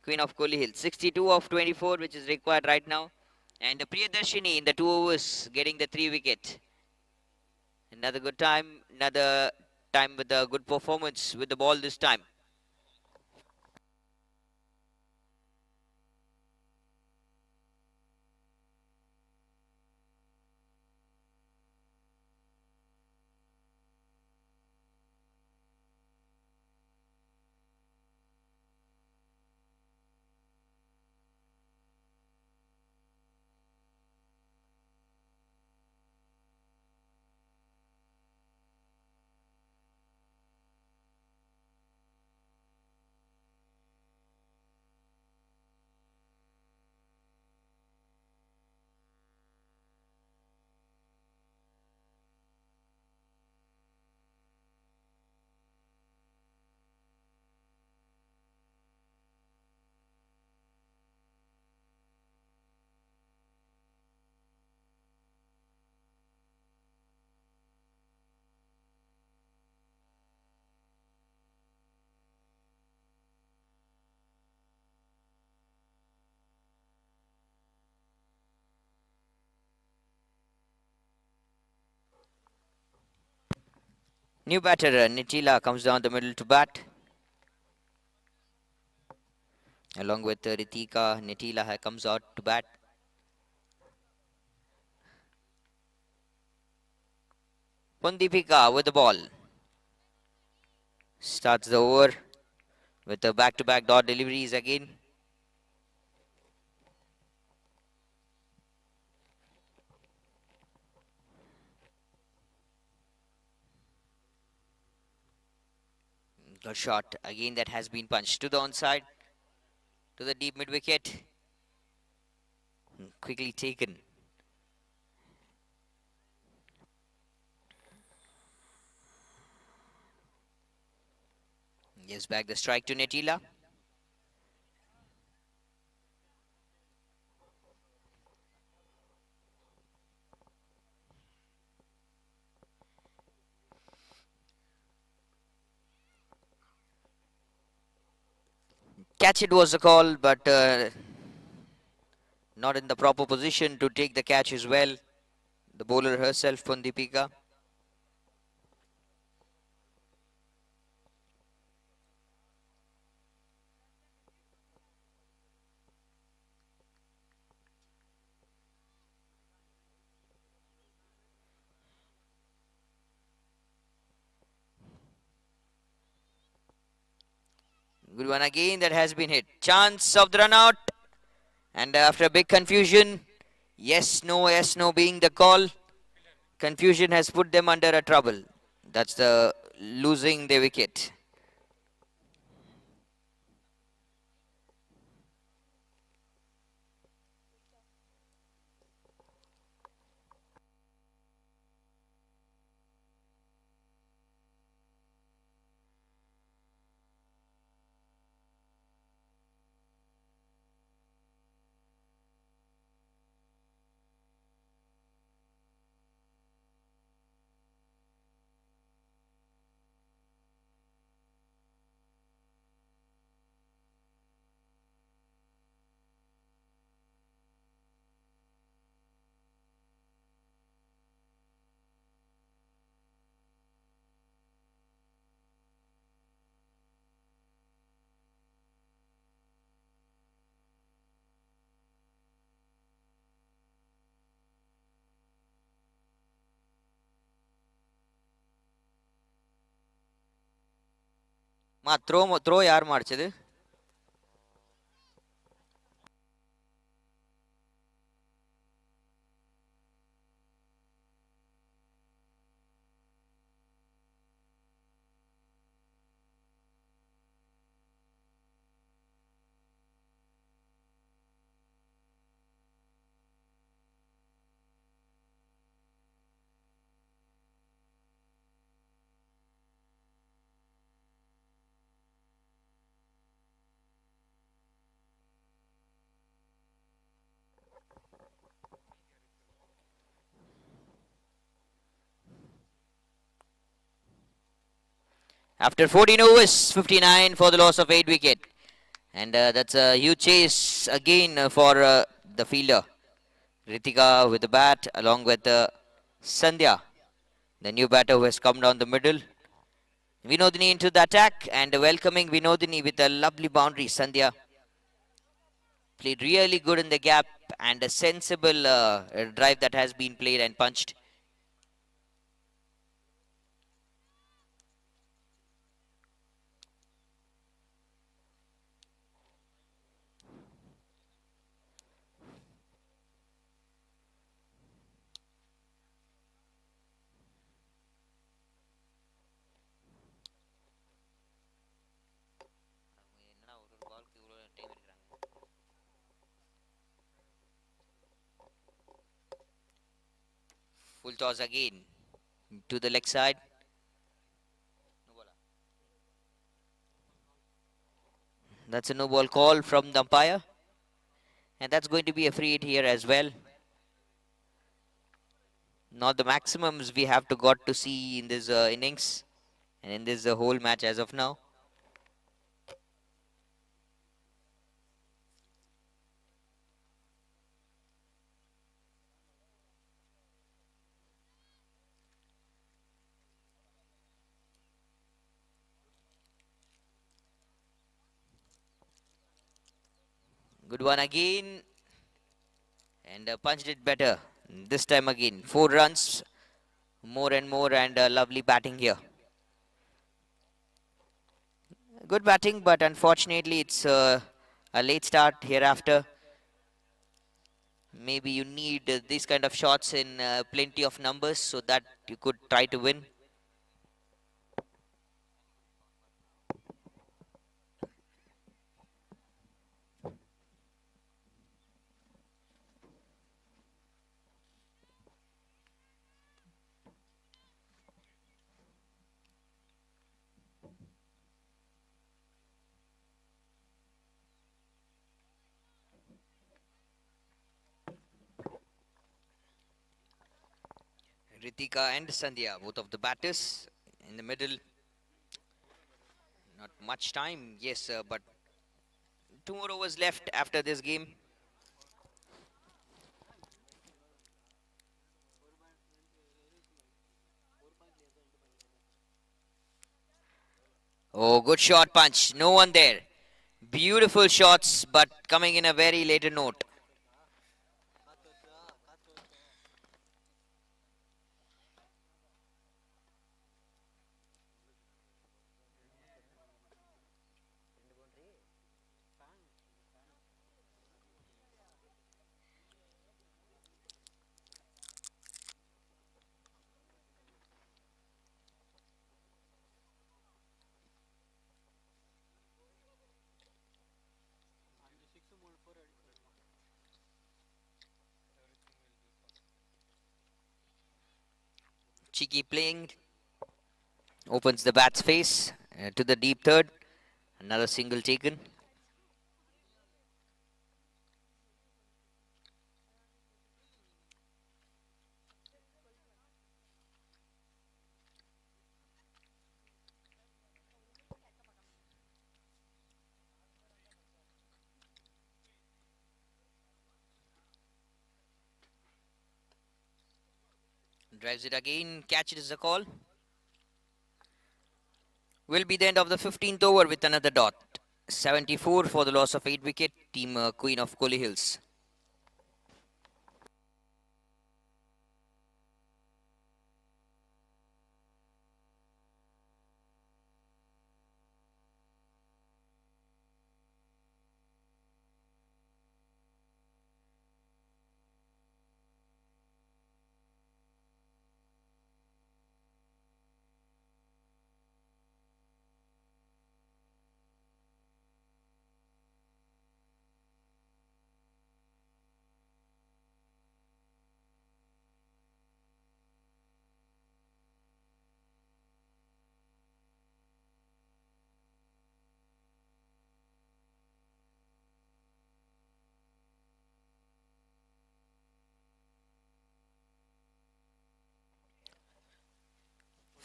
Queen of Kohli Hills, 62 of 24, which is required right now. And Priyadarshini in the 2 overs getting the 3 wicket. Another good time, another time with a good performance with the ball this time. New batter Nitila comes down the middle to bat. Along with Ritika, Nitila comes out to bat. Pundipika with the ball. Starts the over with the back-to-back dot deliveries again. Good shot again that has been punched to the onside, to the deep mid wicket. Quickly taken. Yes, back the strike to Netila. Catch it was the call, but not in the proper position to take the catch as well. The bowler herself, Pundipika. Good one again that has been hit. Chance of the run out. And after a big confusion, yes, no being the call. Confusion has put them under a trouble. That's the losing the wicket. Throw ಯಾರು ಮಾಡ್ಸಿದ್ದು? After 14 overs, 59 for the loss of 8 wicket. And that's a huge chase again for the fielder. Ritika with the bat along with Sandhya, the new batter who has come down the middle. Vinodini into the attack and welcoming Vinodini with a lovely boundary. Sandhya played really good in the gap and a sensible drive that has been played and punched. Full toss again to the leg side. That's a no ball call from the umpire. And that's going to be a free hit here as well. Not the maximums we have to got to see in this innings and in this whole match as of now. Good one again. And punched it better. This time again. 4 runs. More and more and lovely batting here. Good batting, but unfortunately it's a late start hereafter. Maybe you need these kind of shots in plenty of numbers so that you could try to win. Ritika and Sandhya, both of the batters in the middle. Not much time, yes, but 2 more overs left after this game. Oh, good shot punch. No one there. Beautiful shots, but coming in a very later note. Cheeky playing. Opens the bat's face to the deep third. Another single taken. Drives it again. Catch it is a call. Will be the end of the 15th over with another dot. 74 for the loss of 8 wicket. Team Queen of Coley Hills.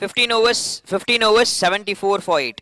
15 overs, 74 for 8.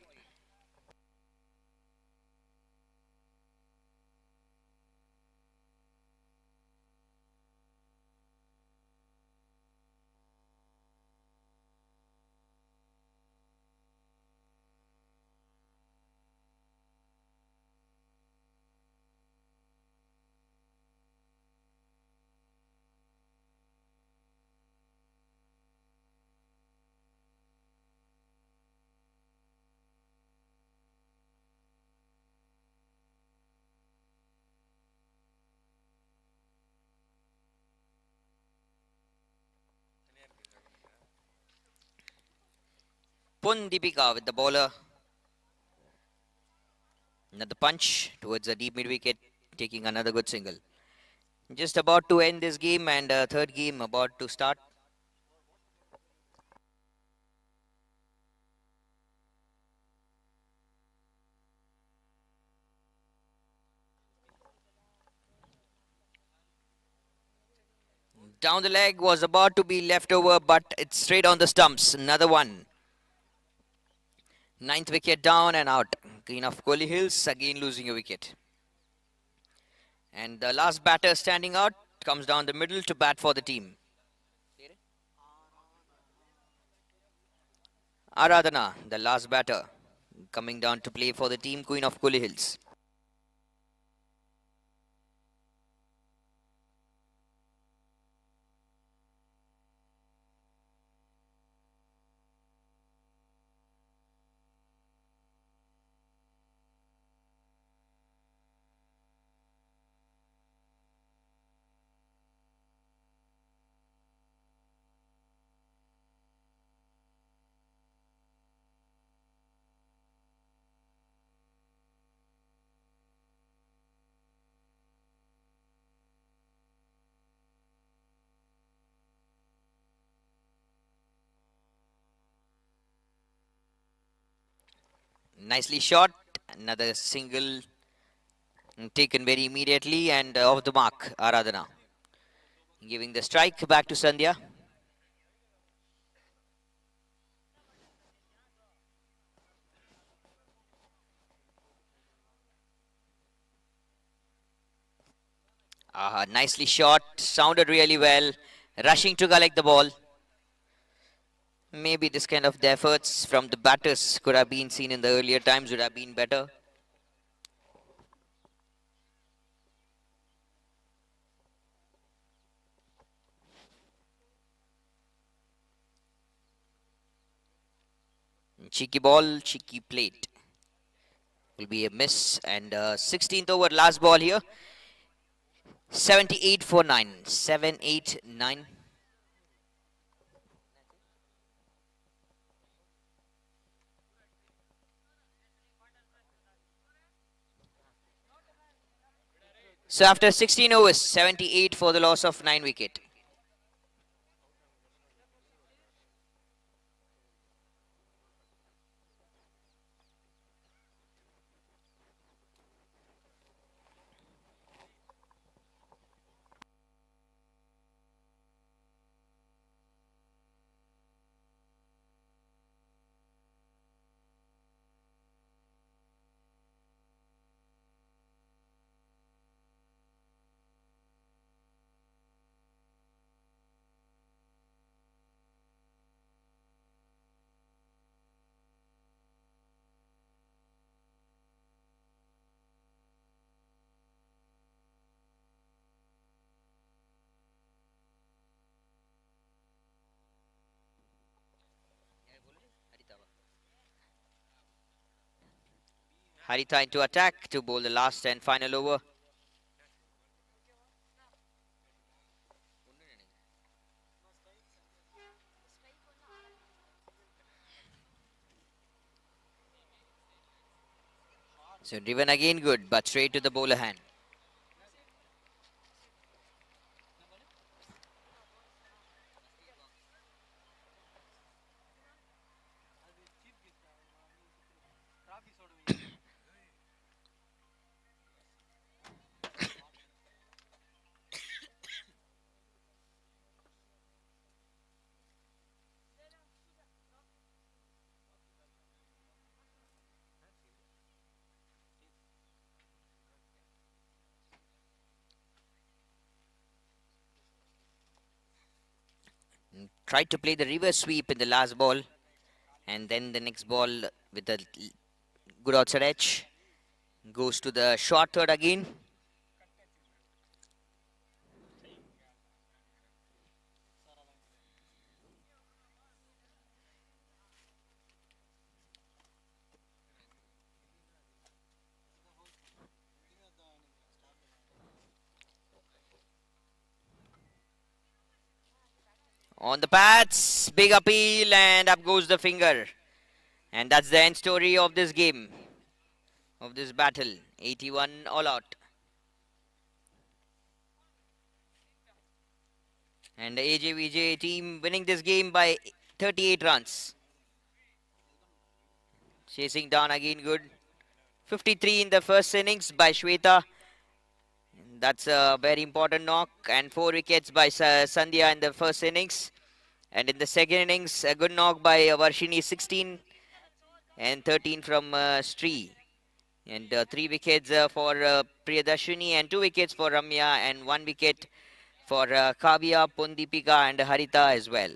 Pun Deepika with the bowler. Another punch towards the deep mid wicket, taking another good single. Just about to end this game, and third game about to start. Down the leg was about to be left over, but it's straight on the stumps. Another one. Ninth wicket down and out. Green of 𝐜𝐴TPL again losing a wicket. And the last batter standing out comes down the middle to bat for the team. Aradhana, the last batter, coming down to play for the team, Queen of 𝐜𝐴TPL. Nicely shot. Another single taken very immediately and off the mark, Aradhana. Giving the strike back to Sandhya. Nicely shot. Sounded really well. Rushing to collect the ball. Maybe this kind of efforts from the batters could have been seen in the earlier times, would have been better. Cheeky ball, cheeky plate. Will be a miss, and 16th over, last ball here. 78 for 9. 7-8-9. So after 16 overs, 78 for the loss of 9 wicket. Haritha into attack to bowl the last and final over. So driven again good, but straight to the bowler hand. Tried to play the reverse sweep in the last ball, and then the next ball with a good outside edge goes to the short third again. On the pads, big appeal, and up goes the finger. And that's the end story of this game, of this battle. 81 all out. And the AJVJ team winning this game by 38 runs. Chasing down again, good. 53 in the first innings by Shweta. That's a very important knock. And 4 wickets by Sandhya in the first innings. And in the second innings, a good knock by Varshini, 16. And 13 from Sri. And 3 wickets for Priyadarshini and 2 wickets for Ramya and 1 wicket for Kavya, Pundipika and Harita as well.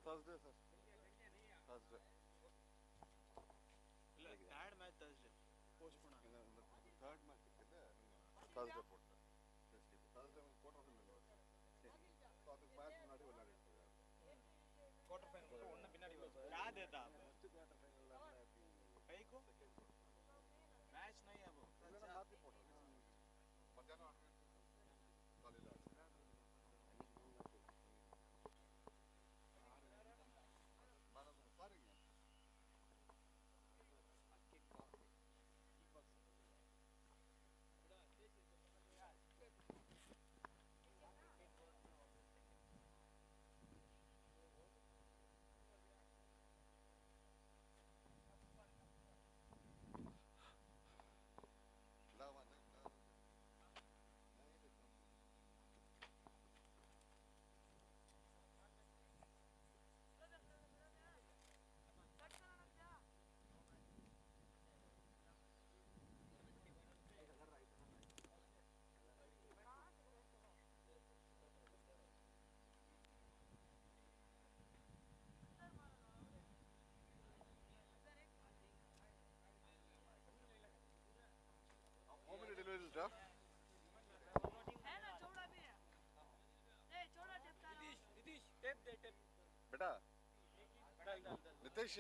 Thursday, sir. Thursday. Third match Thursday. Postpone. Third match Thursday போட்டு. Thursday quarter final. So அதுக்கு match முன்னாடி விளையாடிட்டு இருக்காங்க. Quarter final ஒண்ணு பின்னாடி வருது. யாதேதா first quarter final ல கைको match नहीं है वो. இல்லனா மாத்தி போடுறோம். மத்தியானம் காலையில बेटा नितेश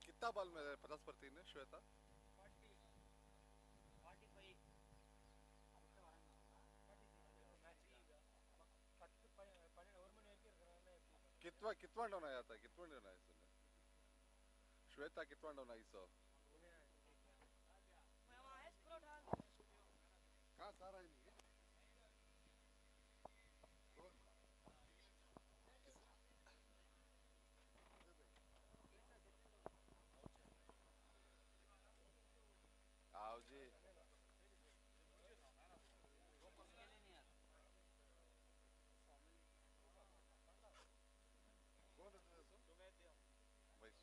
कितना बॉल में 50 पर 3 है श्वेता कितना कितना डाउन आया था कितना डाउन आया इसने श्वेता कितना डाउन आई सो कहाँ सारा ही आओ जी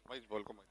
महेश बोल को मत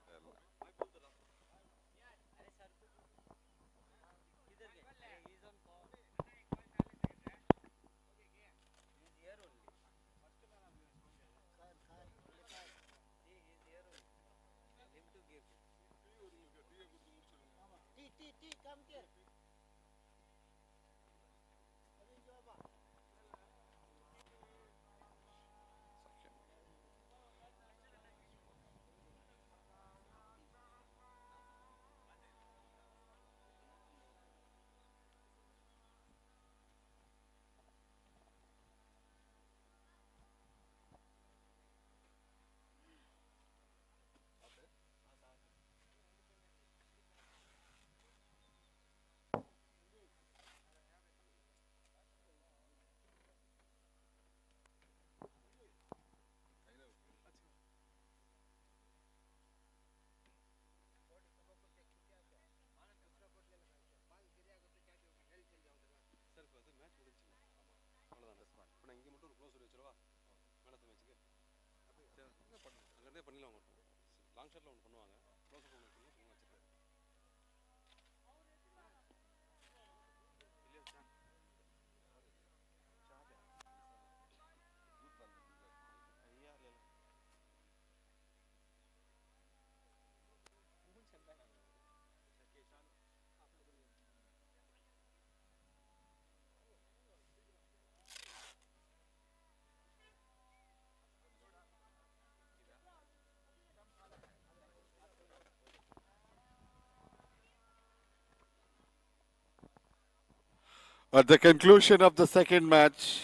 At the conclusion of the second match,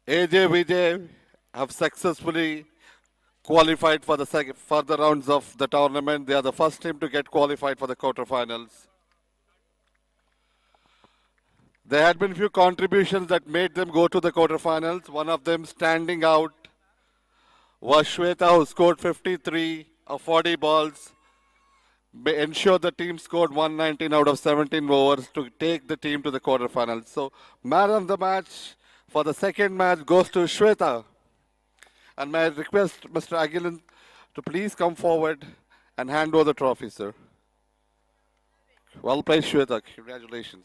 AJVJ have successfully qualified for the further rounds of the tournament. They are the first team to get qualified for the quarterfinals. There had been few contributions that made them go to the quarterfinals. One of them standing out was Shweta, who scored 53 of 40 balls. Ensure the team scored 119 out of 17 overs to take the team to the quarterfinals. So, man of the match for the second match goes to Shweta. And may I request Mr. Agilan to please come forward and hand over the trophy, sir. Well played, Shweta. Congratulations.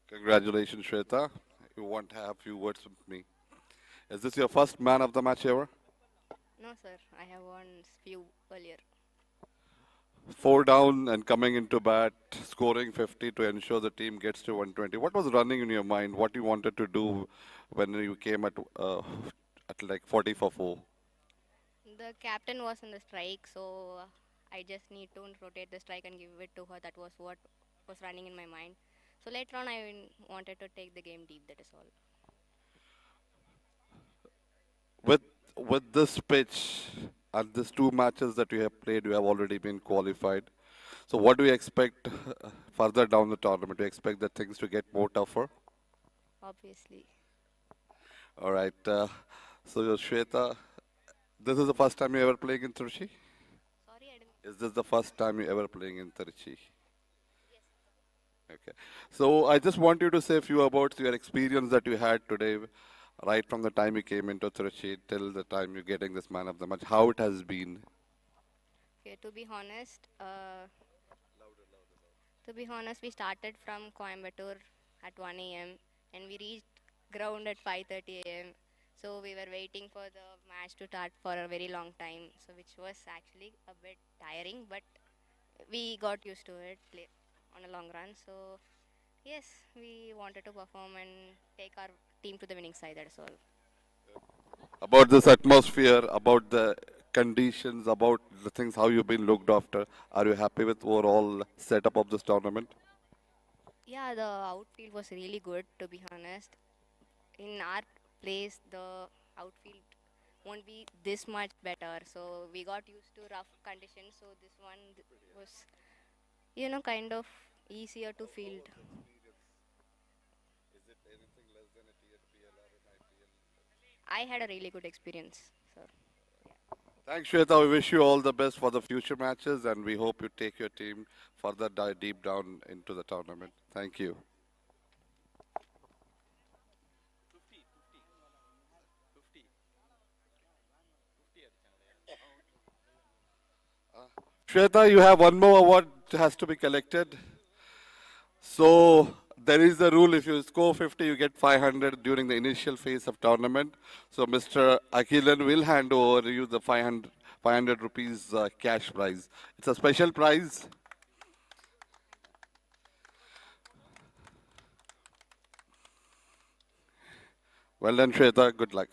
Congratulations, Shweta. You want to have a few words with me. Is this your first man of the match ever? No, sir. I have won few earlier. 4 down and coming into bat, scoring 50 to ensure the team gets to 120. What was running in your mind? What you wanted to do when you came at like 40 for 4? The captain was in the strike, so I just need to rotate the strike and give it to her. That was what was running in my mind. So later on, I wanted to take the game deep. That is all. With this pitch and these 2 matches that you have played, you have already been qualified. So what do you expect further down the tournament? Do you expect that things to get more tougher? Obviously. All right. So Shweta, this is the first time you ever playing in Trichy? Sorry, I didn't. Is this the first time you ever playing in Trichy? Yes. Okay. So I just want you to say a few about your experience that you had today, right from the time you came into Trichy till the time you're getting this man of the match. How it has been? Okay, to be honest, we started from Coimbatore at 1 a.m. and we reached ground at 5:30 a.m. So we were waiting for the match to start for a very long time, so which was actually a bit tiring, but we got used to it on a long run. So yes, we wanted to perform and take our team to the winning side. That's all. About this atmosphere, about the conditions, about the things, how you've been looked after. Are you happy with overall setup of this tournament? Yeah, the outfield was really good, to be honest. In our place, the outfield won't be this much better. So we got used to rough conditions. So this one was, kind of easier to field. Is it anything less than a TPL or an IPL? I had a really good experience. So, yeah. Thanks, Shweta. We wish you all the best for the future matches, and we hope you take your team further deep down into the tournament. Thank you. Shweta, you have one more award that has to be collected. So there is a rule, if you score 50, you get 500 during the initial phase of tournament. So Mr. Agilan will hand over you the 500 rupees cash prize. It's a special prize. Well done, Shweta. Good luck.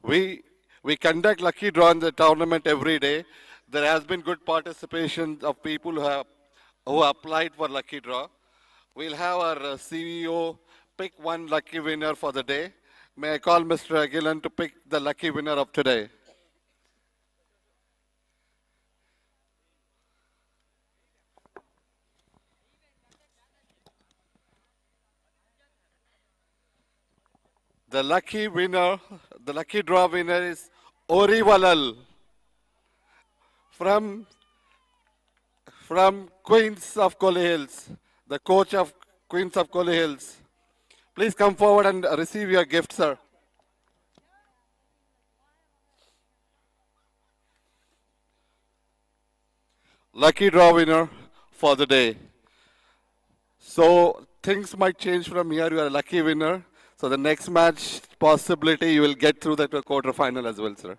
We conduct lucky draw in the tournament every day. There has been good participation of people who applied for lucky draw. We'll have our CEO pick one lucky winner for the day. May I call Mr. Agilan to pick the lucky winner of today? The lucky winner, the lucky draw winner is Ori Valal from Queens of Coley Hills, the coach of Queens of Coley Hills. Please come forward and receive your gift, sir. Lucky draw winner for the day. So things might change from here. You are a lucky winner. So the next match possibility you will get through that to a quarter final as well, sir.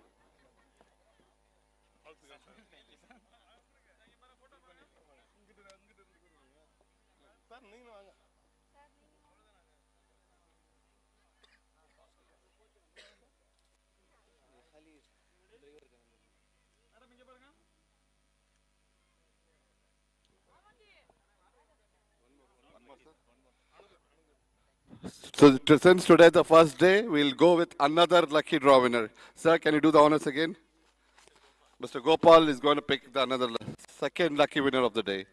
So since today the first day, we'll go with another lucky draw winner. Sir, can you do the honors again? Mr. Gopal is going to pick the another second lucky winner of the day.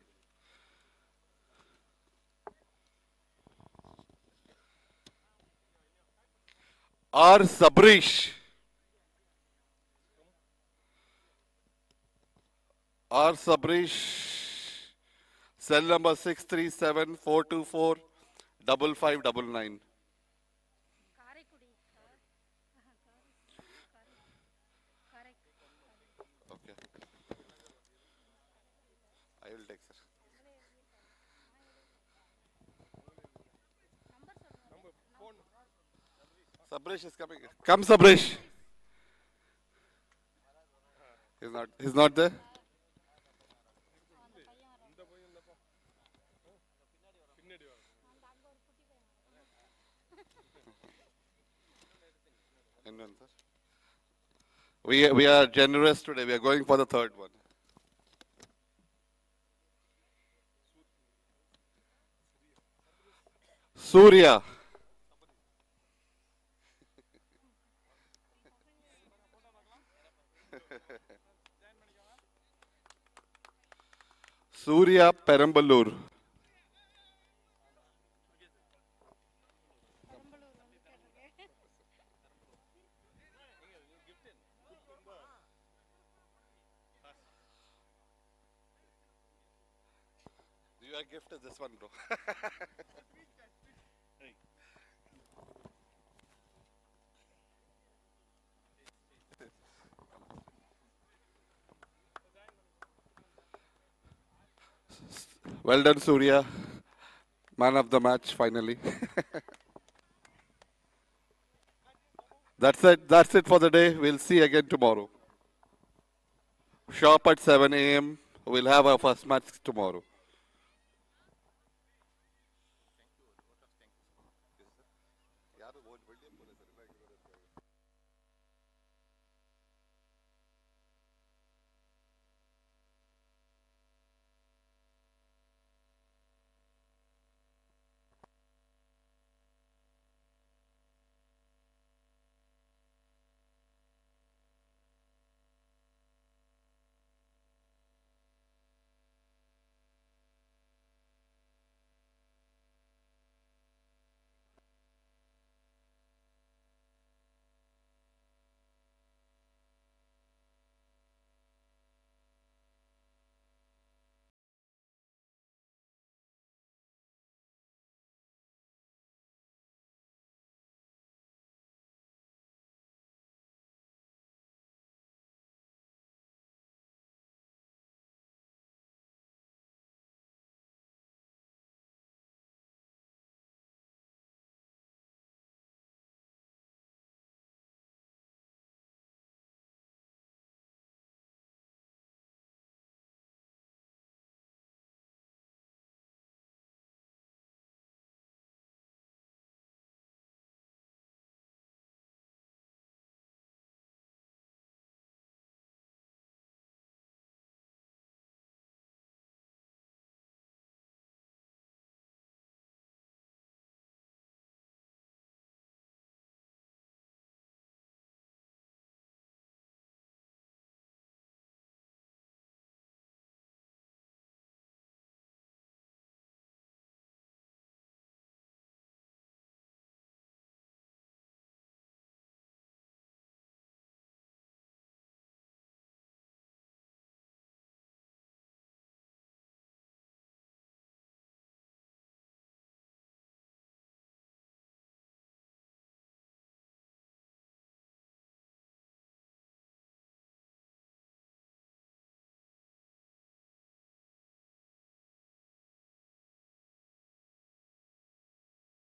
R. Sabrish. R. Sabrish. Cell number 637-424-5599. Okay. I will take, sir. Sabrish is coming. Come, Sabrish. He's not there. We are generous today. We are going for the third one. Surya. Surya Perambalur. Your gift is this one, bro. Well done, Surya. Man of the match, finally. That's it. That's it for the day. We'll see you again tomorrow. Sharp at 7 a.m. We'll have our first match tomorrow.